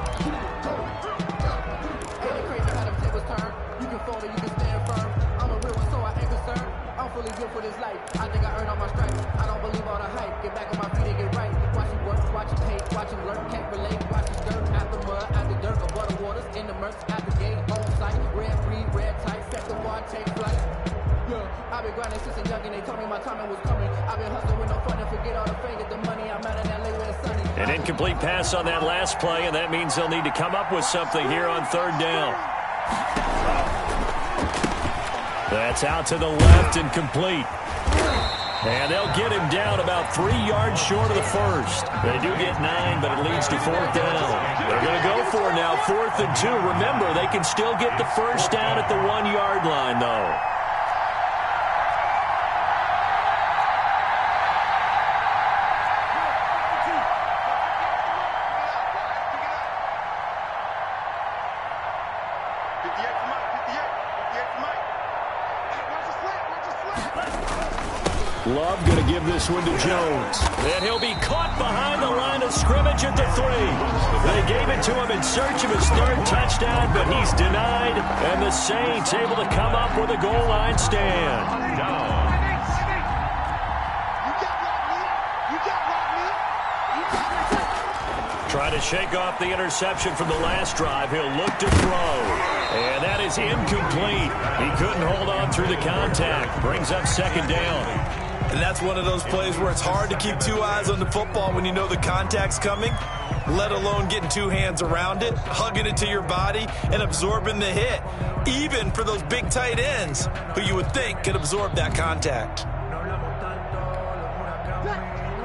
For this life, I think I earned all my stripes. I don't believe all the hype. Get back on my feet and get right. Watch him work, watch him hate, watch him learn, can't relate. Watch his dirt, after mud, after dirt, above the waters, in the murks, at the gate, on site. Red breed, red tight, set the bar, take flight. Yeah, I've been grinding since a young and they told me my timing was coming. I've been hustling with no fun and forget all the fame, get the money. I'm out in LA where it's sunny. An incomplete pass on that last play, and that means they'll need to come up with something here on third down. That's out to the left and complete. And they'll get him down about 3 yards short of the first. They do get 9, but it leads to fourth down. They're going to go for it now, 4th and 2. Remember, they can still get the first down at the 1-yard line, though. Love going to give this one to Jones. And he'll be caught behind the line of scrimmage at the 3. They gave it to him in search of his third touchdown, but he's denied. And the Saints able to come up with a goal line stand. Try to shake off the interception from the last drive. He'll look to throw. And that is incomplete. He couldn't hold on through the contact. Brings up second down. And that's one of those plays where it's hard to keep 2 eyes on the football when you know the contact's coming, let alone getting 2 hands around it, hugging it to your body, and absorbing the hit, even for those big tight ends who you would think could absorb that contact.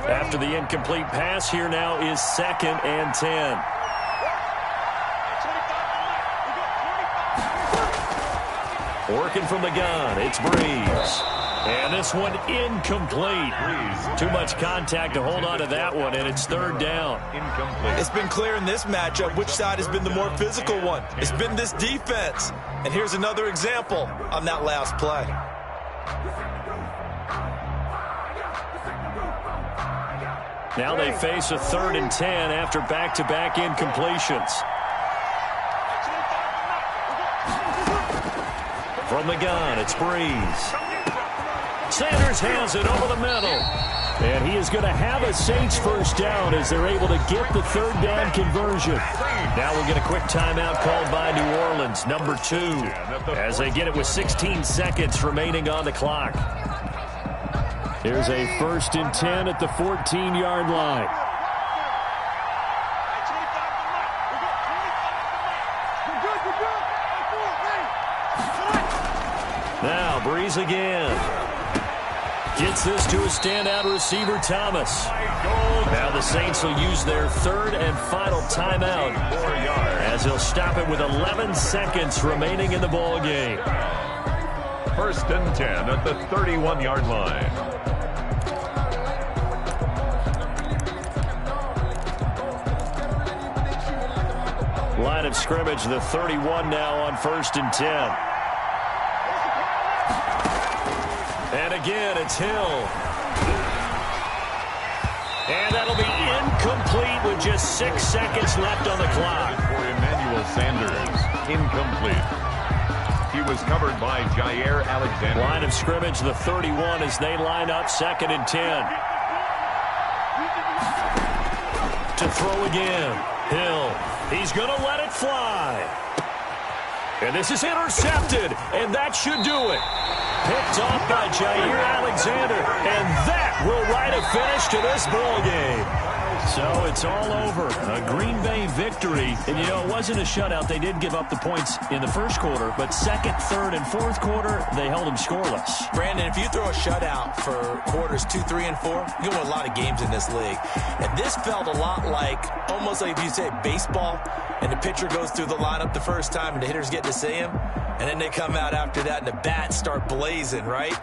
After the incomplete pass, here now is 2nd and 10. Working from the gun, it's Breeze. And this one incomplete. Too much contact to hold on to that one, and it's third down. Incomplete. It's been clear in this matchup which side has been the more physical one. It's been this defense. And here's another example on that last play. Now they face a 3rd and 10 after back-to-back incompletions. From the gun, it's Breeze. Sanders has it over the middle. And he is going to have a Saints first down as they're able to get the third down conversion. Now we'll get a quick timeout called by New Orleans, number 2, as they get it with 16 seconds remaining on the clock. Here's a 1st and 10 at the 14-yard line. Now Breeze again. Gets this to a standout receiver, Thomas. Now the Saints will use their 3rd and final timeout as they'll stop it with 11 seconds remaining in the ball game. 1st and 10 at the 31-yard line. Line of scrimmage, the 31 now on 1st and 10. And again, it's Hill. And that'll be incomplete with just 6 seconds left on the clock. For Emmanuel Sanders, incomplete. He was covered by Jair Alexander. Line of scrimmage, the 31 as they line up 2nd and 10. to throw again. Hill, he's going to let it fly. And this is intercepted, and that should do it. Picked off by Jair Alexander, and that will write a finish to this ball game. So it's all over. A Green Bay victory. And, you know, it wasn't a shutout. They did give up the points in the first quarter, but second, third, and fourth quarter, they held them scoreless. Brandon, if you throw a shutout for quarters 2, 3, and 4, you win a lot of games in this league. And this felt a lot like, almost like if you say baseball, and the pitcher goes through the lineup the first time, and the hitters get to see him, and then they come out after that, and the bats start blazing, right?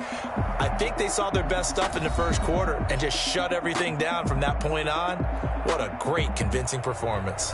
I think they saw their best stuff in the first quarter and just shut everything down from that point on. What a great, convincing performance.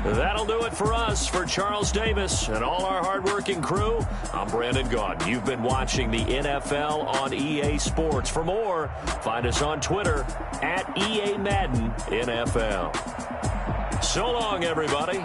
That'll do it for us. For Charles Davis and all our hardworking crew, I'm Brandon Gaudin. You've been watching the NFL on EA Sports. For more, find us on Twitter at EA Madden NFL. So long, everybody.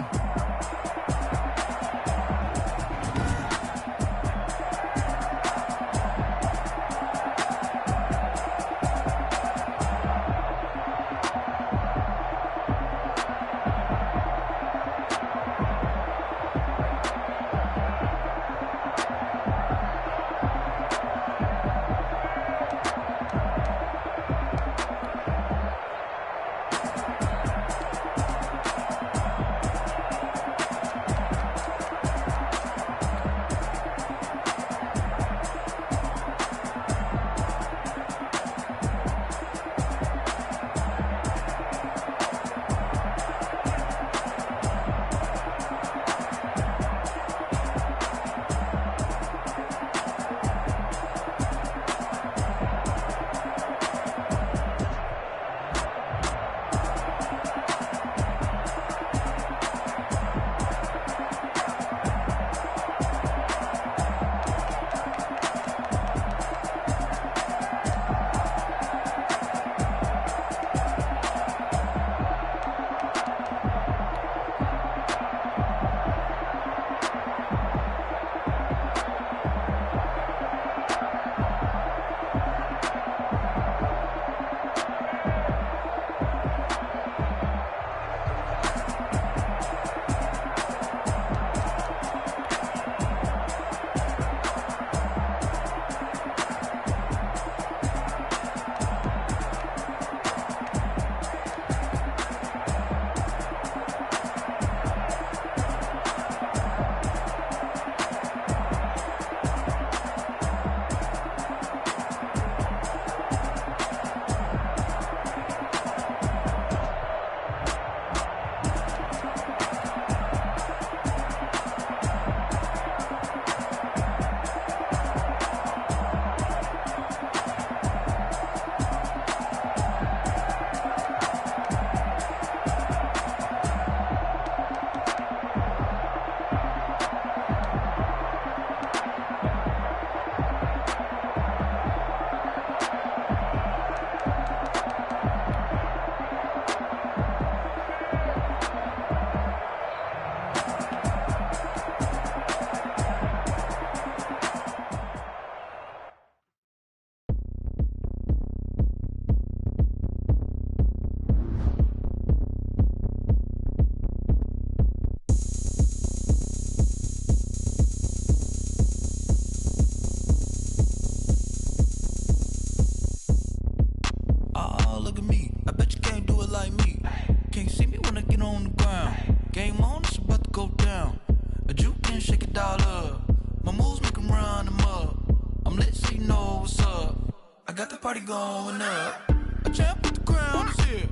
Going up. A champ with the crown is here.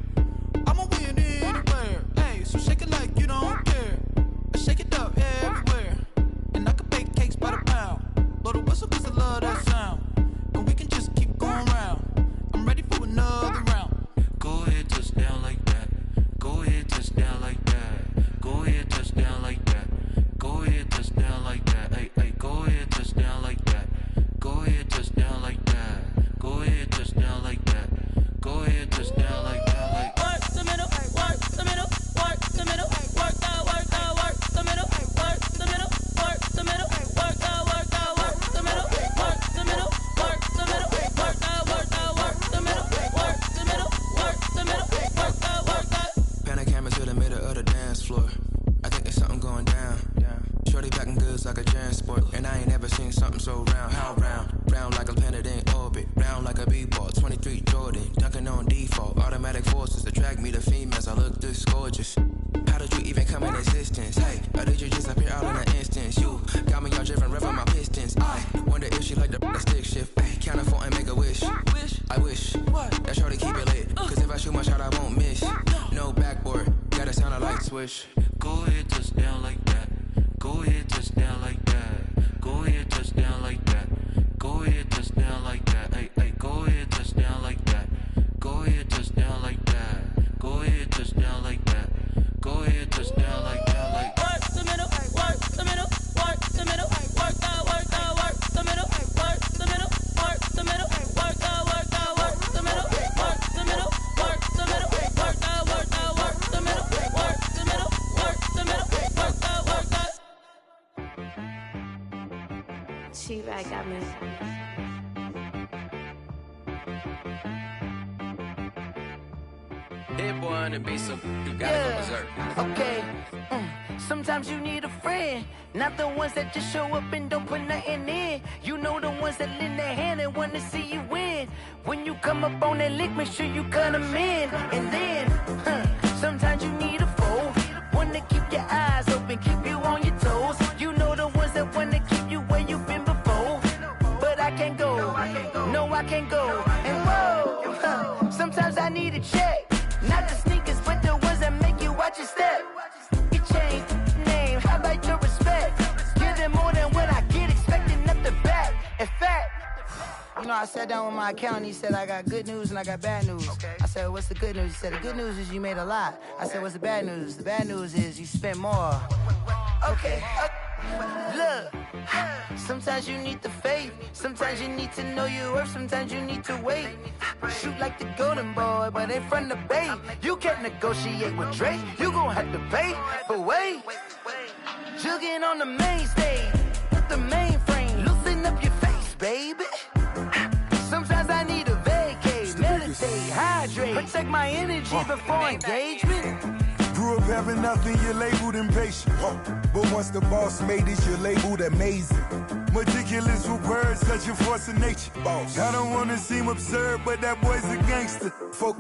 I'ma win anywhere. Hey, so shake it like you don't care. I shake it up everywhere. And I can bake cakes by the pound. Blow the whistle cause I love that sound. And we can just keep going round. I'm ready for another round. Go ahead, touch down like that. Go ahead, touch down like that. Go ahead, touch down like that. Go ahead, touch down like that. Hey, hey, go ahead, touch down like that. Go ahead, touch down like that. Go ahead, touch down. pictures. How did you even come in existence? Hey, or did you just appear all in an instance? You got me all driven, revving my pistons. I wonder if she like the stick shift. Ay, count a 4 and make a wish. I wish that shorty keep it lit. Cause if I shoot my shot, I won't miss. No backboard, gotta sound a light switch. Go ahead, touch down like that. Go ahead, touch down like that. Go ahead, touch down like that. Go ahead, touch down like that. Hey, hey, go ahead, touch down like that. Go ahead, touch down like that. Go ahead, touch down like that. Go ahead, touch down like that. Like work the middle, work the middle, work the middle, work the middle, work the middle, work the middle, work the middle, work the middle, work the middle, work the middle, work the middle, work the middle, work the middle. She right got me. Hit boy on the beat, so you gotta go berserk. Okay. Sometimes you need a friend, not the ones that just show up and don't put nothing in. You know the ones that lend their hand and want to see you win. When you come up on that lick, make sure you cut them in. And then, sometimes you need a foe, one to keep your eyes open, keep you on your toes. You know the ones that want to keep you where you've been before. But I can't go, no I can't go. And whoa, sometimes I need a check. Not the sneakers, but the ones that make you watch your step. You change name, highlight your respect. Give them more than what I get, expecting up the back. In fact, you know, I sat down with my accountant. He said, I got good news and I got bad news. I said, what's the good news? He said, the good news is you made a lot. I said, what's the bad news? The bad news is you spent more. Okay. Look, sometimes you need the faith. Sometimes you need to know your worth. Sometimes you need to wait. Shoot like the golden boy, but in front of the bay. You can't negotiate with Drake. You gon' have to pay. But wait, jugging on the main stage with the mainframe. Loosen up your face, baby. Sometimes I need a vacate, meditate, hydrate, protect my energy before engagement. Grew up having nothing, you're labeled impatient. But once the boss made it, you're labeled amazing. Meticulous with words, such a force of nature. I don't wanna seem absurd, but that boy's a gangster.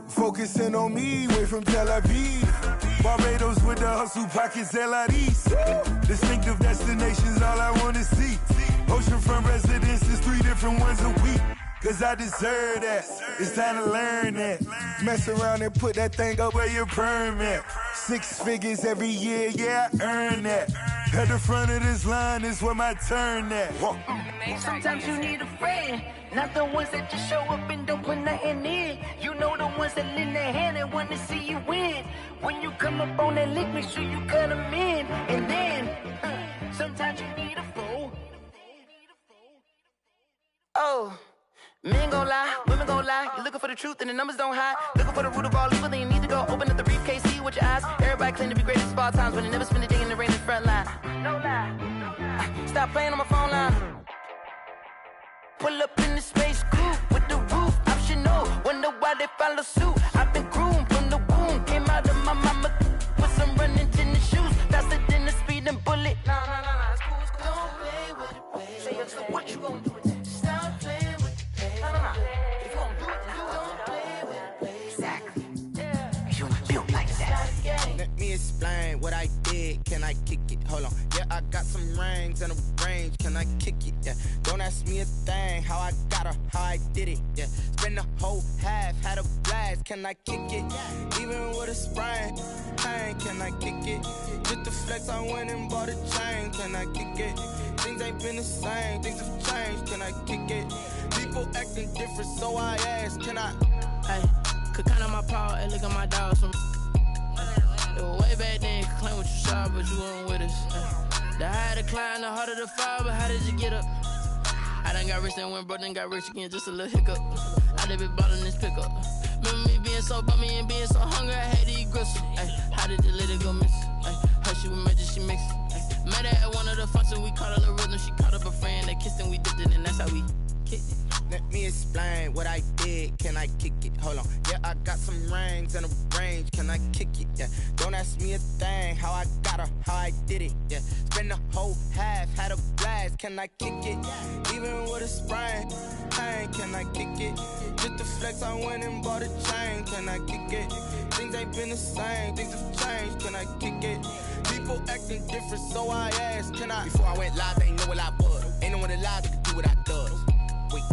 Focusing on me, way from Tel Aviv. Barbados with the hustle pockets, LIDs. Distinctive destinations, all I wanna see. Oceanfront residences, 3 different ones a week. Cause I deserve that, it's time to learn that. Mess around and put that thing up where your perm at. 6 figures every year, yeah, I earn that. At the front of this line is where my turn at. Sometimes you need a friend, not the ones that just show up and don't put nothing in. You know the ones that lend their hand and want to see you win. When you come up on that lick, make sure you cut them in. And then, sometimes you need a fool. Oh. Men gon' lie, women gon' lie. You're looking for the truth and the numbers don't hide. Looking for the root of all evil, then you need to go open up the briefcase, see with your eyes. Everybody claim to be greatest of all times, but they never spend a day in the rain in the front line. No lie. Stop playing on my phone line. Pull up in the space coupe with the roof optional. Wonder why they follow suit. I've been groomed from the womb. Came out of my mama with some running tennis shoes. Faster than the speeding bullet. No, it's cool, it's cool. Don't play with it, baby. Say what you gon' do with it? Stop playing. If you gon' do it, you don't play with it. Exactly. You built like that. Let me explain what I did. Can I kick it? Hold on. Yeah, I got some rings and a range. Can I kick it? Yeah. Don't ask me a thing. How I got her, how I did it. Yeah. Spend the whole half, had a blast. Can I kick it? Even with a sprain. Pain, can I kick it? Just the flex, I went and bought a chain. Can I kick it? Things ain't been the same. Things have changed. Can I kick it? People acting different, so I ask, can I? Hey, could count on my power and look at my dogs from. It was way back then, could claim what you saw, but you weren't with us. The higher the climb, the harder the fall, but how did you get up? I done got rich and went broke, then got rich again, just a little hiccup. I done been ballin' this pickup. Remember me being so bummy and being so hungry, I had to eat gristle. Ay, how did the lady go miss? Ay, her she was magic, she mixed. Met her at one of the functions, we caught her the rhythm, she caught up a friend, they kissed and we dipped it, and that's how we kicked it. Let me explain what I did. did, can I kick it? Hold on, yeah, I got some rings and a range, can I kick it? Yeah, don't ask me a thing, how I got her, how I did it. Yeah, spend the whole half, had a blast, can I kick it? Even with a sprain, pain, can I kick it? Just to flex, I went and bought a chain, can I kick it? Things ain't been the same, things have changed, can I kick it? People acting different, so I asked, can I? Before I went live, they ain't know what I was. Ain't no one alive that could do what I does. Wait,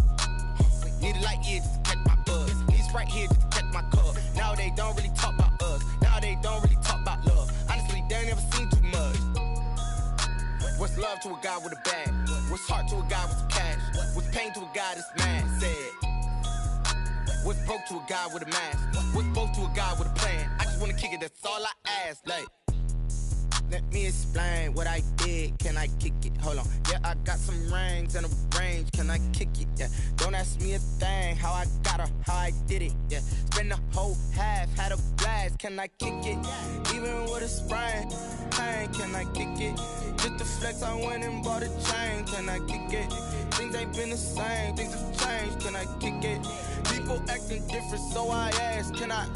need a light year just to catch my buzz. These right here just to catch my cup. Now they don't really talk about us. Now they don't really talk about love. Honestly, they ain't never seen too much. What's love to a guy with a bag? What's heart to a guy with some cash? What's pain to a guy that's mad? Said. What's broke to a guy with a mask? What's broke to a guy with a plan? I just wanna kick it, that's all I ask. Like, let me explain what I did, can I kick it? Hold on, yeah, I got some rings and a range, can I kick it? Yeah, don't ask me a thing, how I got her, how I did it. Yeah, spend the whole half, had a blast, can I kick it? Even with a sprain, pain, can I kick it? Just to flex, I went and bought a chain, can I kick it? Things ain't been the same, things have changed, can I kick it? People acting different, so I asked, can I?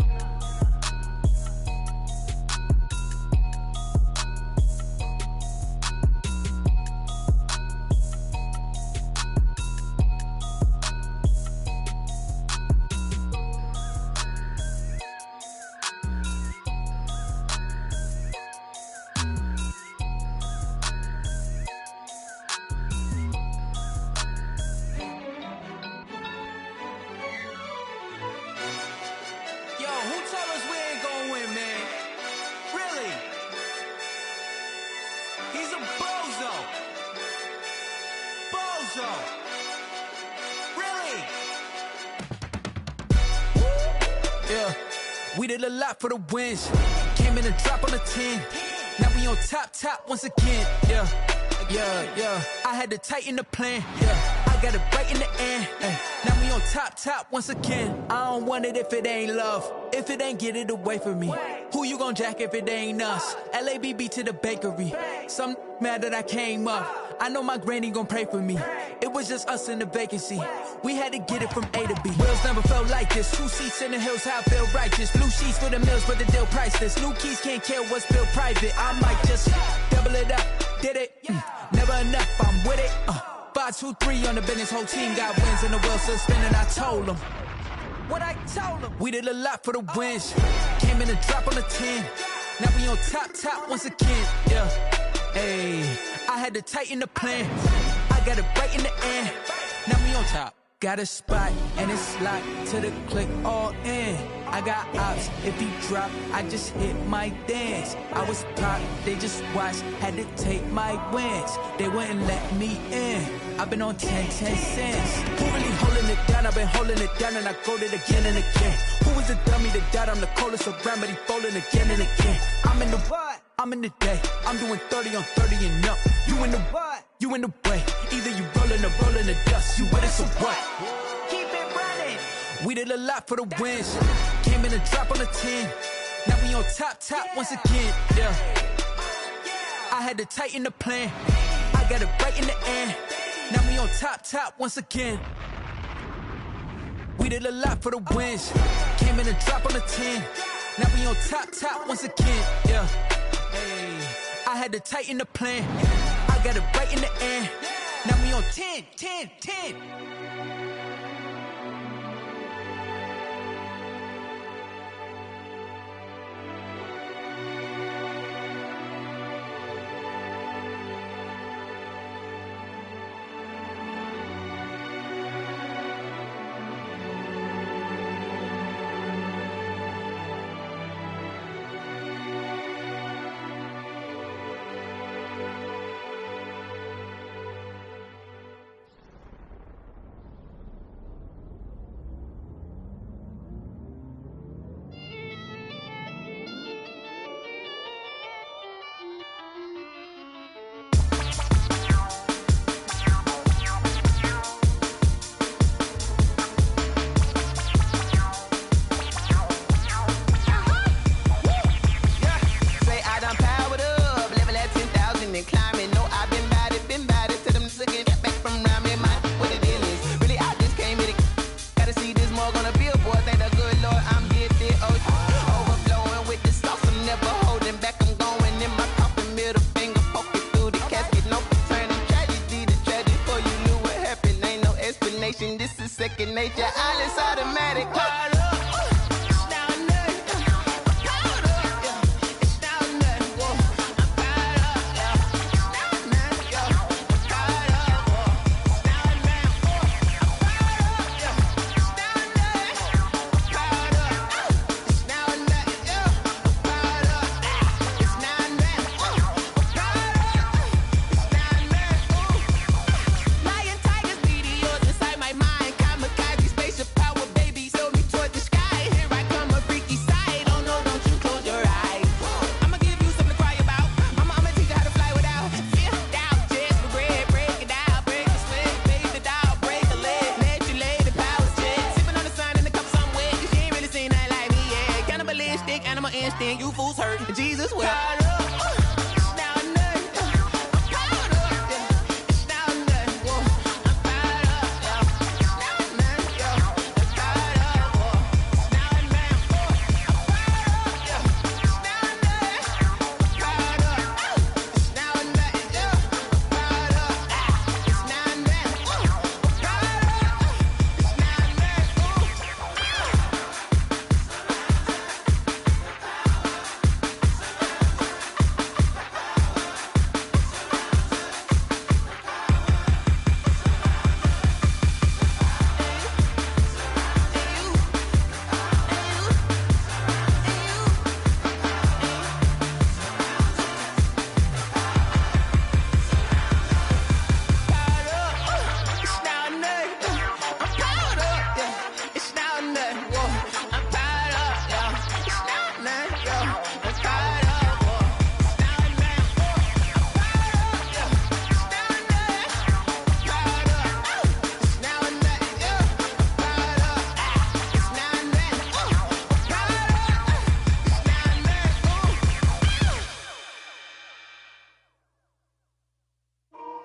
We did a lot for the wins. Came in and drop on the 10. Now we on top once again. Yeah. I had to tighten the plan. Yeah, I got it right in the end. Now we on top once again. I don't want it if it ain't love. If it ain't, get it away from me. Who you gon' jack if it ain't us? LABB to the bakery. Some mad that I came up. I know my granny gon' pray for me. It was just us in the vacancy. We had to get it from A to B. Wheels never felt like this. 2 seats in the hills, how I feel righteous. Blue sheets for the mills, but the deal priceless. New keys can't care what's built private. I might just double it up. Did it? Never enough, I'm with it. 5, 2, 3 on the business. Whole team got wins and the wheels still spinning. I told them what I told them. We did a lot for the wins. Came in and drop on the 10. Now we on top once again. Yeah. Hey, I had to tighten the plan. I got it right in the end. Now we on top. Got a spot and it's locked to the click all in. I got ops, if he drop, I just hit my dance. I was top, they just watched, had to take my wins. They wouldn't let me in. I've been on 10 cents. Who really holding it down? I've been holding it down and I go it again and again. Who was the dummy that died? I'm the coldest around, but he folding again and again. I'm in the what? I'm in the day. I'm doing 30 on 30 and up. You in the what? You in the way. Either you rolling or rolling the dust. You with us or what? Keep it running. We did a lot for the wins. Came in and drop on the 10. Now we on top once again. Yeah. I had to tighten the plan. I got it right in the end. Now we on top once again. We did a lot for the wins. Came in and drop on the 10. Now we on top once again. Yeah. Hey, I had to tighten the plan. I got it right in the end. Now we on 10. coming back, I'm going in my coffin, middle finger poking through the casket. No returning tragedy, the tragedy before you knew what happened. Ain't no explanation, this is second nature. All is automatic. Caught up. You fools hurt. Jesus will.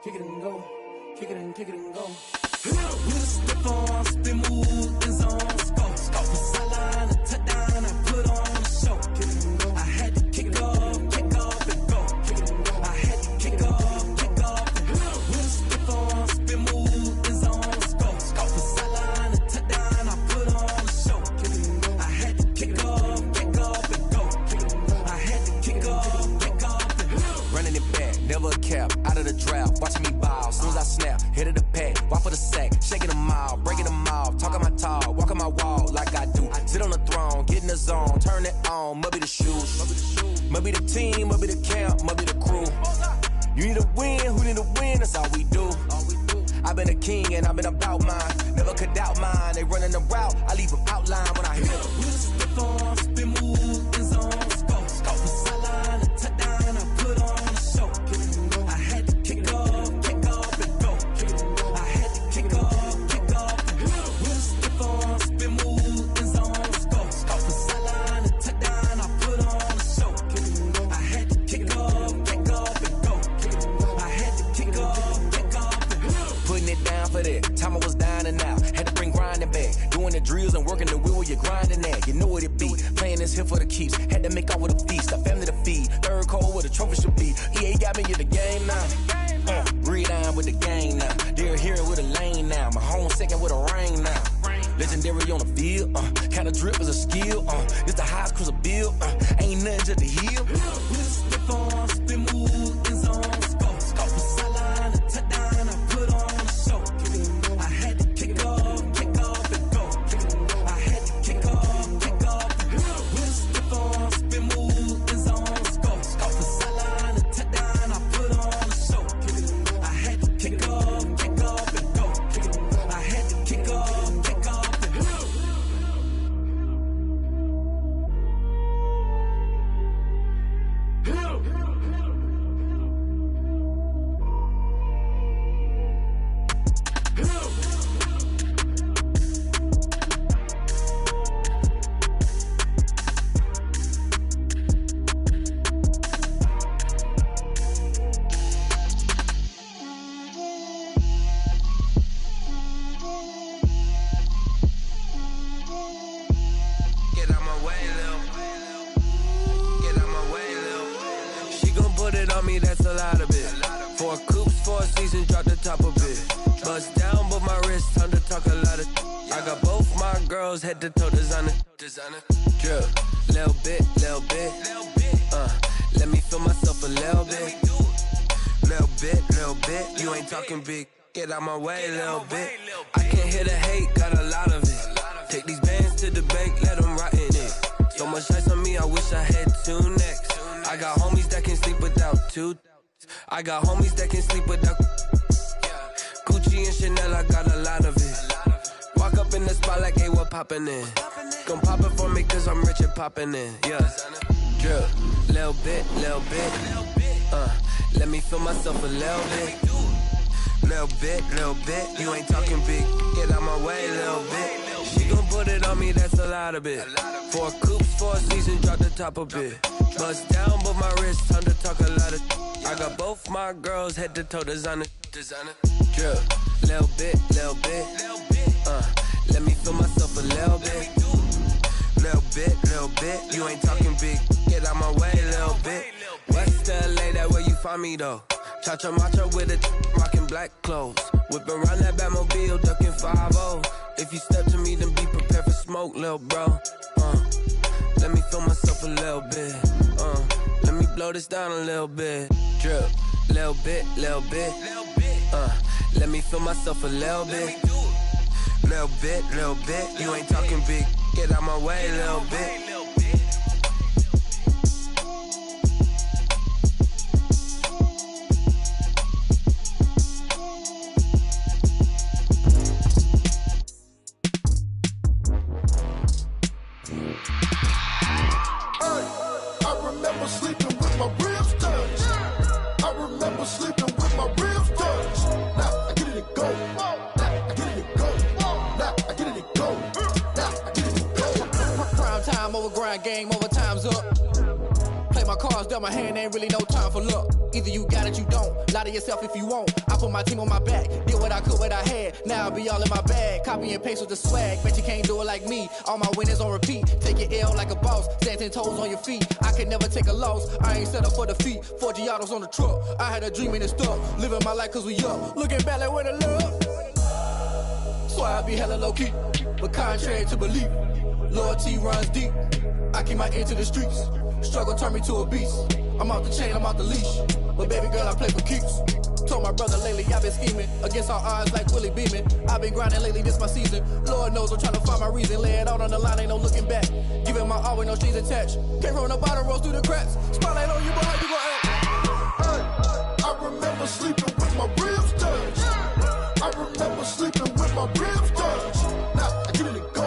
Kick it and go. Kick it and kick it and go. With a stiff on, spin move, in zone, scope. From sideline to touchdown, I put on a show. I had to kick off and go. I had to kick off and go. With a stiff on, spin move, in zone, scope. From sideline to touchdown, I put on a show. I had to kick off and go. I had to kick off and go. Running it back, never a cap, out of the draft, watching me ball. Soon as I snap, hit of the pack, walk for the sack, shaking them all, breaking them off, talking my talk, walking my wall like I do. Sit on the throne, get in the zone, turn it on, must be the shoes, must be the team, must be the camp, must be the crew. You need a win, who need a win, that's all we do. I've been a king and I've been about mine, never could doubt mine. They running the route, I leave them outline when I hit them. With a stiff on, spin move, in zone, scope. From sideline to touchdown, I put on a show. I had to kick off and go. I had to kick off and go. With a stiff on, spin move, in zone, scope. From sideline to touchdown, I put on a show. I had to kick off and go. I had to kick off and go. Putting it down for that, time I was down and out. Had to bring grinding back, doing the drills and working the wheel where you're grinding at. You know what it be, playing this here for the keeps. Had to make off with a feast, a family to feed. Third cold where the trophy should be. EA got me in the game now. Breathe on with the game now. They're here with a lane now. My home second with a rain now. Legendary on the field, kind of drip is a skill. It's the highest cruiser bill, ain't nothing just to heal. Stiff on, spin move, in zone, scope. From sideline to touchdown, I put on a show. I had to kick off and go. I had to kick off and go. With a stiff on, spin move, in zone, scope. From sideline to touchdown, I put on a show. I had to kick off and go. I had to kick off and go. put it on me, that's a lot of it. 4 coops, 4 seasons, drop the top a bit. Bust down, but my wrist, time to talk a lot of. I got both my girls head to toe designer. Drip, little bit. Let me feel myself a little bit. Little bit. You ain't talking big. Get out my way, little bit. I can't hear the hate, got a lot of it. Take these bands to the bank, let them rot in it. So much ice on me, I wish I had 2 necks. I got homies that can sleep without 2. I got homies that can sleep without Gucci and Chanel, I got a lot of it. Walk up in the spot like, hey, what poppin' in? Gon' pop it for me cause I'm rich and poppin' in, yeah. Drip, little bit. Let me feel myself a little bit. Little bit. You ain't talking big. Get out my way, little bit. She gon' put it on me, that's a lot of it. 4 coops, 4 seasons, drop the top a bit. Bust down, but my wrist, time to talk a lot of. I got both my girls head to toe designer. Drip, little bit. Let me feel myself a little bit. Little bit. You ain't talking big. Get out my way, little bit. West LA, that where you find me though. Cha-cha macho with it, rocking black clothes. Whip around that Batmobile, ducking 5-0. If you step to me, then be prepared for smoke, little bro. Let me feel myself a little bit. Let me blow this down a little bit. Drip, little bit. Let me feel myself a little bit. Little bit. You ain't talking big. Get out my way, little bit. Game over, time's up. Play my cards dealt my hand, ain't really no time for luck. Either you got it, you don't. Lie to yourself if you won't. I put my team on my back, did what I could, what I had. Now I'll be all in my bag. Copy and paste with the swag. Bet you can't do it like me. All my winners on repeat. Take your L like a boss. Stand 10 toes on your feet. I can never take a loss. I ain't set up for defeat. 4 Giottos on the truck. I had a dream and it stuck. Living my life cause we up. Looking back like where the love. So I be hella low key. But contrary to belief, loyalty runs deep. I keep my ear to the streets. Struggle turned me to a beast. I'm off the chain, I'm off the leash. But baby girl, I play for keeps. Told my brother lately, I've been scheming. Against all odds like Willie Beeman. I've been grinding lately, this my season. Lord knows I'm trying to find my reason. Lay it out on the line, ain't no looking back. Giving my all with no strings attached. Came from the bottom, rose through the cracks. Spotlight on you, boy, how you gon' act? I remember sleeping with my ribs touched. I remember sleeping with my ribs touched. Now I get it and go.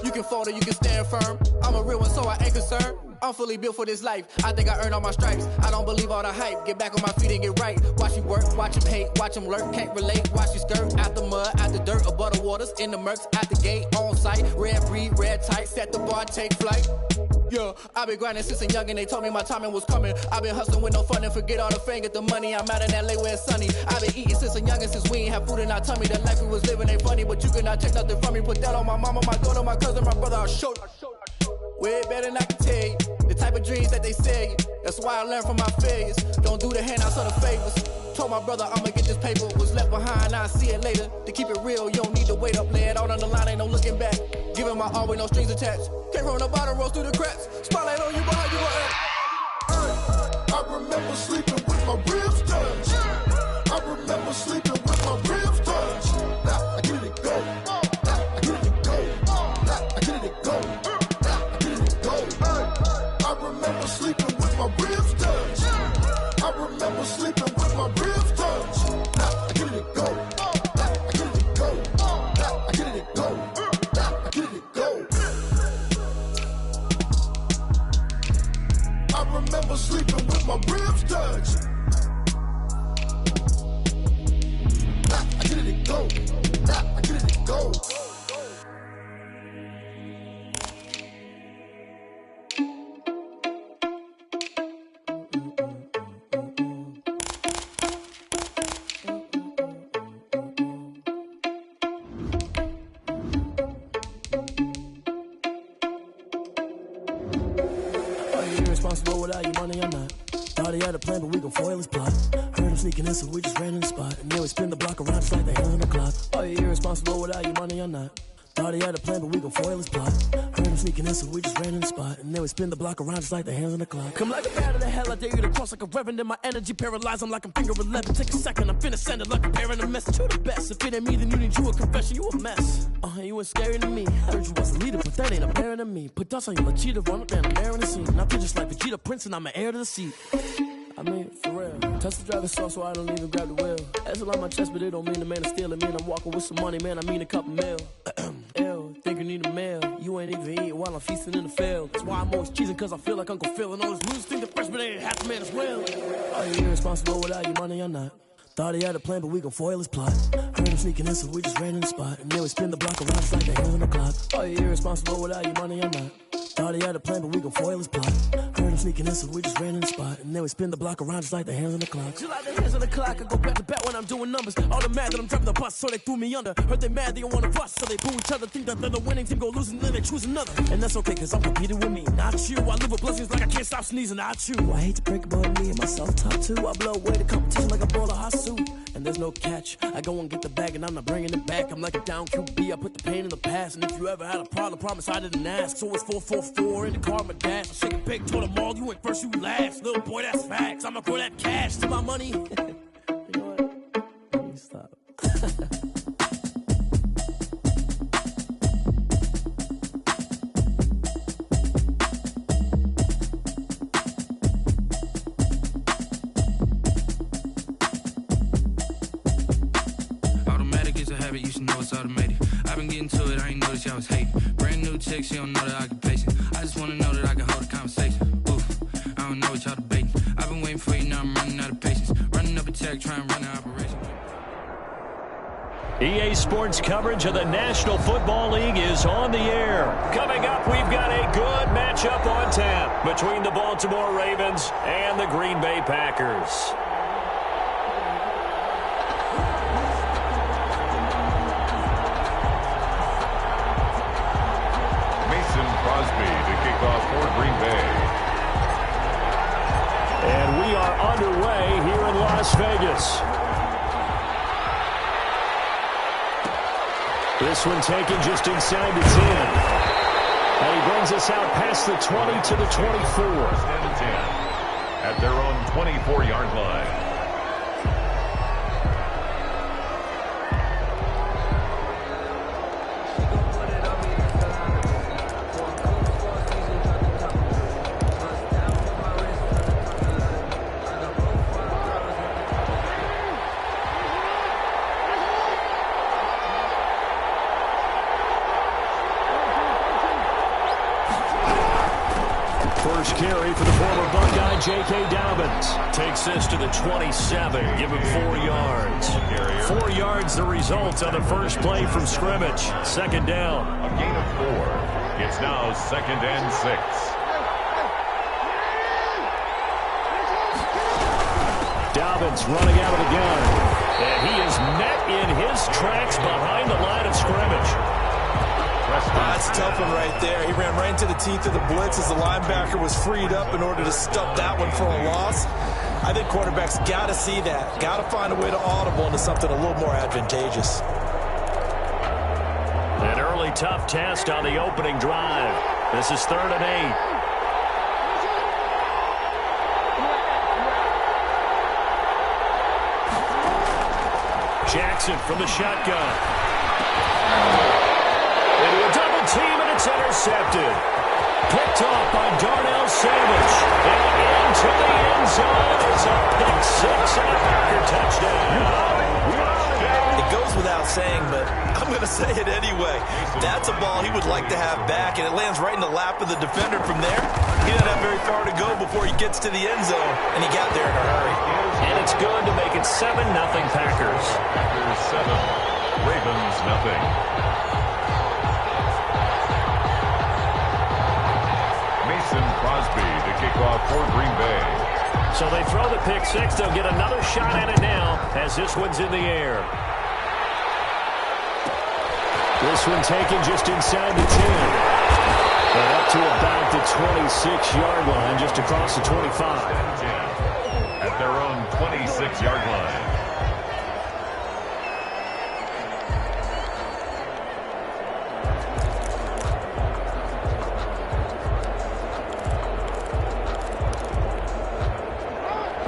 You can fold or you can stand firm. I'm a real one, so I ain't concerned. I'm fully built for this life. I think I earned all my stripes. I don't believe all the hype. Get back on my feet and get right. Watch you work, watch him hate, watch him lurk. Can't relate, watch you skirt. Out the mud, out the dirt, above the waters, in the murks, out the gate, on site. Red breed, red tight, set the bar, take flight. Yeah, I've been grinding since a young and they told me my timing was coming. I've been hustling with no fun and forget all the fame, get the money. I'm out in LA where it's sunny. I've been eating since a young and since we ain't have food in our tummy. The life we was living ain't funny, but you cannot take nothing from me. Put that on my mama, my daughter, my cousin, my brother, I'll show you. Way better than I can tell you. The type of dreams that they sell you. That's why I learned from my failures. Don't do the handouts or the favors. Told my brother I'ma get this paper. Was left behind, I'll see it later. To keep it real, you don't need to wait up. Lay it out on the line, ain't no looking back. Giving my all with no strings attached. Came from the bottom, rose through the cracks. Spotlight on you, boy, how you gon' act? I remember sleeping with my ribs touched. I remember sleeping with my ribs touched. Now I get it and go. Now I get it and go. Now I get it and go. Now I get it and go. I remember sleeping with my ribs touched. I remember sleeping with my ribs touched. Now I get it and go. Now I get it and go. Now I get it and go. Now I get it and go. I remember sleeping with my ribs touched. Now I get it and go. Now I get it and go. irresponsible without your money or not. Thought he had a plan, but we gon' foil his plot. Heard him sneaking in, so we just ran in the spot. And then we spin the block around just like the hands on the clock. Are you irresponsible without your money or not? Thought he had a plan, but we gon' foil his plot. Heard him sneaking in, so we just ran in the spot. And then we spin the block around just like the hands on the clock. Come like a bat of the hell, I dare you to cross like a reverend. And my energy paralyzed, I'm like I'm finger 11. Take a second, I'm finna send it like a parent a message. You the best, if it ain't me, then you need you a confession. You a mess, you ain't scary to me. Heard you was a leader, but that ain't apparent to me. Put dust on you, cheetah, run up and I'm there in the scene. And I feel just like Vegeta Prince, and I'm an heir to the seat. I mean, for real. Touch the driver's soft, so I don't even grab the wheel. That's on my chest, but it don't mean the man is stealing. Man, I'm walking with some money, man, I mean a couple mil. Ew, think you need a meal. You ain't even eating while I'm feasting in the field. That's why I'm always cheesing, cause I feel like Uncle Phil. And all those losers think the freshman ain't half the man as well. Are you irresponsible without your money or not? Thought he had a plan, but we gon' foil his plot. Heard him sneaking in, so we just ran in the spot. And then we spin the block around just like the hands on the clock. Are you irresponsible without your money or not? Thought he had a plan, but we gon' foil his plot. Heard him sneaking in, so we just ran in the spot. And then we spin the block around just like the hands on the clock. Just like the hands on the clock, I go back to back when I'm doing numbers. All the mad that I'm driving the bus, so they threw me under. Heard they mad, they don't wanna bust, so they boo each other. Think that they're the winning team, go losing, then they choose another. And that's okay, cause I'm competing with me, not you. I live with blessings like I can't stop sneezing, not you. I hate to break it, but me and myself top two. I blow away the competition like a bowl of hot soup. And there's no catch. I go and get the bag and I'm not bringing it back. I'm like a down QB, I put the pain in the past. And if you ever had a problem, promise I didn't ask. So it's 4-4-4 in the car, my dash. I shake a big, told them all, you went first, you last. Little boy, that's facts. I'ma throw that cash to my money. You know what? Let me stop. You should know it's automated. I've been getting to it, I ain't noticed y'all was hating. Brand new chick, she don't know the occupation. I just wanna know that I can hold a conversation. Oof, I don't know what y'all debating. I've been waiting for you, now I'm running out of patience. Running up a check, trying to run an operation. EA Sports coverage of the National Football League is on the air. Coming up, we've got a good matchup on tap between the Baltimore Ravens and the Green Bay Packers. For Green Bay. And we are underway here in Las Vegas. This one taken just inside the 10. And he brings us out past the 20 to the 24. And 10 at their own 24-yard line. First carry for the former Buckeye, J.K. Dobbins. Takes this to the 27. Give him 4 yards. 4 yards the result on the first play from scrimmage. Second down. A gain of 4. It's now 2nd and 6. Dobbins running out of the gun. And he is met in his tracks behind the line of scrimmage. That's a tough one right there. He ran right into the teeth of the blitz as the linebacker was freed up in order to stop that one for a loss. I think quarterbacks got to see that. Got to find a way to audible into something a little more advantageous. An early tough test on the opening drive. This is 3rd and 8. Jackson from the shotgun. Into a double team, and it's intercepted. Picked off by Darnell Savage. And into the end zone. It's a pick six and a Packer touchdown. It goes without saying, but I'm going to say it anyway. That's a ball he would like to have back, and it lands right in the lap of the defender from there. He doesn't have very far to go before he gets to the end zone, and he got there in a hurry. And it's good to make it 7-0 Packers. Packers 7, Ravens nothing. Crosby to kick off for Green Bay. So they throw the pick six. They'll get another shot at it now as this one's in the air. This one taken just inside the 10. And up to about the the 26-yard line, just across the 25. At their own 26-yard line.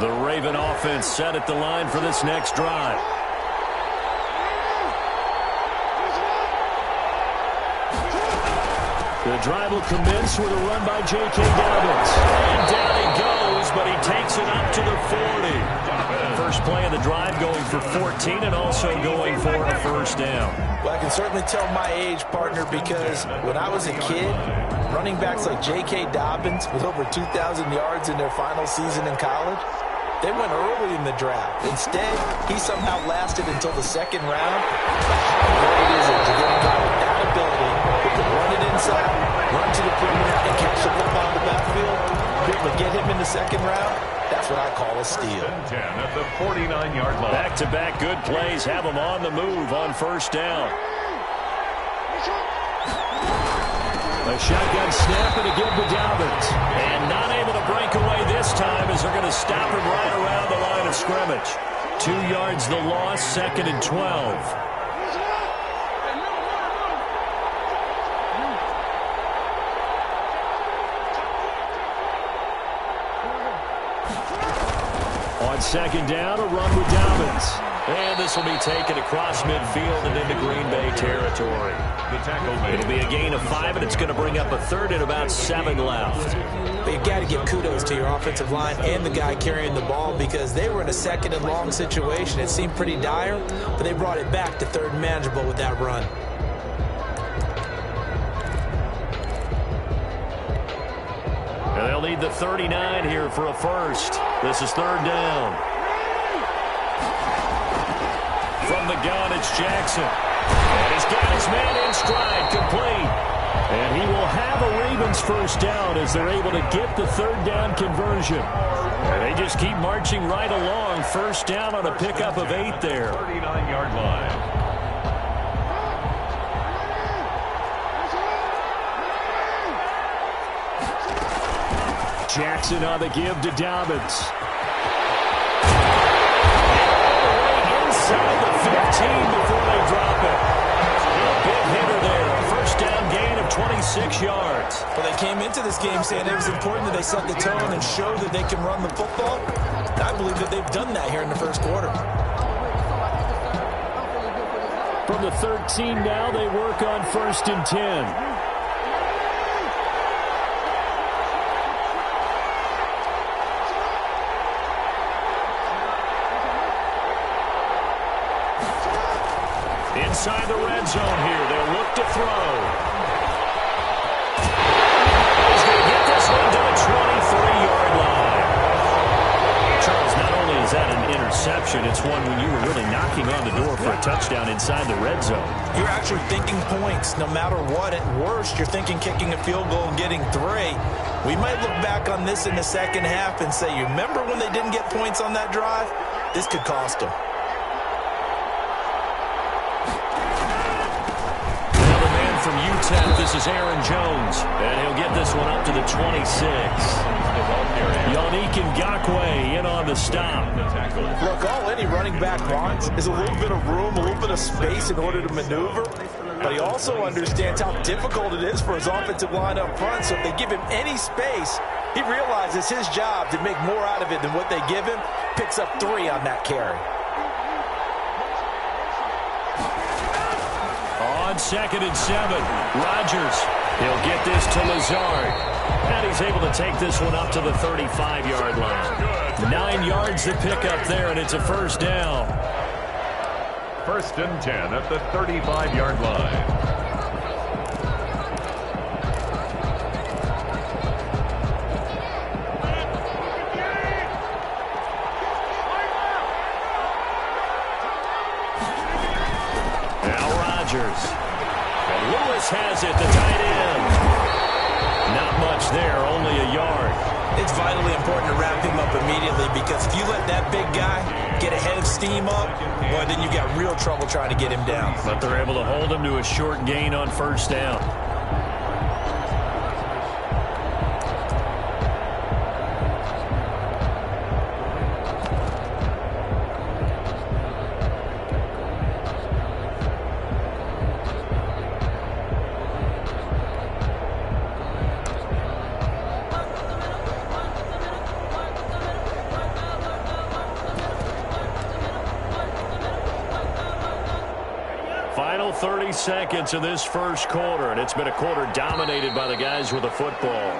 The Raven offense set at the line for this next drive. The drive will commence with a run by J.K. Dobbins. And down he goes, but he takes it up to the 40. First play of the drive going for 14 and also going for a first down. Well, I can certainly tell my age, partner, because when I was a kid, running backs like J.K. Dobbins with over 2,000 yards in their final season in college, they went early in the draft. Instead, he somehow lasted until the second round. How great is it to get a guy with that ability who can run it inside, run to the perimeter, and catch the football in the backfield? Be able to get him in the second round? That's what I call a steal. 10 at the 49-yard line. Back-to-back good plays have him on the move on first down. A shotgun snap and a give to Dobbins. And not able to break away this time as they're going to stop him right around the line of scrimmage. 2 yards the loss, 2nd and 12. On second down, a run with Dobbins. And this will be taken across midfield and into Green Bay territory. It'll be a gain of 5, and it's going to bring up a third and about 7 left. But you've got to give kudos to your offensive line and the guy carrying the ball because they were in a second and long situation. It seemed pretty dire, but they brought it back to third and manageable with that run. And they'll need the 39 here for a first. This is third down. From the gun, it's Jackson. And he's got his man in stride, complete. And he will have a Ravens first down as they're able to get the third down conversion. And they just keep marching right along. First down on a pickup of 8 there. 39-yard line. Jackson on the give to Dobbins. Inside the 15 before they drop it. A big hitter there. A first down gain of 26 yards. Well, they came into this game saying it was important that they set the tone and show that they can run the football. And I believe that they've done that here in the first quarter. From the 13 now, they work on first and 10. Inside the red zone here. They'll look to throw. He's going to get this one to the 23-yard line. Charles, not only is that an interception, it's one when you were really knocking on the door for a touchdown inside the red zone. You're actually thinking points no matter what. At worst, you're thinking kicking a field goal and getting 3. We might look back on this in the second half and say, you remember when they didn't get points on that drive? This could cost them. From UTEP, this is Aaron Jones, and he'll get this one up to the 26. Yannick Ngakoue in on the stop. Look, all any running back wants is a little bit of room, a little bit of space in order to maneuver, but he also understands how difficult it is for his offensive line up front, so if they give him any space, he realizes his job to make more out of it than what they give him, picks up 3 on that carry. On 2nd and 7, Rodgers. He'll get this to Lazard. And he's able to take this one up to the 35-yard line. 9 yards to pick up there, and it's a first down. First and 10 at the 35-yard line. And Lewis has it, the tight end. Not much there, only a yard. It's vitally important to wrap him up immediately because if you let that big guy get a head of steam up, boy, then you've got real trouble trying to get him down. But they're able to hold him to a short gain on first down. 30 seconds in this first quarter, and it's been a quarter dominated by the guys with the football.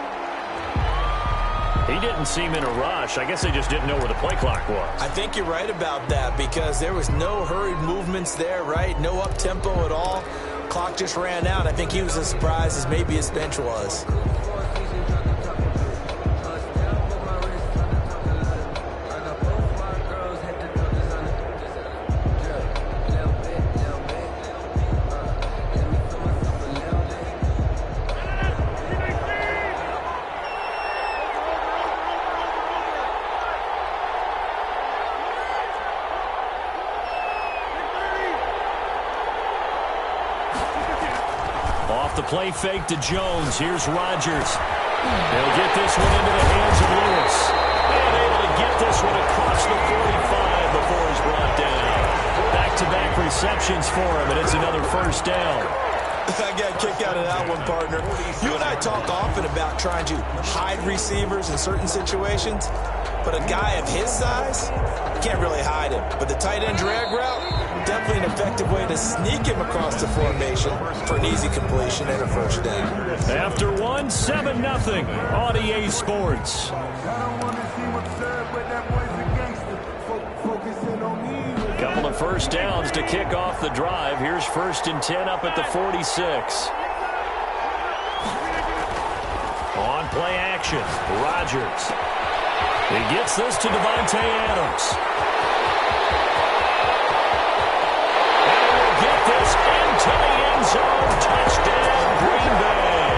He didn't seem in a rush. I guess they just didn't know where the play clock was. I think you're right about that because there was no hurried movements there, right? No up-tempo at all. Clock just ran out. I think he was as surprised as maybe his bench was. Off the play fake to Jones. Here's Rodgers. They'll get this one into the hands of Lewis. And able to get this one across the 45 before he's brought down. Back-to-back receptions for him, and it's another first down. I got a kick out of that one, partner. You and I talk often about trying to hide receivers in certain situations, but a guy of his size, you can't really hide him. But the tight end drag route, definitely an effective way to sneak him across the formation for an easy completion and a first down. After one, 7-0 on EA Sports. Couple of first downs to kick off the drive. Here's 1st and 10 up at the 46. On play action, Rodgers. He gets this to Davante Adams. And he will get this into the end zone. Touchdown, Green Bay.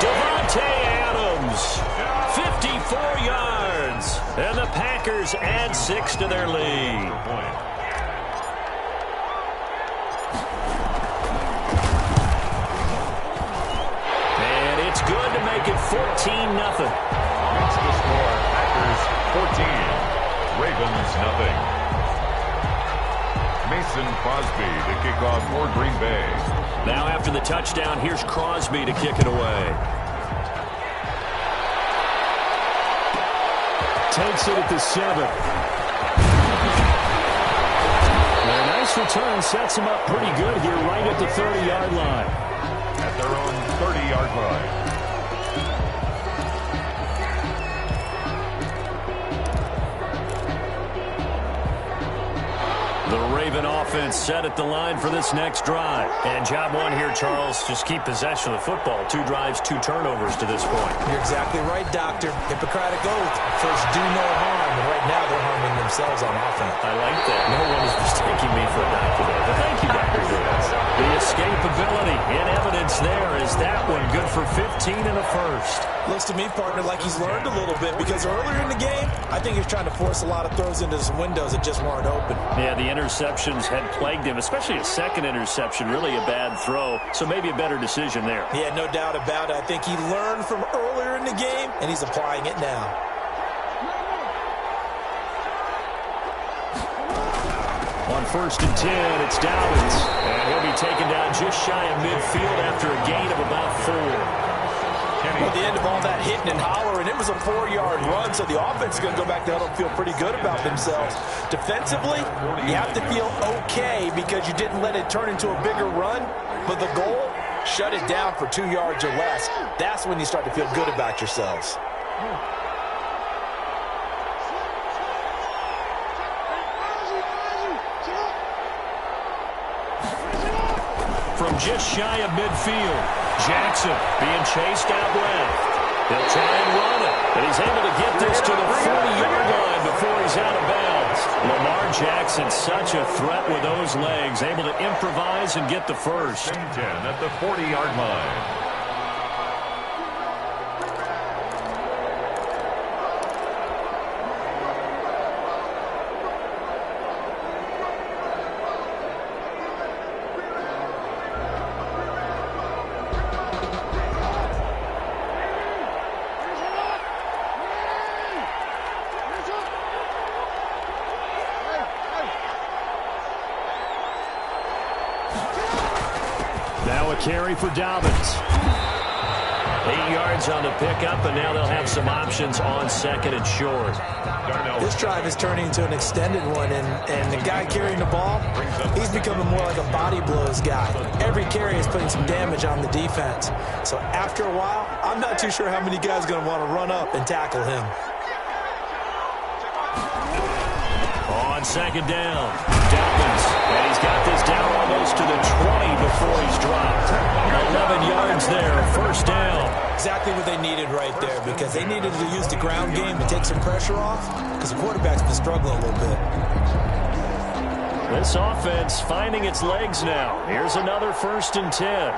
Davante Adams, 54 yards. And the Packers add 6 to their lead. And it's good to make it 14-0. That's the score. Packers 14, Ravens nothing. Mason Crosby to kick off for Green Bay. Now after the touchdown, here's Crosby to kick it away. Takes it at the 7. A nice return sets him up pretty good here right at the 30-yard line. At their own 30-yard line. The Raven offense set at the line for this next drive. And job one here, Charles, just keep possession of the football. 2 drives, 2 turnovers to this point. You're exactly right, Doctor. Hippocratic oath. First, do no harm. And right now, they're harming themselves on offense. I like that. No one is mistaking me for a doctor there. But thank you, Dr. Davis. The escapability in evidence there is that one good for 15 and a first. Looks to me, partner, like he's learned a little bit because earlier in the game, I think he was trying to force a lot of throws into some windows that just weren't open. Yeah, the interceptions had plagued him, especially a second interception, really a bad throw. So maybe a better decision there. Yeah, no doubt about it. I think he learned from earlier in the game, and he's applying it now. On 1st and 10, it's Dobbins. And he'll be taken down just shy of midfield after a gain of about 4. At the end of all that hitting and hollering, it was a 4-yard run, so the offense is going to go back there and feel pretty good about themselves. Defensively, you have to feel okay because you didn't let it turn into a bigger run, but the goal, shut it down for 2 yards or less. That's when you start to feel good about yourselves. From just shy of midfield, Jackson being chased out left. He'll try and run it, but he's able to get this to the 40-yard line before he's out of bounds. Lamar Jackson, such a threat with those legs, able to improvise and get the first. 10 at the 40-yard line. Now a carry for Dobbins. 8 yards yards on the pickup, and now they'll have some options on second and short. This drive is turning into an extended one, and the guy carrying the ball, he's becoming more like a body blows guy. Every carry is putting some damage on the defense. So after a while, I'm not too sure how many guys are going to want to run up and tackle him. On second down, Dobbins, and he's got this down almost to the 20 before he's dropped. 11 yards there, first down. Exactly what they needed right there, because they needed to use the ground game to take some pressure off, because the quarterback's been struggling a little bit. This offense finding its legs now. Here's another 1st and 10.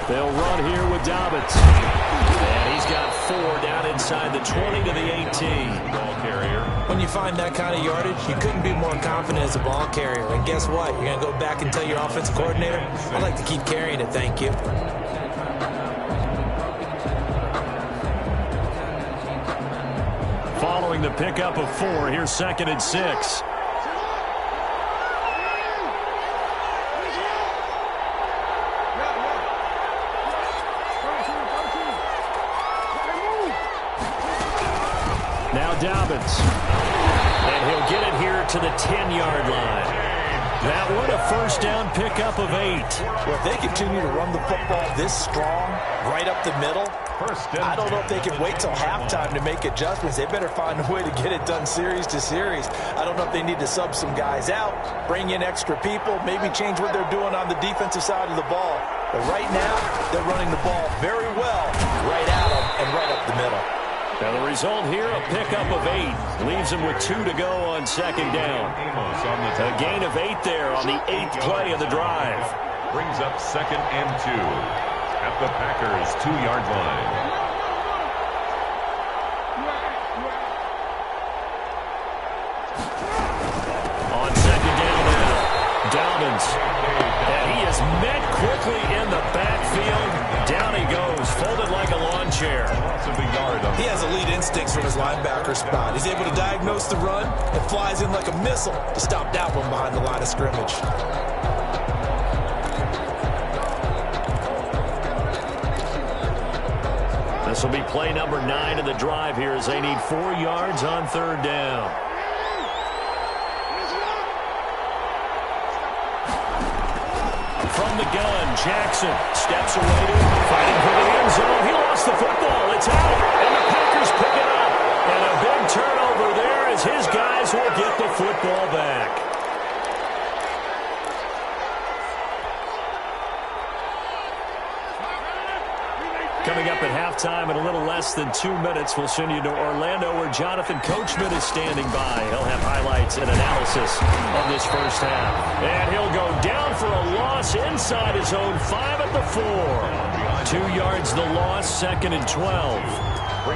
They'll run here with Dobbins. And he's got 4 down inside the 20 to the 18. Ball carrier. When you find that kind of yardage, you couldn't be more confident as a ball carrier. And guess what? You're going to go back and tell your offensive coordinator, I'd like to keep carrying it, thank you. Following the pickup of 4, here's 2nd and 6. Dobbins, and he'll get it here to the 10-yard line. That one, a 1st down pickup of 8. Well, if they continue to run the football this strong, right up the middle, I don't know if they can wait till halftime to make adjustments. They better find a way to get it done series to series. I don't know if they need to sub some guys out, bring in extra people, maybe change what they're doing on the defensive side of the ball. But right now, they're running the ball very well right at them and right up the middle. Now the result here, a pickup of 8. Leaves him with 2 to go on 2nd down. A gain of 8 there on the 8th play of the drive. Brings up 2nd and 2 at the Packers' 2-yard line. On 2nd down now, Dobbins. And he is met quickly in the backfield. Down he goes, folded like a lawn chair. He has elite instincts from his linebacker spot. He's able to diagnose the run and flies in like a missile to stop that one behind the line of scrimmage. This will be play number 9 of the drive here as they need 4 yards on 3rd down. From the gun, Jackson steps away, fighting for the end zone. He lost the football. It's out, and the Packers pick it up. And a big turnover there as his guys will get the football back. Coming up at halftime in a little less than 2 minutes, we'll send you to Orlando where Jonathan Coachman is standing by. He'll have highlights and analysis of this first half. And he'll go down for a loss inside his own 5 at the 4. 2 yards the loss, 2nd and 12.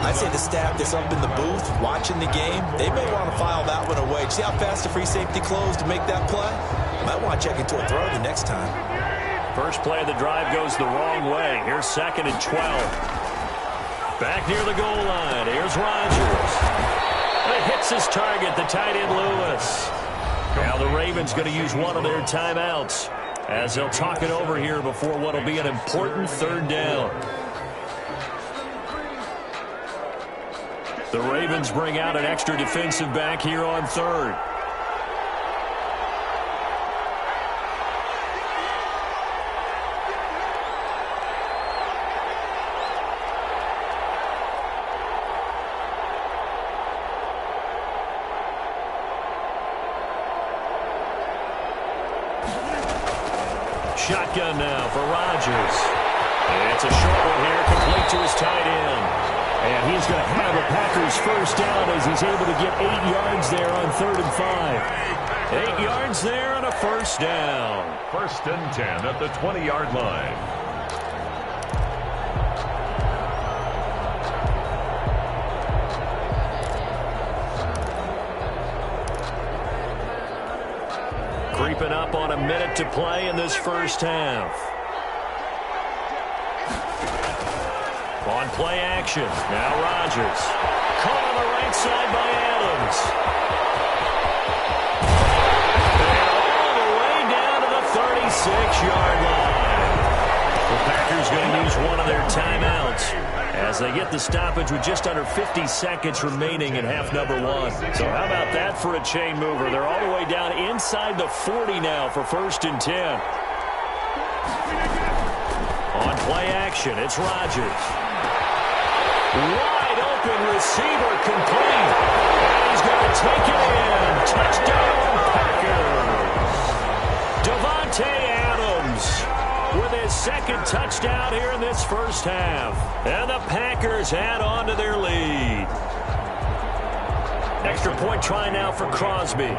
I'd say the staff that's up in the booth watching the game, they may want to file that one away. See how fast the free safety closed to make that play? Might want to check into a throw the next time. First play of the drive goes the wrong way. Here's 2nd and 12. Back near the goal line. Here's Rodgers. And it hits his target, the tight end Lewis. Now the Ravens going to use one of their timeouts as they'll talk it over here before what will be an important 3rd down. The Ravens bring out an extra defensive back here on 3rd. Shotgun now for Rodgers. And it's a short one here, complete to his tight end. And he's going to have a Packers first down as he's able to get 8 yards there on 3rd and 5. 8 yards there on a first down. 1st and 10 at the 20-yard line. Creeping up on a minute to play in this first half. On play action, now Rodgers. Caught on the right side by Adams. use one of their timeouts as they get the stoppage with just under 50 seconds remaining in half number one. So how about that for a chain mover? They're all the way down inside the 40 now for 1st and 10. On play action, it's Rodgers. Wide open receiver complete. And he's going to take it in. Touchdown, Packers. Davante Adams with his 2nd touchdown here in this first half. And the Packers add on to their lead. Extra point try now for Crosby.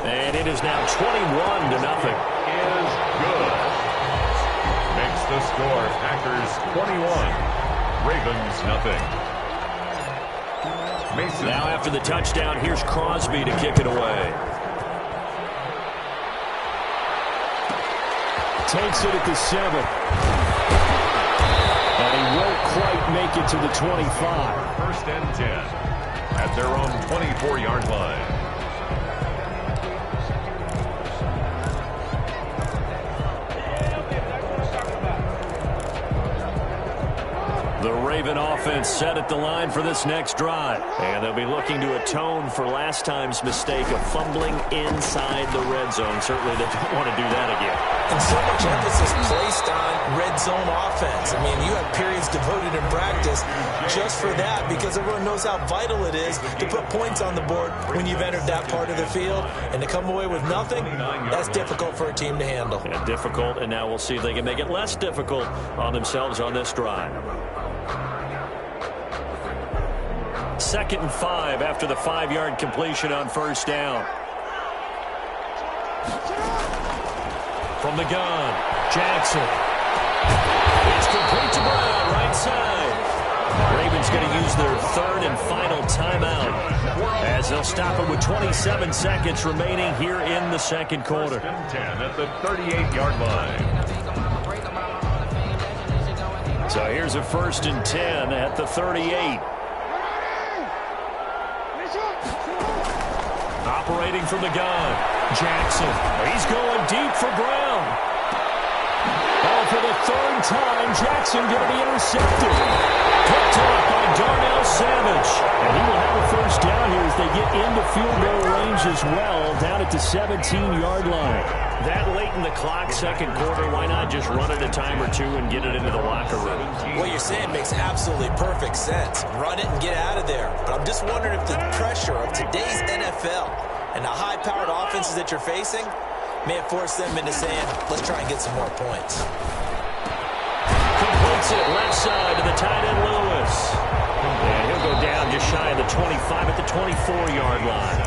And it is now 21-0. Is good. Makes the score Packers 21, Ravens nothing. Mason. Now after the touchdown, here's Crosby to kick it away. Takes it at the 7. And he won't quite make it to the 25. 1st and 10 at their own 24-yard line. The Raven offense set at the line for this next drive. And they'll be looking to atone for last time's mistake of fumbling inside the red zone. Certainly they don't want to do that again. And so much emphasis placed on red zone offense. I mean, you have periods devoted in practice just for that because everyone knows how vital it is to put points on the board when you've entered that part of the field. And to come away with nothing, that's difficult for a team to handle. And difficult, and now we'll see if they can make it less difficult on themselves on this drive. 2nd and 5 after the 5-yard completion on 1st down. From the gun, Jackson. It's complete to Brown, right side. Ravens going to use their 3rd and final timeout as they'll stop it with 27 seconds remaining here in the 2nd quarter. 1st and 10 at the 38-yard line. So here's a 1st and 10 at the 38. Operating from the gun, Jackson. He's going deep for Brown. Oh, for the 3rd time, Jackson going to be intercepted. Picked off by Darnell Savage. And he will have a 1st down here as they get into field goal range as well, down at the 17-yard line. That late in the clock, 2nd quarter, why not just run it a time or two and get it into the locker room? What you're saying makes absolutely perfect sense. Run it and get out of there. But I'm just wondering if the pressure of today's NFL and the high-powered offenses that you're facing may have forced them into saying, let's try and get some more points. Completes it left side to the tight end Lewis. And he'll go down just shy of the 25 at the 24-yard line.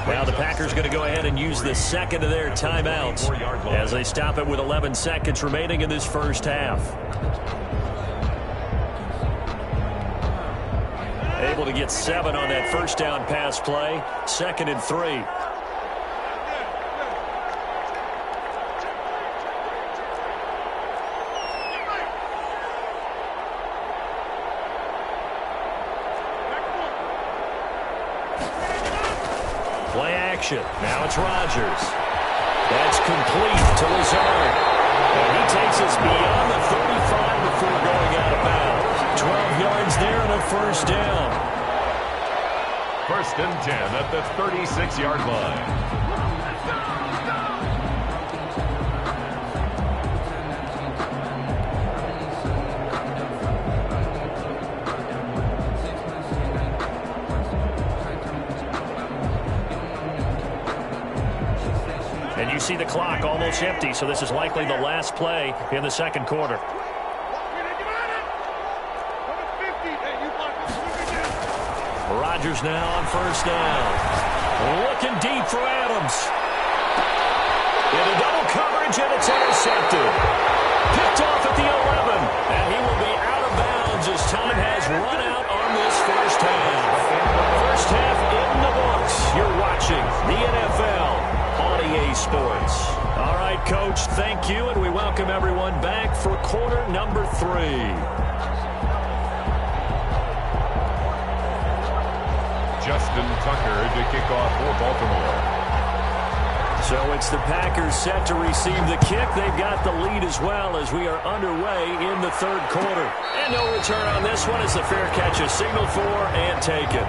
Now the Packers going to go ahead and use the 2nd of their timeouts as they stop it with 11 seconds remaining in this first half. Able to get 7 on that 1st down pass play. 2nd and 3. Play action. Now it's Rodgers. That's complete to Lazard. And he takes us beyond the 35 before going out of bounds. 12 yards there and a 1st down. 1st and 10 at the 36-yard line. And you see the clock almost empty, so this is likely the last play in the 2nd quarter. Rodgers now on 1st down. Looking deep for Adams. Into double coverage, and it's intercepted. Picked off at the 11, and he will be out of bounds as time has run out on this first half. First half in the books. You're watching the NFL on EA Sports. All right, Coach, thank you, and we welcome everyone back for quarter number 3. Justin Tucker to kick off for Baltimore. So it's the Packers set to receive the kick. They've got the lead as well as we are underway in the third quarter. And no return on this one as the fair catch is signaled for and taken.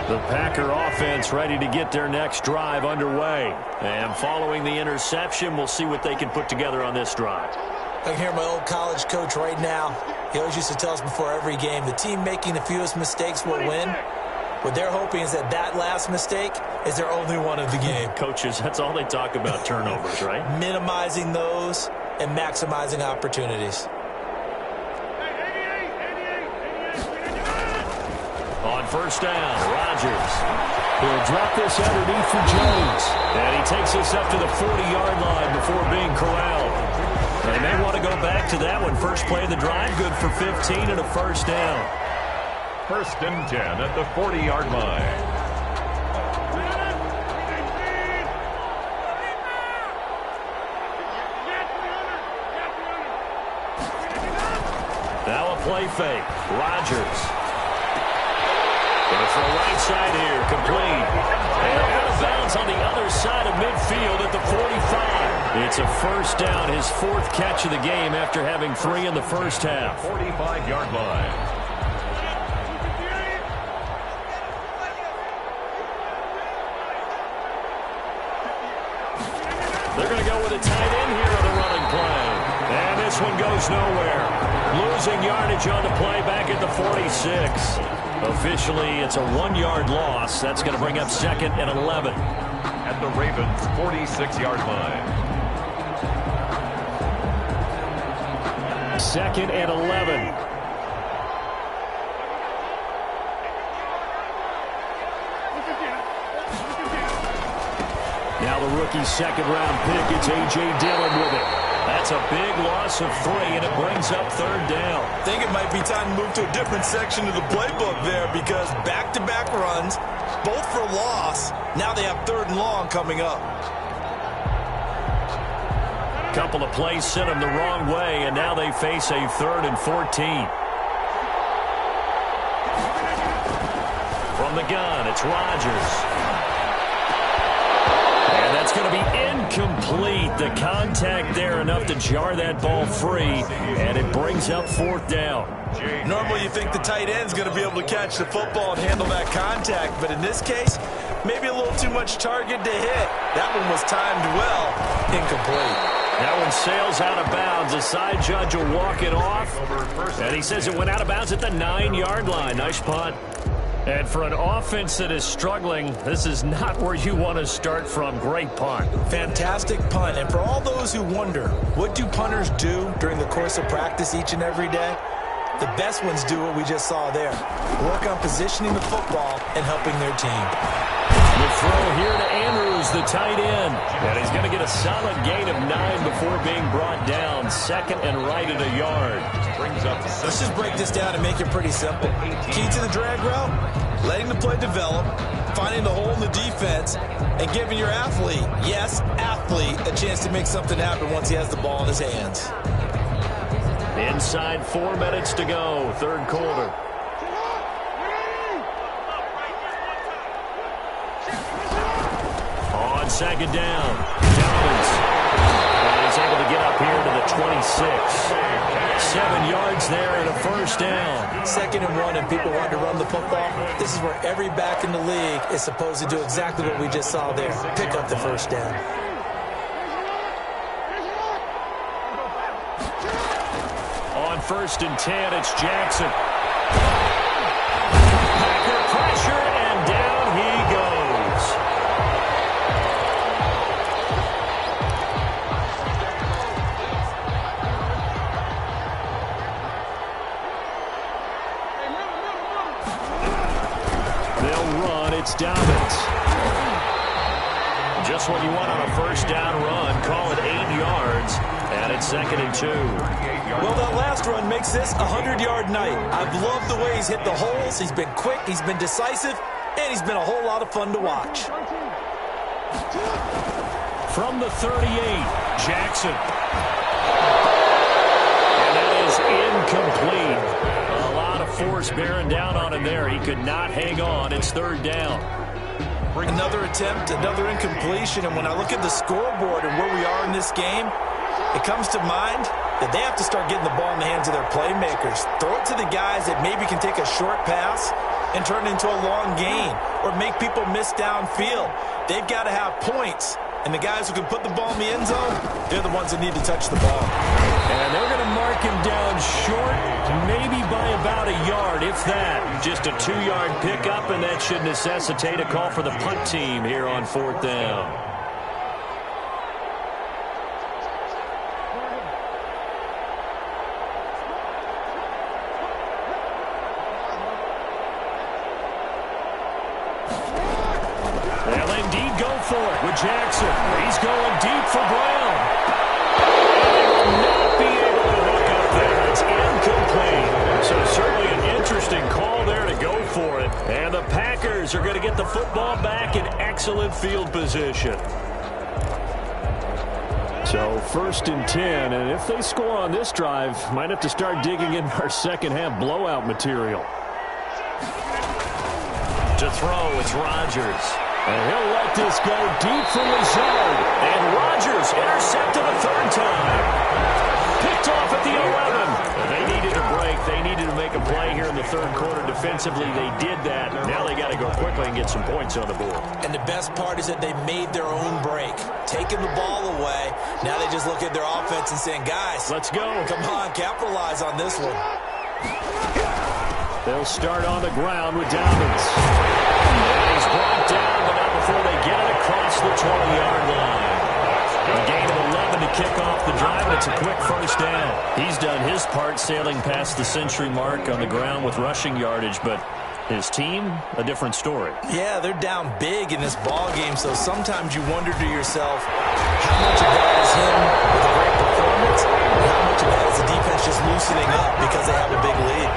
The Packer offense ready to get their next drive underway. And following the interception, we'll see what they can put together on this drive. I can hear my old college coach right now. He always used to tell us before every game, the team making the fewest mistakes will win. What they're hoping is that last mistake is their only one of the game. Coaches, that's all they talk about, turnovers, right? Minimizing those and maximizing opportunities. On first down, Rodgers. He'll drop this underneath for Jones. And he takes this up to the 40-yard line before being corralled. They may want to go back to that one. First play of the drive, good for 15 and a first down. First and 10 at the 40-yard line. Now a play fake. Rodgers. For the right side here, complete. And out of bounds on the other side of midfield at the 45. It's a first down, his fourth catch of the game after having 3 in the first half. 45-yard line. They're going to go with a tight end here on the running play. And this one goes nowhere. Losing yardage on the play back at the 46. Officially, it's a 1-yard loss. That's going to bring up second and 11. At the Ravens' 46-yard line. Second and 11. Now the rookie second-round pick, it's A.J. Dillon with it. That's a big loss of 3, and it brings up third down. I think it might be time to move to a different section of the playbook there because back-to-back runs, both for loss. Now they have third and long coming up. Couple of plays sent them the wrong way, and now they face a 3rd and 14. From the gun, it's Rodgers. And that's going to be incomplete. The contact there enough to jar that ball free, and it brings up fourth down. Normally you think the tight end's going to be able to catch the football and handle that contact, but in this case, maybe a little too much target to hit. That one was timed well, incomplete. That one sails out of bounds. The side judge will walk it off, and he says it went out of bounds at the 9-yard line. Nice punt. And for an offense that is struggling, this is not where you want to start from. Great punt. Fantastic punt. And for all those who wonder, what do punters do during the course of practice each and every day? The best ones do what we just saw there. Work on positioning the football and helping their team. The throw here to Andrews, the tight end. And he's going to get a solid gain of 9 before being brought down. Second and right at a yard. Let's just break this down and make it pretty simple. Key to the drag route, letting the play develop, finding the hole in the defense, and giving your athlete, yes, athlete, a chance to make something happen once he has the ball in his hands. Inside 4 minutes to go, third quarter. On second down, Jones. And he's able to get up here to the 26. 7 yards there and a first down. Second and 1, and people want to run the football. This is where every back in the league is supposed to do exactly what we just saw there. Pick up the first down. On first and 10, it's Jackson. Packer pressure, and down he goes. It's Dobbins. Just what you want on a first down run. Call it 8 yards, and it's second and 2. Well, that last run makes this a 100-yard night. I've loved the way he's hit the holes. He's been quick, he's been decisive, and he's been a whole lot of fun to watch. From the 38, Jackson. Incomplete. A lot of force bearing down on him there. He could not hang on. It's third down. Another attempt, another incompletion, and when I look at the scoreboard and where we are in this game, it comes to mind that they have to start getting the ball in the hands of their playmakers. Throw it to the guys that maybe can take a short pass and turn it into a long gain or make people miss downfield. They've got to have points, and the guys who can put the ball in the end zone, they're the ones that need to touch the ball. And they're going to mark him down short, maybe by about a yard, if that. Just a 2-yard pickup, and that should necessitate a call for the punt team here on fourth down. They'll indeed go for it with Jackson. He's going deep for Brown. Not be able to look up there. It's incomplete. So certainly an interesting call there to go for it. And the Packers are going to get the football back in excellent field position. So 1st and 10, and if they score on this drive, might have to start digging in our second half blowout material. To throw, it's Rodgers. And he'll let this go deep for Lazard. And Rodgers intercepted a third time. Picked off at the 11. They needed a break. They needed to make a play here in the third quarter. Defensively, they did that. Now they got to go quickly and get some points on the board. And the best part is that they made their own break. Taking the ball away. Now they just look at their offense and saying, guys, let's go. Come on, capitalize on this one. They'll start on the ground with Dobbins. He's brought down, but not before they get it across the 20-yard line. A gain of 11 to kick off the drive, and it's a quick first down. He's done his part sailing past the century mark on the ground with rushing yardage, but his team, a different story. Yeah, they're down big in this ball game, so sometimes you wonder to yourself how much of that is him with a great performance and how much of that is the defense just loosening up because they have a big lead.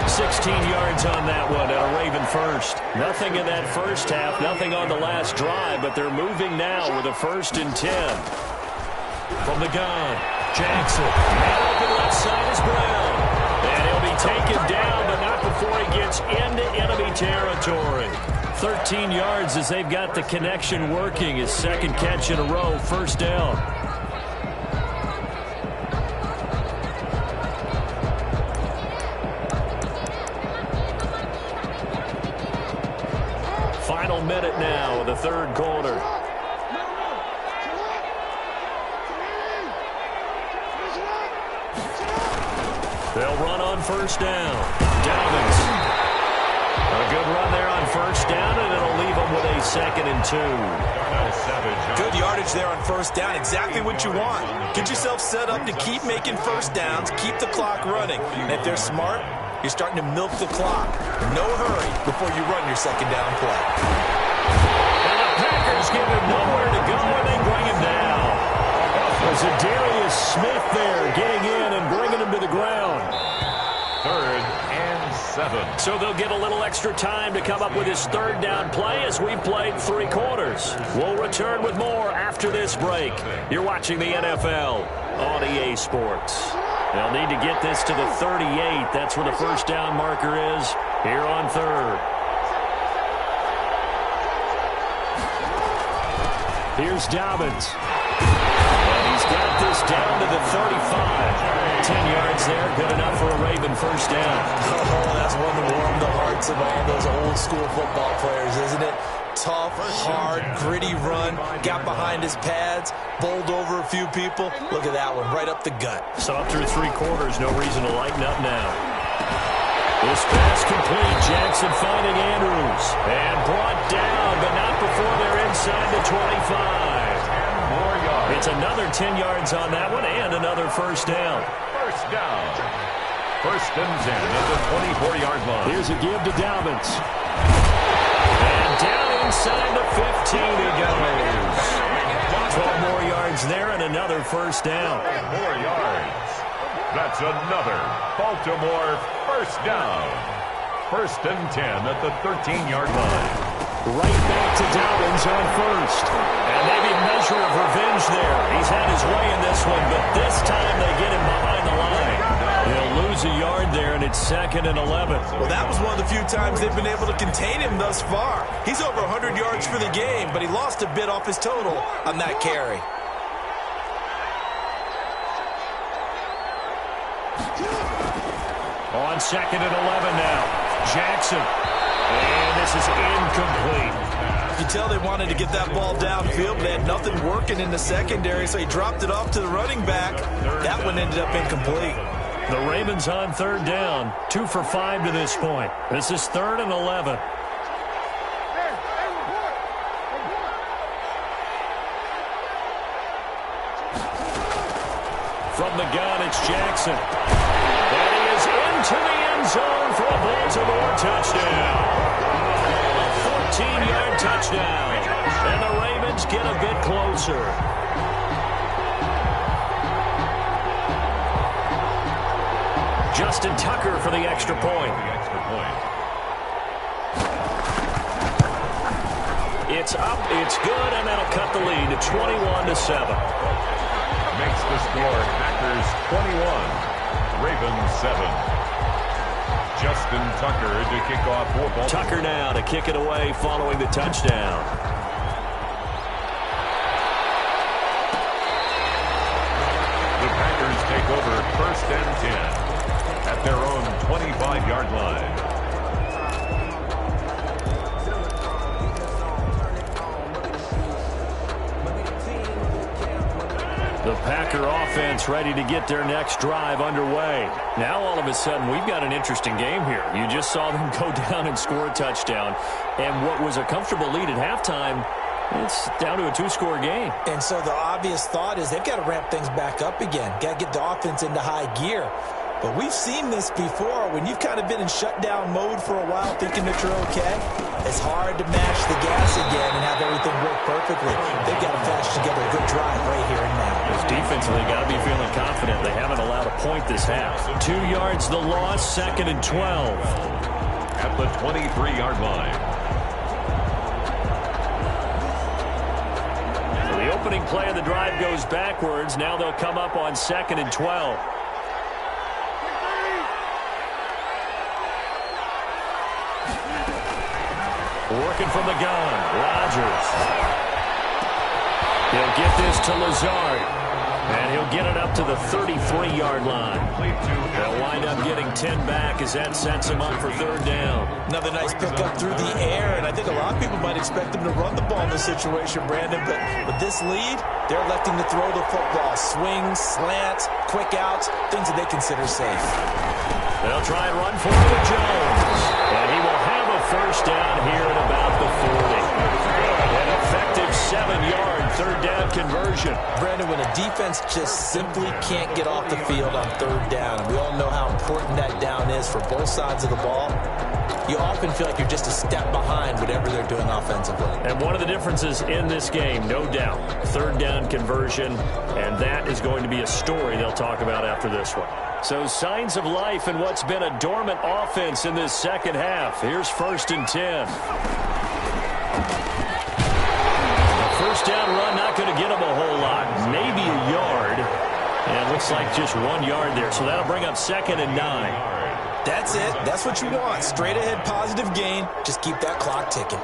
16 yards on that one at a Raven first. Nothing in that first half, nothing on the last drive, but they're moving now with a 1st and 10. From the gun, Jackson. Man open left side is Brown. And he'll be taken down, but not before he gets into enemy territory. 13 yards as they've got the connection working. His second catch in a row, first down. Final minute now of the third quarter. They'll run on first down. Dobbins. A good run there on first down, and it'll leave them with a 2nd and 2. Good yardage there on first down. Exactly what you want. Get yourself set up to keep making first downs, keep the clock running. And if they're smart, you're starting to milk the clock. No hurry before you run your second down play. And the Packers give him nowhere to go when they bring him down. There's a Darius Smith there getting in and bringing him to the ground. 3rd and 7. So they'll get a little extra time to come up with his third down play as we've played 3 quarters. We'll return with more after this break. You're watching the NFL on EA Sports. They'll need to get this to the 38. That's where the first down marker is here on 3rd. Here's Dobbins. And he's got this down to the 35. 10 yards there, good enough for a Raven first down. Oh, that's one to warm the hearts of all those old school football players, isn't it? Tough, hard, gritty run, got behind his pads, bowled over a few people. Look at that one, right up the gut. So up through 3 quarters, no reason to lighten up now. This pass complete, Jackson finding Andrews. And brought down, but not before they're inside the 25. It's another 10 yards on that one and another first down. First down. 1st and 10 at the 24-yard line. Here's a give to Dobbins. And down inside the 15 he goes. 12 more yards there and another first down. 12 more yards. That's another Baltimore first down. 1st and 10 at the 13-yard line. Right back to Dobbins on first. And maybe a measure of revenge there. He's had his way in this one, but this time they get him behind the line. He'll lose a yard there, and it's 2nd and 11. Well, that was one of the few times they've been able to contain him thus far. He's over 100 yards for the game, but he lost a bit off his total on that carry. On 2nd and 11 now. Jackson. And this is incomplete. You can tell they wanted to get that ball downfield, but they had nothing working in the secondary, so he dropped it off to the running back. That one ended up incomplete. The Ravens on 3rd down. 2 for 5 to this point. This is 3rd and 11. From the gun, it's Jackson. And he is into the end zone for a Baltimore touchdown. A 14-yard touchdown. And the Ravens get a bit closer. Justin Tucker for the extra point. It's up, it's good, and that'll cut the lead to 21-7. Makes the score Packers 21, Ravens 7. Justin Tucker to kick off for Baltimore. Tucker now to kick it away following the touchdown. The Packers take over 1st and 10 at their own 25-yard line. The Packer offense ready to get their next drive underway. Now all of a sudden we've got an interesting game here. You just saw them go down and score a touchdown. And what was a comfortable lead at halftime, it's down to a 2-score game. And so the obvious thought is they've got to ramp things back up again. Got to get the offense into high gear. But we've seen this before. When you've kind of been in shutdown mode for a while thinking that you're okay, it's hard to match the gas again and have everything work perfectly. They've got to patch together a good drive right here and now. Because defensively, got to be feeling confident. They haven't allowed a point this half. 2 yards the loss, 2nd and 12. At the 23-yard line. So the opening play of the drive goes backwards. Now they'll come up on 2nd and 12. Working from the gun, Rodgers. He'll get this to Lazard, and he'll get it up to the 33-yard line. They'll wind up getting 10 back as that sets him up for 3rd down. Another nice pickup through the air, and I think a lot of people might expect him to run the ball in this situation, Brandon, but with this lead, they're electing to throw the football. Swings, slants, quick outs, things that they consider safe. They'll try and run for it with Jones, and he will have a 1st down here at about the 40. An effective 7-yard 3rd down conversion. Brandon, when a defense just simply can't get off the field on 3rd down, we all know how important that down is for both sides of the ball, you often feel like you're just a step behind whatever they're doing offensively. And one of the differences in this game, no doubt, 3rd down conversion, and that is going to be a story they'll talk about after this one. So signs of life in what's been a dormant offense in this 2nd half. Here's 1st and 10. A 1st down run, not going to get him a whole lot. Maybe a yard. And it looks like just 1 yard there. So that'll bring up 2nd and 9. That's it. That's what you want. Straight ahead positive gain. Just keep that clock ticking.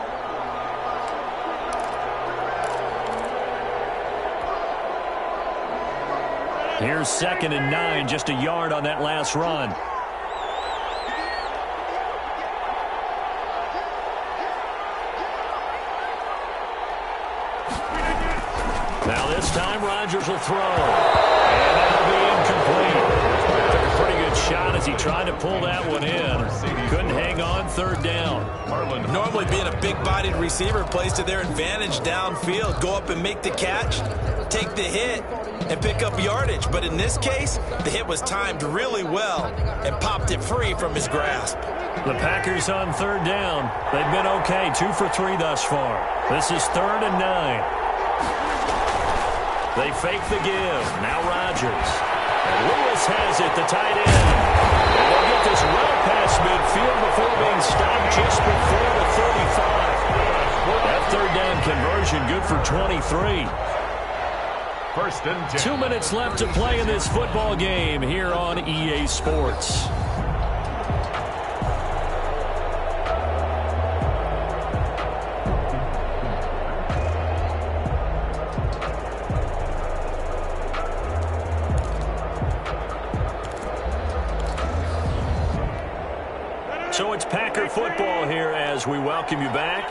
Here's 2nd and 9, just a yard on that last run. Now this time Rodgers will throw. And that'll be incomplete. Took a pretty good shot as he tried to pull that one in. Couldn't hang on 3rd down. Normally being a big-bodied receiver plays to their advantage downfield. Go up and make the catch, take the hit, and pick up yardage. But in this case, the hit was timed really well and popped it free from his grasp. The Packers on 3rd down. They've been okay, 2 for 3 thus far. This is 3rd and 9. They fake the give. Now Rodgers. And Lewis has it, the tight end. And they'll get this well past midfield before being stopped just before the 35. That 3rd down conversion good for 23. First and 10. 2 minutes left to play in this football game here on EA Sports. So it's Packer football here as we welcome you back.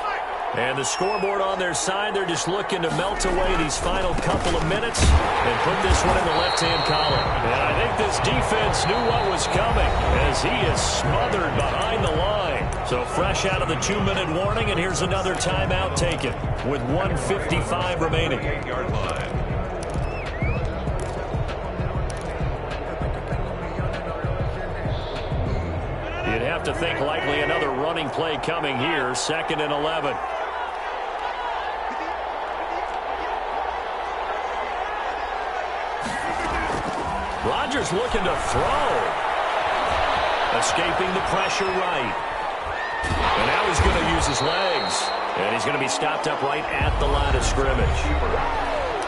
And the scoreboard on their side, they're just looking to melt away these final couple of minutes and put this one in the left-hand column. And I think this defense knew what was coming as he is smothered behind the line. So fresh out of the 2-minute warning, and here's another timeout taken with 1:55 remaining. 8-yard line. You'd have to think likely another running play coming here, 2nd and 11. Rodgers looking to throw. Escaping the pressure right. And now he's going to use his legs. And he's going to be stopped up right at the line of scrimmage.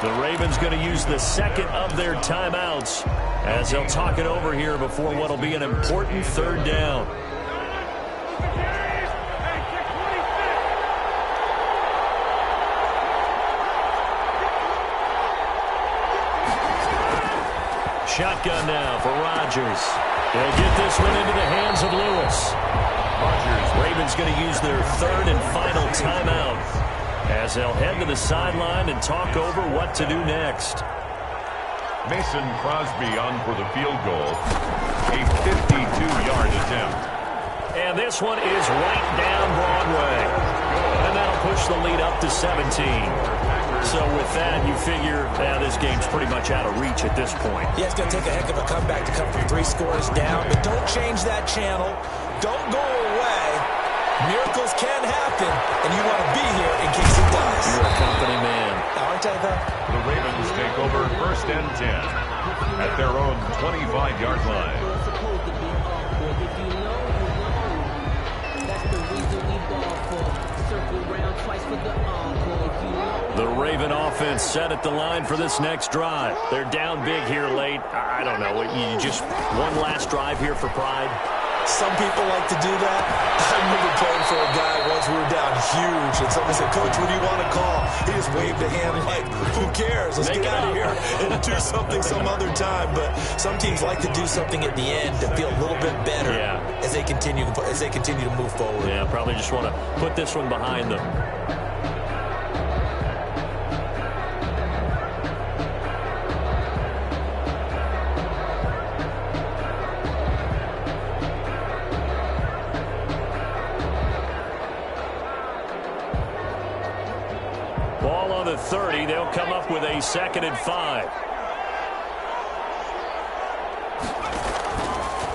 The Ravens going to use the second of their timeouts as they'll talk it over here before what will be an important 3rd down. Shotgun now for Rodgers. They'll get this one into the hands of Lewis. Ravens going to use their 3rd and final timeout as they'll head to the sideline and talk over what to do next. Mason Crosby on for the field goal. A 52-yard attempt. And this one is right down Broadway. And that'll push the lead up to 17. So with that, you figure this game's pretty much out of reach at this point. Yeah, it's going to take a heck of a comeback to come from 3 scores down. But don't change that channel. Don't go away. Miracles can happen, and you want to be here in case it does. You're a company man. Aren't I, though? The Ravens take over 1st and 10 at their own 25-yard line. The Raven offense set at the line for this next drive. They're down big here late. I don't know. You just one last drive here for pride? Some people like to do that. I remember playing for a guy once we were down huge, and someone said, "Coach, what do you want to call?" He just waved a hand like, "Who cares? Let's get out of here and do something some other time." But some teams like to do something at the end to feel a little bit better as they continue to move forward. Yeah, probably just want to put this one behind them. Ball on the 30. They'll come up with a 2nd and 5.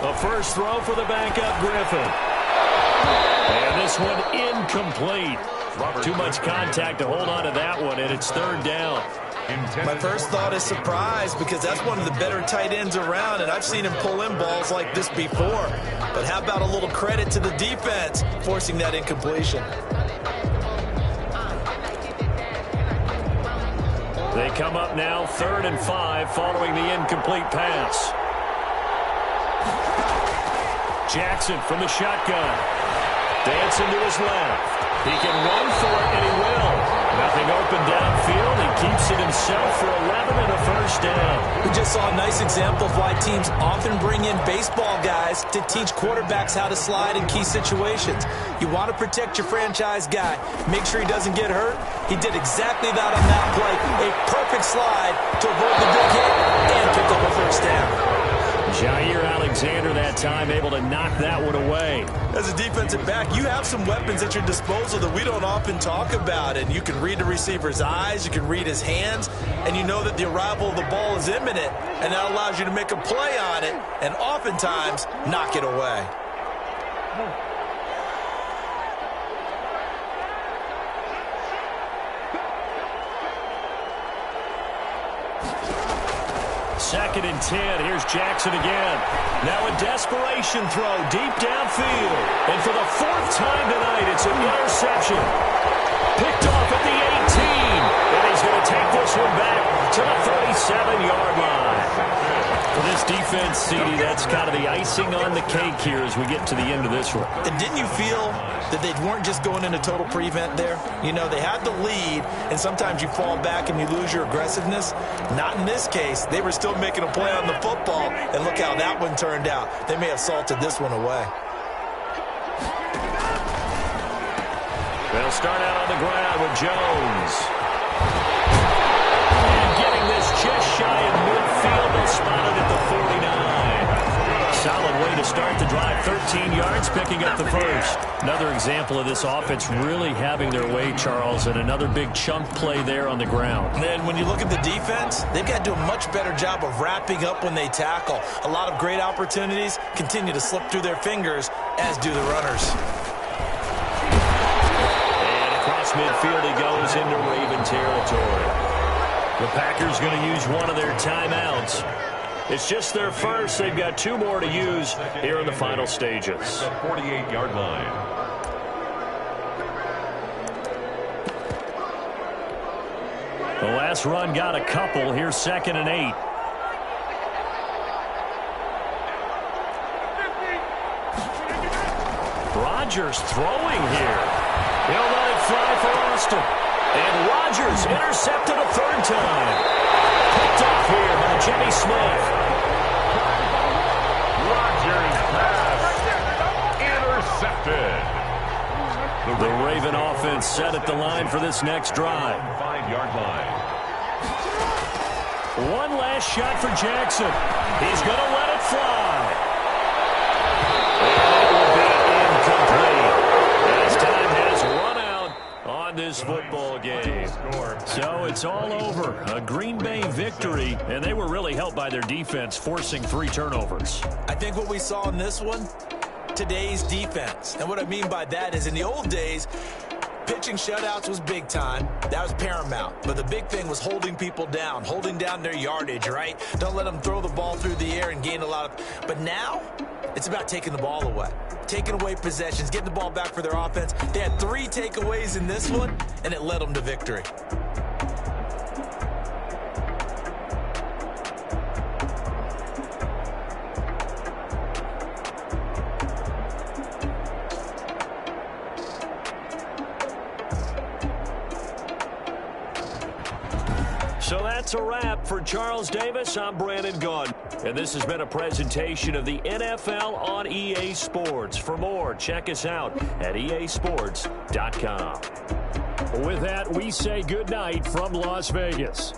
The first throw for the backup Griffin. And this one incomplete. Too much contact to hold on to that one, and it's 3rd down. My first thought is surprise because that's one of the better tight ends around, and I've seen him pull in balls like this before. But how about a little credit to the defense forcing that incompletion? They come up now 3rd and 5 following the incomplete pass. Jackson from the shotgun. Dancing to his left. He can run for it, and he will. Nothing open downfield. He keeps it himself for 11 and a 1st down. We just saw a nice example of why teams often bring in baseball guys to teach quarterbacks how to slide in key situations. You want to protect your franchise guy. Make sure he doesn't get hurt. He did exactly that on that play. A perfect slide to avoid the big hit and pick up a 1st down. Jair Alexander that time able to knock that one away. As a defensive back, you have some weapons at your disposal that we don't often talk about. And you can read the receiver's eyes, you can read his hands, and you know that the arrival of the ball is imminent. And that allows you to make a play on it and oftentimes knock it away. Second and 10. Here's Jackson again. Now a desperation throw deep downfield. And for the 4th time tonight, it's an interception. Picked off at the 18. And he's going to take this one back to the CD, that's kind of the icing on the cake here as we get to the end of this one. And didn't you feel that they weren't just going into total prevent there? You know, they had the lead, and sometimes you fall back and you lose your aggressiveness. Not in this case. They were still making a play on the football, and look how that one turned out. They may have salted this one away. They'll start out on the ground with Jones. And getting this just shy of midfield, they'll spot it at the 49. Solid way to start the drive. 13 yards, picking up the first. Another example of this offense really having their way, Charles, and another big chunk play there on the ground. And then when you look at the defense, they've got to do a much better job of wrapping up when they tackle. A lot of great opportunities continue to slip through their fingers, as do the runners. And across midfield he goes into Raven territory. The Packers going to use one of their timeouts. It's just their first. They've got 2 more to use here in the final stages. The 48-yard line. The last run got a couple. Here's 2nd and 8. Rodgers throwing here. He'll let it fly for Austin. And Rodgers intercepted a 3rd time. Picked off here by Jimmy Smith. Rodgers pass intercepted. The Raven offense set at the line for this next drive. 5-yard line. One last shot for Jackson. He's going to let it fly. And it will be incomplete. As time has run out on this football game. So it's all over. A Green Bay victory, and they were really helped by their defense, forcing 3 turnovers. I think what we saw in this one, today's defense. And what I mean by that is in the old days, pitching shutouts was big time. That was paramount. But the big thing was holding people down, holding down their yardage, right? Don't let them throw the ball through the air and gain a lot of... But now, it's about taking the ball away. Taking away possessions, getting the ball back for their offense. They had 3 takeaways in this one, and it led them to victory. So that's a wrap for Charles Davis. I'm Brandon Gunn. And this has been a presentation of the NFL on EA Sports. For more, check us out at easports.com. With that, we say goodnight from Las Vegas.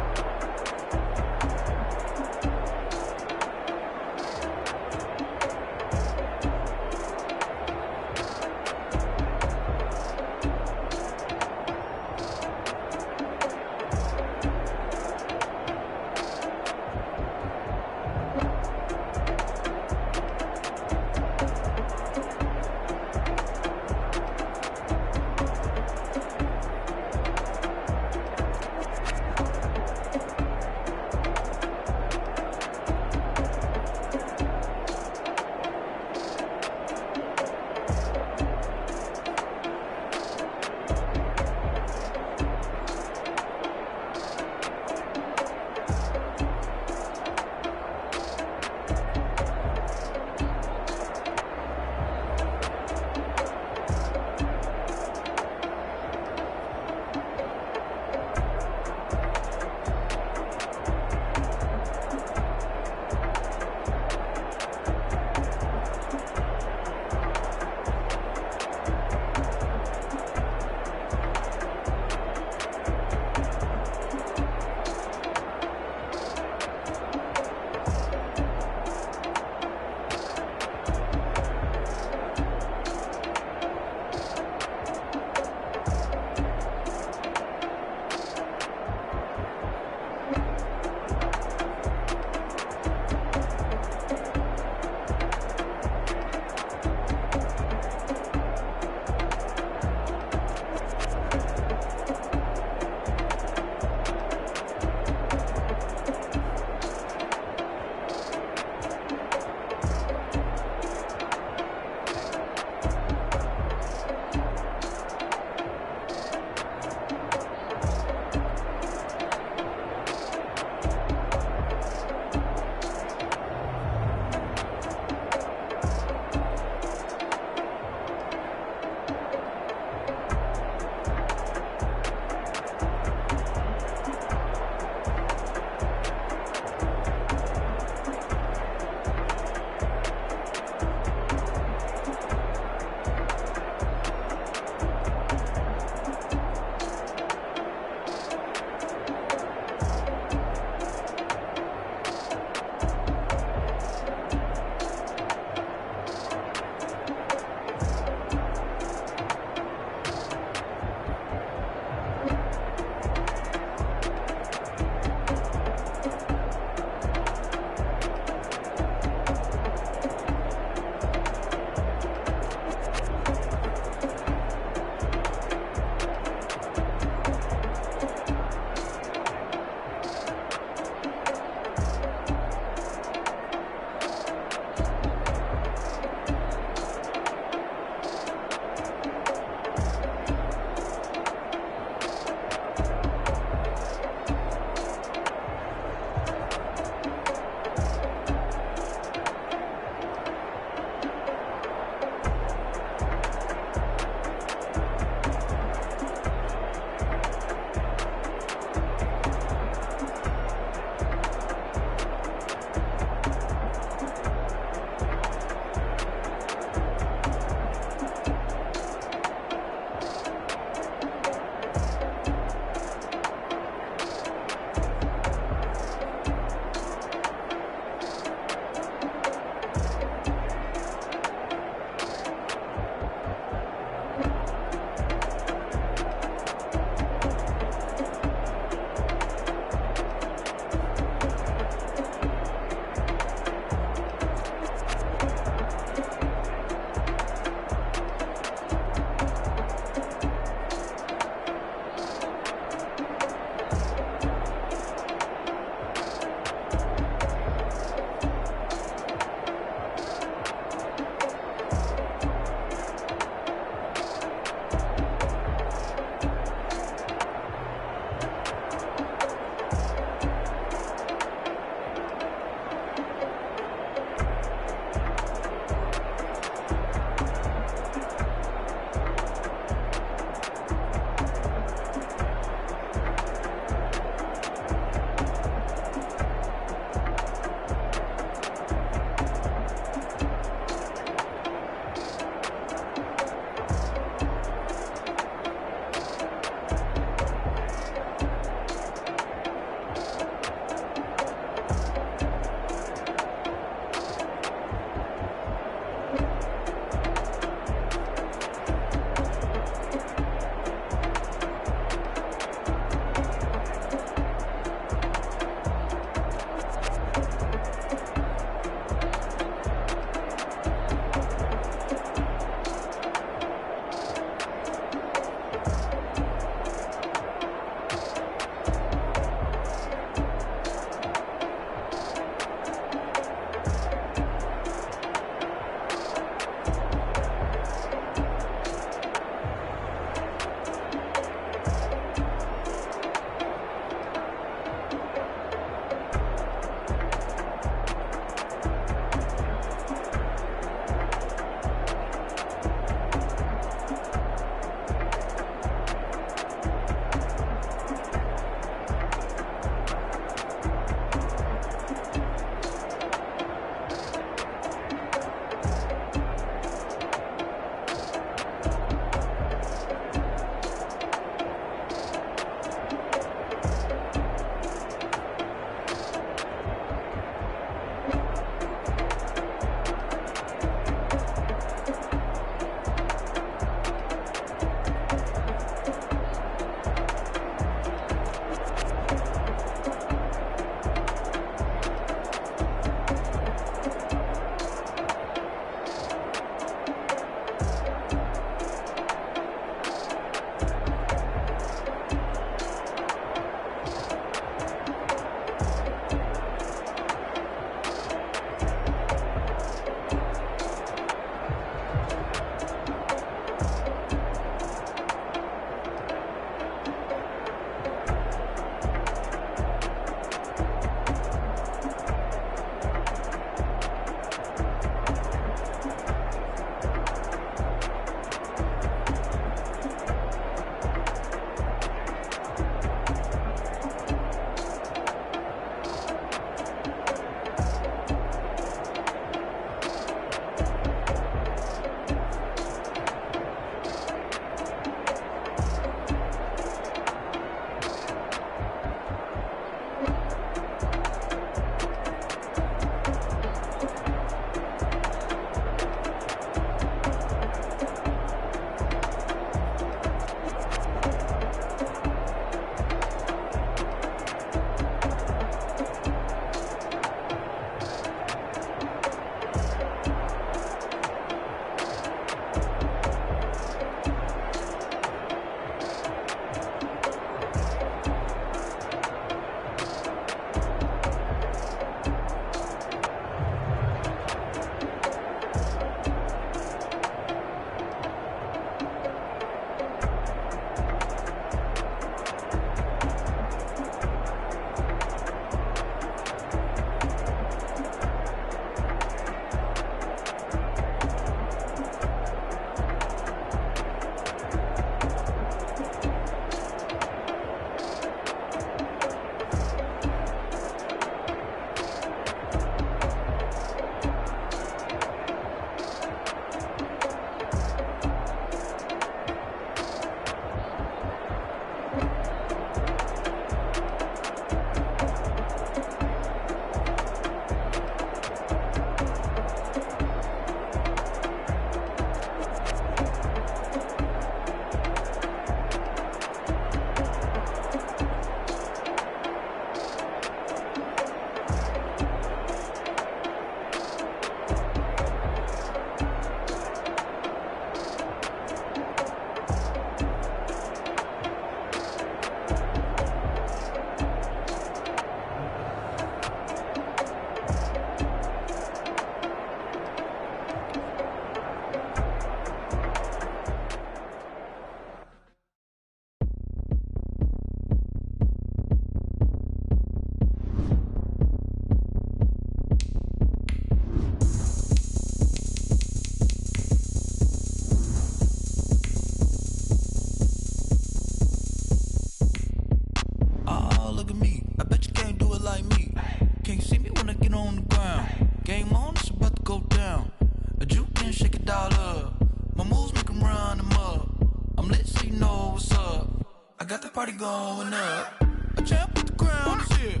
got the party going up. A champ with the crown is here.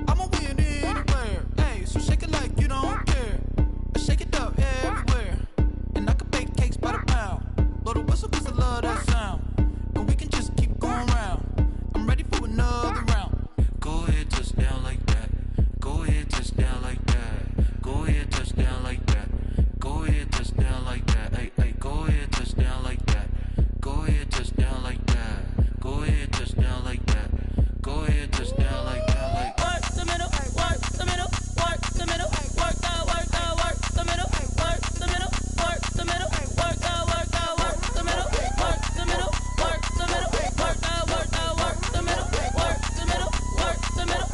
I'ma win anywhere. Hey, so shake it like you don't care. I shake it up everywhere. And I can bake cakes by the pound. Blow the whistle 'cause I love that sound. And we can just keep going round. I'm ready for another round. Go ahead, touch down like that. Go ahead, touch down like that. Go ahead, touch down like that. Go ahead, touch down like that. Hey, hey, go ahead, touch down like that. Go ahead, touch down like that. Go ahead, touch down like that. Go ahead, touch down like that. Like work the middle, work the middle, work the middle, work the middle, work the middle, work the middle, work the middle, work the middle, work the middle, work the middle, work the middle, work the middle,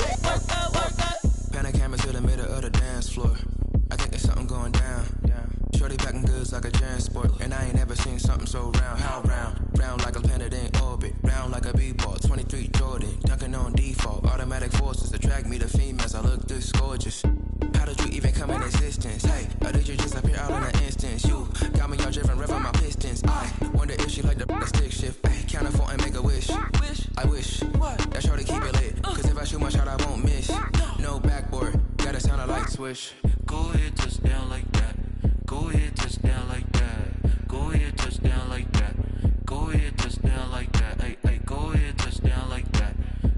work the. Pan a camera to the middle of the dance floor. I think there's something going down. Shorty packing goods like a transport, and I ain't never seen something so round. How round? Round like a planet in orbit, round like a b-ball. 23 Jordan, dunking on default. Automatic forces attract me to females. I look this gorgeous. How did you even come in existence? Hey, or did you just appear out in an instance? You got me all driven, revving my pistons. I wonder if she like the stick shift. Hey, count a four and make a wish. I wish that shorty keep it lit, 'cause if I shoot my shot, I won't miss. No backboard, gotta sound a light swish. Go ahead, touch down like that. Go ahead, touch down like that. Go ahead, touch down like that. Go ahead, touch down like that. Hey, hey, go ahead, touch down like that.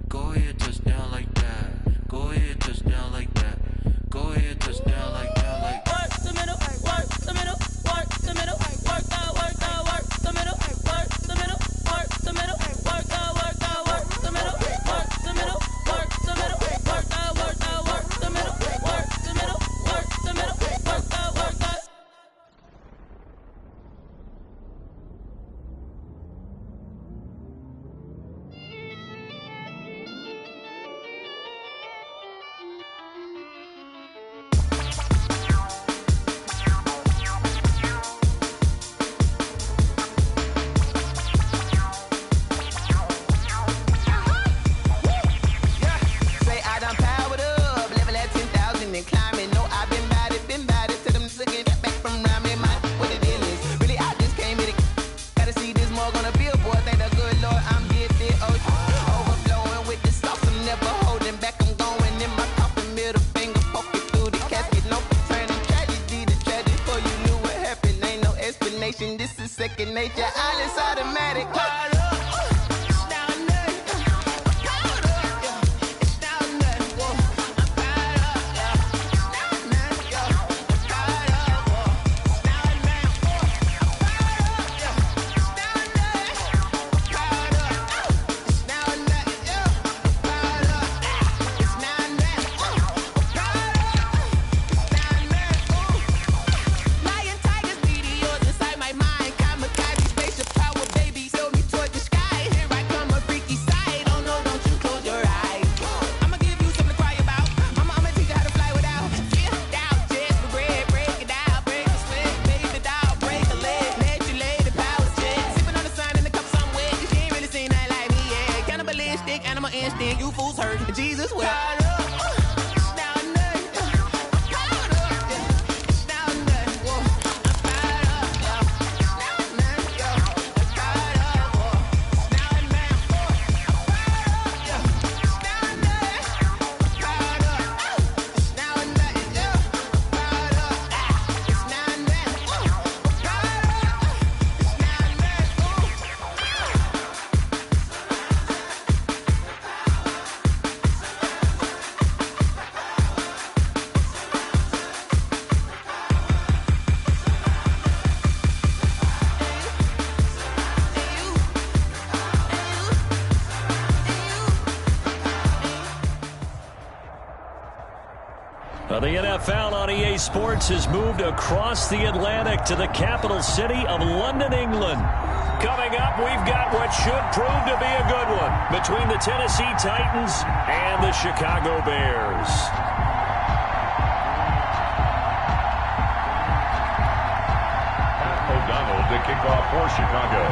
Go ahead, touch down like that. Go ahead, touch down like that. Go ahead, touch down like that. Like work the middle, work the middle, work the middle, work the middle, work the middle, work the middle, work the middle, work the middle, work the middle, work the middle, work the middle, work the middle, work the middle, work the middle, work the. This is second nature, all is automatic. You fools heard Jesus well. The NFL on EA Sports has moved across the Atlantic to the capital city of London, England. Coming up, we've got what should prove to be a good one between the Tennessee Titans and the Chicago Bears. O'Donnell to kick off for Chicago.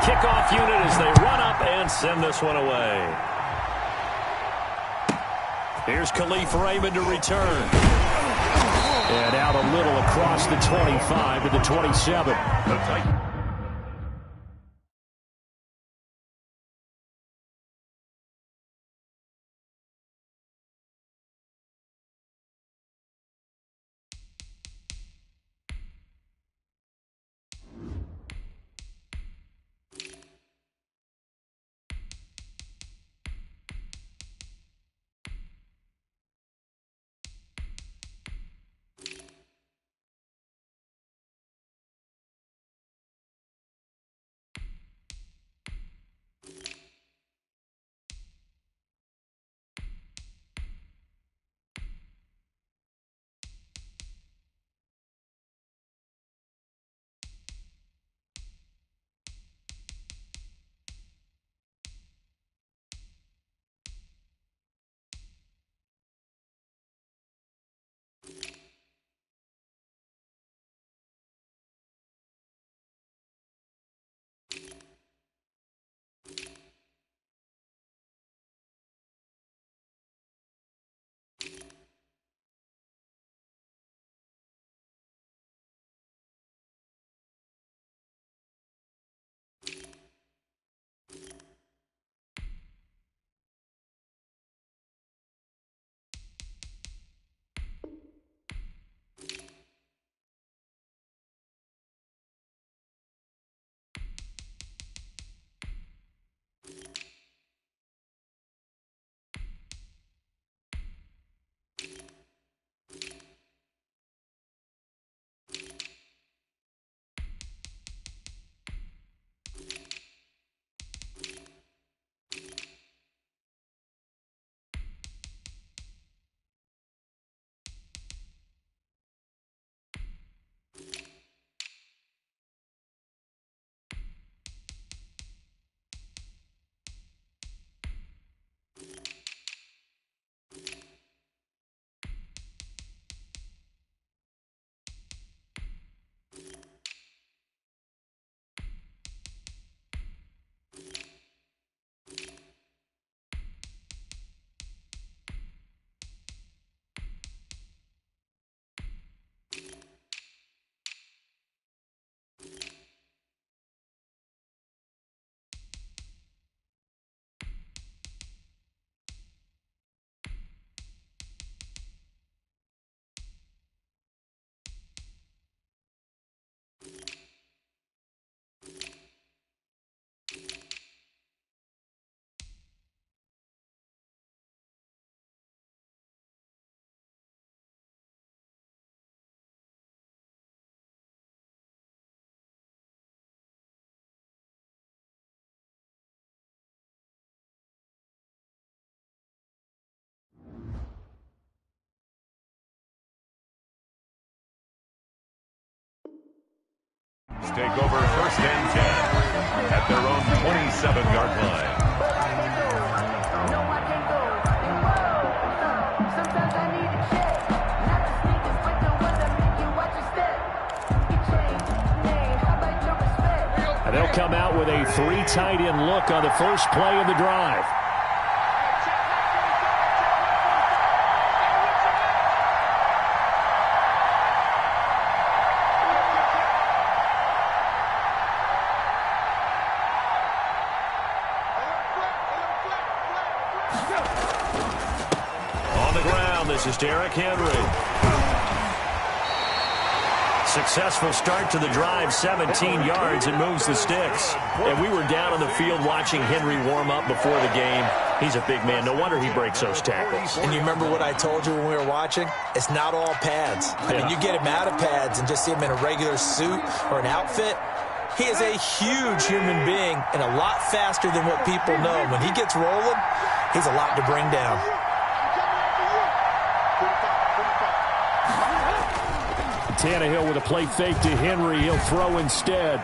kickoff unit as they run up and send this one away. Here's Khalif Raymond to return. And out a little across the 25 to the 27. Take over first and 10 at their own 27-yard line. And they'll come out with a 3 tight end look on the first play of the drive. This is Derrick Henry. Successful start to the drive, 17 yards, and moves the sticks. And we were down on the field watching Henry warm up before the game. He's a big man. No wonder he breaks those tackles. And you remember what I told you when we were watching? It's not all pads. I mean, you get him out of pads and just see him in a regular suit or an outfit. He is a huge human being and a lot faster than what people know. When he gets rolling, he's a lot to bring down. Tannehill with a play fake to Henry. He'll throw instead.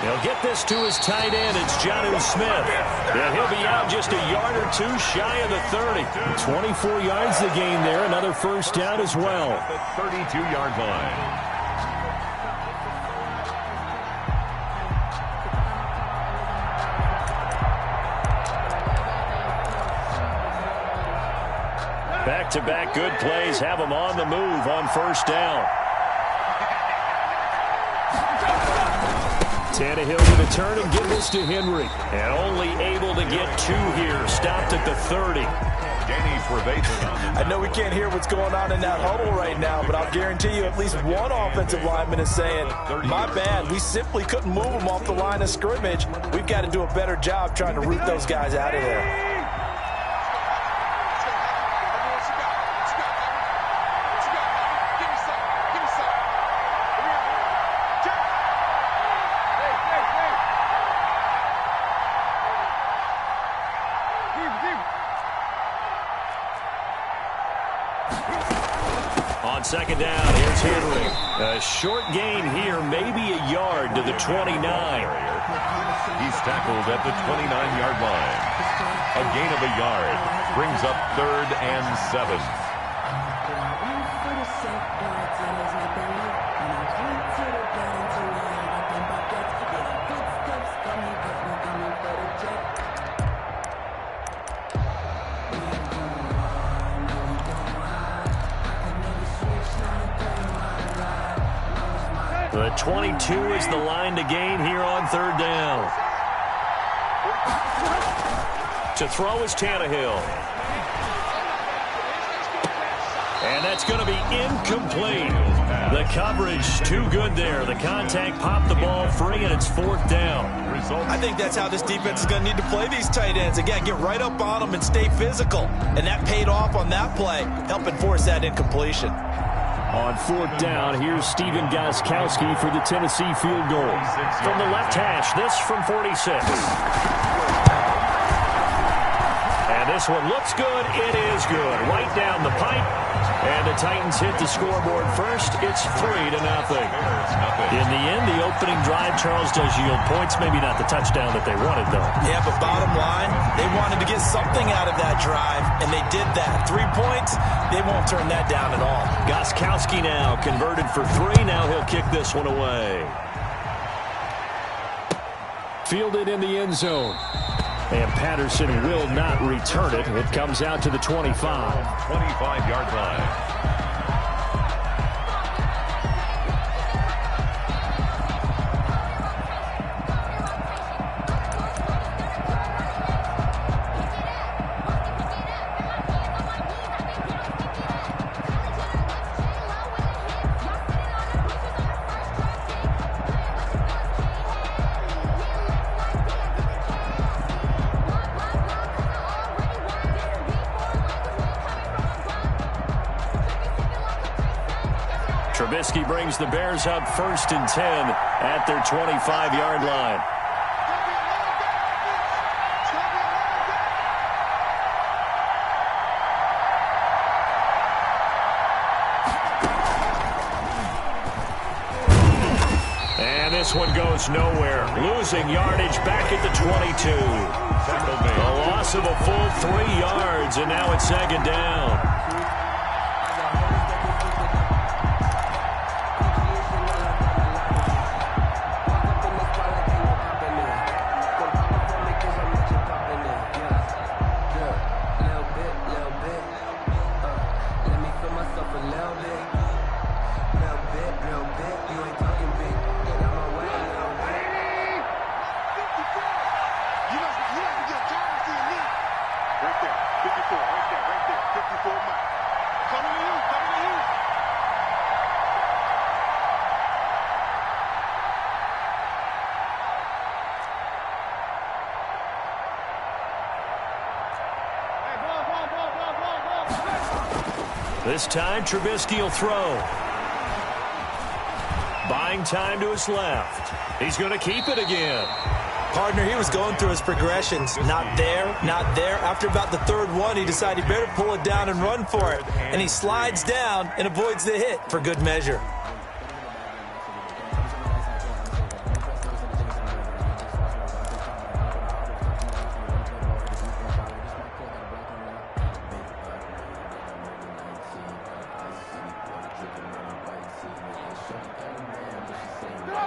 He'll get this to his tight end. It's Jonnu Smith. And he'll be out just a yard or two shy of the 30. 24 yards the gain there. Another first down as well. At the 32-yard line. Back-to-back good plays have them on the move on first down. Tannehill with a turn and give this to Henry. And only able to get 2 here. Stopped at the 30. I know we can't hear what's going on in that huddle right now, but I'll guarantee you at least one offensive lineman is saying, my bad, we simply couldn't move them off the line of scrimmage. We've got to do a better job trying to root those guys out of there. On second down, here's Henry. A short gain here, maybe a yard to the 29. He's tackled at the 29-yard line. A gain of a yard brings up 3rd and 7. The 22 is the line to gain here on 3rd down. To throw is Tannehill. And that's going to be incomplete. The coverage too good there. The contact popped the ball free, and it's 4th down. I think that's how this defense is going to need to play these tight ends. Again, get right up on them and stay physical. And that paid off on that play, helping force that incompletion. On 4th down, here's Steven Gostkowski for the Tennessee field goal. From the left hash, this from 46. And this one looks good. It is good. Right down the pipe. And the Titans hit the scoreboard first. It's 3-0. In the end, the opening drive, Charles, does yield points. Maybe not the touchdown that they wanted, though. Yeah, but bottom line, they wanted to get something out of that drive, and they did that. 3 points, they won't turn that down at all. Gostkowski now converted for 3. Now he'll kick this one away. Fielded in the end zone. And Patterson will not return it. It comes out to the 25. 25-yard line. Trubisky brings the Bears up 1st and 10 at their 25-yard line. And this one goes nowhere. Losing yardage back at the 22. A loss of a full 3 yards, and now it's 2nd down. This time, Trubisky will throw. Buying time to his left. He's going to keep it again. Partner, he was going through his progressions. Not there, not there. After about the 3rd one, he decided he better pull it down and run for it. And he slides down and avoids the hit for good measure.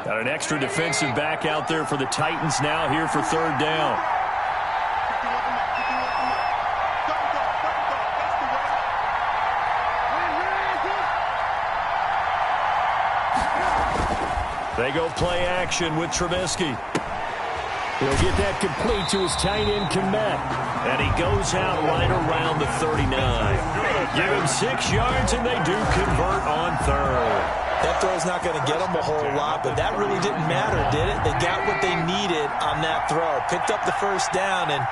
Got an extra defensive back out there for the Titans now here for 3rd down. They go play action with Trubisky. He'll get that complete to his tight end, Komet. And he goes out right around the 39. Give him 6 yards, and they do convert on third. That throw's not going to get them a whole lot, but that really didn't matter, did it? They got what they needed on that throw. Picked up the first down, and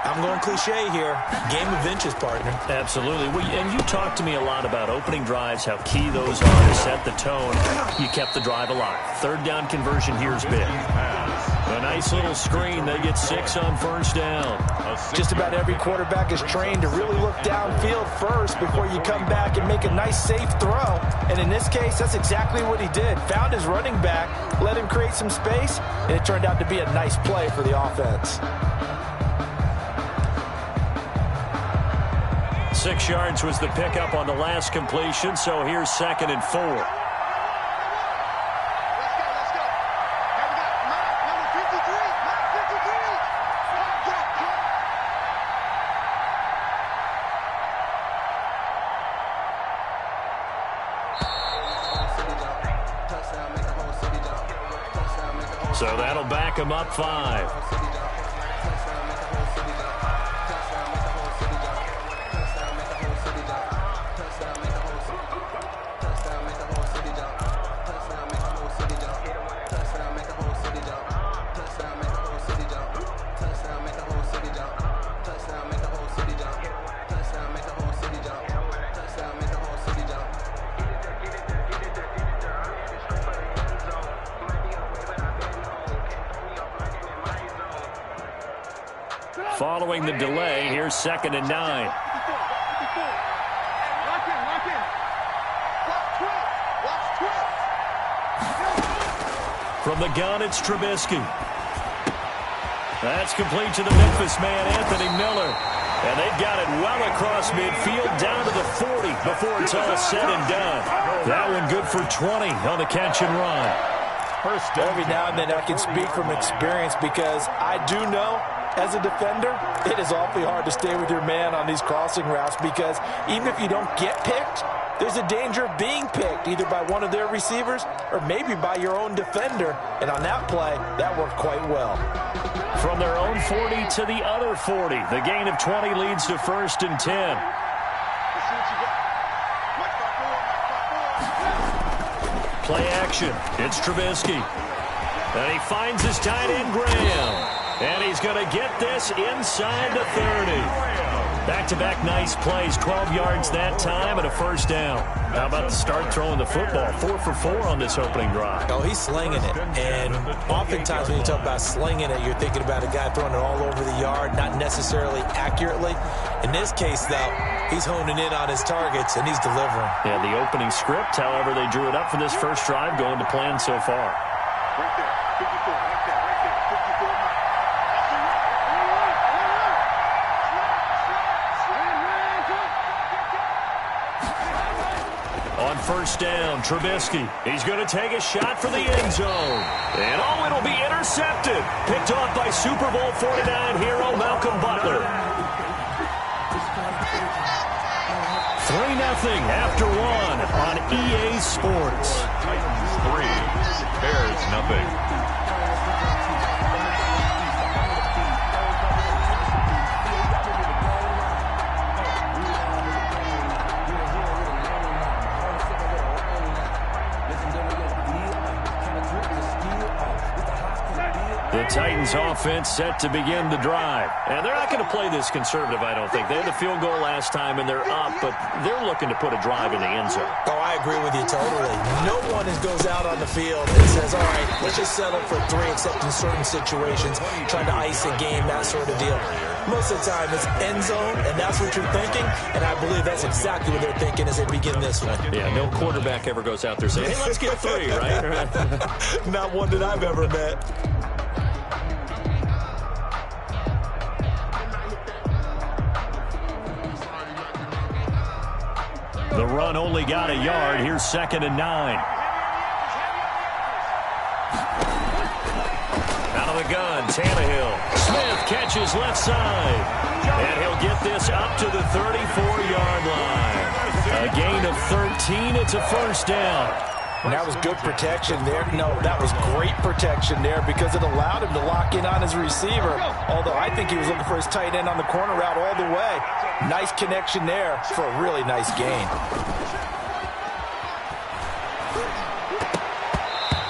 I'm going cliche here. Game of inches, partner. Absolutely. And you talked to me a lot about opening drives, how key those are to set the tone. You kept the drive alive. Third down conversion here is big. A nice little screen. They get 6 on first down. Just about every quarterback is trained to really look downfield first before you come back and make a nice, safe throw. And in this case, that's exactly what he did. Found his running back, let him create some space, and it turned out to be a nice play for the offense. 6 yards was the pickup on the last completion, so here's 2nd and 4. So that'll back him up 5. Following the delay, here's 2nd and 9. From the gun, it's Trubisky. That's complete to the Memphis man, Anthony Miller. And they've got it well across midfield, down to the 40 before it's all said and done. That one good for 20 on the catch and run. Every now and then I can speak from experience because I do know, as a defender, it is awfully hard to stay with your man on these crossing routes because even if you don't get picked, there's a danger of being picked either by one of their receivers or maybe by your own defender. And on that play, that worked quite well. From their own 40 to the other 40, the gain of 20 leads to 1st and 10. Play action. It's Trubisky. And he finds his tight end, Graham. And he's going to get this inside the 30. Back-to-back nice plays, 12 yards that time and a first down. How about the start throwing the football? 4 for 4 on this opening drive. Oh, he's slinging it. And oftentimes when you talk about slinging it, you're thinking about a guy throwing it all over the yard, not necessarily accurately. In this case, though, he's honing in on his targets, and he's delivering. Yeah, the opening script, however, they drew it up for this first drive, going to plan so far. Right there, 54, right there, 54. On first down, Trubisky. He's going to take a shot for the end zone. And oh, it'll be intercepted. Picked off by Super Bowl 49 hero Malcolm Butler. 3-0 after 1 on EA Sports. Titans 3, Bears 0. The Titans offense set to begin the drive. And they're not going to play this conservative, I don't think. They had the field goal last time, and they're up, but they're looking to put a drive in the end zone. Oh, I agree with you totally. No one goes out on the field and says, all right, let's just settle for 3, except in certain situations, trying to ice a game, that sort of deal. Most of the time, it's end zone, and that's what you're thinking, and I believe that's exactly what they're thinking as they begin this one. Yeah, no quarterback ever goes out there saying, hey, let's get 3, right? Not one that I've ever met. The run only got a yard. Here's 2nd and 9. Out of the gun, Tannehill. Smith catches left side. And he'll get this up to the 34-yard line. A gain of 13. It's a first down. And that was good protection there. No, that was great protection there because it allowed him to lock in on his receiver. Although I think he was looking for his tight end on the corner route all the way. Nice connection there for a really nice gain.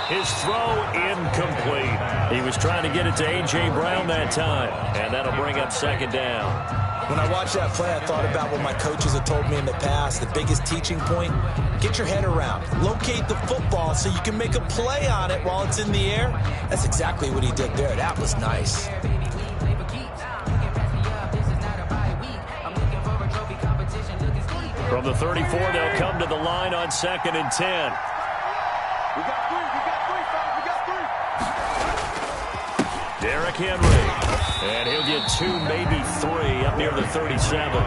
His throw incomplete. He was trying to get it to A.J. Brown that time, and that'll bring up second down. When I watched that play, I thought about what my coaches have told me in the past. The biggest teaching point, get your head around. Locate the football so you can make a play on it while it's in the air. That's exactly what he did there. That was nice. From the 34, they'll come to the line on 2nd and 10. We got three, fellas, we got three. Derrick Henry. And he'll get 2, maybe 3 up near the 37.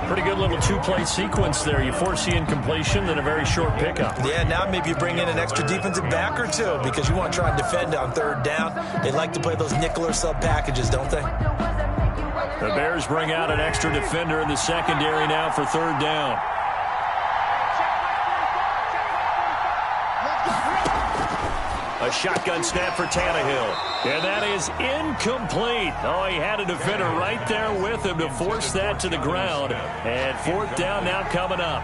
Pretty good little two-play sequence there. You force the incompletion, then a very short pickup. Yeah, now maybe you bring in an extra defensive back or two because you want to try and defend on 3rd down. They like to play those nickel or sub packages, don't they? The Bears bring out an extra defender in the secondary now for 3rd down. A shotgun snap for Tannehill. And that is incomplete. Oh, he had a defender right there with him to force that to the ground. And 4th down now coming up.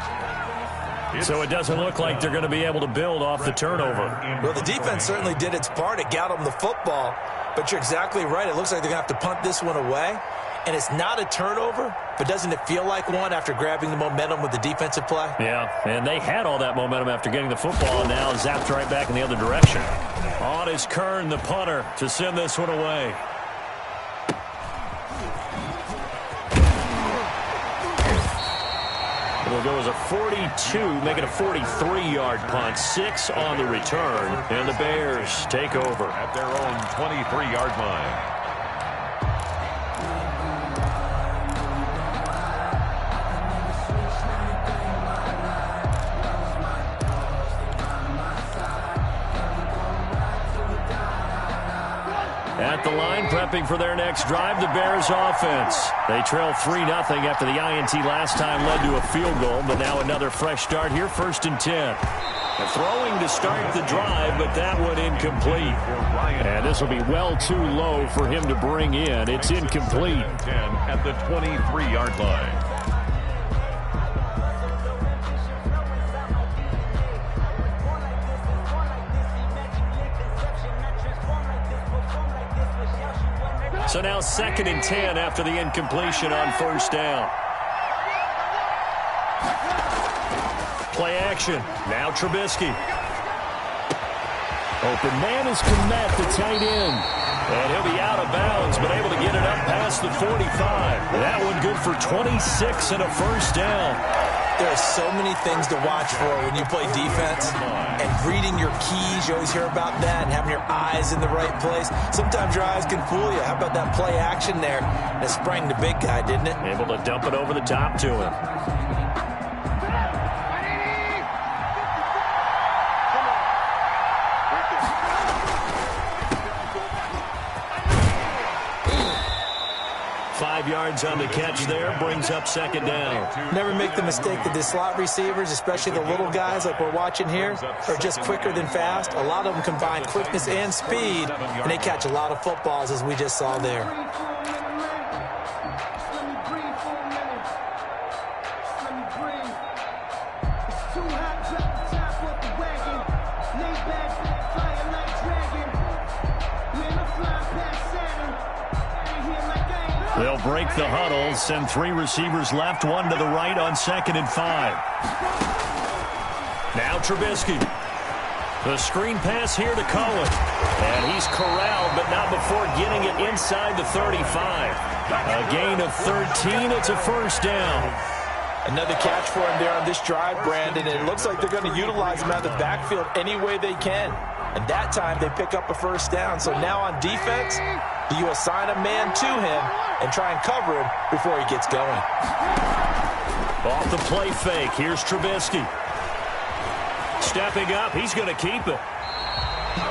So it doesn't look like they're going to be able to build off the turnover. Well, the defense certainly did its part. It got them the football. But you're exactly right. It looks like they're going to have to punt this one away. And it's not a turnover, but doesn't it feel like one after grabbing the momentum with the defensive play? Yeah, and they had all that momentum after getting the football, and now zapped right back in the other direction. On is Kern, the punter, to send this one away. It'll go as a 42, make it a 43-yard punt. 6 on the return, and the Bears take over at their own 23-yard line. At the line, prepping for their next drive, the Bears offense. They trail 3-0 after the INT last time led to a field goal, but now another fresh start here, 1st and 10. Throwing to start the drive, but that one incomplete. And this will be well too low for him to bring in. It's incomplete. 10 at the 23-yard line. So now 2nd and 10 after the incompletion on 1st down. Play action. Now Trubisky. Open man is Komet, the tight end. And he'll be out of bounds, but able to get it up past the 45. That one good for 26 and a 1st down. There are so many things to watch for when you play defense. And reading your keys, you always hear about that, and having your eyes in the right place. Sometimes your eyes can fool you. How about that play action there? It sprang the big guy, didn't it? Able to dump it over the top to him. 5 yards on the catch there, brings up 2nd down. Never make the mistake that the slot receivers, especially the little guys like we're watching here, are just quicker than fast. A lot of them combine quickness and speed, and they catch a lot of footballs, as we just saw there. They'll break the huddle, send 3 receivers left, 1 to the right on 2nd and 5. Now Trubisky. The screen pass here to Cohen. And he's corralled, but not before getting it inside the 35. A gain of 13. It's a 1st down. Another catch for him there on this drive, Brandon. And it looks like they're going to utilize him out of the backfield any way they can. And that time they pick up a 1st down. So now on defense, do you assign a man to him and try and cover him before he gets going? Off the play fake. Here's Trubisky. Stepping up. He's going to keep it.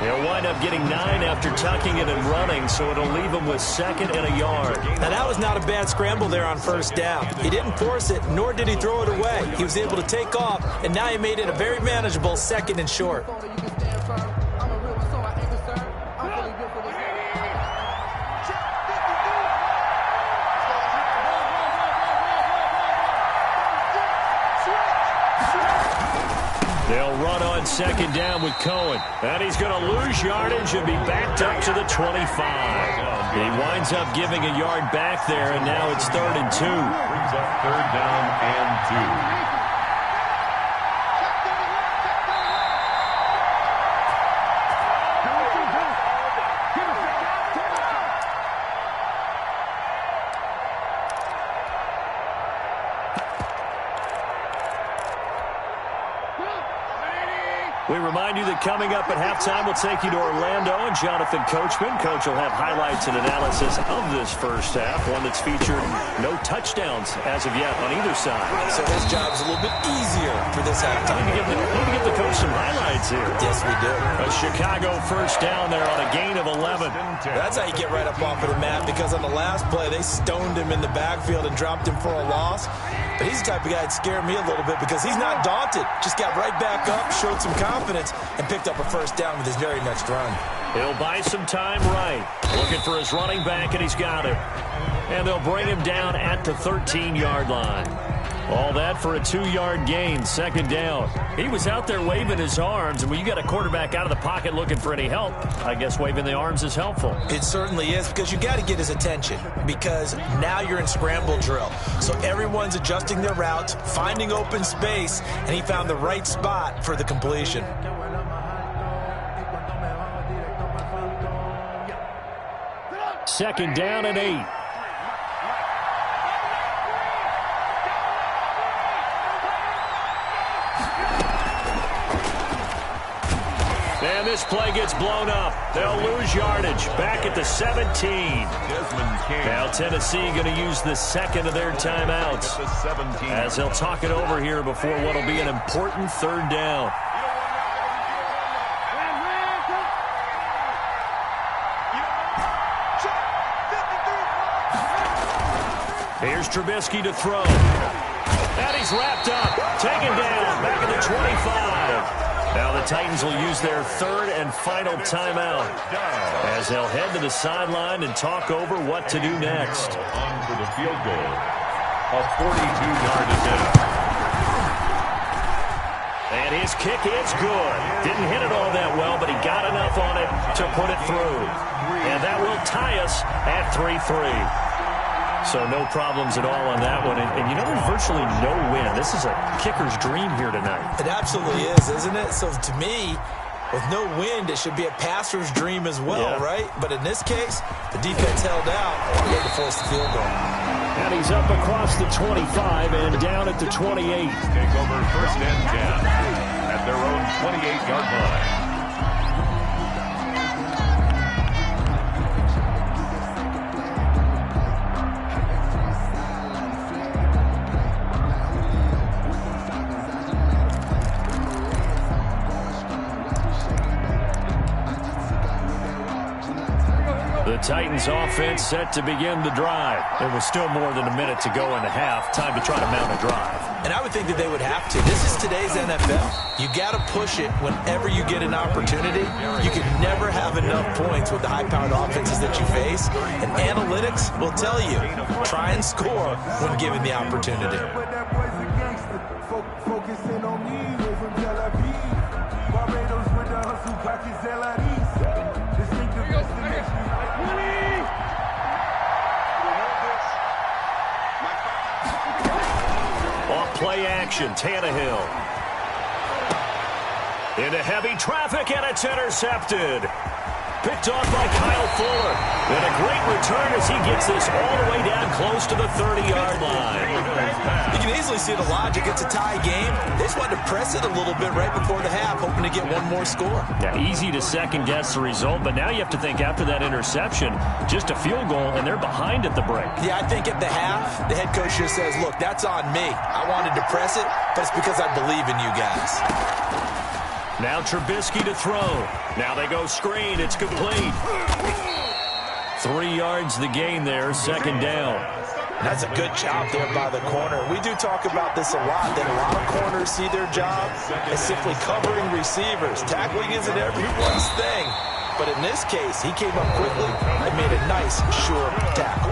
He'll wind up getting 9 after tucking it and running, so it'll leave him with 2nd and a yard. Now, that was not a bad scramble there on 1st down. He didn't force it, nor did he throw it away. He was able to take off, and now he made it a very manageable 2nd and short. They'll run on 2nd down with Cohen. And he's going to lose yardage and be backed up to the 25. He winds up giving a yard back there, and now it's 3rd and 2. Brings up 3rd down and 2. We remind you that coming up at halftime, we'll take you to Orlando and Jonathan Coachman. Coach will have highlights and analysis of this first half, one that's featured no touchdowns as of yet on either side. So his job's a little bit easier for this halftime. We need to give the coach some highlights here. Yes, we do. A Chicago 1st down there on a gain of 11. That's how you get right up off of the mat, because on the last play, they stoned him in the backfield and dropped him for a loss. But he's the type of guy that scared me a little bit because he's not daunted. Just got right back up, showed some confidence, and picked up a 1st down with his very next run. He'll buy some time right. Looking for his running back, and he's got it. And they'll bring him down at the 13-yard line. All that for a 2-yard gain, 2nd down. He was out there waving his arms, and when you got a quarterback out of the pocket looking for any help, I guess waving the arms is helpful. It certainly is, because you got to get his attention, because now you're in scramble drill. So everyone's adjusting their routes, finding open space, and he found the right spot for the completion. Second down and 8. And this play gets blown up. They'll lose yardage. Back at the 17. Now Tennessee going to use the 2nd of their timeouts as they'll talk it over here before what will be an important 3rd down. Here's Trubisky to throw. And he's wrapped up. Taken down. Back at the 25. Now the Titans will use their 3rd and final timeout as they'll head to the sideline and talk over what to do next. On for the field goal. A 42-yard attempt. And his kick is good. Didn't hit it all that well, but he got enough on it to put it through. And that will tie us at 3-3. So no problems at all on that one. And you know, there's virtually no wind. This is a kicker's dream here tonight. It absolutely is, isn't it? So to me, with no wind, it should be a passer's dream as well, right? But in this case, the defense held out and made to force the field goal. And he's up across the 25 and down at the 28. Take over 1st and 10 at their own 28-yard line. The Titans offense set to begin the drive. There was still more than a minute to go in the half. Time to try to mount a drive. And I would think that they would have to. This is today's NFL. You got to push it whenever you get an opportunity. You can never have enough points with the high-powered offenses that you face. And analytics will tell you, try and score when given the opportunity. Focusing on me, we're from Tel Aviv. Barbados with the hustle, pockets Zelaris. Distinctive destination. Off play action, Tannehill. Into heavy traffic, and it's intercepted. Picked off by Kyle Fuller. And a great return as he gets this all the way down close to the 30-yard line. You can easily see the logic. It's a tie game. They just wanted to press it a little bit right before the half, hoping to get one more score. Now, easy to second-guess the result, but now you have to think after that interception, just a field goal, and they're behind at the break. Yeah, I think at the half, the head coach just says, look, that's on me. I wanted to press it, but it's because I believe in you guys. Now Trubisky to throw. Now they go screen. It's complete. 3 yards the gain there, second down. That's a good job there by the corner. We do talk about this a lot, that a lot of corners see their job as simply covering receivers. Tackling isn't everyone's thing. But in this case, he came up quickly and made a nice, sure tackle.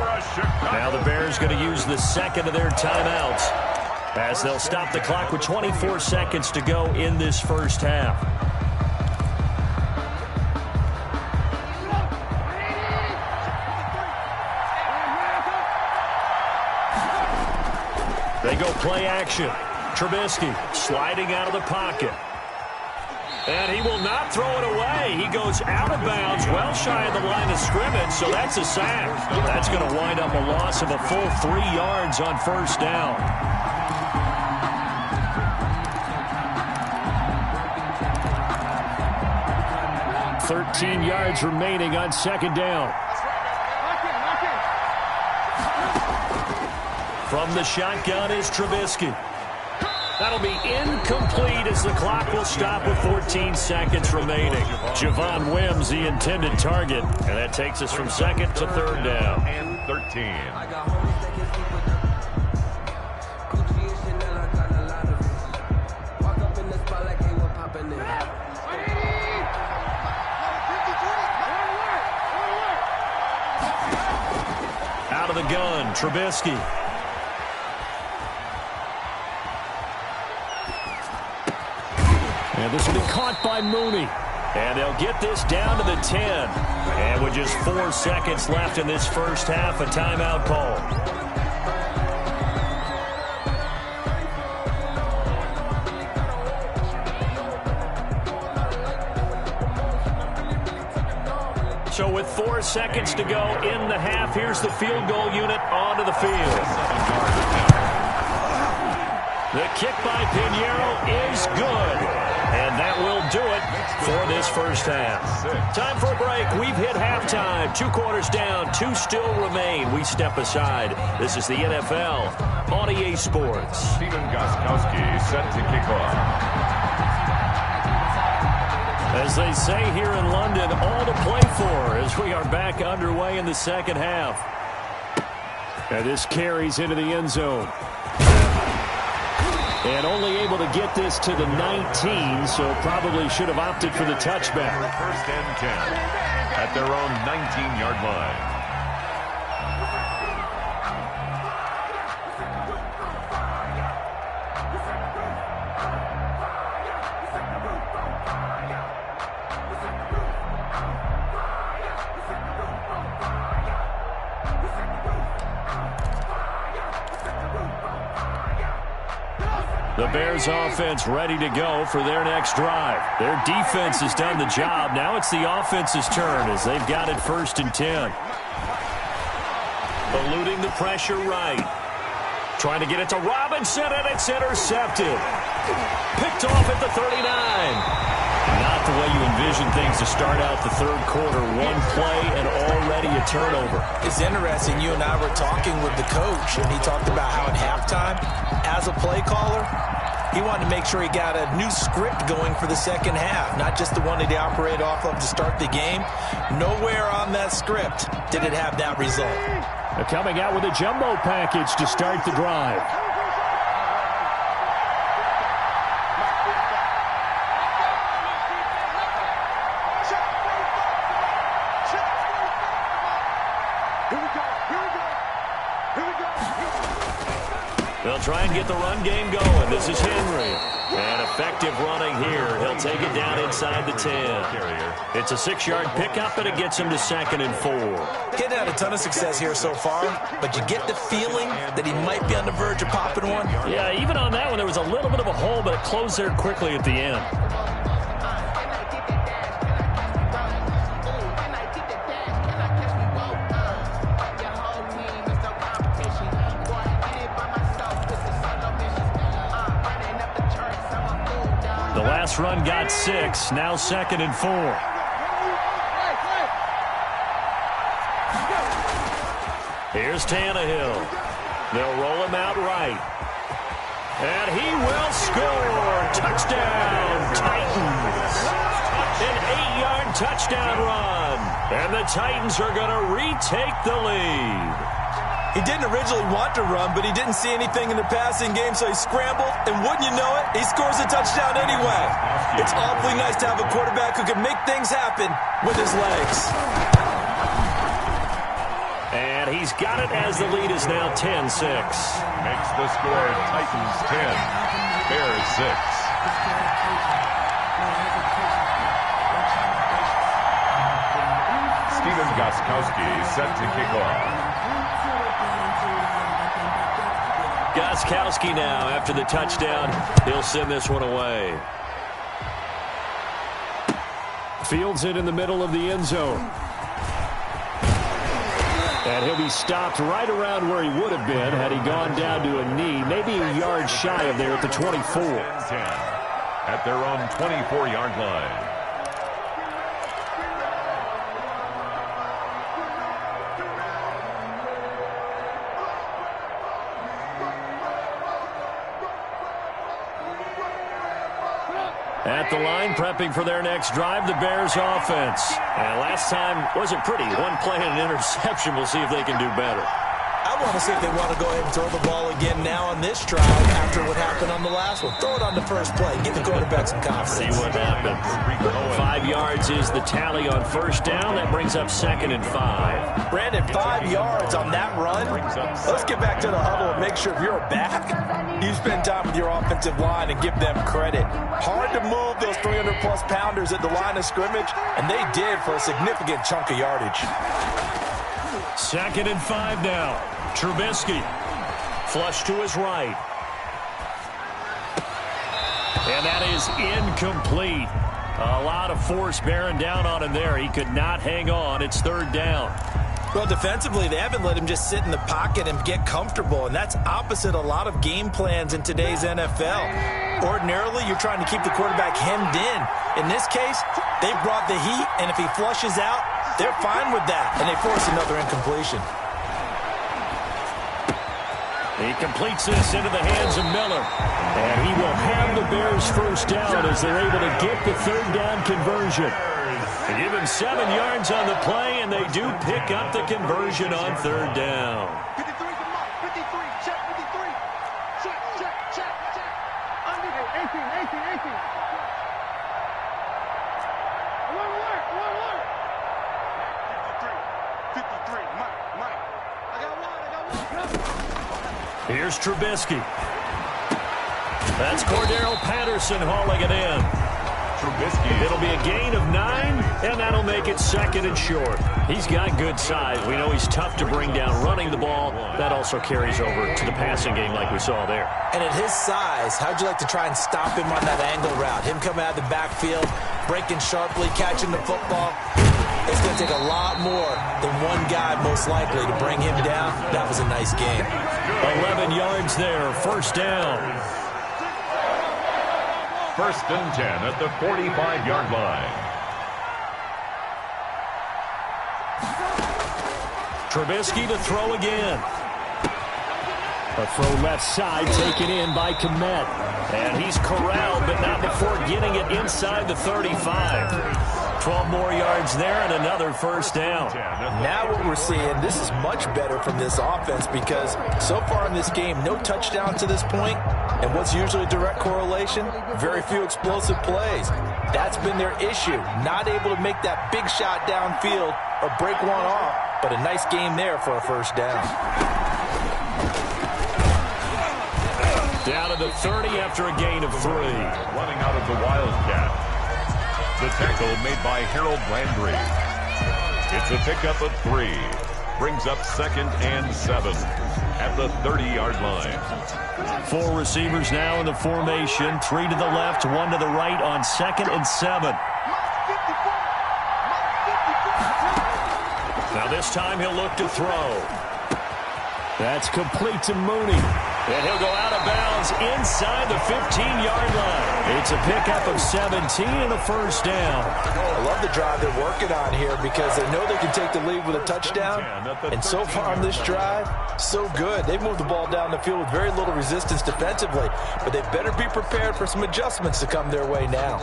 Now the Bears going to use the second of their timeouts as they'll stop the clock with 24 seconds to go in this first half. They go play action. Trubisky sliding out of the pocket. And he will not throw it away. He goes out of bounds, well shy of the line of scrimmage, so that's a sack. That's going to wind up a loss of a full 3 yards on first down. $13 yards remaining on second down. From the shotgun is Trubisky. That'll be incomplete as the clock will stop with 14 seconds remaining. Javon Wims, the intended target. And that takes us from second to third down. And 13. Out of the gun, Trubisky. And this will be caught by Mooney. And they'll get this down to the 10. And with just 4 seconds left in this first half, a timeout call. So with 4 seconds to go in the half, here's the field goal unit onto the field. The kick by Pinheiro is good. And that will do it for this first half. Time for a break. We've hit halftime. 2 quarters down. 2 still remain. We step aside. This is the NFL on EA Sports. Steven Gostkowski set to kick off. As they say here in London, all to play for as we are back underway in the second half. And this carries into the end zone. And only able to get this to the 19, so probably should have opted for the touchback. First and 10 at their own 19-yard line. The Bears offense ready to go for their next drive. Their defense has done the job. Now it's the offense's turn as they've got it first and 10. Eluding the pressure right. Trying to get it to Robinson, and it's intercepted. Picked off at the 39. Not the way you envision things to start out the third quarter. One play and already a turnover. It's interesting. You and I were talking with the coach, and he talked about how at halftime, as a play caller, he wanted to make sure he got a new script going for the second half, not just the one that he operated off of to start the game. Nowhere on that script did it have that result. They're coming out with a jumbo package to start the drive. They'll try and get the run game going. This is Henry. And effective running here. He'll take it down inside the 10. It's a 6-yard pickup, and it gets him to 2nd and 4. Getting had a ton of success here so far, but you get the feeling that he might be on the verge of popping one. Yeah, even on that one, there was a little bit of a hole, but it closed there quickly at the end. The last run got 6, now 2nd and 4. Here's Tannehill. They'll roll him out right. And he will score. Touchdown, Titans. touchdown run. And the Titans are going to retake the lead. He didn't originally want to run, but he didn't see anything in the passing game, so he scrambled, and wouldn't you know it, he scores a touchdown anyway. It's awfully nice to have a quarterback who can make things happen with his legs. And he's got it as the lead is now 10-6. Makes the score Titans 10, Bears 6. Steven Gostkowski set to kick off. Gostkowski now, after the touchdown, he'll send this one away. Fields it in the middle of the end zone. And he'll be stopped right around where he would have been had he gone down to a knee, maybe a yard shy of there at the 24. At their own 24-yard line. At the line, prepping for their next drive, the Bears offense. And last time wasn't pretty. One play and an interception. We'll see if they can do better. I want to see if they want to go ahead and throw the ball again now on this drive after what happened on the last one. Throw it on the first play. Give the quarterback some confidence. See what happens. 5 yards is the tally on first down. That brings up 2nd and 5. Brandon, 5 yards on that run. Let's get back to the huddle and make sure if you're back, you spend time with your offensive line and give them credit. Hard to move those 300-plus pounders at the line of scrimmage, and they did for a significant chunk of yardage. 2nd and 5 now. Trubisky. Flush to his right. And that is incomplete. A lot of force bearing down on him there. He could not hang on. It's 3rd down. Well, defensively, they haven't let him just sit in the pocket and get comfortable, and that's opposite a lot of game plans in today's NFL. Ordinarily, you're trying to keep the quarterback hemmed in. In this case, they brought the heat, and if he flushes out, they're fine with that, and they force another incompletion. He completes this into the hands of Miller. And he will have the Bears first down as they're able to get the 3rd down conversion. They give him 7 yards on the play, and they do pick up the conversion on 3rd down. 53 to mark. 53. Check 53. Check. Under there. 18. Alert. 53. Mike. I got one. Here's Trubisky. That's Cordero Patterson hauling it in. Trubisky. It'll be a gain of 9, and that'll make it 2nd and short. He's got good size. We know he's tough to bring down running the ball. That also carries over to the passing game like we saw there. And at his size, how'd you like to try and stop him on that angle route? Him coming out of the backfield, breaking sharply, catching the football. It's going to take a lot more than one guy, most likely, to bring him down. That was a nice game. 11 yards there, 1st down. 1st and 10 at the 45-yard line. Trubisky to throw again. A throw left side taken in by Kmet. And he's corralled, but not before getting it inside the 35. 12 more yards there and another 1st down. Now what we're seeing, this is much better from this offense because so far in this game, no touchdown to this point. And what's usually a direct correlation? Very few explosive plays. That's been their issue. Not able to make that big shot downfield or break one off, but a nice game there for a 1st down. Down to the 30 after a gain of 3. Running out of the Wildcat. The tackle made by Harold Landry. It's a pickup of 3. Brings up 2nd and 7 at the 30-yard line. 4 receivers now in the formation. 3 to the left, 1 to the right on 2nd and 7. Now this time he'll look to throw. That's complete to Mooney. And he'll go out of bounds inside the 15-yard line. It's a pickup of 17 and a 1st down. I love the drive they're working on here because they know they can take the lead with a touchdown. And so far on this drive, so good. They've moved the ball down the field with very little resistance defensively. But they better be prepared for some adjustments to come their way now.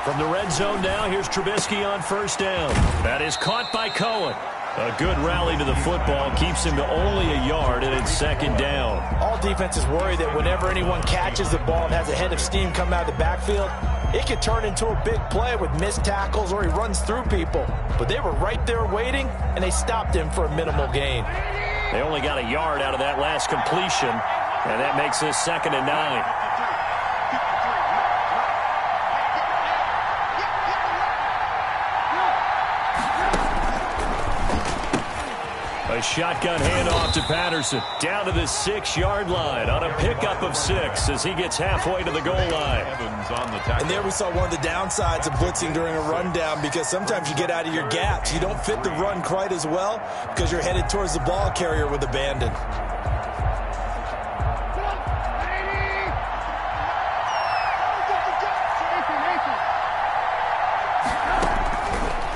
From the red zone now, here's Trubisky on first down. That is caught by Cohen. A good rally to the football keeps him to only a yard, and it's second down. All defenses worry that whenever anyone catches the ball and has a head of steam come out of the backfield, it could turn into a big play with missed tackles or he runs through people. But they were right there waiting, and they stopped him for a minimal gain. They only got a yard out of that last completion, and that makes this 2nd and 9. A shotgun handoff to Patterson. Down to the 6-yard line on a pickup of 6 as he gets halfway to the goal line. And there we saw one of the downsides of blitzing during a rundown, because sometimes you get out of your gaps. You don't fit the run quite as well because you're headed towards the ball carrier with abandon.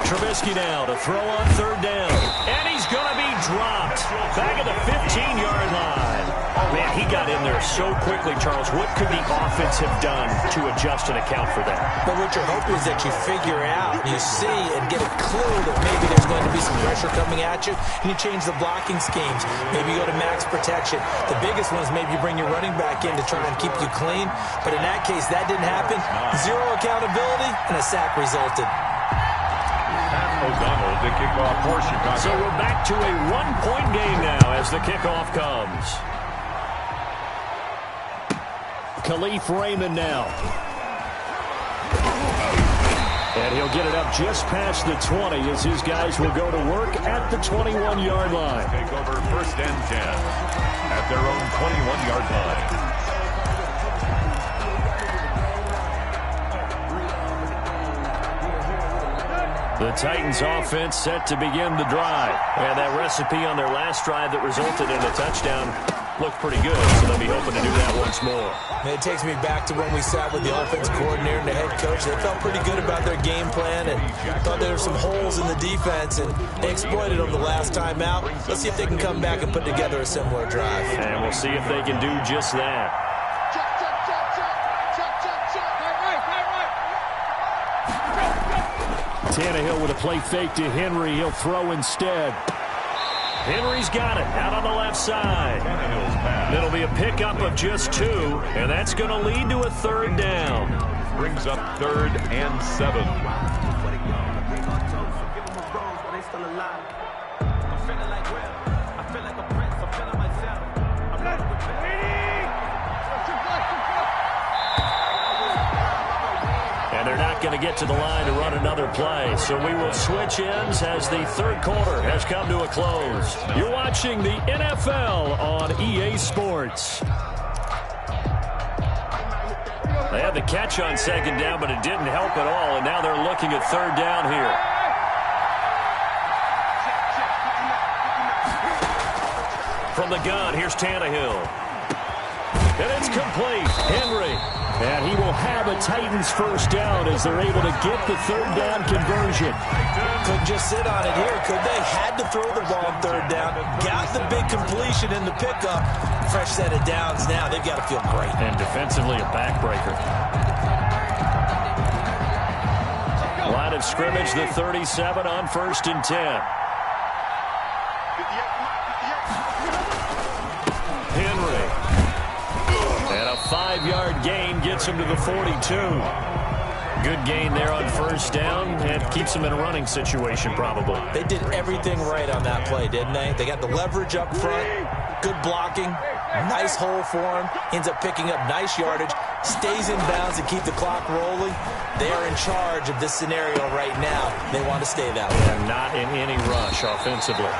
Trubisky now to throw on 3rd down. And he's going to be dropped. Back at the 15-yard line. Oh, man, he got in there so quickly, Charles. What could the offense have done to adjust and account for that? But what you're hoping is that you figure out, you see, and get a clue that maybe there's going to be some pressure coming at you, and you change the blocking schemes. Maybe you go to max protection. The biggest one is maybe you bring your running back in to try and keep you clean. But in that case, that didn't happen. 0 accountability, and a sack resulted. O'Donnell to kick off for Chicago. So we're back to a 1-point game now as the kickoff comes. Khalif Raymond now. And he'll get it up just past the 20 as his guys will go to work at the 21-yard line. Take over 1st and 10 at their own 21-yard line. The Titans offense set to begin the drive. And that recipe on their last drive that resulted in a touchdown looked pretty good, so they'll be hoping to do that once more. And it takes me back to when we sat with the offense coordinator and the head coach. They felt pretty good about their game plan and thought there were some holes in the defense, and they exploited them the last time out. Let's see if they can come back and put together a similar drive. And we'll see if they can do just that. Tannehill with a play fake to Henry. He'll throw instead. Henry's got it out on the left side. It'll be a pickup of just 2, and that's going to lead to a 3rd down. Brings up 3rd and 7. They're not going to get to the line to run another play, so we will switch ends as the 3rd quarter has come to a close. You're watching the NFL on EA Sports. They had the catch on 2nd down, but it didn't help at all, and now they're looking at 3rd down here. From the gun, here's Tannehill. And it's complete. Henry. And he will have a Titans 1st down as they're able to get the 3rd down conversion. Couldn't just sit on it here, could they? Had to throw the ball on 3rd down. Got the big completion in the pickup. Fresh set of downs now. They've got to feel great. And defensively, a backbreaker. Line of scrimmage, the 37 on 1st and 10. Henry. And a 5-yard gain gets him to the 42. Good gain there on 1st down, and keeps him in a running situation probably. They did everything right on that play, didn't they? They got the leverage up front, good blocking, nice hole for him, ends up picking up nice yardage, stays in bounds to keep the clock rolling. They are in charge of this scenario right now. They want to stay that way. And not in any rush offensively.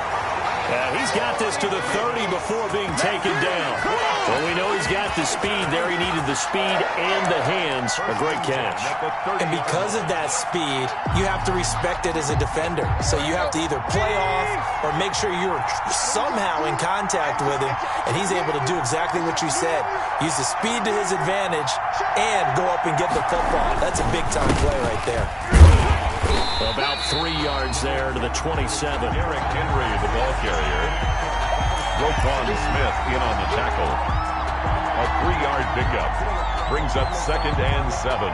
He's got this to the 30 before being taken down. Well, we know he's got the speed there. He needed the speed and the hands. A great catch. And because of that speed, you have to respect it as a defender. So you have to either play off or make sure you're somehow in contact with him. And he's able to do exactly what you said. Use the speed to his advantage and go up and get the football. That's a big-time play right there. About 3 yards there to the 27. Derrick Henry, the ball carrier. Roquan Smith in on the tackle. A 3-yard pickup. Brings up 2nd and 7.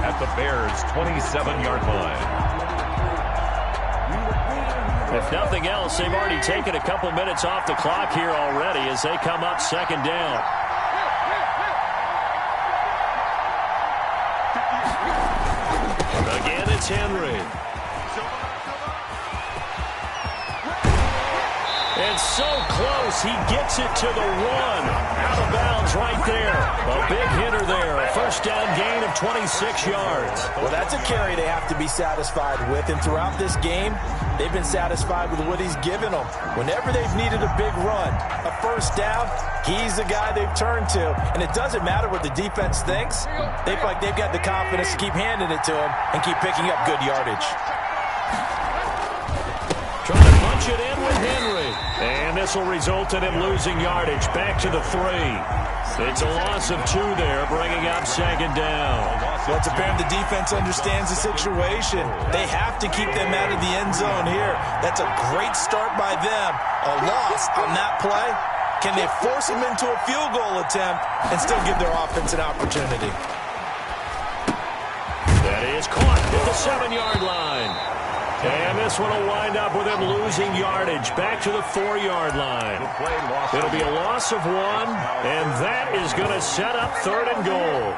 at the Bears' 27-yard line. If nothing else, they've already taken a couple minutes off the clock here already as they come up second down. Again, it's Henry. It's so close. He gets it to the 1. Out of bounds right there. A big hitter there. A first down gain of 26 yards. Well, that's a carry they have to be satisfied with. And throughout this game, they've been satisfied with what he's given them. Whenever they've needed a big run, a first down, he's the guy they've turned to. And it doesn't matter what the defense thinks. They feel like they've got the confidence to keep handing it to him and keep picking up good yardage. Trying to punch it in with Henry. And this will result in him losing yardage. Back to the 3. It's a loss of 2 there, bringing up second down. Well, it's apparent the defense understands the situation. They have to keep them out of the end zone here. That's a great start by them. A loss on that play. Can they force them into a field goal attempt and still give their offense an opportunity? That is caught at the 7-yard line. And this one will wind up with him losing yardage back to the 4-yard line. It'll be a loss of 1, and that is going to set up 3rd and goal.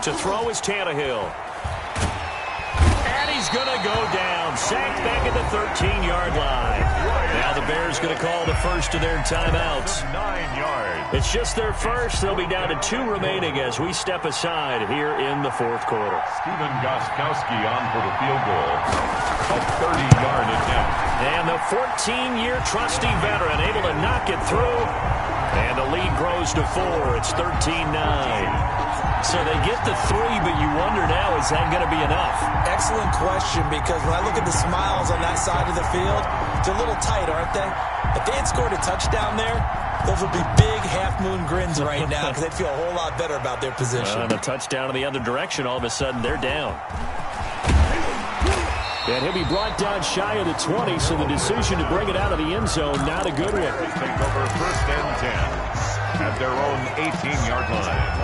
To throw is Tannehill. And he's going to go down. Sacked back at the 13-yard line. Now the Bears going to call the first of their timeouts. 9 yards. It's just their first. They'll be down to 2 remaining as we step aside here in the 4th quarter. Stephen Gostkowski on for the field goal. A 30-yard attempt. And the 14-year trusty veteran able to knock it through. And the lead grows to 4. It's 13-9. So they get the 3, but you wonder now, is that going to be enough? Excellent question, because when I look at the smiles on that side of the field, they're a little tight, aren't they? If they had scored a touchdown there, those would be big half-moon grins right now because they'd feel a whole lot better about their position. And a touchdown in the other direction, all of a sudden they're down. And he'll be brought down shy of the 20, so the decision to bring it out of the end zone, not a good one. They take over 1st and 10 at their own 18-yard line.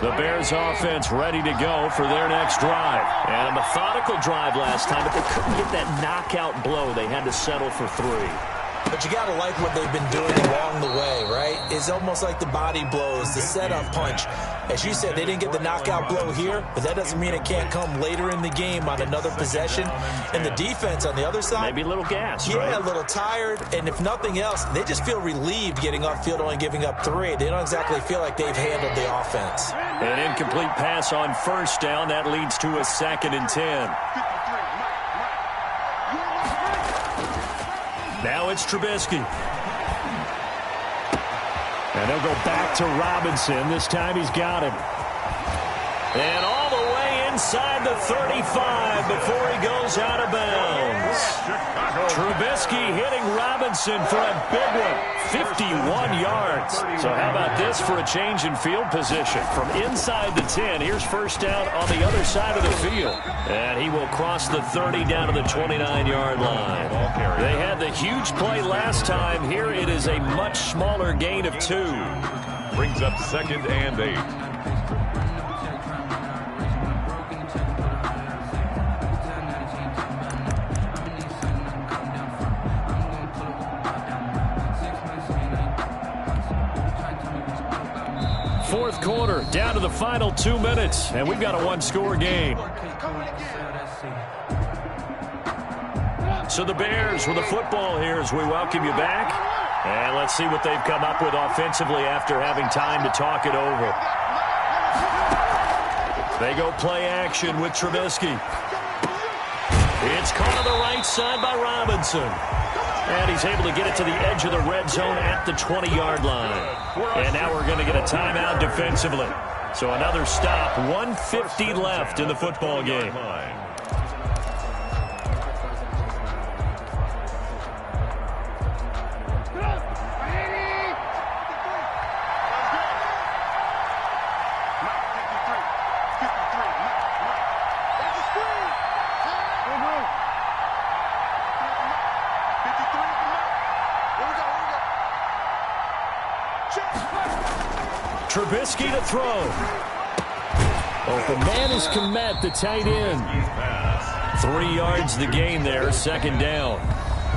The Bears offense ready to go for their next drive. And a methodical drive last time, but they couldn't get that knockout blow. They had to settle for 3. But you got to like what they've been doing along the way, right? It's almost like the body blows, the setup punch. As you said, they didn't get the knockout blow here, but that doesn't mean it can't come later in the game on another possession. And the defense on the other side, maybe a little gas, yeah, right? A little tired. And if nothing else, they just feel relieved getting off field, only giving up 3. They don't exactly feel like they've handled the offense. An incomplete pass on first down. That leads to a 2nd and 10. Now it's Trubisky. And they'll go back to Robinson. This time he's got him. And all the way inside the 35 before he goes out of bounds. Trubisky hitting Robinson for a big one. 51 yards. So how about this for a change in field position? From inside the 10, here's first down on the other side of the field. And he will cross the 30 down to the 29-yard line. They had the huge play last time. Here it is a much smaller gain of 2. Brings up 2nd and 8. Fourth quarter, down to the final 2 minutes, and we've got a 1-score game. So the Bears with the football here as we welcome you back. And let's see what they've come up with offensively after having time to talk it over. They go play action with Trubisky. It's caught on the right side by Robinson. And he's able to get it to the edge of the red zone at the 20-yard line. And now we're going to get a timeout defensively. So another stop, 1:50 left in the football game. Trubisky to throw. Open man is Kmet, the tight end. 3 yards the gain there, second down.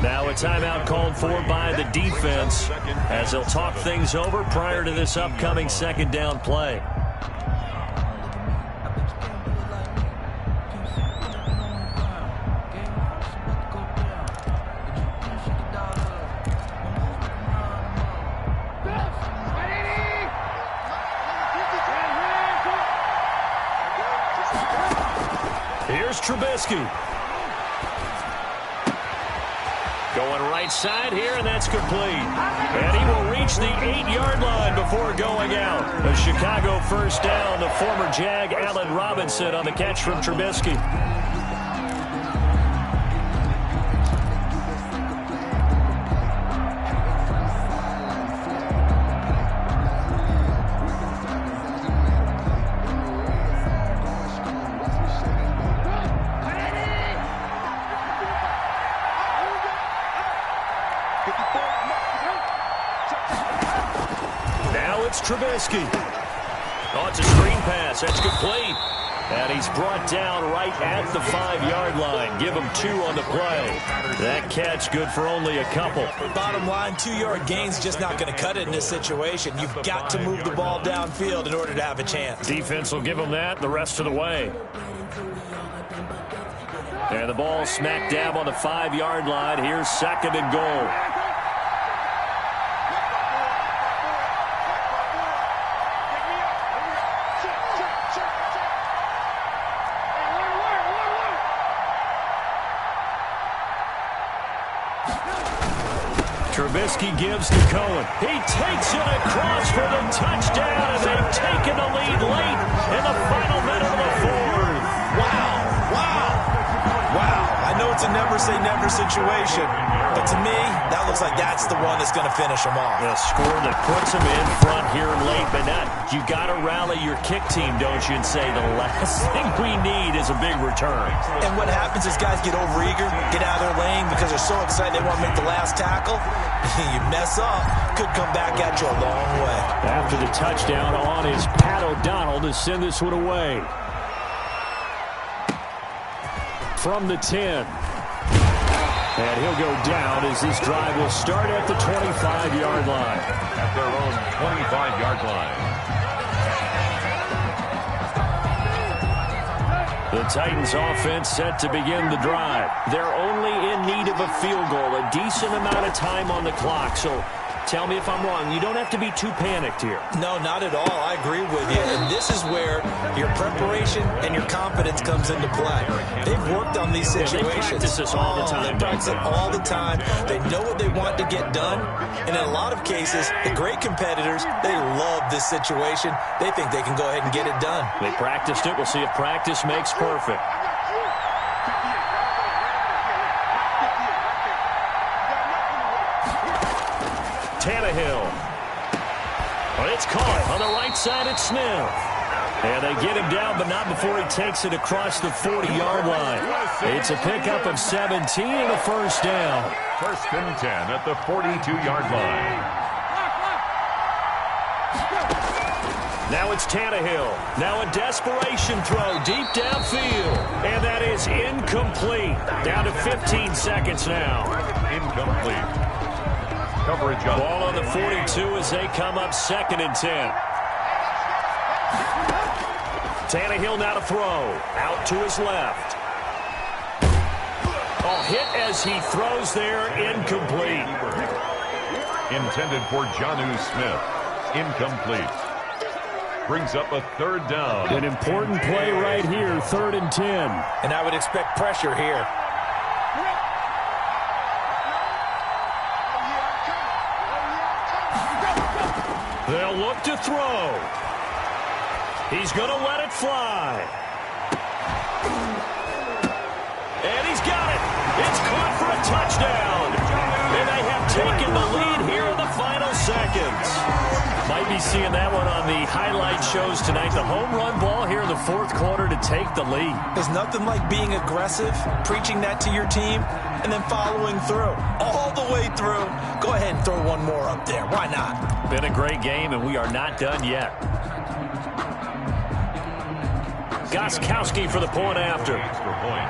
Now a timeout called for by the defense as they'll talk things over prior to this upcoming second down play. Trubisky. Going right side here, and that's complete. And he will reach the 8-yard line before going out. A Chicago first down. The former Jag, Allen Robinson, on the catch from Trubisky. Trubisky. Oh, it's a screen pass. That's complete. And he's brought down right at the 5-yard line. Give him 2 on the play. That catch good for only a couple. Bottom line, 2-yard gain's just not going to cut it in this situation. You've got to move the ball downfield in order to have a chance. Defense will give him that the rest of the way. And the ball smack dab on the 5-yard line. Here's second and goal. Trubisky gives to Cohen. He takes it across for the touchdown, and they've taken the lead late in the final minute of the fourth. Wow. I know it's a never-say-never situation, but to me, that looks like that's the one that's going to finish them off. A score that puts them in front here late, but not. You got to rally your kick team, don't you, and say the last thing we need is a big return. And what happens is guys get overeager, get out of their lane because they're so excited they want to make the last tackle. You mess up, could come back at you a long way. After the touchdown on is Pat O'Donnell to send this one away. From the 10. And he'll go down as this drive will start at the 25-yard line. At their own 25-yard line. The Titans offense set to begin the drive. They're only in need of a field goal, a decent amount of time on the clock. So tell me if I'm wrong. You don't have to be too panicked here. No, not at all. I agree with you. And this is where your preparation and your confidence comes into play. They've worked on these situations. They practice this all the time. They practice it all the time. They know what they want to get done. And in a lot of cases, the great competitors, they love this situation. They think they can go ahead and get it done. They practiced it. We'll see if practice makes perfect. Tannehill. Well, it's caught on the right side at Smith. And they get him down, but not before he takes it across the 40-yard line. It's a pickup of 17 and a first down. First and 10 at the 42-yard line. Now it's Tannehill. Now a desperation throw deep downfield. And that is incomplete. Down to 15 seconds now. Incomplete. Coverage up. Ball on the 42 as they come up second and 10. Tannehill now to throw. Out to his left. Oh, hit as he throws there. Incomplete. Intended for Jonnu Smith. Incomplete. brings up a third down. An important play right here, 3rd and 10. And I would expect pressure here. They'll look to throw. He's going to let it fly. And he's got it. It's caught for a touchdown. And they have taken the lead here in the final seconds. Might be seeing that one on the highlight shows tonight. The home run ball here in the 4th quarter to take the lead. There's nothing like being aggressive, preaching that to your team, and then following through. All the way through. Go ahead and throw one more up there. Why not? Been a great game, and we are not done yet. Gostkowski for the point after. Extra point.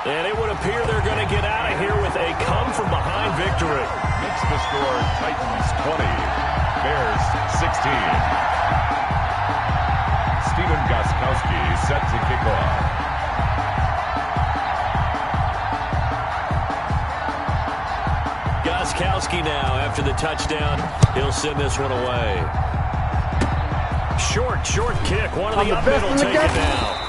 And it would appear they're going to get out of here with a come-from-behind victory. Makes the score Titans 20, Bears 16. Stephen Gostkowski set to kick off. Gostkowski now, after the touchdown, he'll send this one away. Short kick. One of the up middle take it down.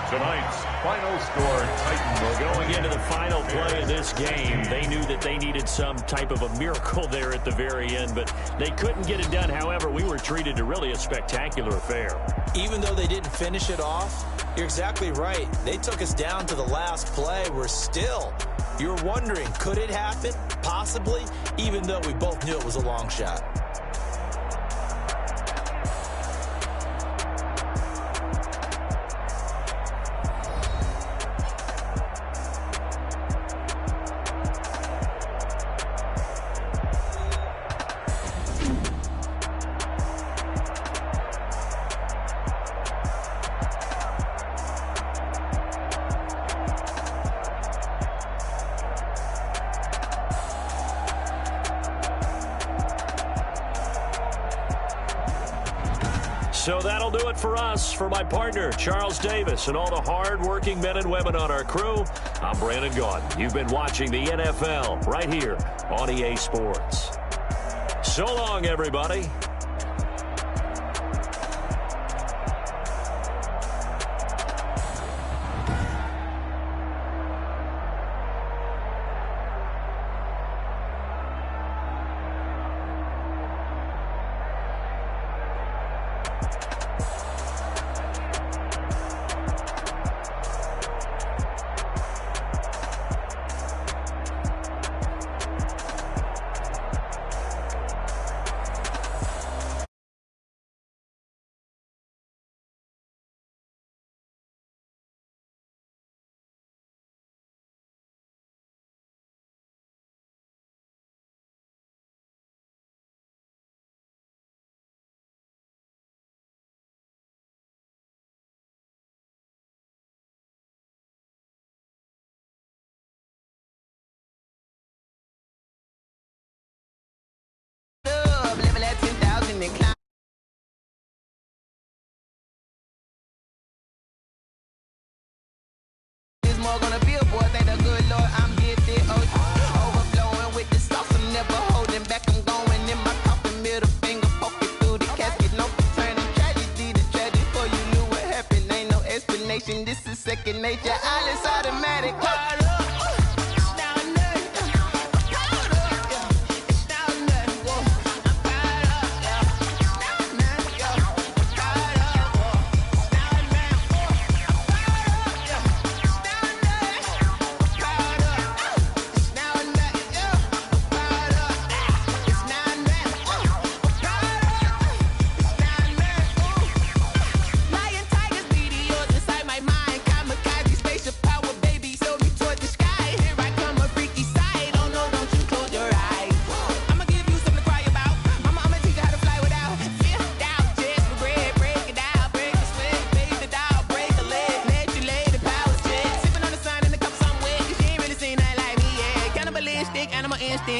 Tonight's final score, Titans. Well, going into the final play of this game, they knew that they needed some type of a miracle there at the very end, but they couldn't get it done. However, we were treated to really a spectacular affair. Even though they didn't finish it off, you're exactly right. They took us down to the last play. You're wondering, could it happen? Possibly, even though we both knew it was a long shot. So that'll do it for us. For my partner, Charles Davis, and all the hard-working men and women on our crew, I'm Brandon Gaudin. You've been watching the NFL right here on EA Sports. So long, everybody. More gonna be a boy, thank the good Lord, I'm gifted. Overflowing with the sauce, I'm never holding back. I'm going in my coffin, middle finger poking through the casket. No turning tragedy to tragic. Before you knew what happened, ain't no explanation. This is second nature, all is automatic.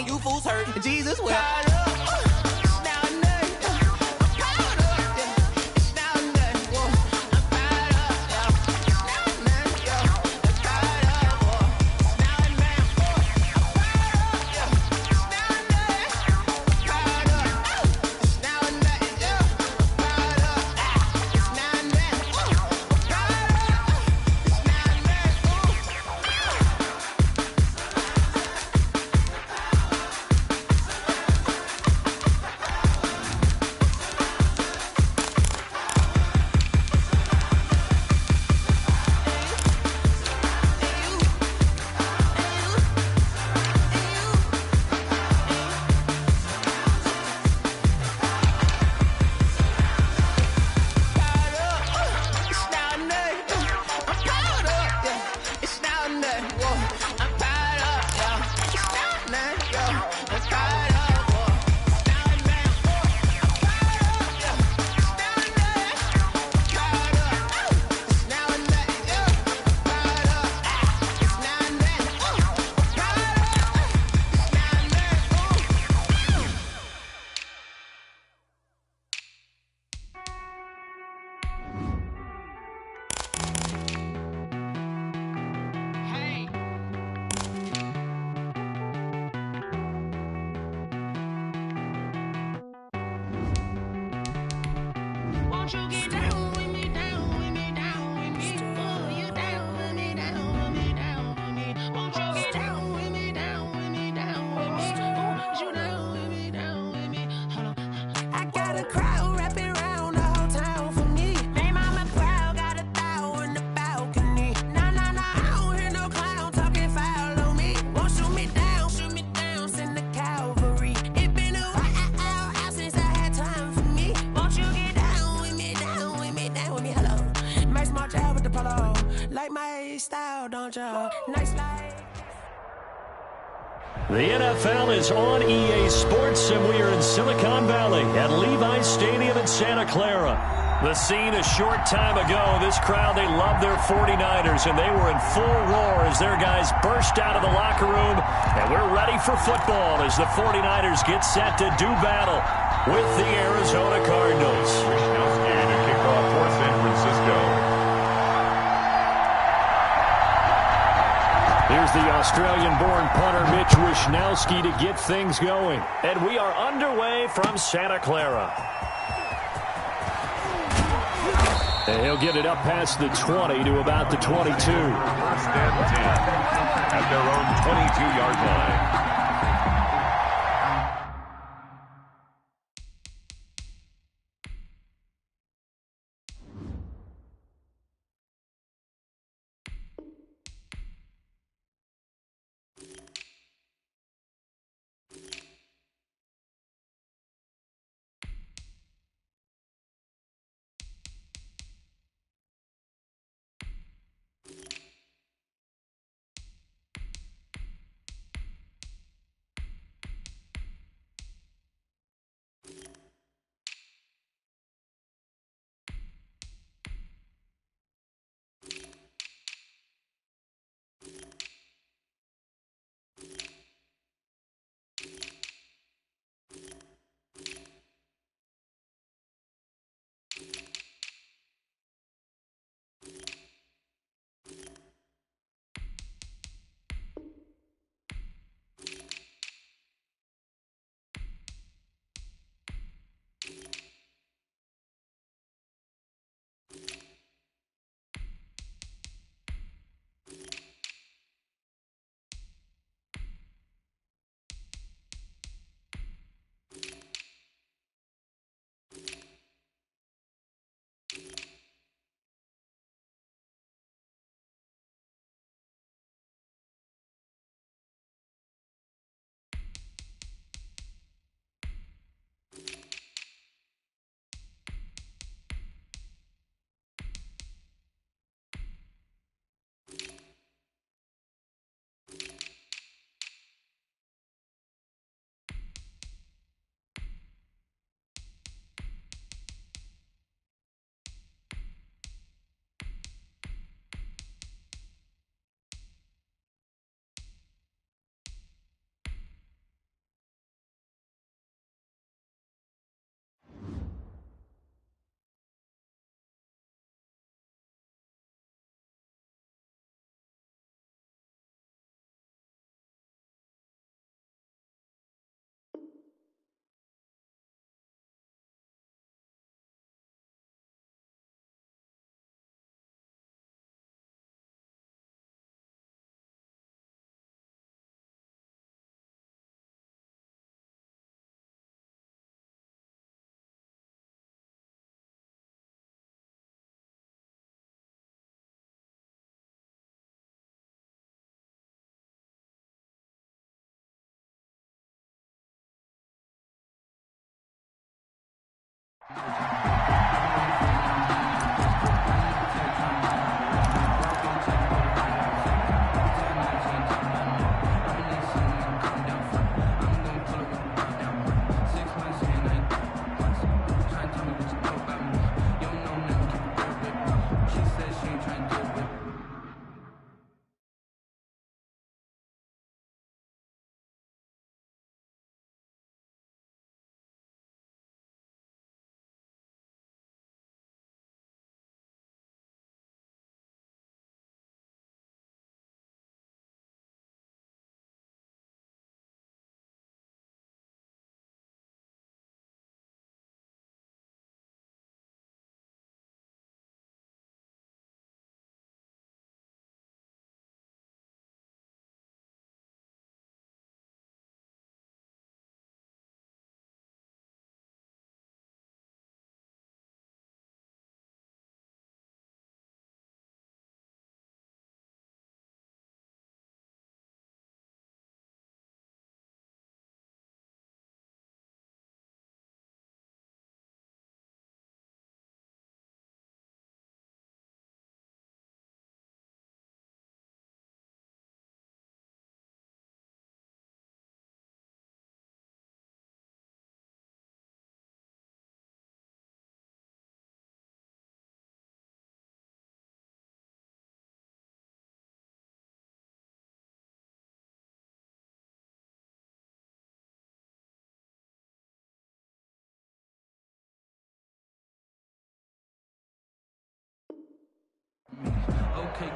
You fools hurt. Jesus will. Won't you get down with me, down with me, down with me? Oh, you down with me, down with me, down with me. Won't you get down with me, down with me, down with me? Oh, you down with me, down with me? Hold on. I got a crowd wrapping around the whole town for me. Name on my crowd, got a thou in the balcony. Nah, nah, nah, I don't hear no clown talking foul on me. Won't shoot me down, send the cavalry. It been a while since I had time for me. Won't you get down with me, down with me, down with me? Hello. Max March out with the polo. Like my style, don't you? Nice life. The NFL is on EA Sports, and we are in Silicon Valley at Levi's Stadium in Santa Clara. The scene a short time ago, this crowd, they love their 49ers, and they were in full roar as their guys burst out of the locker room, and we're ready for football as the 49ers get set to do battle with the Arizona Cardinals. Wisnowski to kick off for San Francisco. Here's the Australian-born punter Mitch Wisnowski to get things going. And we are underway from Santa Clara. And he'll get it up past the 20 to about the 22. First and 10 at their own 22-yard line.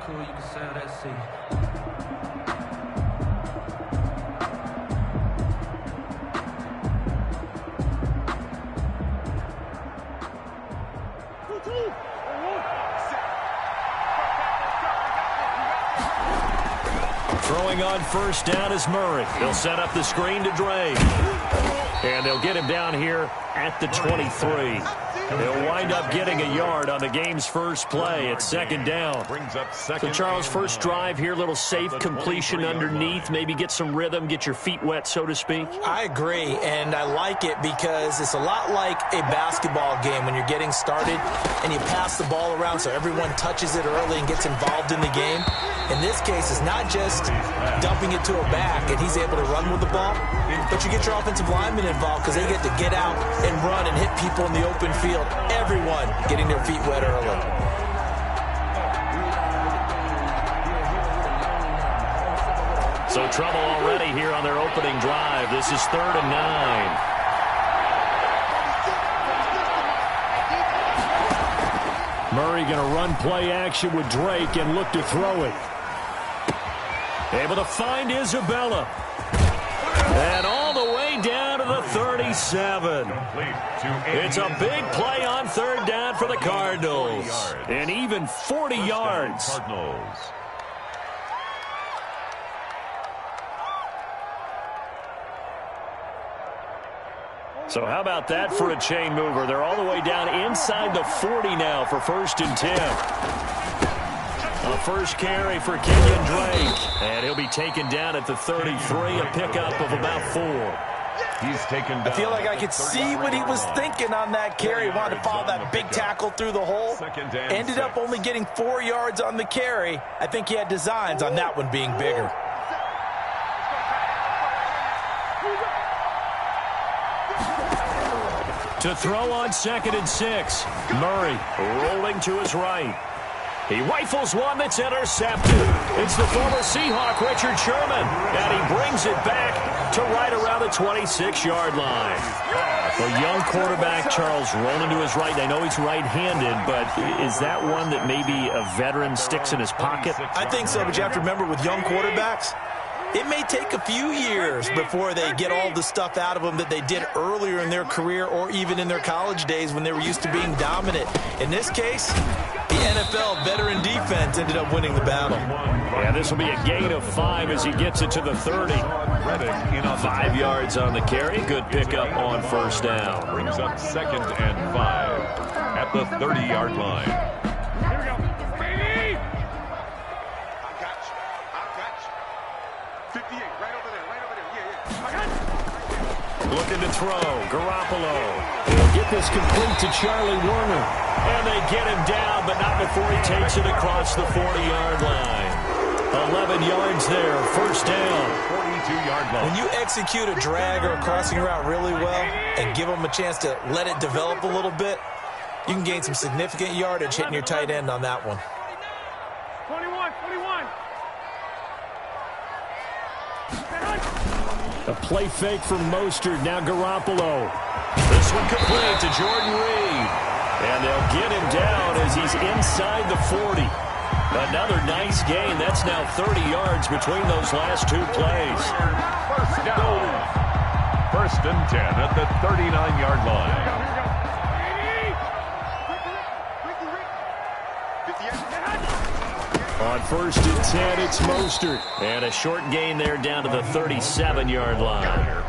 cool, you can sell that seat. Throwing on first down is Murray. They'll set up the screen to Dre. And they'll get him down here at the 23. They'll wind up getting a yard on the game's first play at second down. So, Charles, first drive here, little safe completion underneath. Maybe get some rhythm, get your feet wet, so to speak. I agree, and I like it because it's a lot like a basketball game when you're getting started and you pass the ball around so everyone touches it early and gets involved in the game. In this case, it's not just dumping it to a back and he's able to run with the ball, but you get your offensive linemen involved because they get to get out and run and hit people in the open field. Everyone getting their feet wet early. So trouble already here on their opening drive. This is 3rd and 9. Murray going to run play action with Drake and look to throw it. Able to find Isabella. And all the way down to the 37. It's a big play on 3rd down for the Cardinals. And even 40 yards. So how about that for a chain mover? They're all the way down inside the 40 now for 1st and 10. A first carry for Kenyon Drake. And he'll be taken down at the 33, a pickup of about 4. He's taken down. I feel like I could see what he was thinking on that carry. He wanted to follow that big tackle through the hole. Ended up only getting 4 yards on the carry. I think he had designs on that one being bigger. To throw on 2nd and 6. Murray rolling to his right. He rifles one that's intercepted. It's the former Seahawk, Richard Sherman. And he brings it back to right around the 26-yard line. The young quarterback, Charles, rolling to his right. I know he's right-handed, but is that one that maybe a veteran sticks in his pocket? I think so, but you have to remember with young quarterbacks, it may take a few years before they get all the stuff out of them that they did earlier in their career or even in their college days when they were used to being dominant. In this case, the NFL veteran defense ended up winning the battle. Yeah, this will be a gain of 5 as he gets it to the 30. 5 yards on the carry. Good pickup on 1st down. Brings up 2nd and 5 at the 30-yard line. Here we go. Baby! I got you. 58, right over there. Yeah. I got you. Looking to throw. Garoppolo. He'll get this complete to Charlie Warner. And they get him down, but not before he takes it across the 40-yard line. 11 yards there. 1st down. 42-yard line. When you execute a drag or a crossing route really well and give them a chance to let it develop a little bit, you can gain some significant yardage hitting your tight end on that one. 21. A play fake from Mostert. Now Garoppolo. This one complete to Jordan Reed. And they'll get him down as he's inside the 40. Another nice gain. That's now 30 yards between those last 2 plays. 1st down. 1st and 10 at the 39-yard line. On 1st and 10, it's Mostert. And a short gain there down to the 37-yard line.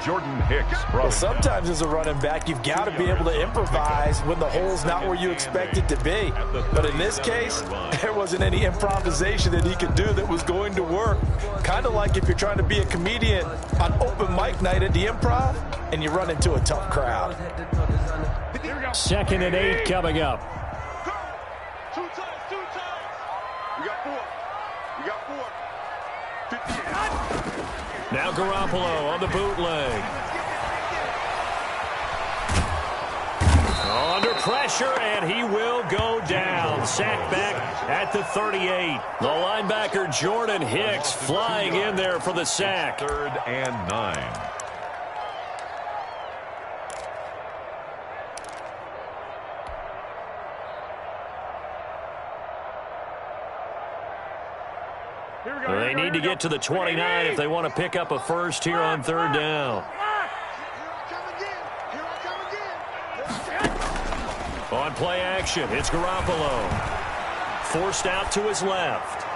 Jordan Hicks. Well, sometimes as a running back, you've got to be able to improvise when the hole's not where you expect it to be. But in this case, there wasn't any improvisation that he could do that was going to work. Kind of like if you're trying to be a comedian on open mic night at the Improv and you run into a tough crowd. 2nd and 8 coming up. Two times. We got 4. 58. Now Garoppolo on the bootleg. Under pressure, and he will go down. Sacked back at the 38. The linebacker, Jordan Hicks, flying in there for the sack. 3rd and 9. They need to get to the 29 if they want to pick up a first here on third down. On play action, it's Garoppolo. Forced out to his left.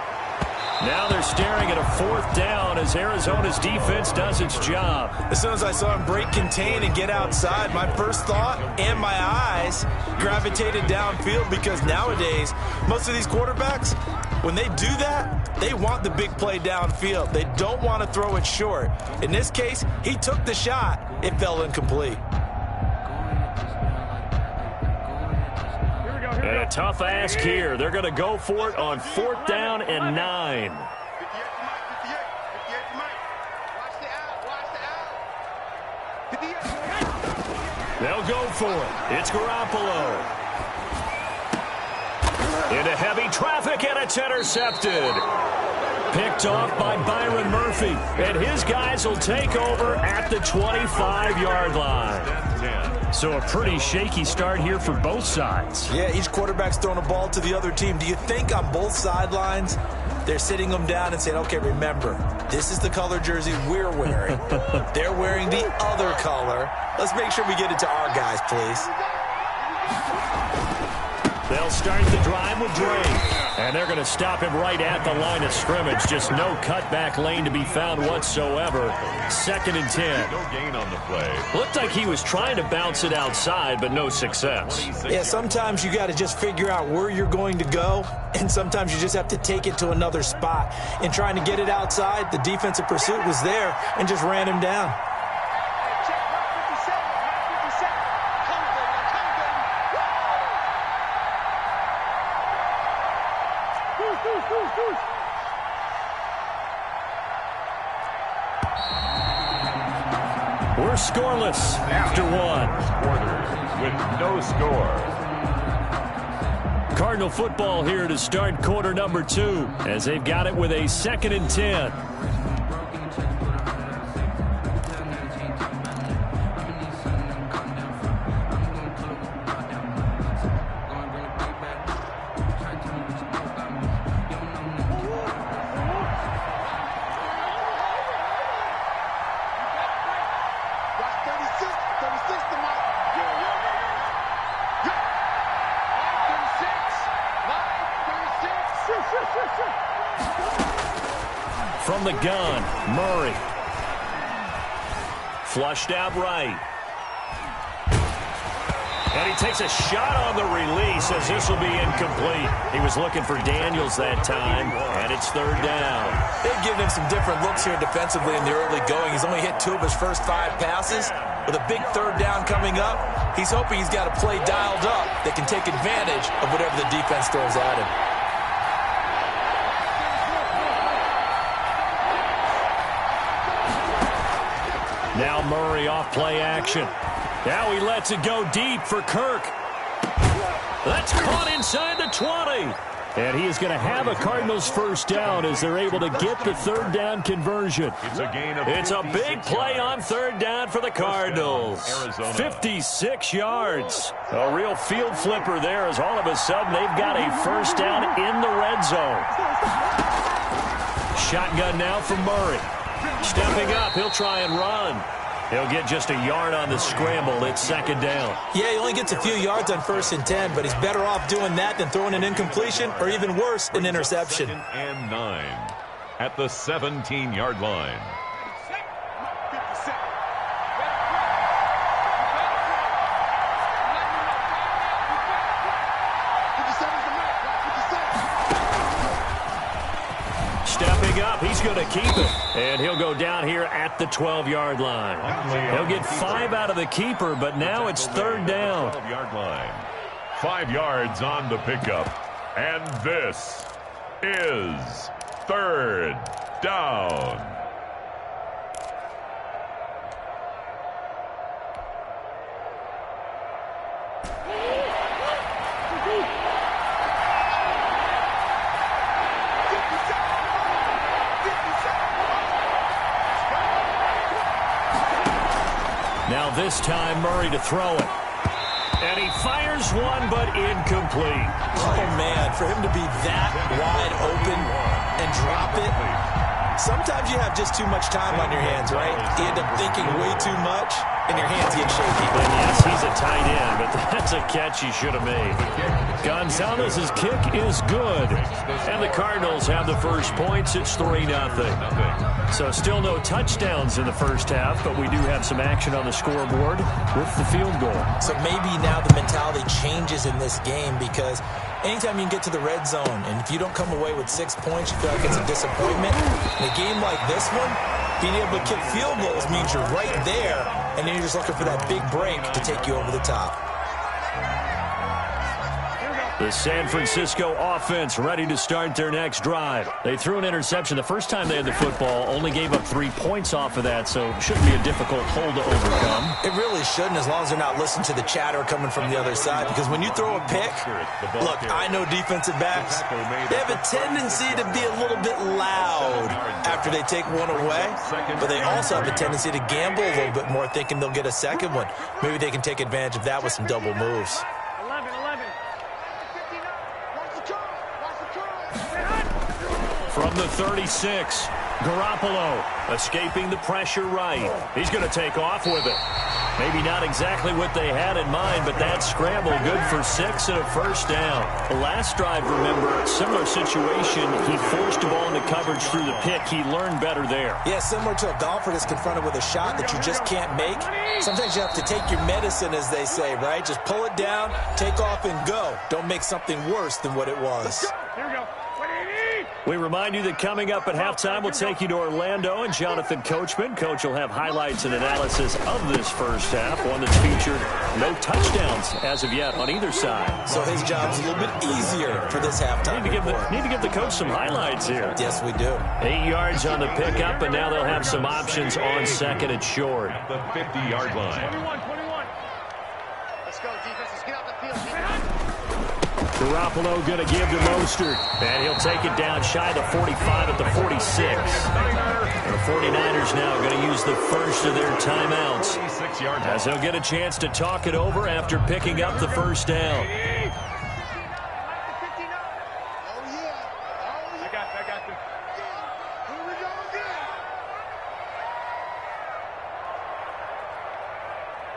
Now they're staring at a fourth down as Arizona's defense does its job. As soon as I saw him break contain and get outside, my first thought and my eyes gravitated downfield, because nowadays, most of these quarterbacks, when they do that, they want the big play downfield. They don't want to throw it short. In this case, he took the shot. It fell incomplete. And a tough ask here. They're going to go for it on 4th down and 9. They'll go for it. It's Garoppolo. Into heavy traffic, and it's intercepted. Picked off by Byron Murphy. And his guys will take over at the 25-yard line. So a pretty shaky start here for both sides. Yeah, each quarterback's throwing a ball to the other team. Do you think on both sidelines they're sitting them down and saying, okay, remember, this is the color jersey we're wearing. They're wearing the other color. Let's make sure we get it to our guys, please. They'll start the drive with Drake. And they're going to stop him right at the line of scrimmage. Just no cutback lane to be found whatsoever. 2nd and 10. No gain on the play. Looked like he was trying to bounce it outside, but no success. Yeah, sometimes you got to just figure out where you're going to go, and sometimes you just have to take it to another spot. In trying to get it outside, the defensive pursuit was there and just ran him down. We're scoreless after 1. Quarters with no score. Cardinal football here to start quarter number 2 as they've got it with a 2nd and 10. From the gun, Murray. Flushed out right. And he takes a shot on the release as this will be incomplete. He was looking for Daniels that time, and it's 3rd down. They've given him some different looks here defensively in the early going. He's only hit 2 of his first 5 passes. With a big 3rd down coming up, he's hoping he's got a play dialed up that can take advantage of whatever the defense throws at him. Now Murray off play action. Now he lets it go deep for Kirk. That's caught inside the 20. And he is going to have a Cardinals first down as they're able to get the 3rd down conversion. It's a gain of It's a big play on 3rd down for the Cardinals. 56 yards. A real field flipper there as all of a sudden they've got a first down in the red zone. Shotgun now from Murray. Stepping up, he'll try and run. He'll get just a yard on the scramble. It's 2nd down. Yeah, he only gets a few yards on 1st and 10, but he's better off doing that than throwing an incompletion or even worse, an interception. 2nd and 9 at the 17-yard line. Stepping up, he's going to keep it. And he'll go down here at the 12-yard line. He'll get 5 out of the keeper, but now it's 3rd down. 12-yard line. 5 yards on the pickup. And this is 3rd down. Now this time Murray to throw it. And he fires one, but incomplete. Oh, man, for him to be that wide open and drop it. Sometimes you have just too much time on your hands, right? You end up thinking way too much, and your hands get shaky. And yes, he's a tight end, but that's a catch he should have made. Gonzalez's kick is good. And the Cardinals have the first points. It's 3-0. So still no touchdowns in the first half, but we do have some action on the scoreboard with the field goal. So maybe now the mentality changes in this game because anytime you can get to the red zone, and if you don't come away with 6 points, you feel like it's a disappointment. In a game like this one, being able to kick field goals means you're right there, and then you're just looking for that big break to take you over the top. The San Francisco offense ready to start their next drive. They threw an interception the first time they had the football, only gave up 3 points off of that, so it shouldn't be a difficult hole to overcome. It really shouldn't, as long as they're not listening to the chatter coming from the other side, because when you throw a pick, look, I know defensive backs, they have a tendency to be a little bit loud after they take one away, but they also have a tendency to gamble a little bit more, thinking they'll get a second one. Maybe they can take advantage of that with some double moves. From the 36, Garoppolo escaping the pressure right. He's going to take off with it. Maybe not exactly what they had in mind, but that scramble good for 6 and a first down. The last drive, remember, similar situation. He forced the ball into coverage through the pick. He learned better there. Yeah, similar to a golfer that's confronted with a shot that you just can't make. Sometimes you have to take your medicine, as they say, right? Just pull it down, take off, and go. Don't make something worse than what it was. Here we go. We remind you that coming up at halftime, we'll take you to Orlando and Jonathan Coachman. Coach will have highlights and analysis of this first half, one that's featured no touchdowns as of yet on either side. So his job's a little bit easier for this halftime. Need to give the coach some highlights here. Yes, we do. 8 yards on the pickup, and now they'll have some options on second and short. At the 50-yard line. 21. Let's go, defense. Let's get out the field. Garoppolo going to give to Mostert, and he'll take it down shy of the 45 at the 46. The 49ers now going to use the first of their timeouts as they'll get a chance to talk it over after picking up the first down. I got this. Here we go again.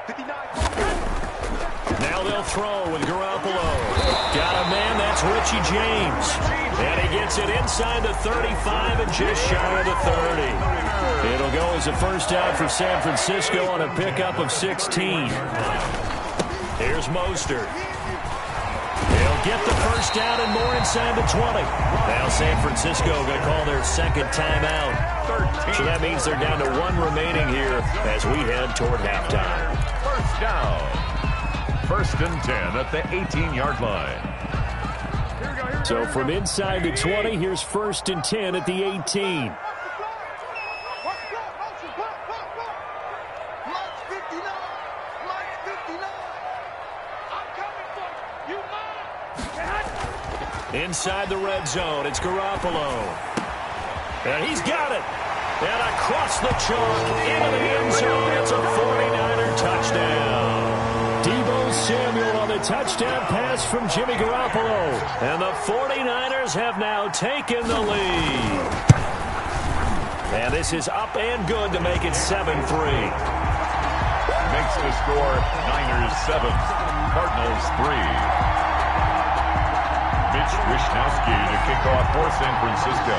59. Now they'll throw with Garoppolo. Got a man, that's Richie James. And he gets it inside the 35 and just shy of the 30. It'll go as a first down for San Francisco on a pickup of 16. Here's Mostert. They'll get the first down and more inside the 20. Now San Francisco going to call their second timeout. So that means they're down to 1 remaining here as we head toward halftime. First down. First and 10 at the 18-yard line. So from inside the 20, here's first and 10 at the 18. Inside the red zone, it's Garoppolo. And he's got it. And across the chalk, into the end zone, it's a 49er touchdown. Deebo Samuel on the touchdown pass from Jimmy Garoppolo. And the 49ers have now taken the lead. And this is up and good to make it 7-3. Makes the score Niners 7, Cardinals 3. Mitch Wishnowsky to kick off for San Francisco.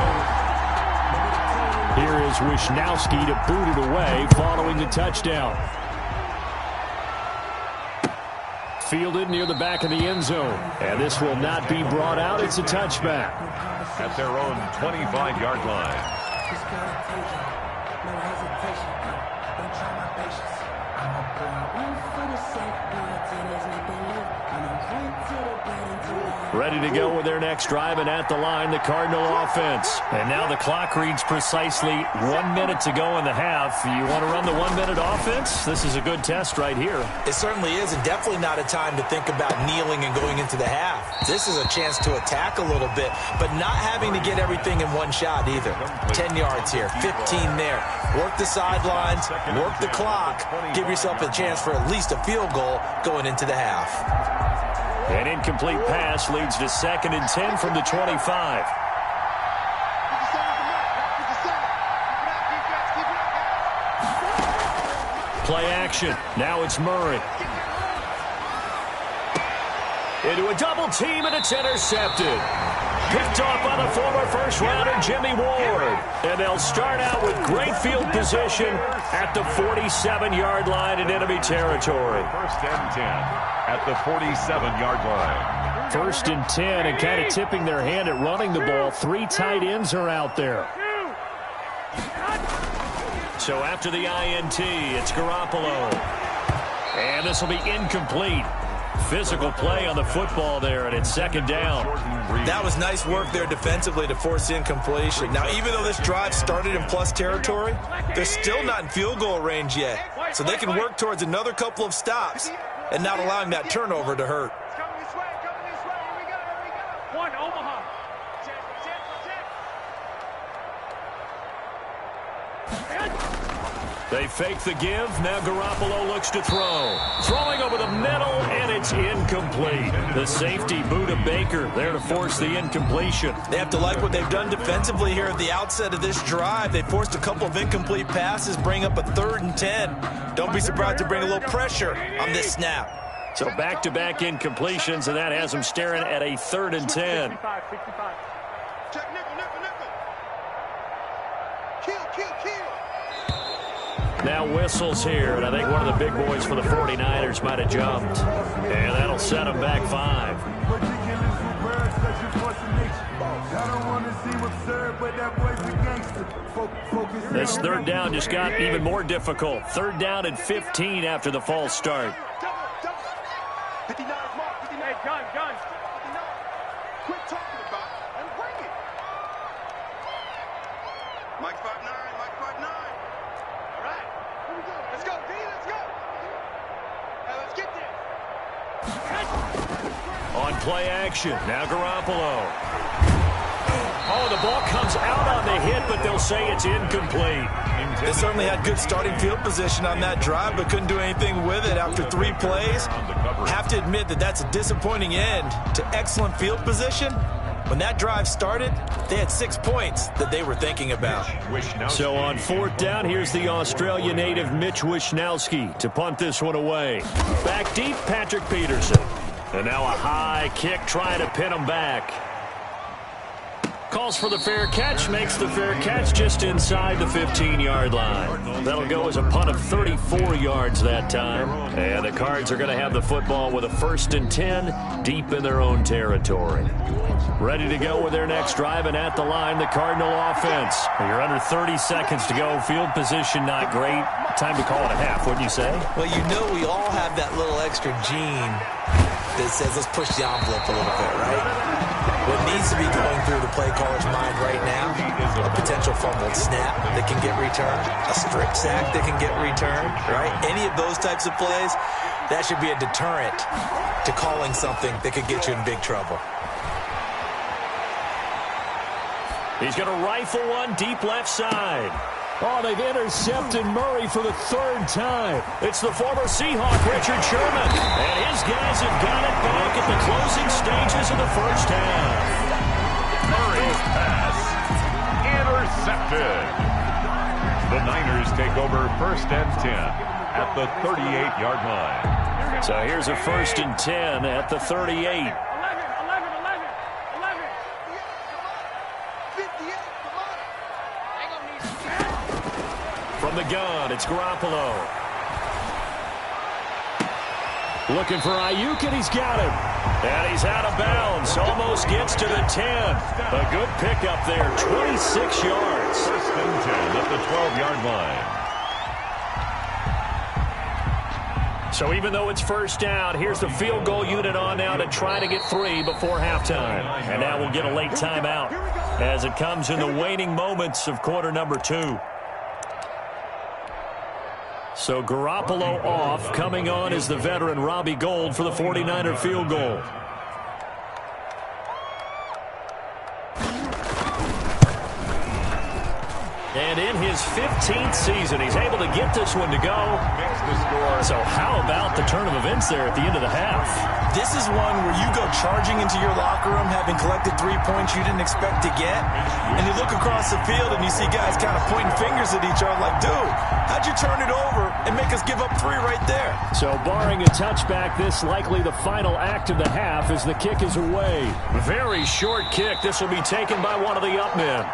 Here is Wishnowsky to boot it away following the touchdown. Fielded near the back of the end zone. And this will not be brought out. It's a touchback. At their own 25-yard line. Ready to go with their next drive, and at the line, the Cardinal offense. And now the clock reads precisely 1 minute to go in the half. You want to run the 1 minute offense? This is a good test right here. It certainly is, and definitely not a time to think about kneeling and going into the half. This is a chance to attack a little bit, but not having to get everything in one shot either. 10 yards here, 15 there. Work the sidelines, work the clock, give yourself a chance for at least a field field goal going into the half. An incomplete pass leads to 2nd and 10 from the 25. Play action. Now it's Murray. Into a double team, and it's intercepted. Picked off by the former first-rounder Jimmy Ward. And they'll start out with great field position at the 47-yard line in enemy territory. 1st and 10 at the 47-yard line. 1st and 10, and kind of tipping their hand at running the ball. 3 tight ends are out there. So after the INT, it's Garoppolo. And this will be incomplete. Physical play on the football there, and it's 2nd down. That was nice work there defensively to force incompletion. Now, even though this drive started in plus territory, they're still not in field goal range yet. So they can work towards another couple of stops and not allowing that turnover to hurt. They fake the give. Now Garoppolo looks to throw. Throwing over the middle, and it's incomplete. The safety, Buda Baker, there to force the incompletion. They have to like what they've done defensively here at the outset of this drive. They forced a couple of incomplete passes, bring up a 3rd and 10. Don't be surprised to bring a little pressure on this snap. So back-to-back incompletions, and that has them staring at a 3rd and 10. Now whistles here, and I think one of the big boys for the 49ers might have jumped. And that'll set them back 5. This 3rd down just got even more difficult. 3rd down and 15 after the false start. 59 mark, 59. Gun. Quit talking about it and bring it. Mike 5'9", Mike 5'9". All right, here we go. Let's go, D, let's go. Now let's get there. On play action, now Garoppolo. Oh, the ball comes out on the hit, but they'll say it's incomplete. They certainly had good starting field position on that drive, but couldn't do anything with it after 3 plays. Have to admit that that's a disappointing end to excellent field position. When that drive started, they had 6 points that they were thinking about. So on 4th down, here's the Australia native Mitch Wishnowski to punt this one away. Back deep, Patrick Peterson. And now a high kick trying to pin him back. Calls for the fair catch, makes the fair catch just inside the 15-yard line. That'll go as a punt of 34 yards that time. And the Cards are going to have the football with a 1st and 10 deep in their own territory. Ready to go with their next drive, and at the line, the Cardinal offense. You're under 30 seconds to go. Field position not great. Time to call it a half, wouldn't you say? Well, you know we all have that little extra gene that says let's push the envelope a little bit, right? What needs to be going through the play caller's mind right now, a potential fumbled snap that can get returned, a strip sack that can get returned, right? Any of those types of plays, that should be a deterrent to calling something that could get you in big trouble. He's going to rifle one deep left side. Oh, they've intercepted Murray for the 3rd time. It's the former Seahawk, Richard Sherman. And his guys have got it back at the closing stages of the 1st half. Murray's pass intercepted. The Niners take over 1st and 10 at the 38-yard line. So here's a 1st and 10 at the 38. From the gun, it's Garoppolo. Looking for Ayuk, and he's got him. And he's out of bounds. Almost gets to the 10. A good pickup there, 26 yards. 1st and 10 at the 12-yard line. So even though it's 1st down, here's the field goal unit on now to try to get 3 before halftime. And now we'll get a late timeout as it comes in the waning moments of quarter number 2. So Garoppolo off. Coming on is the veteran Robbie Gould for the 49er field goal. And in his 15th season, he's able to get this one to go. So how about the turn of events there at the end of the half? This is one where you go charging into your locker room having collected 3 points you didn't expect to get, and you look across the field and you see guys kind of pointing fingers at each other like, dude, how'd you turn it over and make us give up 3 right there? So barring a touchback, this likely the final act of the half as the kick is away. Very short kick. This will be taken by one of the up men.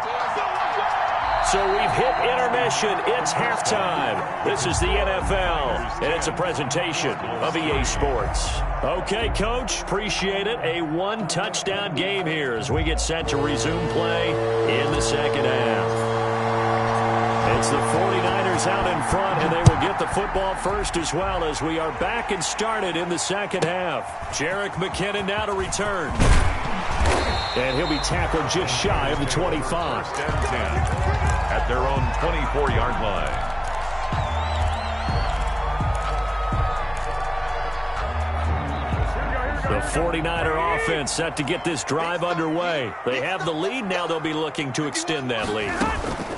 So we've hit intermission. It's halftime. This is the NFL, and it's a presentation of EA Sports. Okay, Coach, appreciate it. A 1-touchdown game here as we get set to resume play in the second half. It's the 49ers out in front, and they will get the football first as well as we are back and started in the second half. Jerick McKinnon now to return. And he'll be tackled just shy of the 25. First and 10 at their own 24-yard line. The 49er offense set to get this drive underway. They have the lead. Now they'll be looking to extend that lead.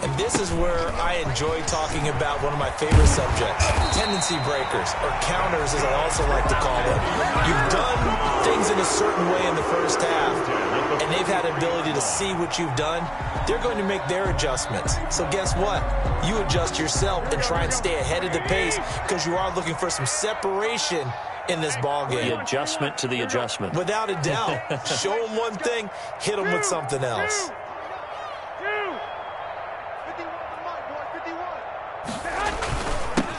And this is where I enjoy talking about one of my favorite subjects, tendency breakers, or counters as I also like to call them. You've done things in a certain way in the first half, and they've had the ability to see what you've done. They're going to make their adjustments. So guess what? You adjust yourself and try and stay ahead of the pace because you are looking for some separation in this ball game. The adjustment to the adjustment. Without a doubt. Show them one thing, hit them with something else.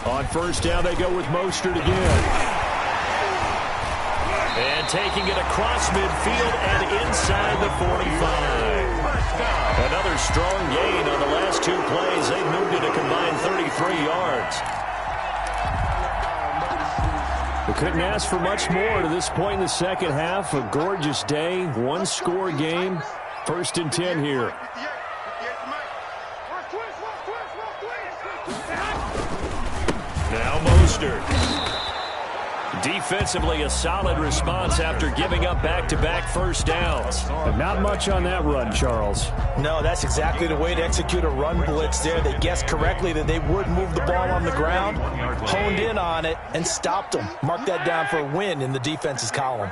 On first down, they go with Mostert again. And taking it across midfield and inside the 45. Another strong gain on the last 2 plays. They've moved it a combined 33 yards. We couldn't ask for much more to this point in the second half. A gorgeous day, 1-score game. First and 10 here. Now Mostert. Defensively, a solid response after giving up back-to-back first downs. But not much on that run, Charles. No, that's exactly the way to execute a run blitz there. They guessed correctly that they would move the ball on the ground, honed in on it, and stopped them. Mark that down for a win in the defense's column.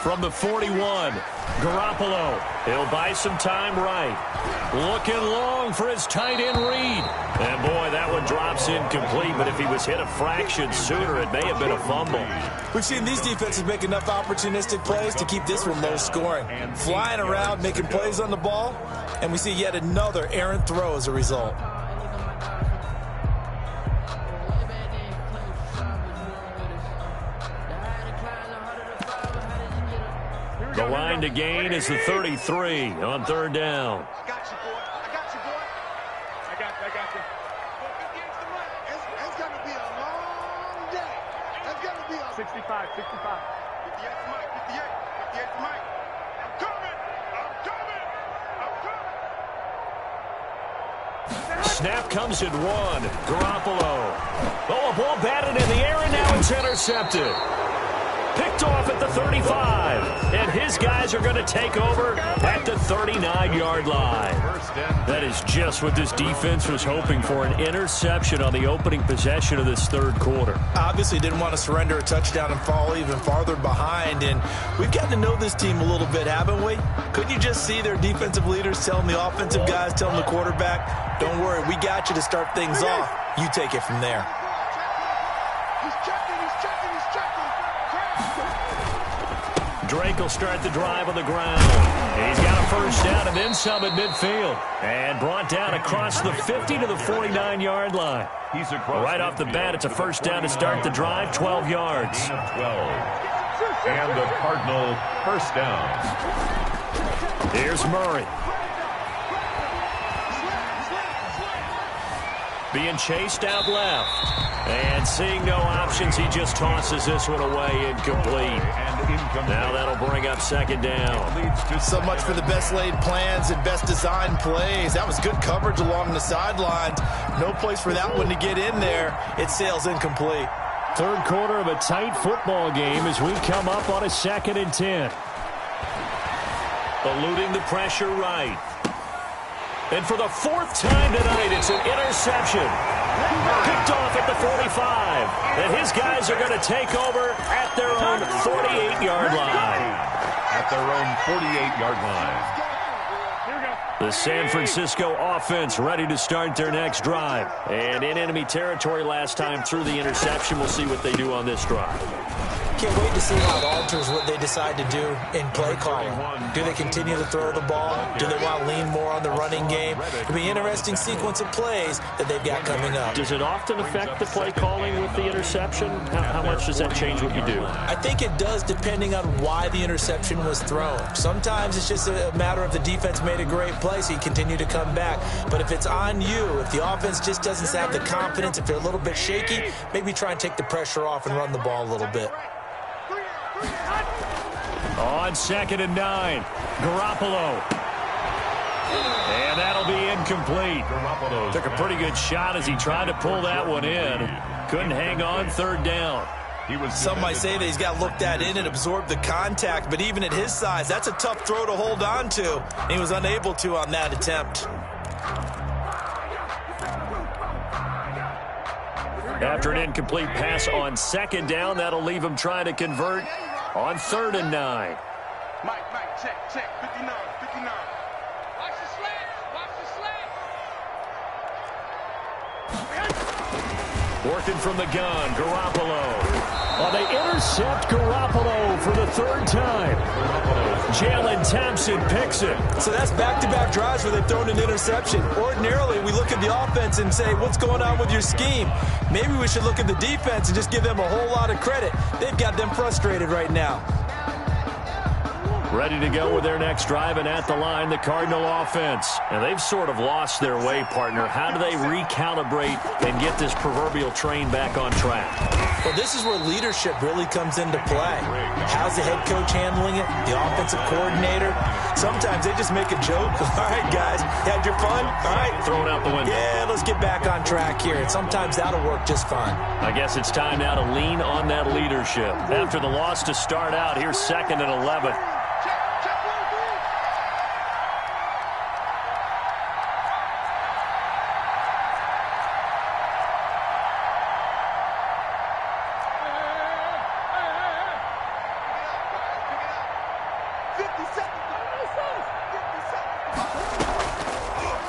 From the 41, Garoppolo. He'll buy some time right. Looking long for his tight end read. And boy, that one drops incomplete, but if he was hit a fraction sooner, it may have been a fumble. We've seen these defenses make enough opportunistic plays to keep this one low scoring. Flying around, making plays on the ball, and we see yet another errant throw as a result. The line to gain is the 33 on third down. I got you, boy. I got you, boy. I got you. It's going to be a long day. It's going to be a 65. 58 to Mike. 58 to Mike. I'm coming. Snap comes in 1. Garoppolo. Oh, a ball batted in the air, and now it's intercepted. Picked off at the 35, and his guys are going to take over at the 39-yard line. That is just what this defense was hoping for, an interception on the opening possession of this third quarter. Obviously didn't want to surrender a touchdown and fall even farther behind, and we've gotten to know this team a little bit, haven't we? Couldn't you just see their defensive leaders telling the offensive guys, telling the quarterback, don't worry, we got you to start things off. You take it from there. Drake will start the drive on the ground. He's got a first down and then some at midfield. And brought down across the 50 to the 49-yard line. Right off the bat, it's a first down to start the drive, 12 yards. 12. And the Cardinal first down. Here's Murray. Being chased out left. And seeing no options, he just tosses this one away, incomplete. Now that'll bring up second down. So much for the best laid plans and best designed plays. That was good coverage along the sidelines. No place for that one to get in there. It sails incomplete. Third quarter of a tight football game as we come up on a 2nd and 10. Eluding the pressure right. And for the fourth time tonight, it's an interception. Picked off at the 45. And his guys are going to take over at their own 48-yard line. At their own 48-yard line. The San Francisco offense ready to start their next drive. And in enemy territory last time through the interception. We'll see what they do on this drive. Can't wait to see how it alters what they decide to do in play calling. Do they continue to throw the ball? Do they want to lean more on the running game? It'll be an interesting sequence of plays that they've got coming up. Does it often affect the play calling with the interception? How much does that change what you do? I think it does, depending on why the interception was thrown. Sometimes it's just a matter of the defense made a great play, so you continue to come back. But if it's on you, if the offense just doesn't have the confidence, if they're a little bit shaky, maybe try and take the pressure off and run the ball a little bit. On 2nd and 9, Garoppolo. And that'll be incomplete. Took a pretty good shot as he tried to pull that one in. Couldn't hang on 3rd down. Some might say that he's got looked at in and absorbed the contact, but even at his size, that's a tough throw to hold on to. And he was unable to on that attempt. After an incomplete pass on 2nd down, that'll leave him trying to convert on 3rd and 9. Mike, check, 59. Watch the slant. Working from the gun, Garoppolo. Oh, they intercept Garoppolo for the 3rd time. Jalen Thompson picks it. So that's back-to-back drives where they've thrown an interception. Ordinarily, we look at the offense and say, what's going on with your scheme? Maybe we should look at the defense and just give them a whole lot of credit. They've got them frustrated right now. Ready to go with their next drive, and at the line, the Cardinal offense. And they've sort of lost their way, partner. How do they recalibrate and get this proverbial train back on track? Well, this is where leadership really comes into play. How's the head coach handling it? The offensive coordinator? Sometimes they just make a joke. All right, guys, you had your fun? All right. Throw it out the window. Yeah, let's get back on track here. And sometimes that'll work just fine. I guess it's time now to lean on that leadership. After the loss to start out, here's 2nd and 11.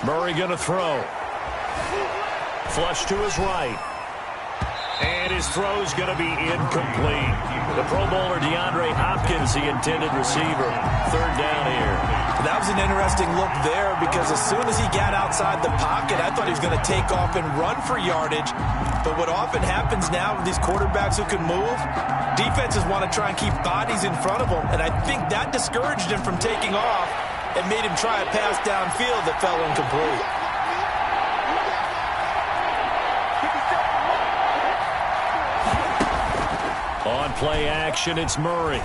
Murray gonna throw. Flush to his right. And his throw's gonna be incomplete. The Pro Bowler DeAndre Hopkins, the intended receiver. 3rd down here. That was an interesting look there because as soon as he got outside the pocket, I thought he was going to take off and run for yardage. But what often happens now with these quarterbacks who can move, defenses want to try and keep bodies in front of them. And I think that discouraged him from taking off and made him try a pass downfield that fell incomplete. On play action, it's Murray.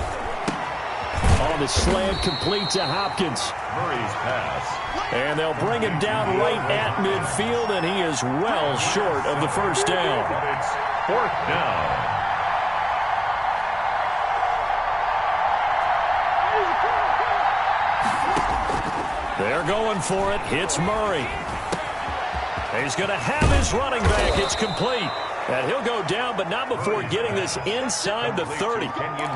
On the slant, complete to Hopkins. Murray's pass. And they'll bring him down right at midfield, and he is well short of the 1st down. It's 4th down. They're going for it. Hits Murray. He's going to have his running back. It's complete. And he'll go down, but not before getting this inside the 30.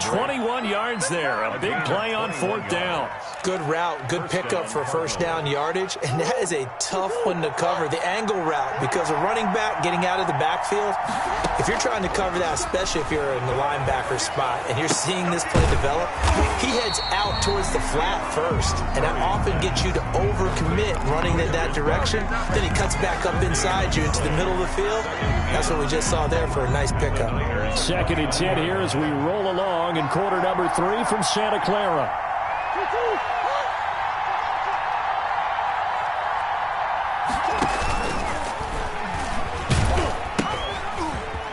21 yards there. A big play on 4th down. Good route, good pickup for 1st down yardage, and that is a tough one to cover, the angle route, because a running back getting out of the backfield, if you're trying to cover that, especially if you're in the linebacker spot and you're seeing this play develop, he heads out towards the flat first, and that often gets you to overcommit running in that direction. Then he cuts back up inside you into the middle of the field. That's what we just saw there for a nice pickup. 2nd and 10 here as we roll along in quarter number 3 from Santa Clara.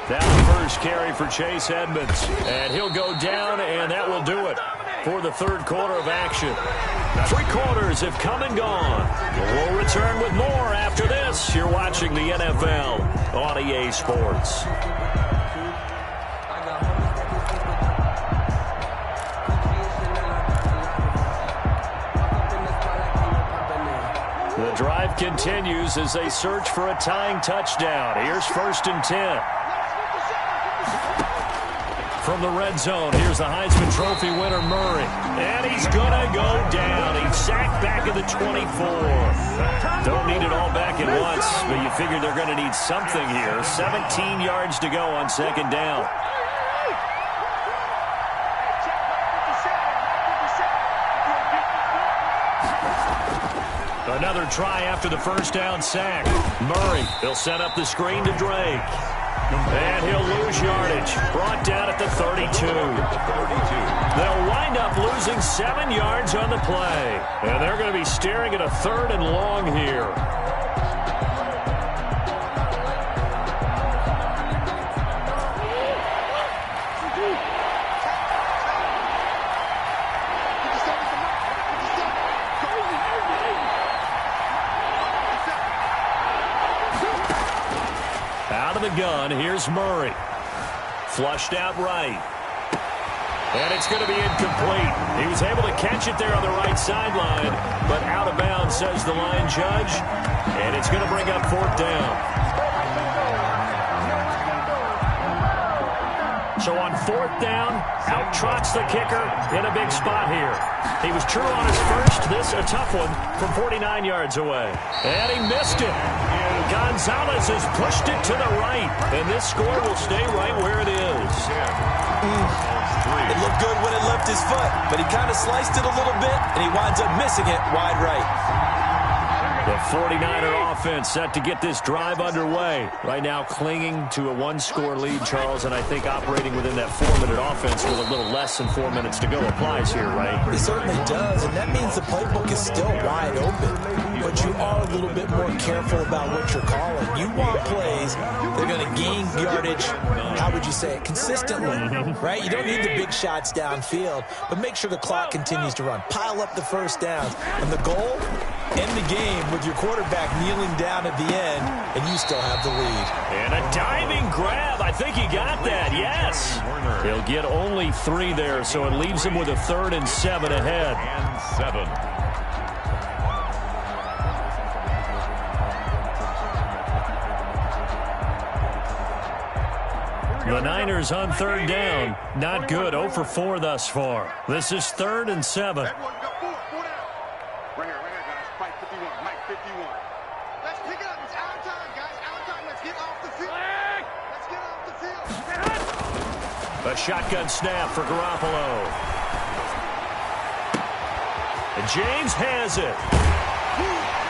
Now the first carry for Chase Edmonds. And he'll go down, and that will do it for the 3rd quarter of action. 3 quarters have come and gone. We'll return with more after this. You're watching the NFL on EA Sports. The Drive continues as they search for a tying touchdown. Here's 1st and 10. From the red zone, here's the Heisman Trophy winner, Murray. And he's going to go down. He's sacked back at the 24. Don't need it all back at once, but you figure they're going to need something here. 17 yards to go on 2nd down. Another try after the 1st down sack. Murray, he'll set up the screen to Drake. And he'll lose yardage. Brought down at the 32. They'll wind up losing 7 yards on the play. And they're going to be staring at a 3rd and long here. The gun. Here's Murray. Flushed out right. And it's going to be incomplete. He was able to catch it there on the right sideline, but out of bounds, says the line judge. And it's going to bring up 4th down. So on 4th down, out trots the kicker in a big spot here. He was true on his first. This a tough one from 49 yards away. And he missed it. Gonzalez has pushed it to the right. And this score will stay right where it is. It looked good when it left his foot, but he kind of sliced it a little bit, and he winds up missing it wide right. The 49er offense set to get this drive underway. Right now clinging to a 1-score lead, Charles, and I think operating within that 4-minute offense with a little less than 4 minutes to go applies here, right? It certainly does, and that means the playbook is still wide open. But you are a little bit more careful about what you're calling. You want plays that are going to gain yardage, how would you say it, consistently, right? You don't need the big shots downfield, but make sure the clock continues to run. Pile up the 1st downs. And the goal, end the game with your quarterback kneeling down at the end, and you still have the lead. And a diving grab. I think he got that, yes. He'll get only 3 there, so it leaves him with a 3rd and 7 ahead. And 7. The Niners on 3rd down. Not good. 0 for 4 thus far. This is 3rd and 7. Right here, guys. Mike 51. Mike 51. Let's pick it up. It's our time, guys. Our time. Let's get off the field. Let's get off the field. A shotgun snap for Garoppolo. And James has it.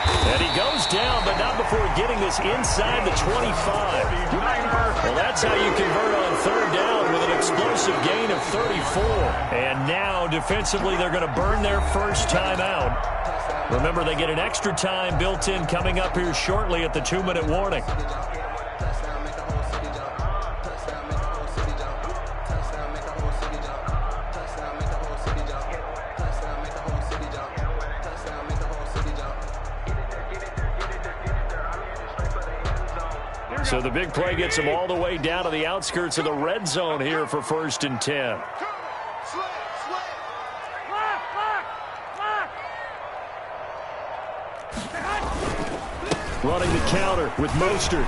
And he goes down, but not before getting this inside the 25. Well, that's how you convert on 3rd down with an explosive gain of 34. And now, defensively, they're going to burn their first timeout. Remember, they get an extra time built in coming up here shortly at the 2-minute warning. So the big play gets him all the way down to the outskirts of the red zone here for 1st and 10. Running the counter with Mostert.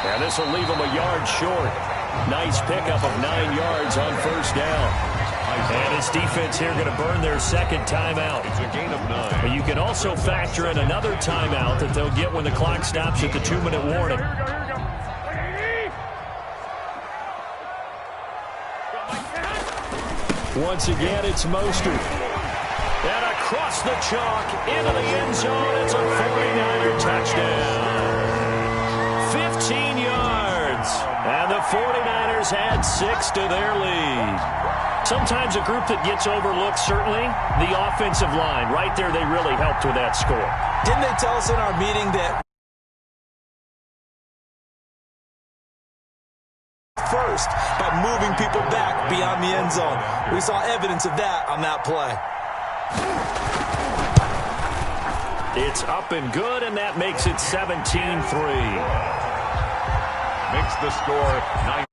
And this will leave him a yard short. Nice pickup of 9 yards on 1st down. And his defense here going to burn their 2nd timeout. It's a gain of 9. But you can also factor in another timeout that they'll get when the clock stops at the 2-minute warning. Once again, it's Mostert. And across the chalk into the end zone. It's a 49er touchdown. 15 yards. And the 49ers add 6 to their lead. Sometimes a group that gets overlooked, certainly, the offensive line. Right there, they really helped with that score. Didn't they tell us in our meeting that first by moving people back beyond the end zone? We saw evidence of that on that play. It's up and good, and that makes it 17-3. Makes the score 9.